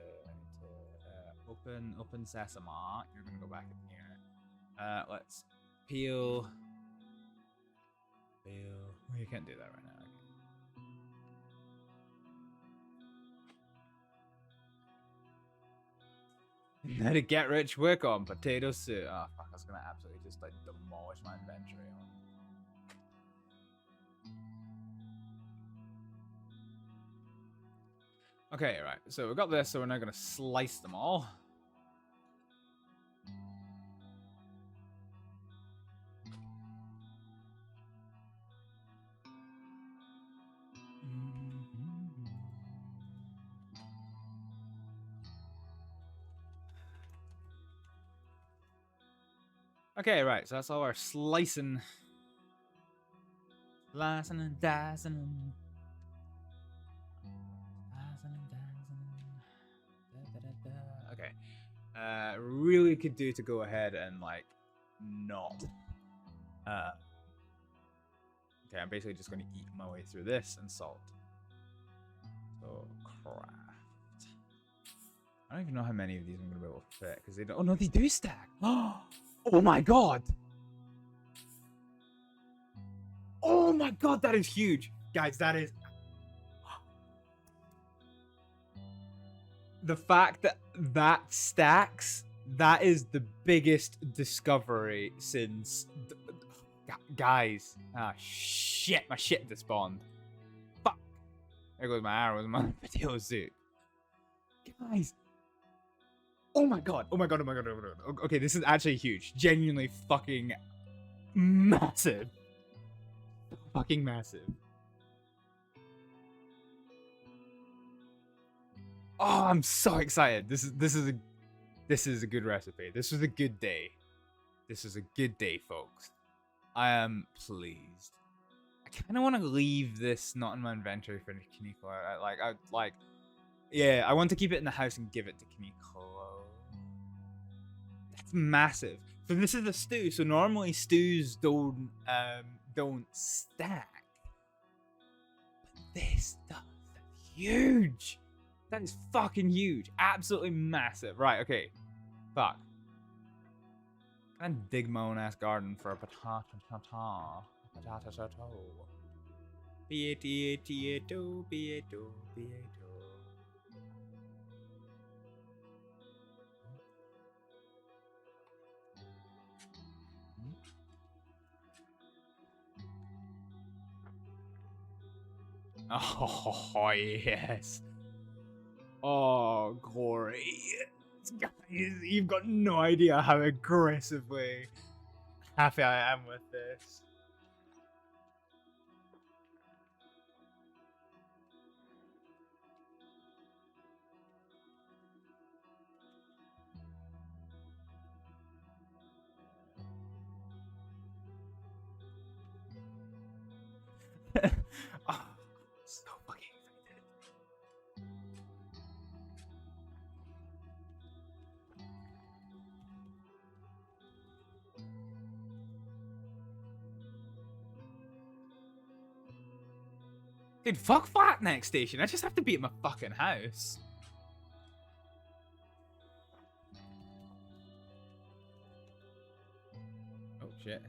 open sesame. You're gonna go back in here. Let's peel. Well, you can't do that right now. Now to get rich quick on potato soup. Oh fuck, I was gonna absolutely just like demolish my inventory on. Okay, right. So we've got this, so we're now gonna slice them all. Okay, right, so that's all our slicing. Slicing and dicing. Okay. Really could do to go ahead and, like, not. Okay, I'm basically just going to eat my way through this and salt. So, craft. I don't even know how many of these I'm going to be able to fit, because they don't. Oh, no, they do stack. Oh my god! Oh my god, that is huge! Guys, that is... The fact that that stacks, that is the biggest discovery since... Guys. Ah, shit, my shit despawned. Fuck! There goes my arrows and my potato soup. Guys! Oh my god, oh my god, oh my god, oh my god. Okay, this is actually huge. Genuinely fucking massive. Fucking massive. Oh, I'm so excited. This is a good recipe. This was a good day. This is a good day, folks. I am pleased. I kind of want to leave this not in my inventory for Kaneko. Yeah, I want to keep it in the house and give it to Kaneko. That's massive. So this is a stew. So normally stews don't stack. But this does. That's huge. That is fucking huge. Absolutely massive. Right, okay. Fuck. I dig my own ass garden for a potato. Potato. Oh, yes. Oh, glory. Guys, you've got no idea how aggressively happy I am with this. Oh, so fucking excited. Dude, fuck flat next station. I just have to be at my fucking house. Oh shit.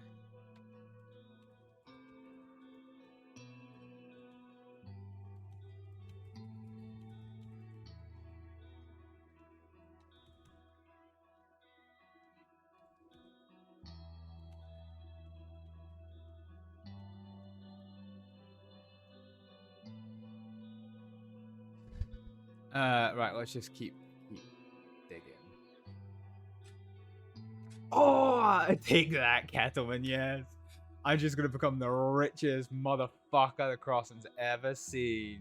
Right, let's just keep digging. Oh, I take that, Kettleman, yes. I'm just gonna become the richest motherfucker the Crossing's ever seen.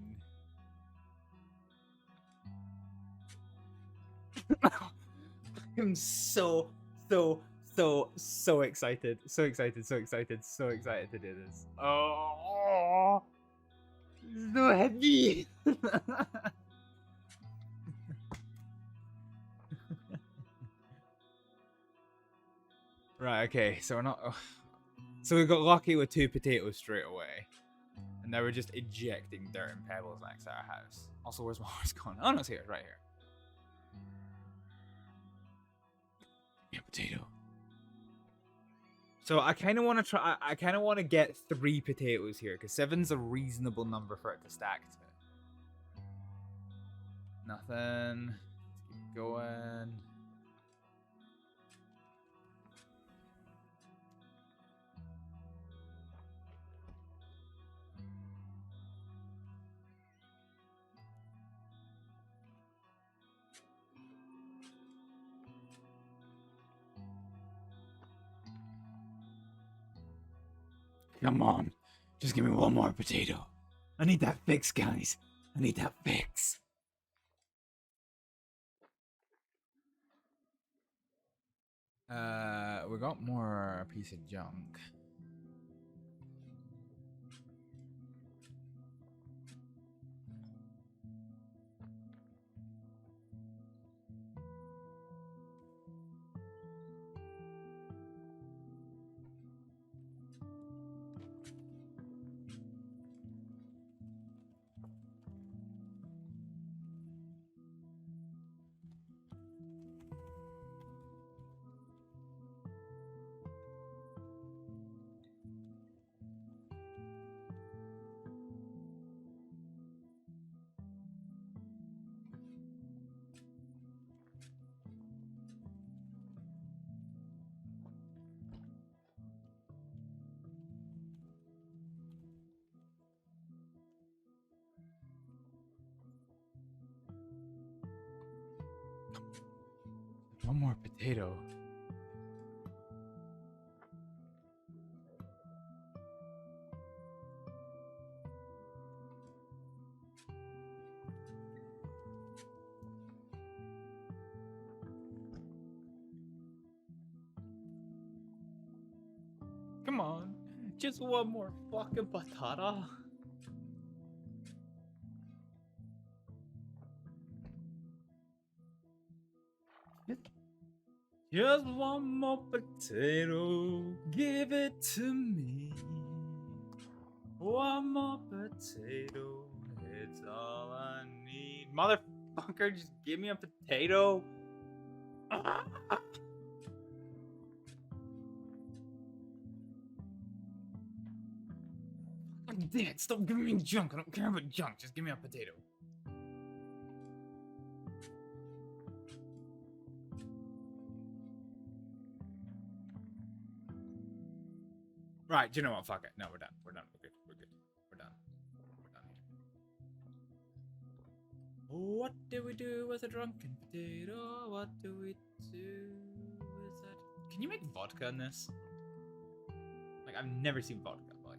I'm so excited. So excited to do this. Oh, so happy. Right, okay, so we're not... So we got lucky with 2 potatoes straight away. And now we're just ejecting dirt and pebbles next to our house. Also, where's my horse going? Oh, no, it's here, right here. Yeah, potato. So I kind of want to try... I kind of want to get 3 potatoes here, because 7's a reasonable number for it to stack to. Nothing. Let's keep going. Come on. Just give me one more potato. I need that fix, guys. I need that fix. We got more piece of junk. One more potato. Come on, just one more fucking patata. Just one more potato, give it to me. One more potato, it's all I need. Motherfucker, just give me a potato. Ah! Damn it, stop giving me junk. I don't care about junk, just give me a potato. Right, do you know what? Fuck it. No, we're done. We're done. We're good. We're good. We're done. We're done here. do we do with a drunken potato? What do we do with that? Can you make vodka in this? Like, I've never seen vodka. Like,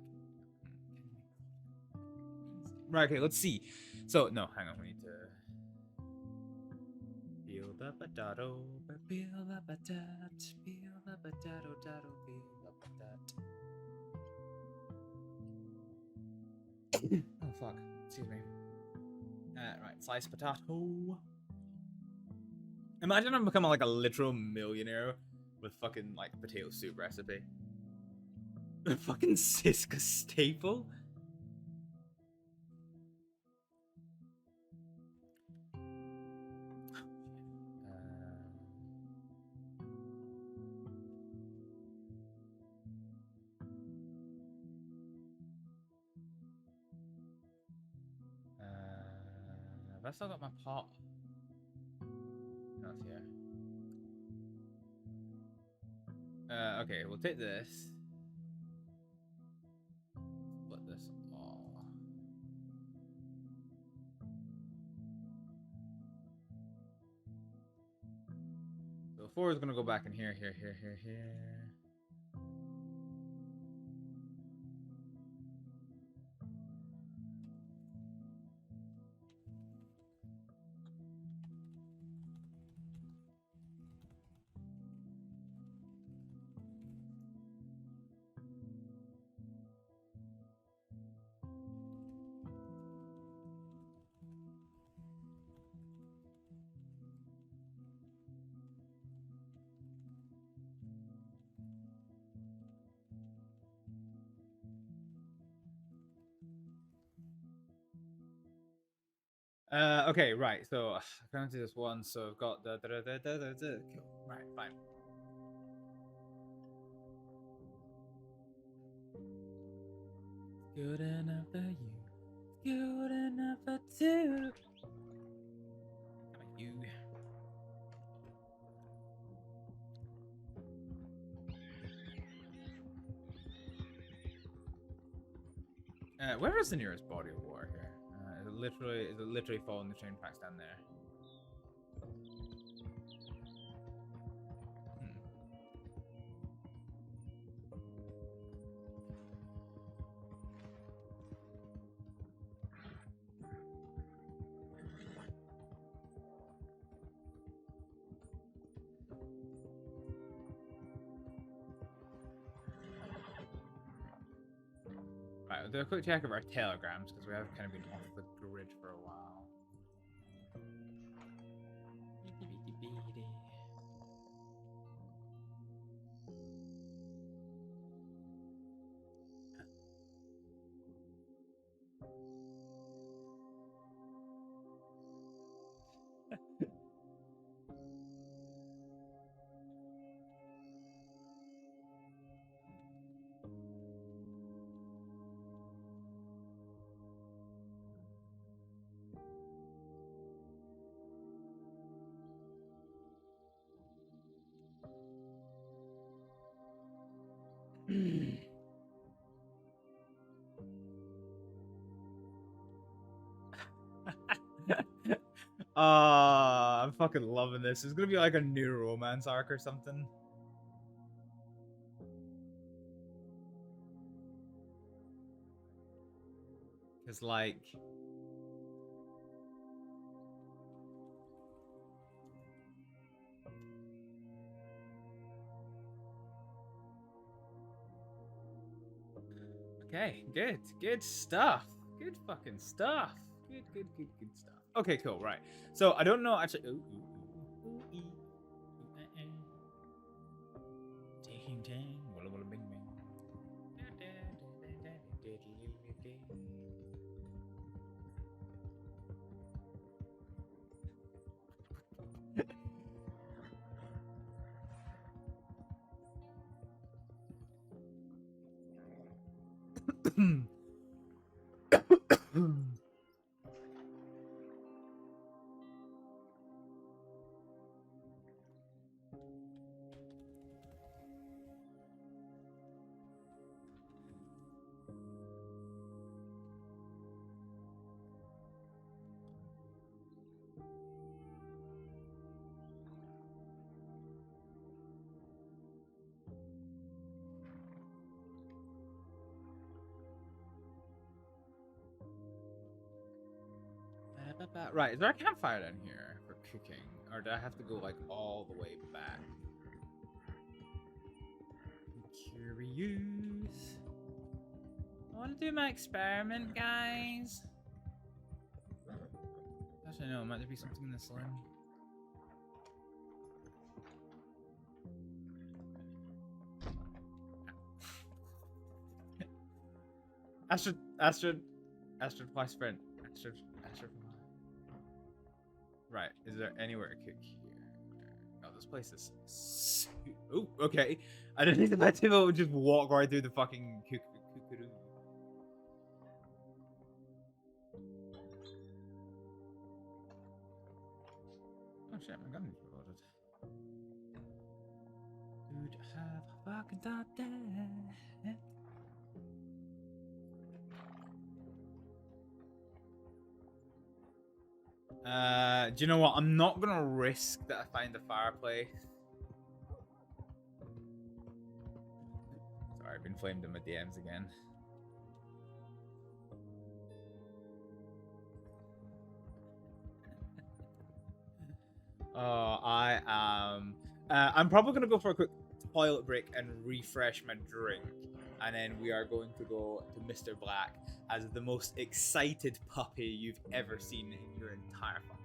right, okay, let's see. So, no, hang on, we need to... Peel the potato, peel the potato, peel the potato, peel the potato. Oh, fuck. Excuse me. Right, sliced potato. Imagine I'm becoming like a literal millionaire with fucking like potato soup recipe. A fucking Siska staple? Have I still got my pot? No, it's here. Okay, we'll take this. Split this all. So 4 is gonna go back in here. Okay, right. So I'm gonna do this one. So I've got the cool. Right, fine. Good enough for you. Good enough for two. How about you? Where is the nearest body of water here? Is it literally following the train tracks down there? Right, we'll do a quick check of our telegrams because we have kind of been off the grid for a while. I'm fucking loving this. It's gonna be like a new romance arc or something. Cause like okay, good stuff. Good fucking stuff. Good stuff. Okay, cool, right. So I don't know actually. Ting ting, walla walla bing bing. Right, is there a campfire down here for cooking? Or do I have to go, like, all the way back? I'm curious. I want to do my experiment, guys. Actually, no, might there be something in this line? Astrid, fly sprint. Astrid. Right, is there anywhere to cook here? Oh, this place is. Oh, okay. I didn't think the vegetable would just walk right through the fucking cookaroo. Oh shit, my gun is reloaded. Would have fucking thought that. Do you know what? I'm not gonna risk that I find a fireplace. Sorry, I've been flamed in my DMs again. Oh, I am. I'm probably gonna go for a quick toilet break and refresh my drink, and then we are going to go to Mr. Black as the most excited puppy you've ever seen in your entire fucking life.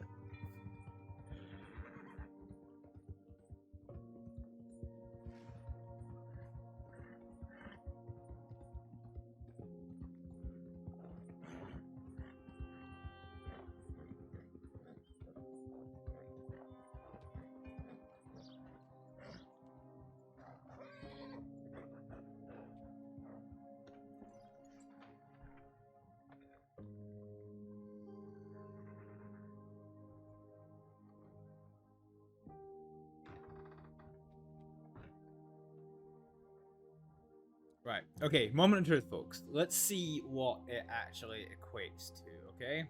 Right. Okay. Moment of truth, folks. Let's see what it actually equates to. Okay.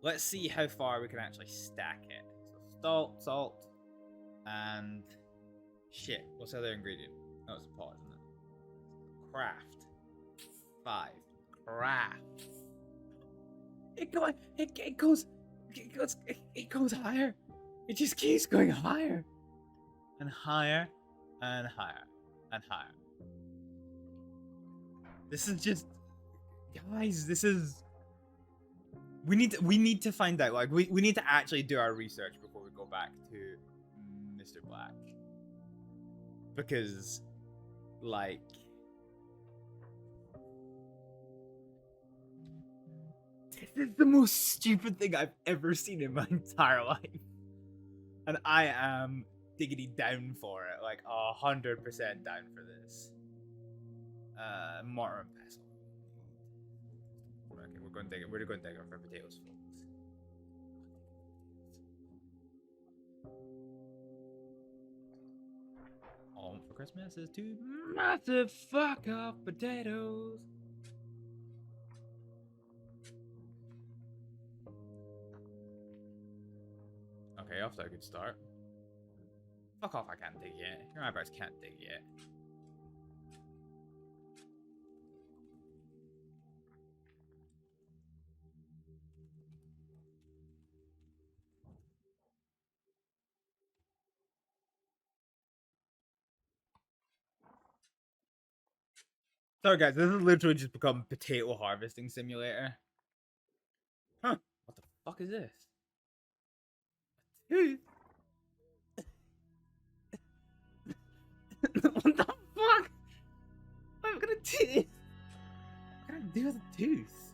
Let's see how far we can actually stack it. So salt, and shit. What's the other ingredient? Oh, it's a pot, isn't it? Craft. 5. Craft. It goes higher. It just keeps going higher and higher and higher and higher. This is just, guys. This is. We need to find out. Like we need to actually do our research before we go back to Mr. Black, because, like, this is the most stupid thing I've ever seen in my entire life, and I am diggity down for it. Like 100% down for this. Mortar and pestle. Okay, we're going to dig it. We're going to dig for potatoes, folks. All I want for Christmas is 2 massive fuck off potatoes. Okay, off to a good start. Fuck off! I can't dig yet. Your eyebrows can't dig yet. Sorry guys, this has literally just become potato harvesting simulator. Huh, what the fuck is this? A tooth? What the fuck? I've got a tooth! What can I do with a tooth?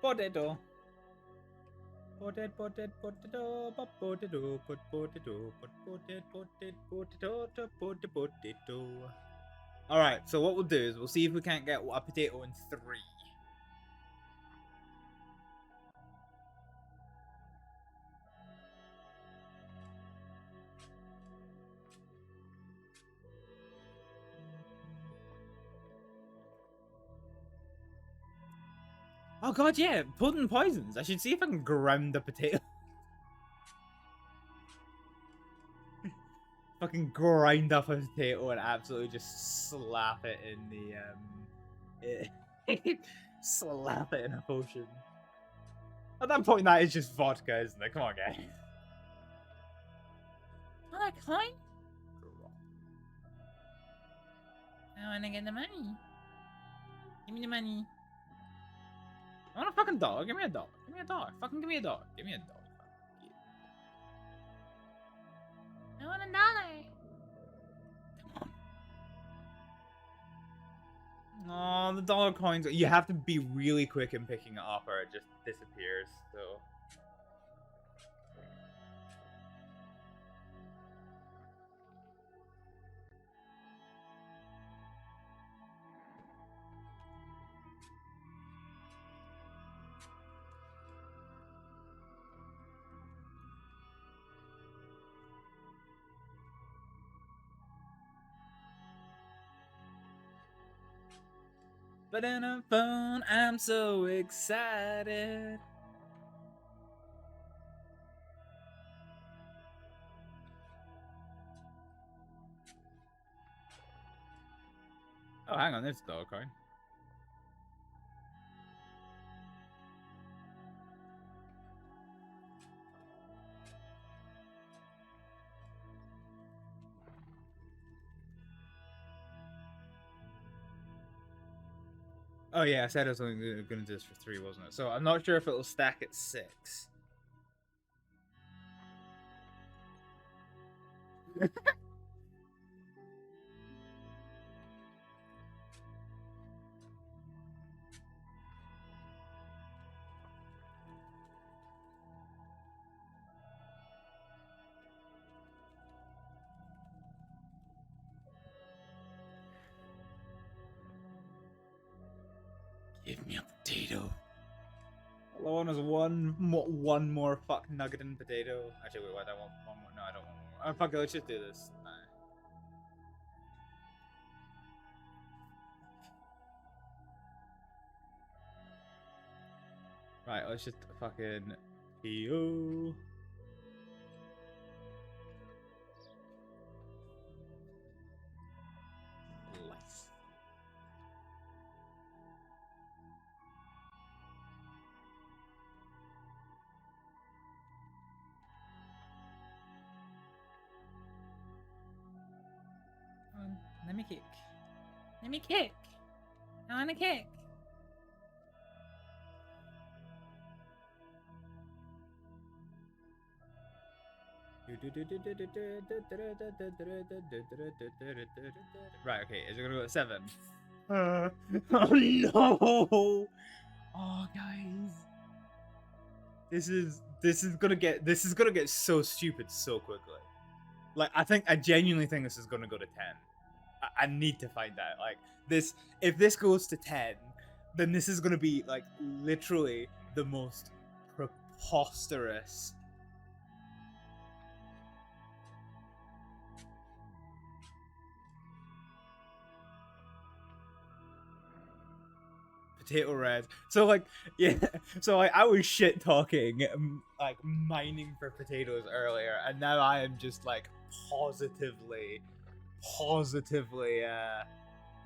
Potato. Potato. Alright, so what we'll do is we'll see if we can't get a potato in 3. Oh god, yeah, pudding poisons. I should see if I can ground a potato. Fucking grind up a potato and absolutely just slap it in the slap it in a potion. At that point, that is just vodka, isn't it? Come on, guys. Oh, that kind? I wanna get the money. Give me the money. I want a fucking dog. Give me a dog. Give me a dog. Fucking give me a dog. Give me a dog. I want $1. Oh, the dollar coins. You have to be really quick in picking it up or it just disappears, so. But in a phone, I'm so excited. Oh, hang on, there's a dollar coin. Oh yeah, I said I was only going to do this for 3, wasn't it? So I'm not sure if it'll stack at 6. Give me a potato. All I want is one more fuck nugget and potato. Actually, wait, what? I want one more. No, I don't want one more. Oh, fuck it, let's just do this. Nah. Right, let's just fucking PO. Nice. Let me kick. Let me kick. I wanna kick. Right, okay, is it gonna go at 7? Oh no! Oh guys. This is gonna get so stupid so quickly. Like I genuinely think this is gonna go to 10. I need to find out. Like this, if this goes to 10, then this is gonna be like literally the most preposterous. Potato red. So like, yeah. So like, I was shit talking, like mining for potatoes earlier, and now I am just like positively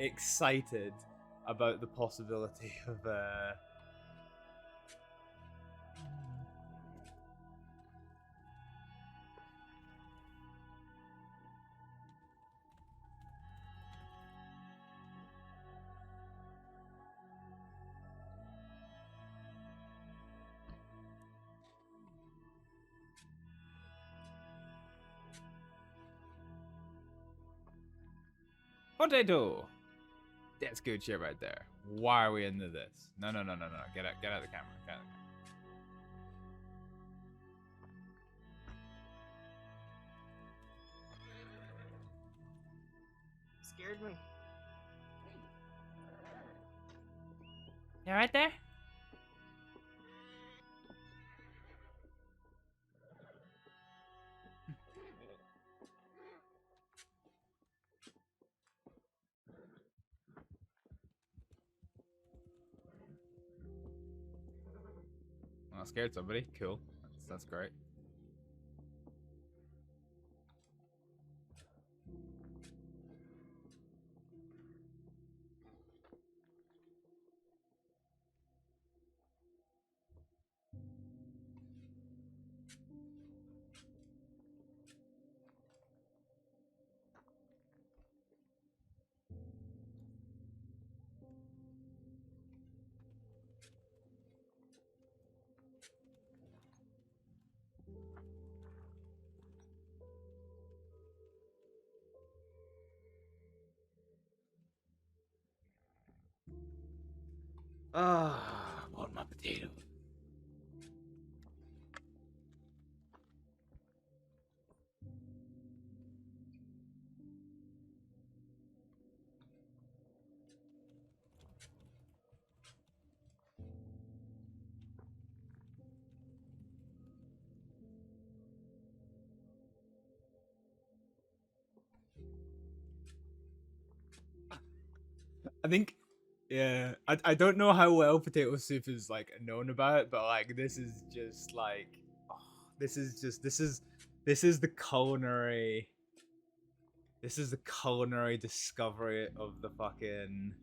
excited about the possibility of potato. That's good shit right there. Why are we into this? No. Get out of the camera. Get out of the camera. Scared me. You right there? scared somebody. Cool. That's great. Ah, want my potato. I think, yeah, I don't know how well potato soup is like known about it, but like this is just like, oh, this is the culinary, this is the culinary discovery of the fucking.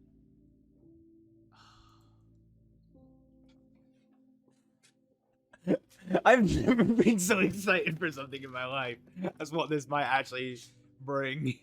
I've never been so excited for something in my life as what this might actually bring.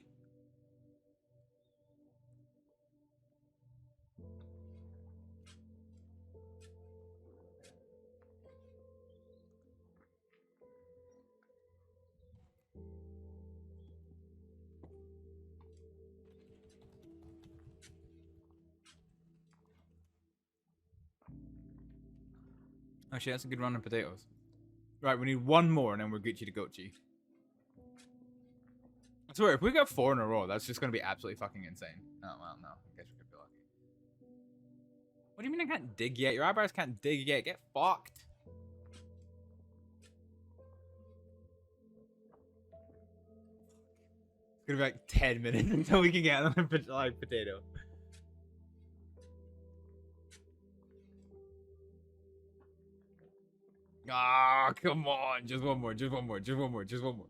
Actually, that's a good run of potatoes. Right, we need one more and then we're Gucci to Gucci. I swear, if we get 4 in a row, that's just gonna be absolutely fucking insane. Oh, well, no. I guess we could be lucky. What do you mean I can't dig yet? Your eyebrows can't dig yet. Get fucked. It's gonna be like 10 minutes until we can get another like potato. Ah, come on. Just one more, just one more, just one more, just one more.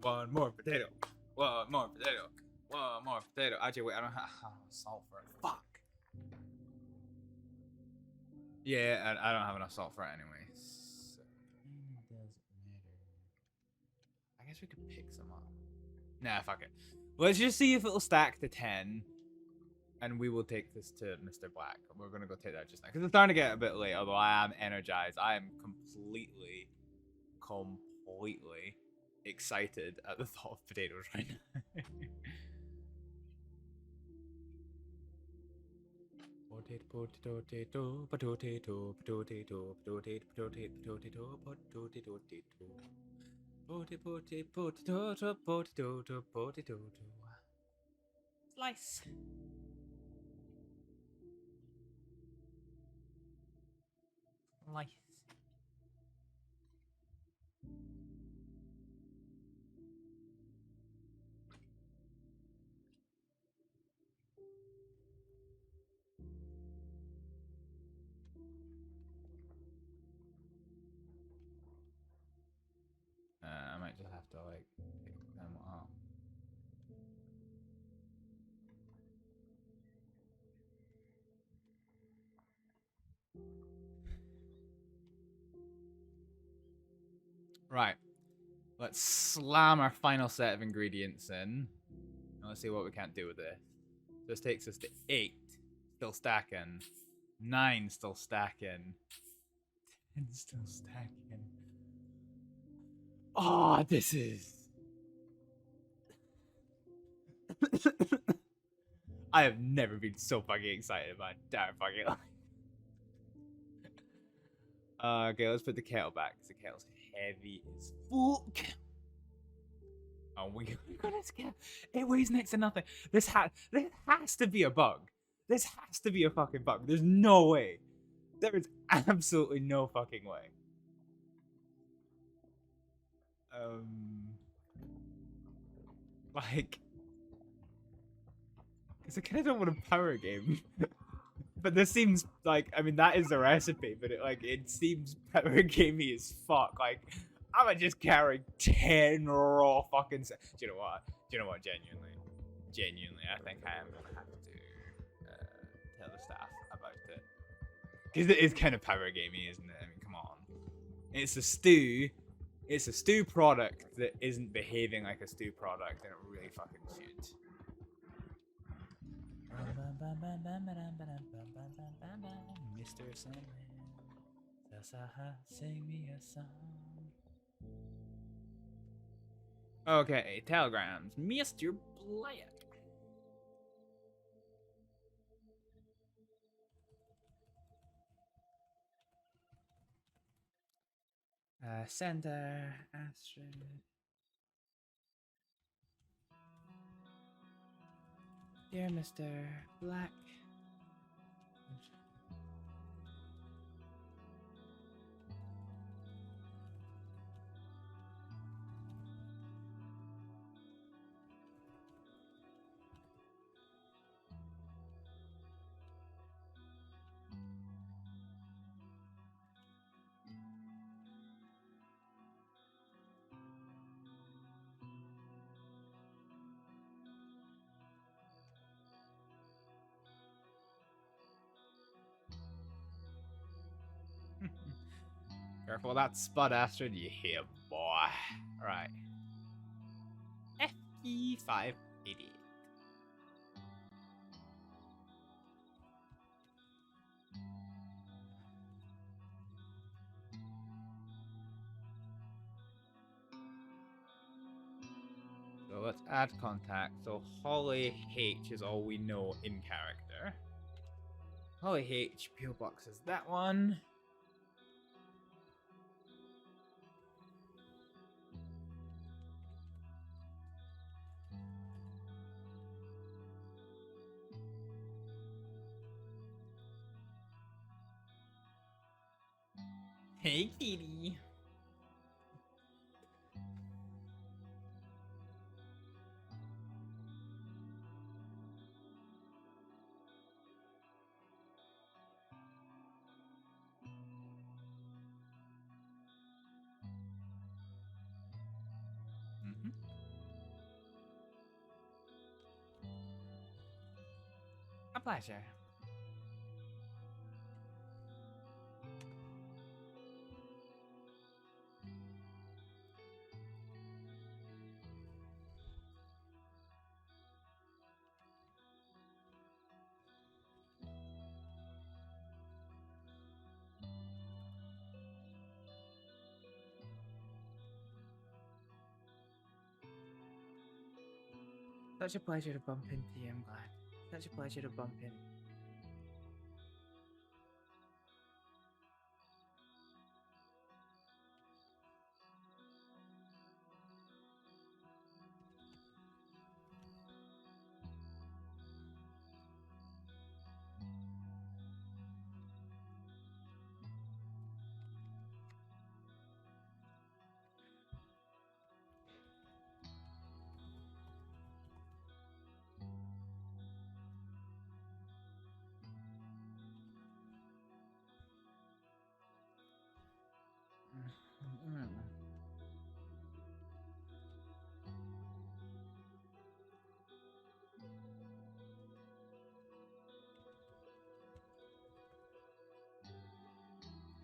One more potato. One more potato. One more potato. Actually, wait, I don't have salt for it. Fuck. Yeah, and I don't have enough salt for it anyway. So it doesn't matter. I guess we could pick some up. Nah, fuck it. Let's just see if it'll stack to 10. And we will take this to Mr. Black. We're going to go take that just now. Because it's starting to get a bit late, although I am energized. I am completely excited at the thought of potatoes right now. Slice. Life. I might just have to like pick them up. Right. Let's slam our final set of ingredients in. And let's see what we can't do with this. This takes us to 8. Still stacking. 9 still stacking. 10 still stacking. Oh, this is... I have never been so fucking excited about my entire fucking life. Okay, let's put the kettle back, because the kettle's heavy as fuck. Oh, we're gonna scale. It weighs next to nothing. This has to be a bug. This has to be a fucking bug. There's no way. There is absolutely no fucking way. Like, because I kind of don't want a power game. But this seems like, I mean, that is the recipe, but it seems power gamey as fuck. Like, I would just carry 10 raw fucking. Do you know what? Genuinely, I think I am gonna have to tell the staff about it, because it is kind of power gamey, isn't it? I mean, come on. It's a stew. It's a stew product that isn't behaving like a stew product, and it really fucking should. Mr. Sandman, sing me a song. Okay, telegrams. Mr. Blayett. Center, Astrid. Dear Mr. Black. Careful that spud, Astrid, you hear, boy. Right. Ep.40. So let's add contact. So Holly H is all we know in character. Holly H, PO box is that one. Hey, kitty. A pleasure. Such a pleasure to bump into you, I'm glad. Such a pleasure to bump in.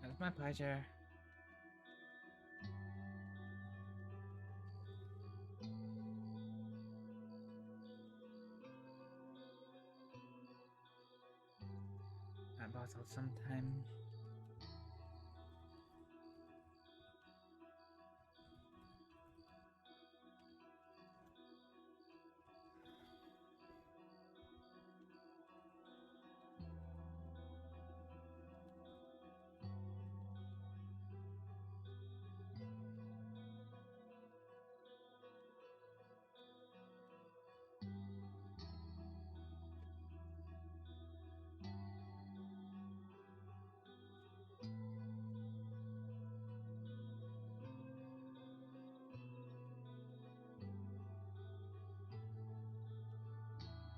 It's my pleasure. That bottle sometime.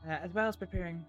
As well as preparing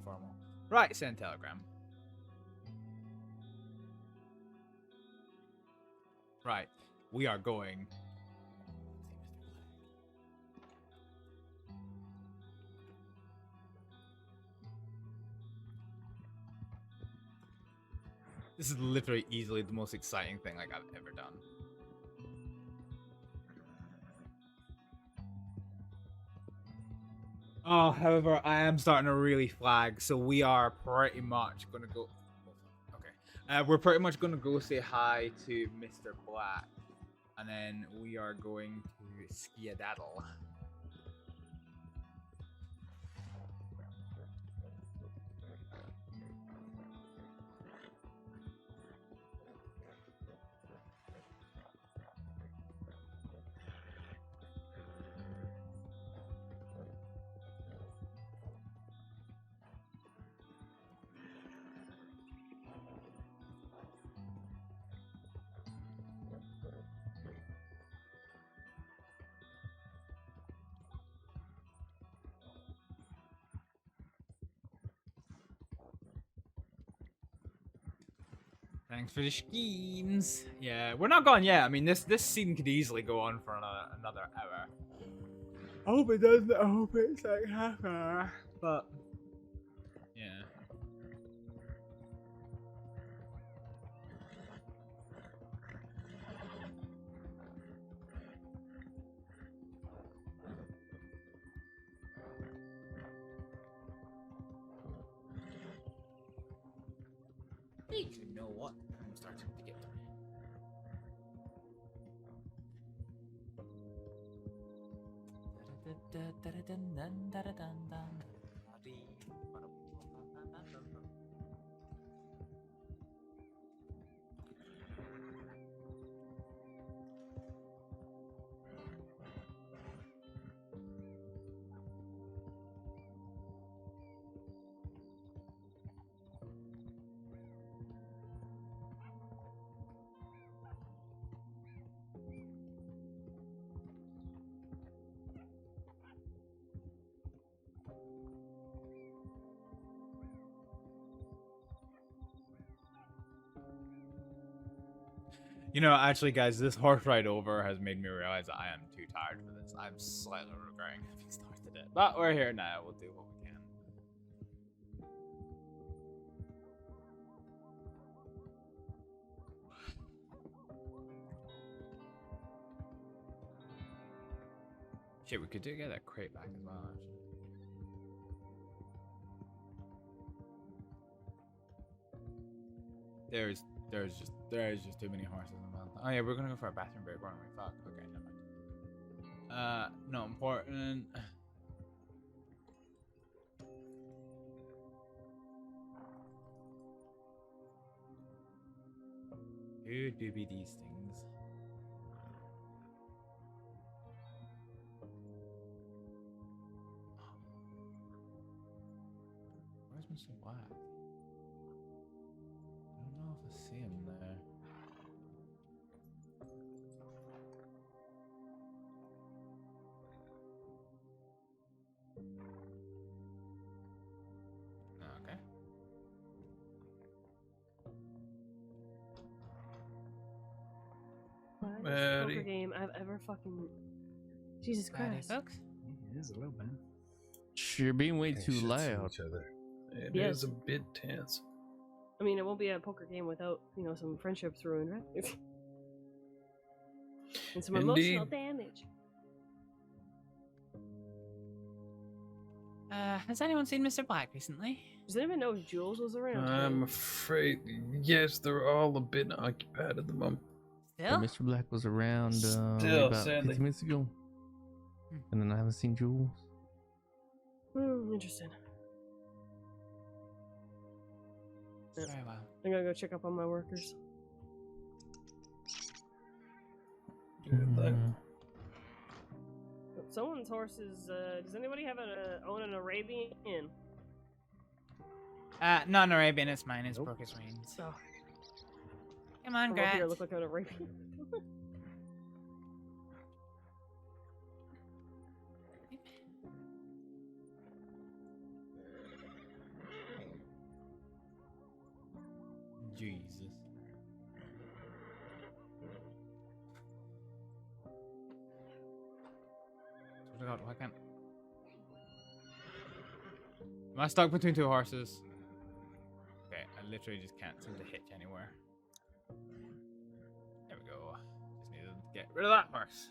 informal. Right, send telegram. Right, we are going. This is literally easily the most exciting thing like I've ever done. Oh, however, I am starting to really flag, so we are pretty much gonna go. Okay, we're pretty much gonna go say hi to Mr. Black, and then we are going to skedaddle. Thanks for the schemes. Yeah, we're not gone yet. I mean, this scene could easily go on for another hour. I hope it doesn't. I hope it's like half an hour. But yeah. You know what? I'm starting to get there. You know, actually, guys, this horse ride over has made me realize that I am too tired for this. I'm slightly regretting having started it. But we're here now. We'll do what we can. Shit, we could get that crate back as well, actually. There's just too many horses in the mountain. Oh yeah, we're gonna go for a bathroom break, weren't we? Fuck. Okay, never mind. Not important. Who do be these things? Where's Mr. Black? I don't know if I see him there. Okay. Best poker game I've ever fucking. Jesus Christ. Folks? It is a little bit. You're being way too loud. It Yes. is a bit tense. I mean, it won't be a poker game without, you know, some friendships ruined, right? And some emotional Indeed. damage. Has anyone seen Mr. Black recently? Does anyone know if Jules was around? I'm afraid, yes, they're all a bit occupied at the moment. Yeah, Mr. Black was around Still, about sadly. 15 minutes ago. And then I haven't seen Jules. Interesting. Yeah. Very well. I'm gonna go check up on my workers. Someone's horse is. Does anybody have own an Arabian? Not an Arabian, it's mine. It's Brooke's Reigns. Oh. Come on, Come up here, Grat. look like an Arabian. Jesus. Oh God, why can't... Am I stuck between two horses? Okay, I literally just can't seem to hitch anywhere. There we go. Just need to get rid of that horse.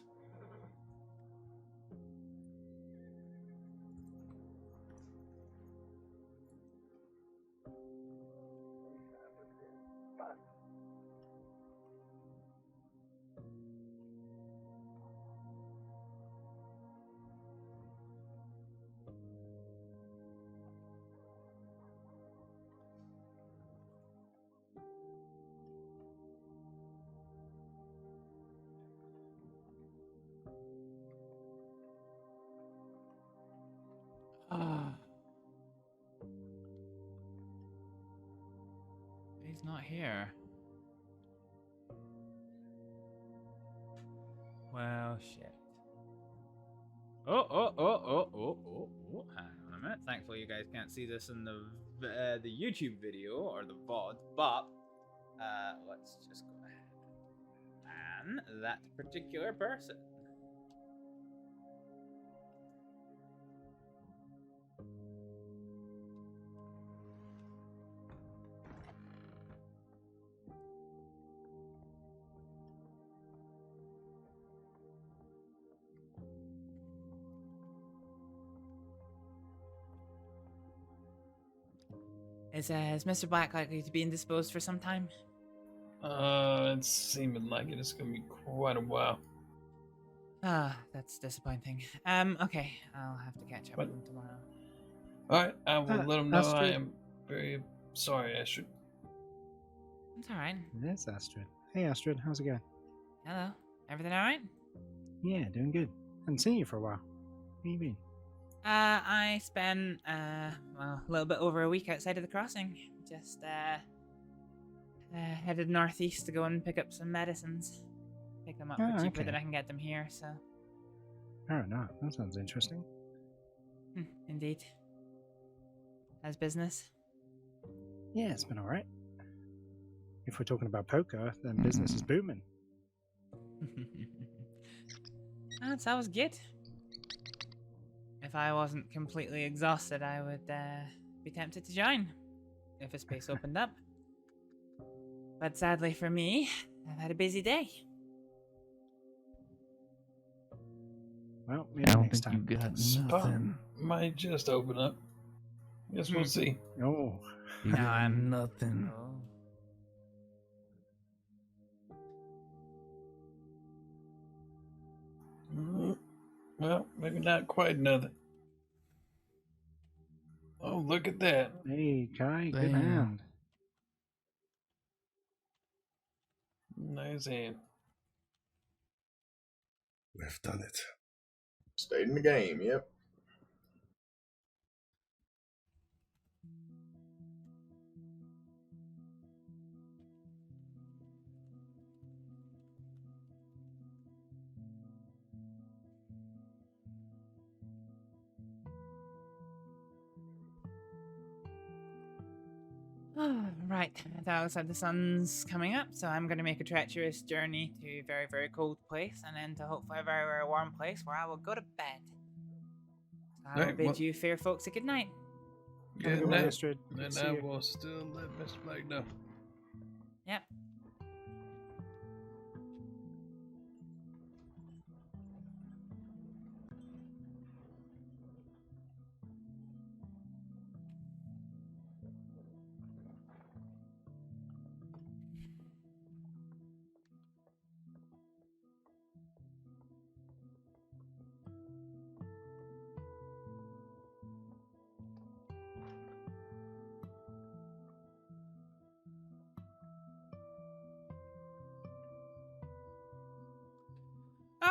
He's not here. Well, shit. Oh. Hang on a minute. Thankfully, you guys can't see this in the YouTube video or the VOD, but let's just go ahead and that particular person. Is Mr. Black likely to be indisposed for some time? It's seeming like it's gonna be quite a while. Ah, that's disappointing. Okay, I'll have to catch up with him tomorrow. Alright, I will let him know I Astrid. am very sorry, Astrid. It's alright. That's Astrid. Hey, Astrid, how's it going? Hello. Everything alright? Yeah, doing good. Haven't seen you for a while. Where you been? I spent, well, a little bit over a week outside of the crossing. Just, headed northeast to go and pick up some medicines. Pick them up for cheaper than I can get them here, so. Oh, no, that sounds interesting. Indeed. How's business? Yeah, it's been alright. If we're talking about poker, then business is booming. That was good. If I wasn't completely exhausted, I would be tempted to join if a space opened up. But sadly for me, I've had a busy day. Well, I maybe don't next think you time. got Spot nothing. might just open up. Guess we'll see. Oh. You No, got I'm- nothing. Well, maybe not quite nothing. Oh, look at that. Hey, Kai, good Damn. hand. Nice hand. We've done it. Stayed in the game, yep. Right, that looks like the sun's coming up, so I'm going to make a treacherous journey to a very, very cold place, and then to hopefully a very, very warm place where I will go to bed. So I will Right, bid well- you fair folks a good night. Good Good night. Astrid. Good to And see I you. will still let Mr. Black know. Yep.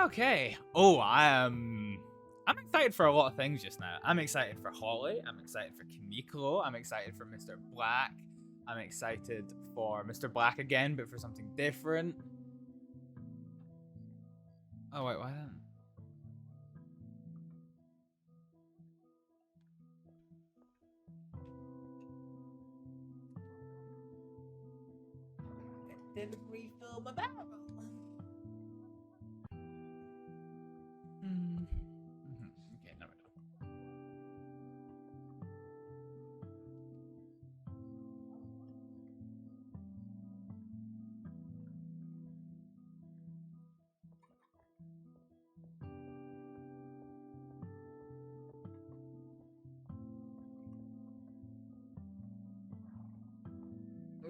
Okay. Oh, I'm excited for a lot of things just now. I'm excited for Holly. I'm excited for Kimiko. I'm excited for Mr. Black. I'm excited for Mr. Black again, but for something different. Oh wait, why then? didn't refill my barrel. Okay, now we're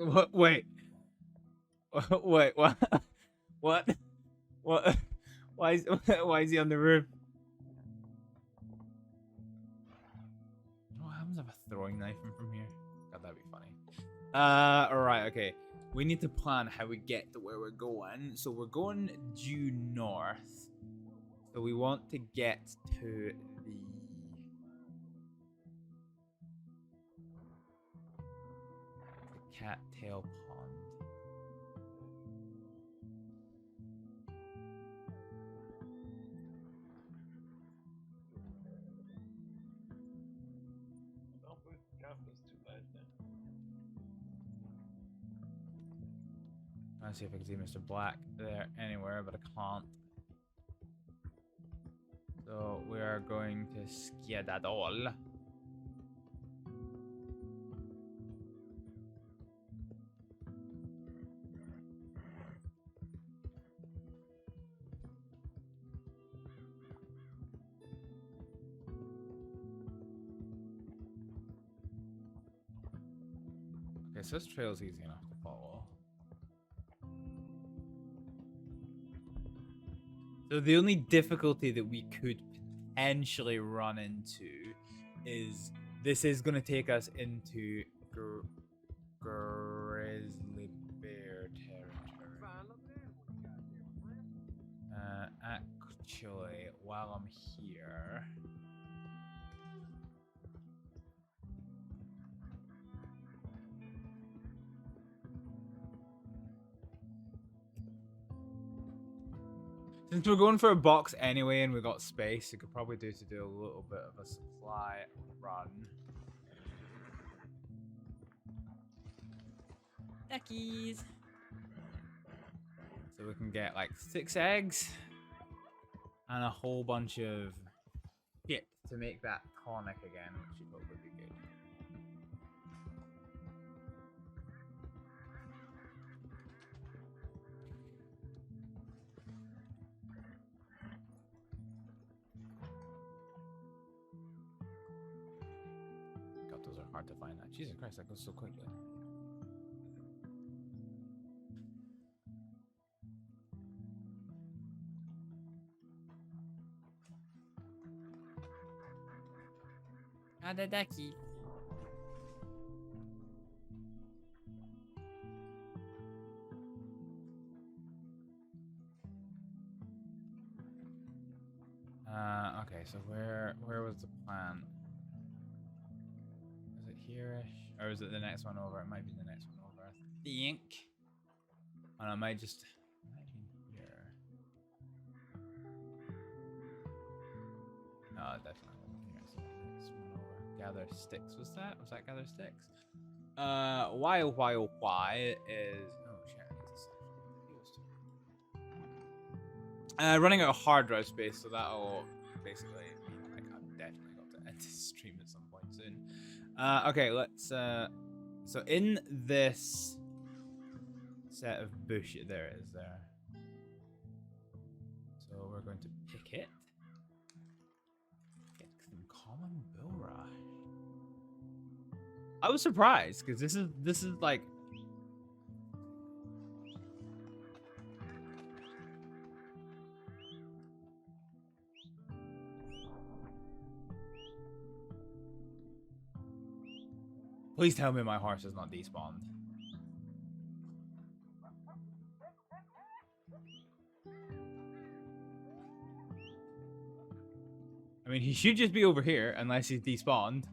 done. What? Wait. Wait. What? What? What? Why is he on the roof? What happens if I throwing knife him from here? God, that'd be funny. Alright, okay. We need to plan how we get to where we're going. So we're going due north. So we want to get to the cattail pond. Don't put campus too bad then. Trying to see if I can see Mr. Black there anywhere, but I can't. So we are going to skedaddle. Okay, so this trail's easy enough to follow. So the only difficulty that we could potentially run into is this is going to take us into grizzly bear territory. Actually, while I'm here, since we're going for a box anyway and we got space, we could probably do a little bit of a supply run. Duckies. So we can get like 6 eggs and a whole bunch of shit to make that tonic again, which should probably be good. God, those are hard to find. That Jesus Christ, that goes so quickly. The ducky. Okay, so where was the plan? Is it here-ish? Or is it the next one over? It might be the next one over, I think. And I might just be here. No, definitely wasn't here. So next one over. Gather sticks. Was that gather sticks? Why is oh shit, running out of hard drive space, so that'll basically mean like I've definitely got to end this stream at some point soon. Okay, let's so in this set of bush there is there. So we're going to pick it. Get some common bull rush. I was surprised because this is like please tell me my horse is not despawned. I mean, he should just be over here unless he's despawned.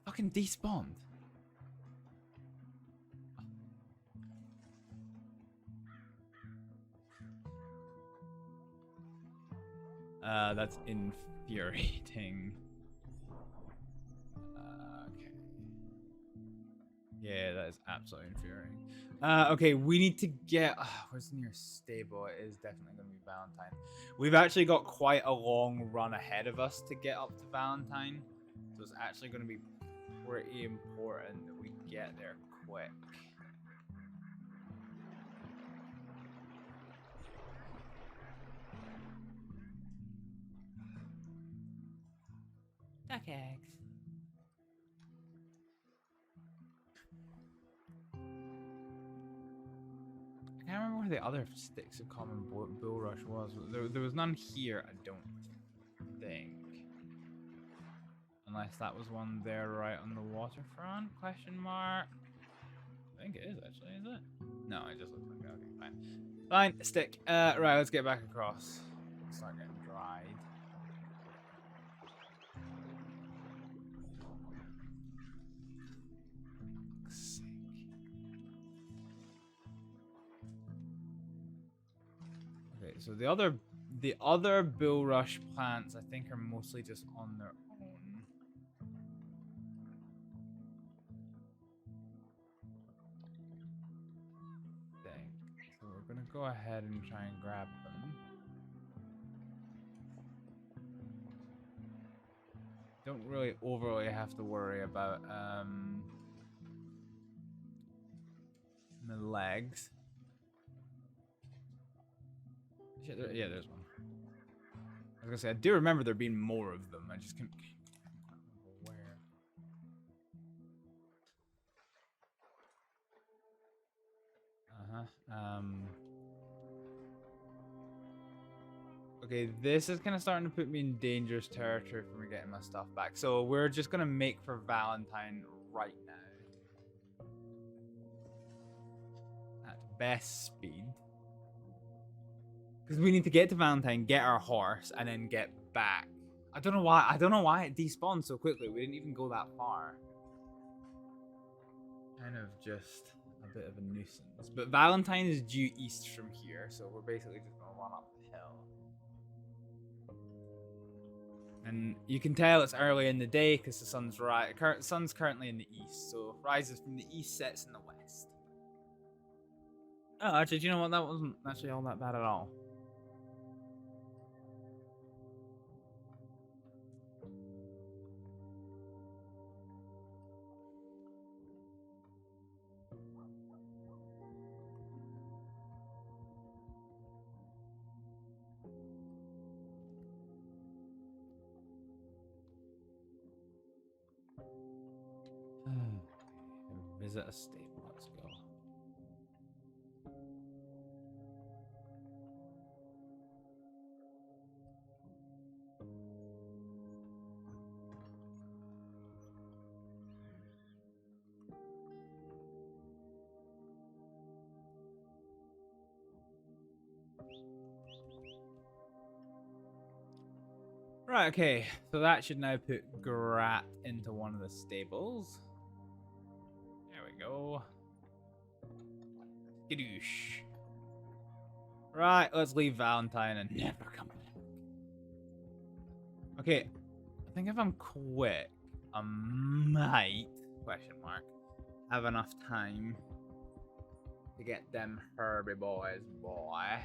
Fucking despawned. That's infuriating. Yeah, that is absolutely infuriating. Okay, we need to get... where's the nearest stable? It is definitely going to be Valentine. We've actually got quite a long run ahead of us to get up to Valentine. So it's actually going to be pretty important that we get there quick. Duck eggs. I can't remember where the other sticks of common bull rush was. There was none here, I don't think. Unless that was one there right on the waterfront? Question mark. I think it is actually, is it? No, it just looks like it. Okay, fine. Fine, stick. Right, let's get back across. Start getting dried. Okay, so the other bulrush plants I think are mostly just on their own. Dang. So we're gonna go ahead and try and grab them. Don't really overly have to worry about the legs. Yeah, there's one. I was gonna say, I do remember there being more of them. I just can't remember where. Okay, this is kind of starting to put me in dangerous territory for me getting my stuff back. So we're just gonna make for Valentine right now. At best speed. Because we need to get to Valentine, get our horse, and then get back. I don't know why it despawned so quickly. We didn't even go that far. Kind of just a bit of a nuisance. But Valentine is due east from here, so we're basically just gonna run up the hill. And you can tell it's early in the day because the sun's sun's currently in the east, so rises from the east, sets in the west. Oh, actually, do you know what? That wasn't actually all that bad at all. Visit a stable. Let's go. Right, okay. So that should now put Grat into one of the stables. There we go. Skadoosh. Right, let's leave Valentine and never come back. Okay, I think if I'm quick, I might, question mark, have enough time to get them Herbie boys, boy.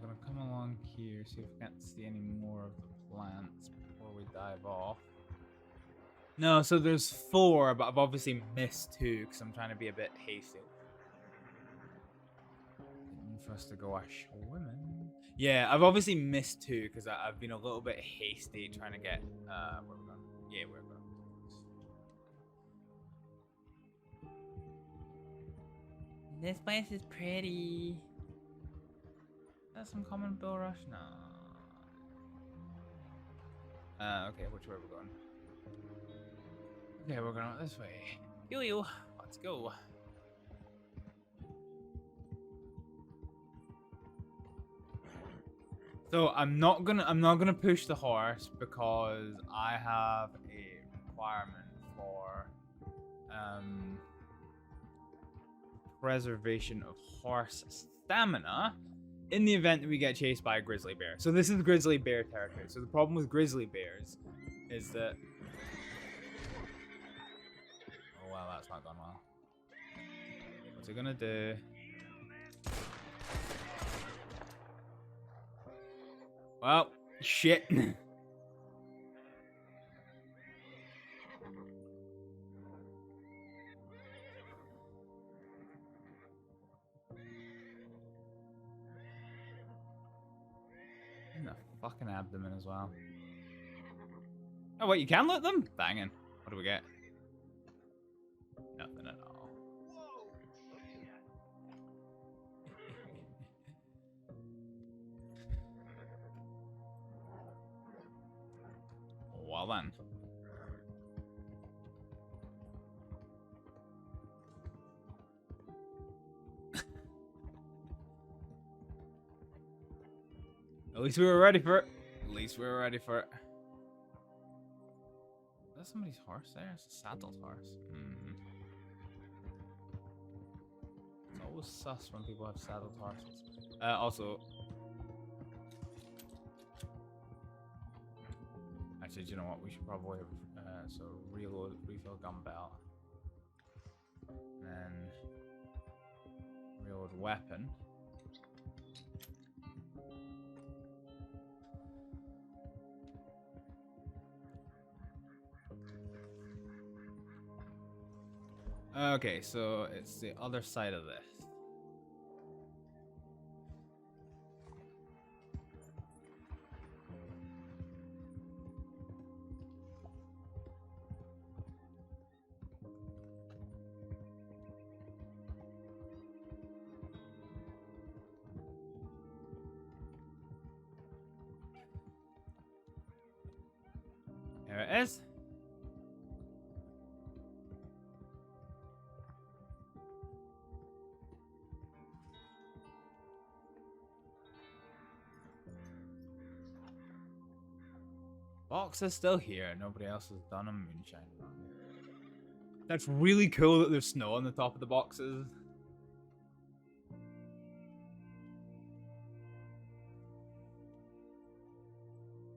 Gonna come along here, see if we can't see any more of the plants before we dive off. No, so there's 4, but I've obviously missed 2 because I'm trying to be a bit hasty. For us to go swimming. Yeah, I've obviously missed 2 because I've been a little bit hasty trying to get where we're going. Yeah, we're going. This place is pretty. That's some common bulrush? No. Okay, which way are we going? Okay, we're going this way. Yo, let's go. So I'm not gonna push the horse because I have a requirement for preservation of horse stamina in the event that we get chased by a grizzly bear. So this is grizzly bear territory. So the problem with grizzly bears is that oh wow, that's not gone well. What's it gonna do? Well, shit. In the fucking abdomen as well. Oh wait, you can loot them? Banging. What do we get? Nothing at all. Well then. At least we were ready for it. At least we were ready for it. Is that somebody's horse there? It's a saddled horse. It's always sus when people have saddled horses. Also, actually, do you know what? We should probably have so refill gun belt, and then reload weapon. Okay, so it's the other side of this. There it is. Box is still here. Nobody else has done a moonshine run. That's really cool that there's snow on the top of the boxes.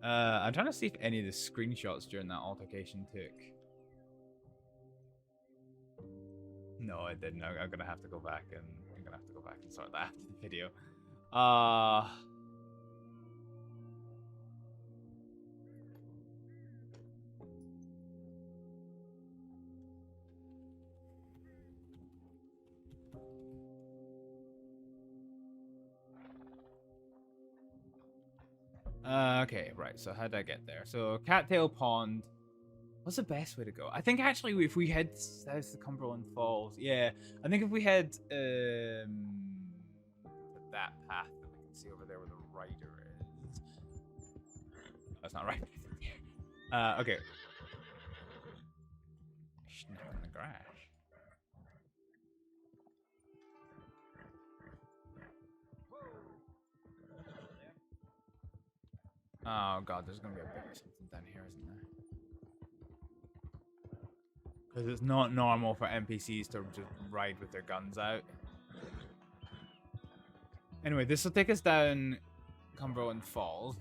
I'm trying to see if any of the screenshots during that altercation took. No, I didn't. I'm gonna have to go back and sort that after the video. Okay, right, so how'd I get there? So, Cattail Pond. What's the best way to go? I think actually if we head south to Cumberland Falls, yeah, I think if we head that path that we can see over there where the rider is. That's not right. Okay. Snap in the grass. Oh god, there's gonna be a bit of something down here, isn't there? Because it's not normal for NPCs to just ride with their guns out. Anyway, this will take us down Cumberland Falls.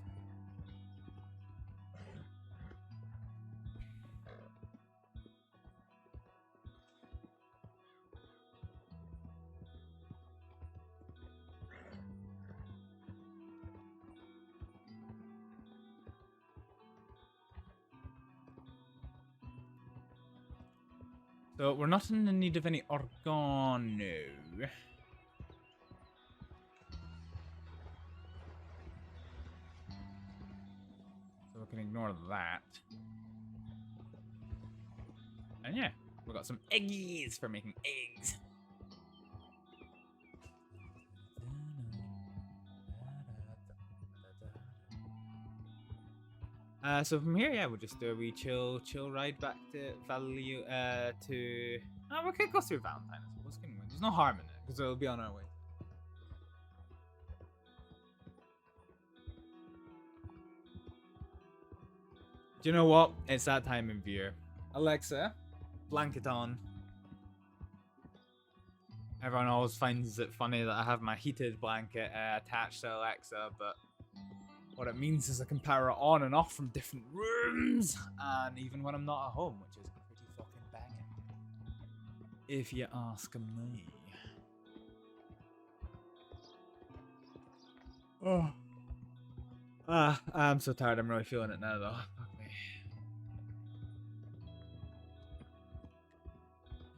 So we're not in the need of any organo. So we can ignore that. And yeah, we got some eggies for making eggs. So from here, yeah, we'll just do a wee chill ride back to We could go through Valentine as well. There's no harm in it, because it'll be on our way. Do you know what? It's that time of year. Alexa, blanket on. Everyone always finds it funny that I have my heated blanket attached to Alexa, but what it means is I can power it on and off from different rooms, and even when I'm not at home, which is pretty fucking banging, if you ask me. Oh. I'm so tired. I'm really feeling it now, though. Fuck me.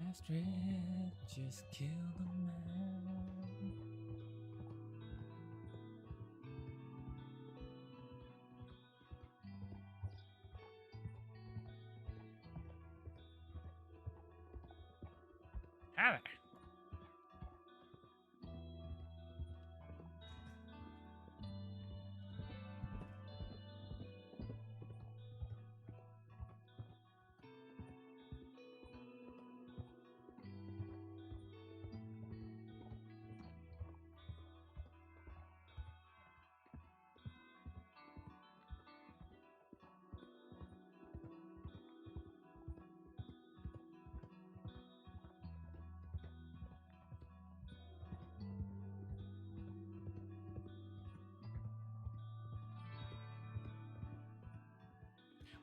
Astrid just killed a man. Hi there.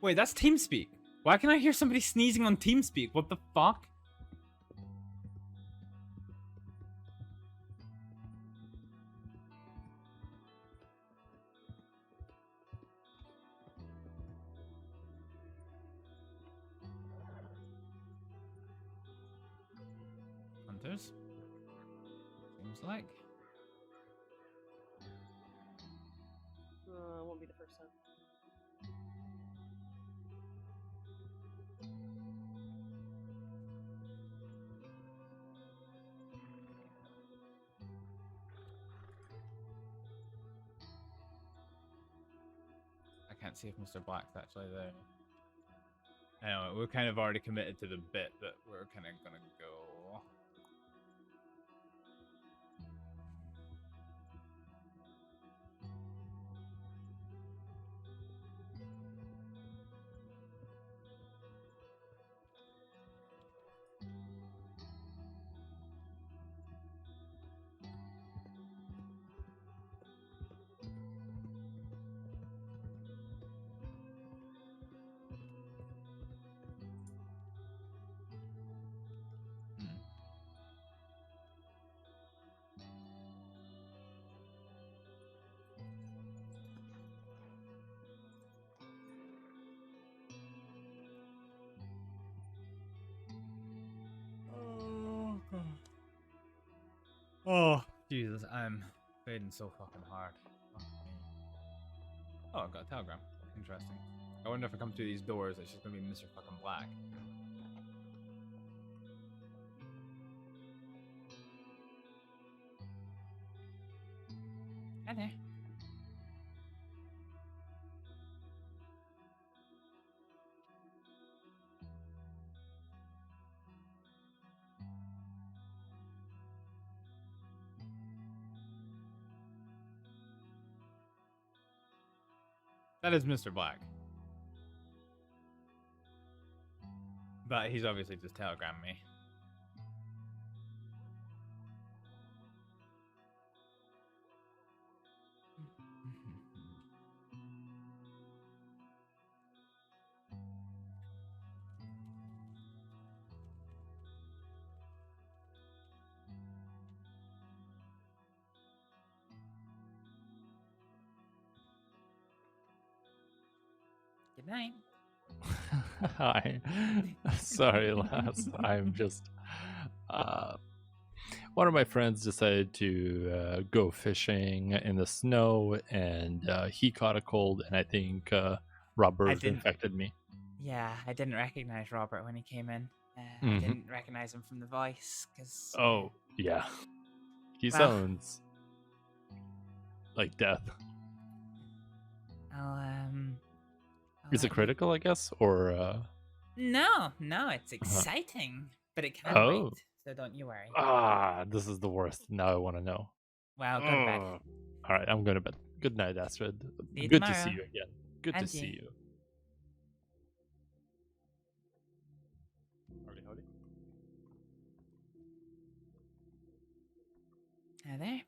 Wait, that's TeamSpeak. Why can I hear somebody sneezing on TeamSpeak? What the fuck? Hunters? Seems like. It won't be the first time. I can't see if Mr. Black's actually there. Anyway, we're kind of already committed to the bit that we're kind of gonna go. Oh, Jesus, I'm fading so fucking hard. Fuck me. Oh, I've got a telegram. Interesting. I wonder if I come through these doors, it's just gonna be Mr. fucking Black. Hi there. That is Mr. Black. But he's obviously just telegrammed me. Good night. Hi. Sorry, lass. I'm just. One of my friends decided to go fishing in the snow, and he caught a cold, and I think Robert infected me. Yeah, I didn't recognize Robert when he came in. I Mhm. didn't recognize him from the voice, because... Oh, yeah. He Well- sounds like death. I'll Is it let you- critical, I guess? Or. No, it's exciting. but it can Oh. wait, so don't you worry. Ah, this is the worst. Now I want to know. Well, go to bed. All right, I'm going to bed. Good night, Astrid. See you Good to see tomorrow. you again. Good to And see you. you. Howdy, howdy. Hi there.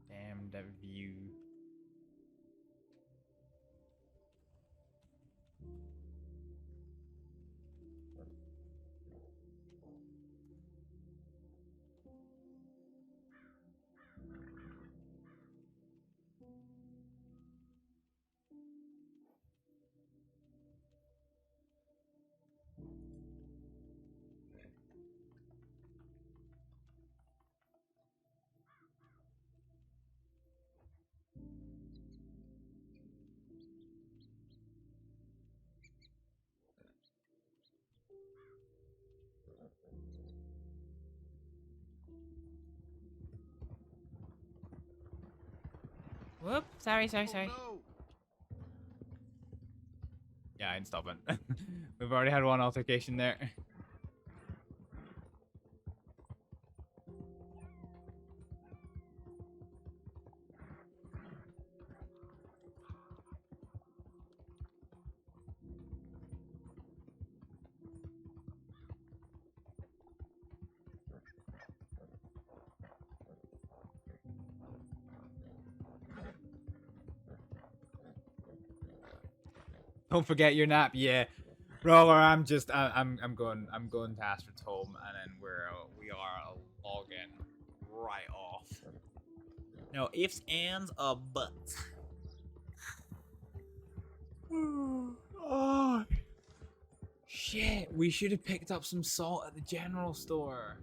Damn that view. Whoop! Sorry. Yeah, I didn't stop it. We've already had one altercation there. Don't forget your nap. Yeah, Roller. I'm going to Astrid's home, and then we are logging right off. No ifs, ands, or buts. Oh shit! We should have picked up some salt at the general store.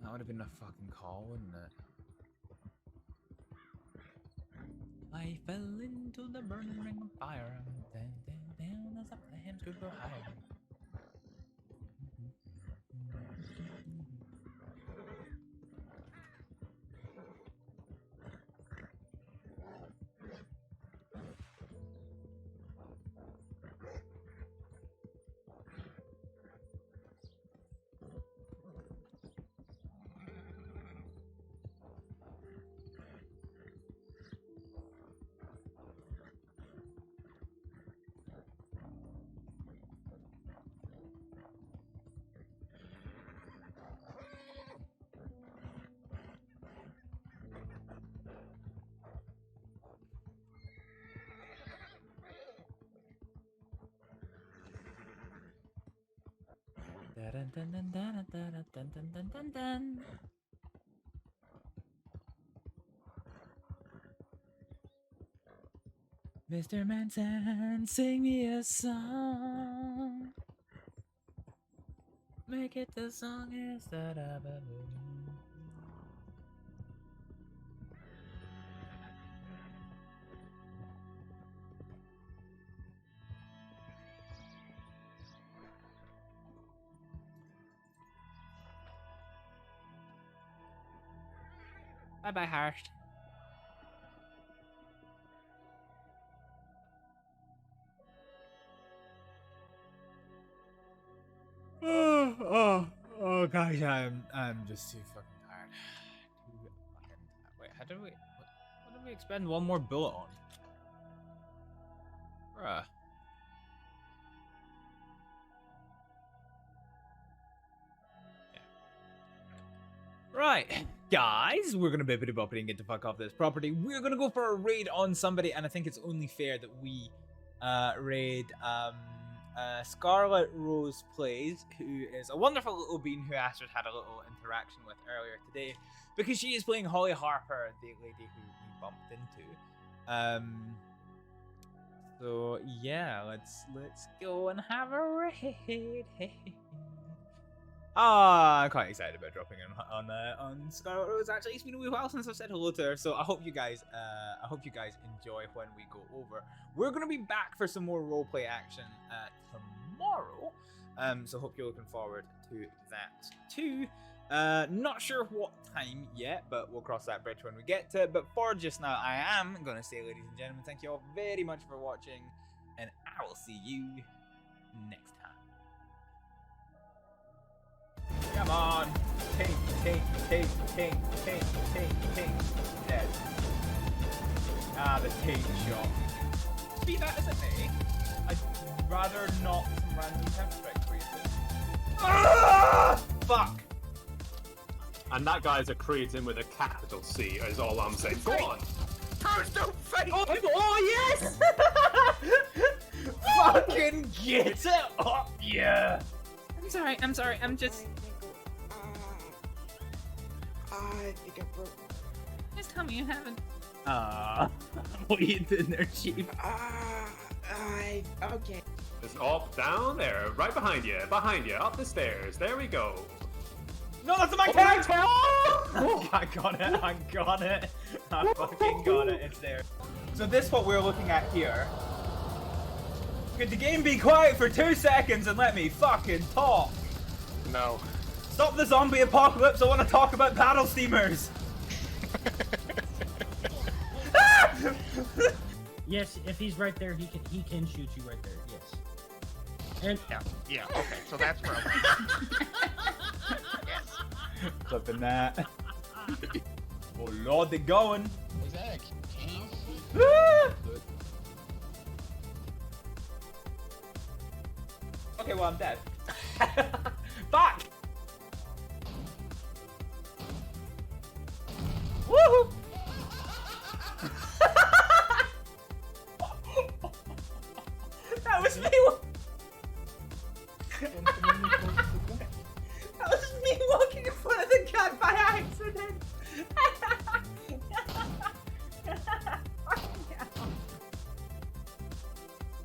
That would have been a fucking call, wouldn't it? I fell into the burning ring of fire. Down, down, down as the flames could go higher. Dun, dun, dun, dun, dun, dun, dun, dun, dun, dun. Mr. Manson, sing me a song. Make it the song instead of a movie. Bye bye, Harsh. Oh, guys, I'm just too fucking tired. Wait, how do we? What do we expend one more bullet on? Bruh. Right, guys, we're gonna bippity boppity and get the fuck off this property. We're gonna go for a raid on somebody, and I think it's only fair that we raid Scarlet Rose Plays, who is a wonderful little bean who Astrid had a little interaction with earlier today, because she is playing Holly Harper, the lady who we bumped into. So yeah, let's go and have a raid. I'm quite excited about dropping in on Scarlet Rose. Actually, it's been a wee while since I've said hello to her, so I hope you guys enjoy when we go over. We're gonna be back for some more roleplay action tomorrow, so hope you're looking forward to that too. Not sure what time yet, but we'll cross that bridge when we get to it. But for just now, I am gonna say, ladies and gentlemen, thank you all very much for watching, and I will see you next time. Come on! Tink, tink, tink, tink, tink, tink, tink. Dead. Ah, the tink shot. Be that as it may, I'd rather not some random temp-strike creative. Ah! Fuck! And that guy's a cretin with a capital C, is all I'm saying. Go on! Tombstone face! Oh yes! Fucking get it up, yeah! I'm sorry, I'm just... I think I broke. Just tell me you haven't. What are you doing there, Chief? Okay. Just up, down, there, right behind you, up the stairs. There we go. No, that's my character! Oh, I got it, I fucking got it, it's there. So this is what we're looking at here. Could the game be quiet for 2 seconds and let me fucking talk? No. Stop the zombie apocalypse, I want to talk about paddle steamers! Yes, if he's right there, he can shoot you right there, yes. And yeah, okay, so that's where Yes. Flipping that. Oh lord, they're going. Is that a king? Okay, well I'm dead. Back! Woohoo! That was me. That was me walking in front of the gun by accident.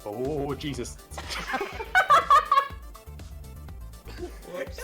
Oh, Jesus. Whoops.